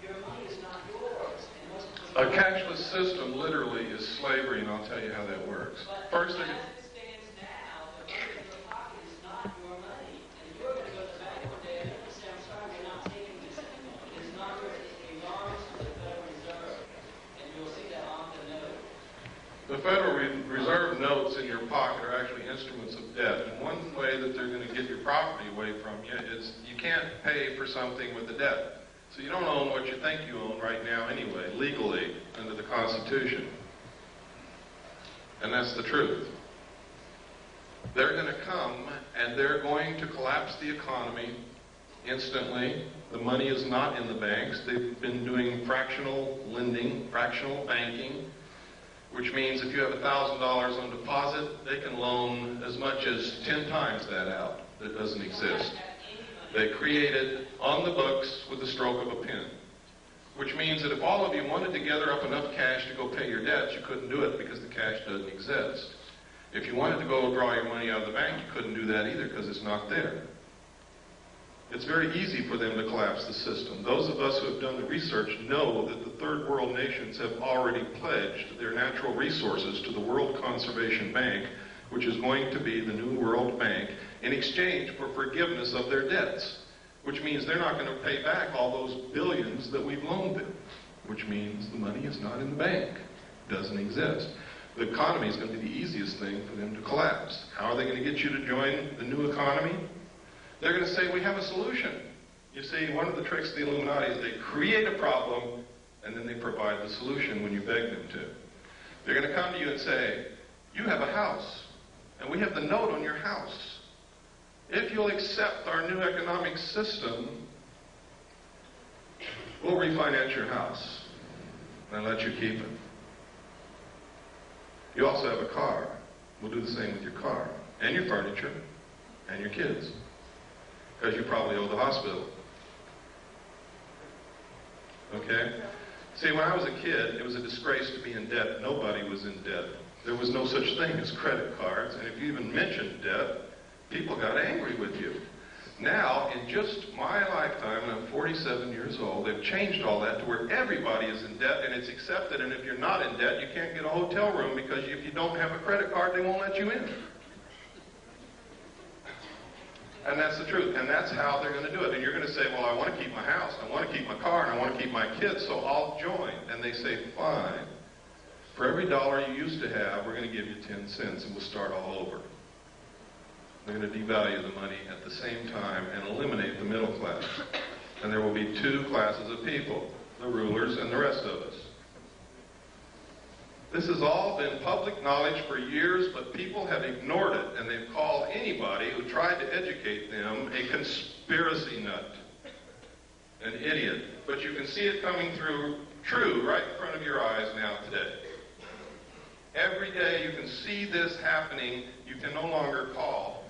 [SPEAKER 15] your money is not yours.
[SPEAKER 2] A cashless system literally is slavery, and I'll tell you how that works. First,
[SPEAKER 15] as it stands now, the money in your pocket is not your money. And you're going to go to the bank one day and they're going to say, I'm sorry, we're not taking this anymore. It's not yours. It belongs to the Federal Reserve. And you'll see that on the note.
[SPEAKER 2] the Federal Reserve notes in your pocket are actually instruments of debt. And one way that they're going to get your property away from you is you can't pay for something with a debt. So you don't own what you think you own right now anyway, legally, under the Constitution. And that's the truth. They're going to come and they're going to collapse the economy instantly. The money is not in the banks. They've been doing fractional lending, fractional banking, which means if you have $1,000 on deposit, they can loan as much as 10 times that out. That doesn't exist. They created on the books with the stroke of a pen, which means that if all of you wanted to gather up enough cash to go pay your debts, you couldn't do it because the cash doesn't exist. If you wanted to go draw your money out of the bank, you couldn't do that either because it's not there. It's very easy for them to collapse the system. Those of us who have done the research know that the third world nations have already pledged their natural resources to the World Conservation Bank, which is going to be the new World Bank, in exchange for forgiveness of their debts, which means they're not going to pay back all those billions that we've loaned them, which means the money is not in the bank, doesn't exist. The economy is going to be the easiest thing for them to collapse. How are they going to get you to join the new economy? They're going to say, we have a solution. You see, one of the tricks of the Illuminati is they create a problem and then they provide the solution when you beg them to. They're going to come to you and say, you have a house and we have the note on your house. If you'll accept our new economic system, we'll refinance your house and let you keep it. You also have a car. We'll do the same with your car and your furniture and your kids, because you probably owe the hospital. Okay? See, when I was a kid, it was a disgrace to be in debt. Nobody was in debt. There was no such thing as credit cards, and if you even mentioned debt, People got angry with you. Now, in just my lifetime, and I'm 47 years old, they've changed all that to where everybody is in debt, and it's accepted, and if you're not in debt, you can't get a hotel room, because if you don't have a credit card, they won't let you in. And that's the truth, and that's how they're going to do it. And you're going to say, well, I want to keep my house, I want to keep my car, and I want to keep my kids, so I'll join. And they say, fine. For every dollar you used to have, we're going to give you 10 cents, and we'll start all over. They're going to devalue the money at the same time and eliminate the middle class. And there will be two classes of people, the rulers and the rest of us. This has all been public knowledge for years, but people have ignored it, and they've called anybody who tried to educate them a conspiracy nut, an idiot. But you can see it coming through true right in front of your eyes now today. Every day you can see this happening. You can no longer call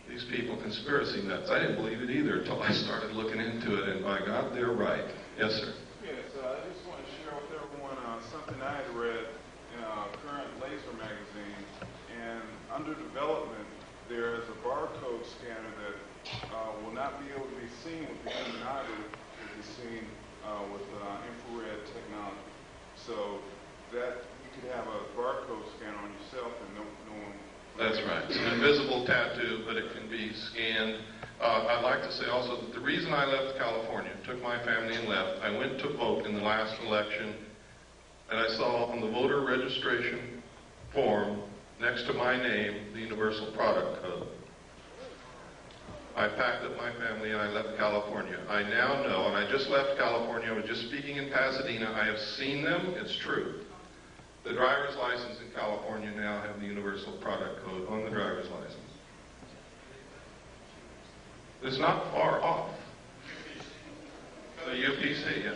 [SPEAKER 2] these people conspiracy nuts. I didn't believe it either until I started looking into it, and by God, they're right. Yes, sir.
[SPEAKER 16] Yes, I just want to share with everyone something I had read in Current Laser magazine, and under development there is a barcode scanner that will not be able to be seen with the human eye, but it will be seen with infrared technology. So that you could have a barcode scanner on yourself and no one.
[SPEAKER 2] That's right. It's an invisible tattoo, but it can be scanned. I'd like to say also that the reason I left California, took my family and left, I went to vote in the last election, and I saw on the voter registration form next to my name the Universal Product Code. I packed up my family and I left California. I now know, and I just left California, I was just speaking in Pasadena, I have seen them, it's true. The driver's license in California now have the Universal Product Code on the driver's license. It's not far off. The UPC, yeah.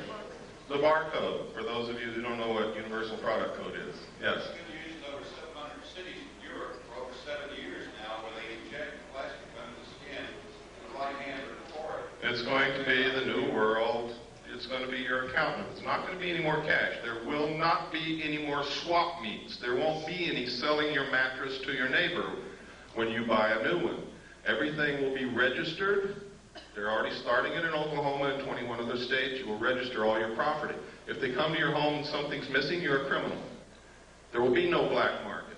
[SPEAKER 2] The barcode, for those of you who don't know what Universal Product Code is. Yes?
[SPEAKER 3] It's been used in over 700 cities in Europe for over 7 years now, where they inject plastic under the skin in the right hand or the forehead.
[SPEAKER 2] It's going to be the new world. It's going to be your accountant. It's not going to be any more cash. There will not be any more swap meets. There won't be any selling your mattress to your neighbor when you buy a new one. Everything will be registered. They're already starting it in Oklahoma and 21 other states. You will register all your property. If they come to your home and something's missing, you're a criminal. There will be no black market.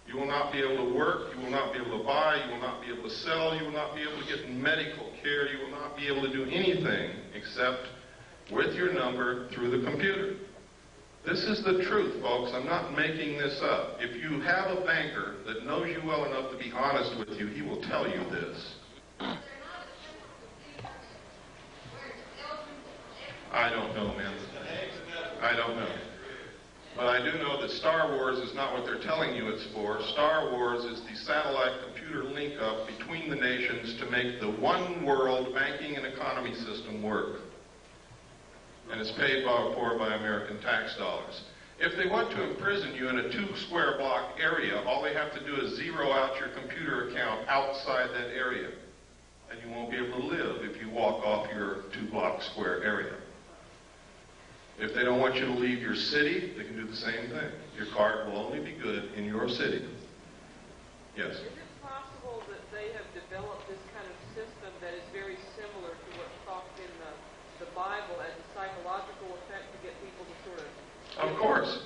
[SPEAKER 2] You will not be able to work. You will not be able to buy. You will not be able to sell. You will not be able to get medical care. You will not be able to do anything except with your number through the computer. This is the truth, folks. I'm not making this up. If you have a banker that knows you well enough to be honest with you, he will tell you this. I don't know, man. I don't know. But I do know that Star Wars is not what they're telling you it's for. Star Wars is the satellite computer link-up between the nations to make the one world banking and economy system work. And it's paid for by American tax dollars. If they want to imprison you in a 2-square block area, all they have to do is zero out your computer account outside that area. And you won't be able to live if you walk off your 2-block square area. If they don't want you to leave your city, they can do the same thing. Your card will only be good in your city. Yes?
[SPEAKER 17] Is it possible that they have developed this kind of system that is very similar to what's talked in the Bible as a psychological effect to get people to sort of...
[SPEAKER 2] Of course.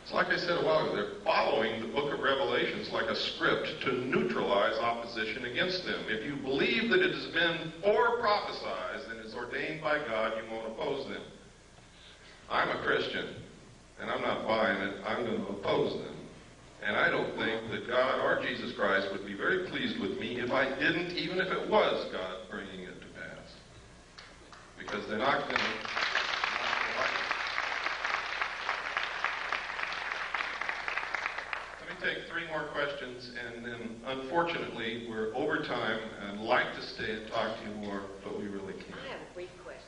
[SPEAKER 2] It's like I said a while ago, they're following the book of Revelations like a script to neutralize opposition against them. If you believe that it has been prophesized and is ordained by God, you won't oppose them. I'm a Christian, and I'm not buying it. I'm going to oppose them. And I don't think that God or Jesus Christ would be very pleased with me if I didn't, even if it was God bringing it to pass. Because they're not going to like it. Let me take 3 more questions, and then unfortunately we're over time. I'd like to stay and talk to you more, but we really can't.
[SPEAKER 18] I have a brief question.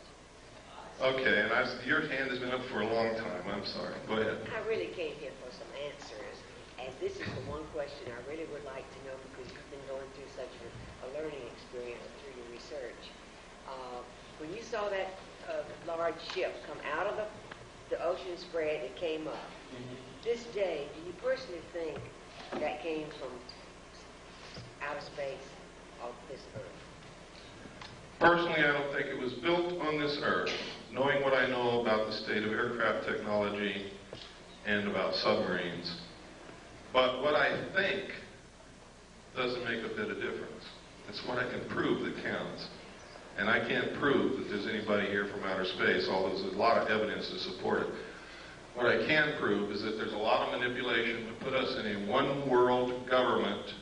[SPEAKER 2] Okay, and your hand has been up for a long time. I'm sorry. Go ahead.
[SPEAKER 18] I really came here for some answers, and this is the one question I really would like to know because you've been going through such a learning experience through your research. When you saw that large ship come out of the ocean spread that came up, this day, do you personally think that came from outer space of this Earth?
[SPEAKER 2] Personally, I don't think it was built on this Earth. Knowing what I know about the state of aircraft technology and about submarines. But what I think doesn't make a bit of difference. It's what I can prove that counts. And I can't prove that there's anybody here from outer space, although there's a lot of evidence to support it. What I can prove is that there's a lot of manipulation to put us in a one-world government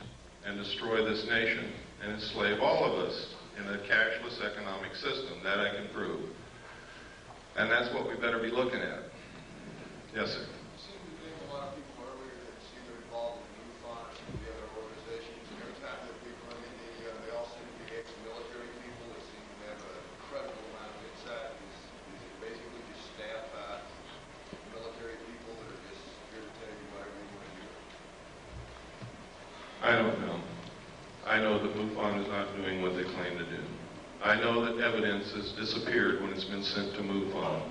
[SPEAKER 2] and destroy this nation and enslave all of us in a cashless economic system. That I can prove. And that's what we better be looking at. Yes, sir.
[SPEAKER 10] You seem to think a lot of people earlier that see they're involved in MUFON and the other organizations, and every time that people in India, they all seem to be ex-military people that seem to have an incredible amount of insight. Is it basically just staffed by military people that are just here to tell you whatever you want to hear?
[SPEAKER 2] I don't know. I know that MUFON is not doing what they claim to do. I know that evidence has disappeared when it's been sent to MUFON.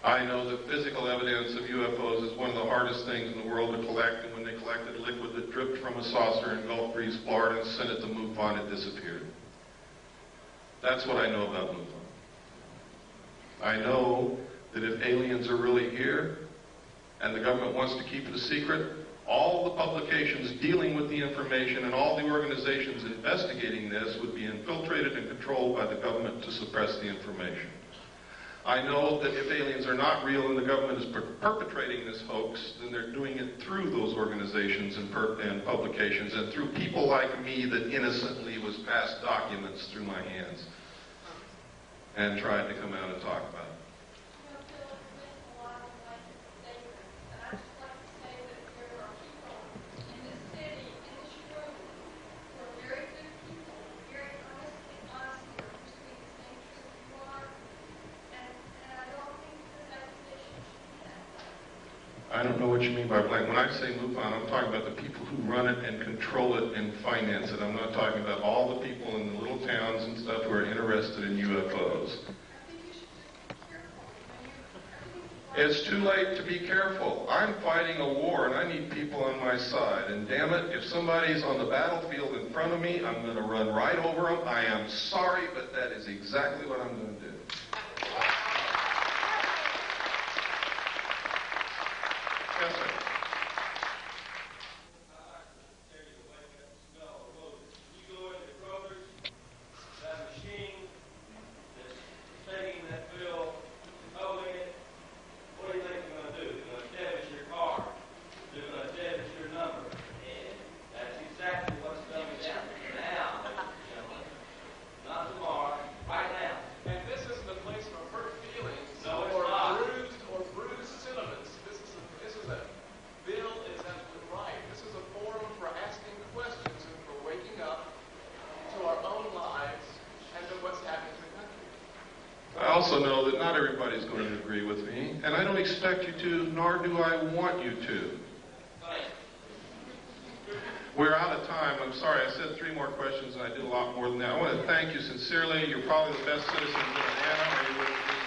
[SPEAKER 2] I know that physical evidence of UFOs is one of the hardest things in the world to collect, and when they collected liquid that dripped from a saucer in Gulf Breeze, Florida, and sent it to MUFON, it disappeared. That's what I know about MUFON. I know that if aliens are really here, and the government wants to keep it a secret, all the publications dealing with the information and all the organizations investigating this would be infiltrated and controlled by the government to suppress the information. I know that if aliens are not real and the government is perpetrating this hoax, then they're doing it through those organizations and publications and through people like me that innocently was passed documents through my hands and tried to come out and talk about it. I don't know what you mean by blank. When I say MUFON, I'm talking about the people who run it and control it and finance it. I'm not talking about all the people in the little towns and stuff who are interested in UFOs. It's too late to be careful. I'm fighting a war and I need people on my side. And damn it, if somebody's on the battlefield in front of me, I'm going to run right over them. I am sorry, but that is exactly what I'm going to do. Yes, sir. I also know that not everybody's going to agree with me, and I don't expect you to, nor do I want you to. We're out of time. I'm sorry, I said 3 more questions, and I did a lot more than that. I want to thank you sincerely. You're probably the best citizen in Louisiana, or you wouldn't be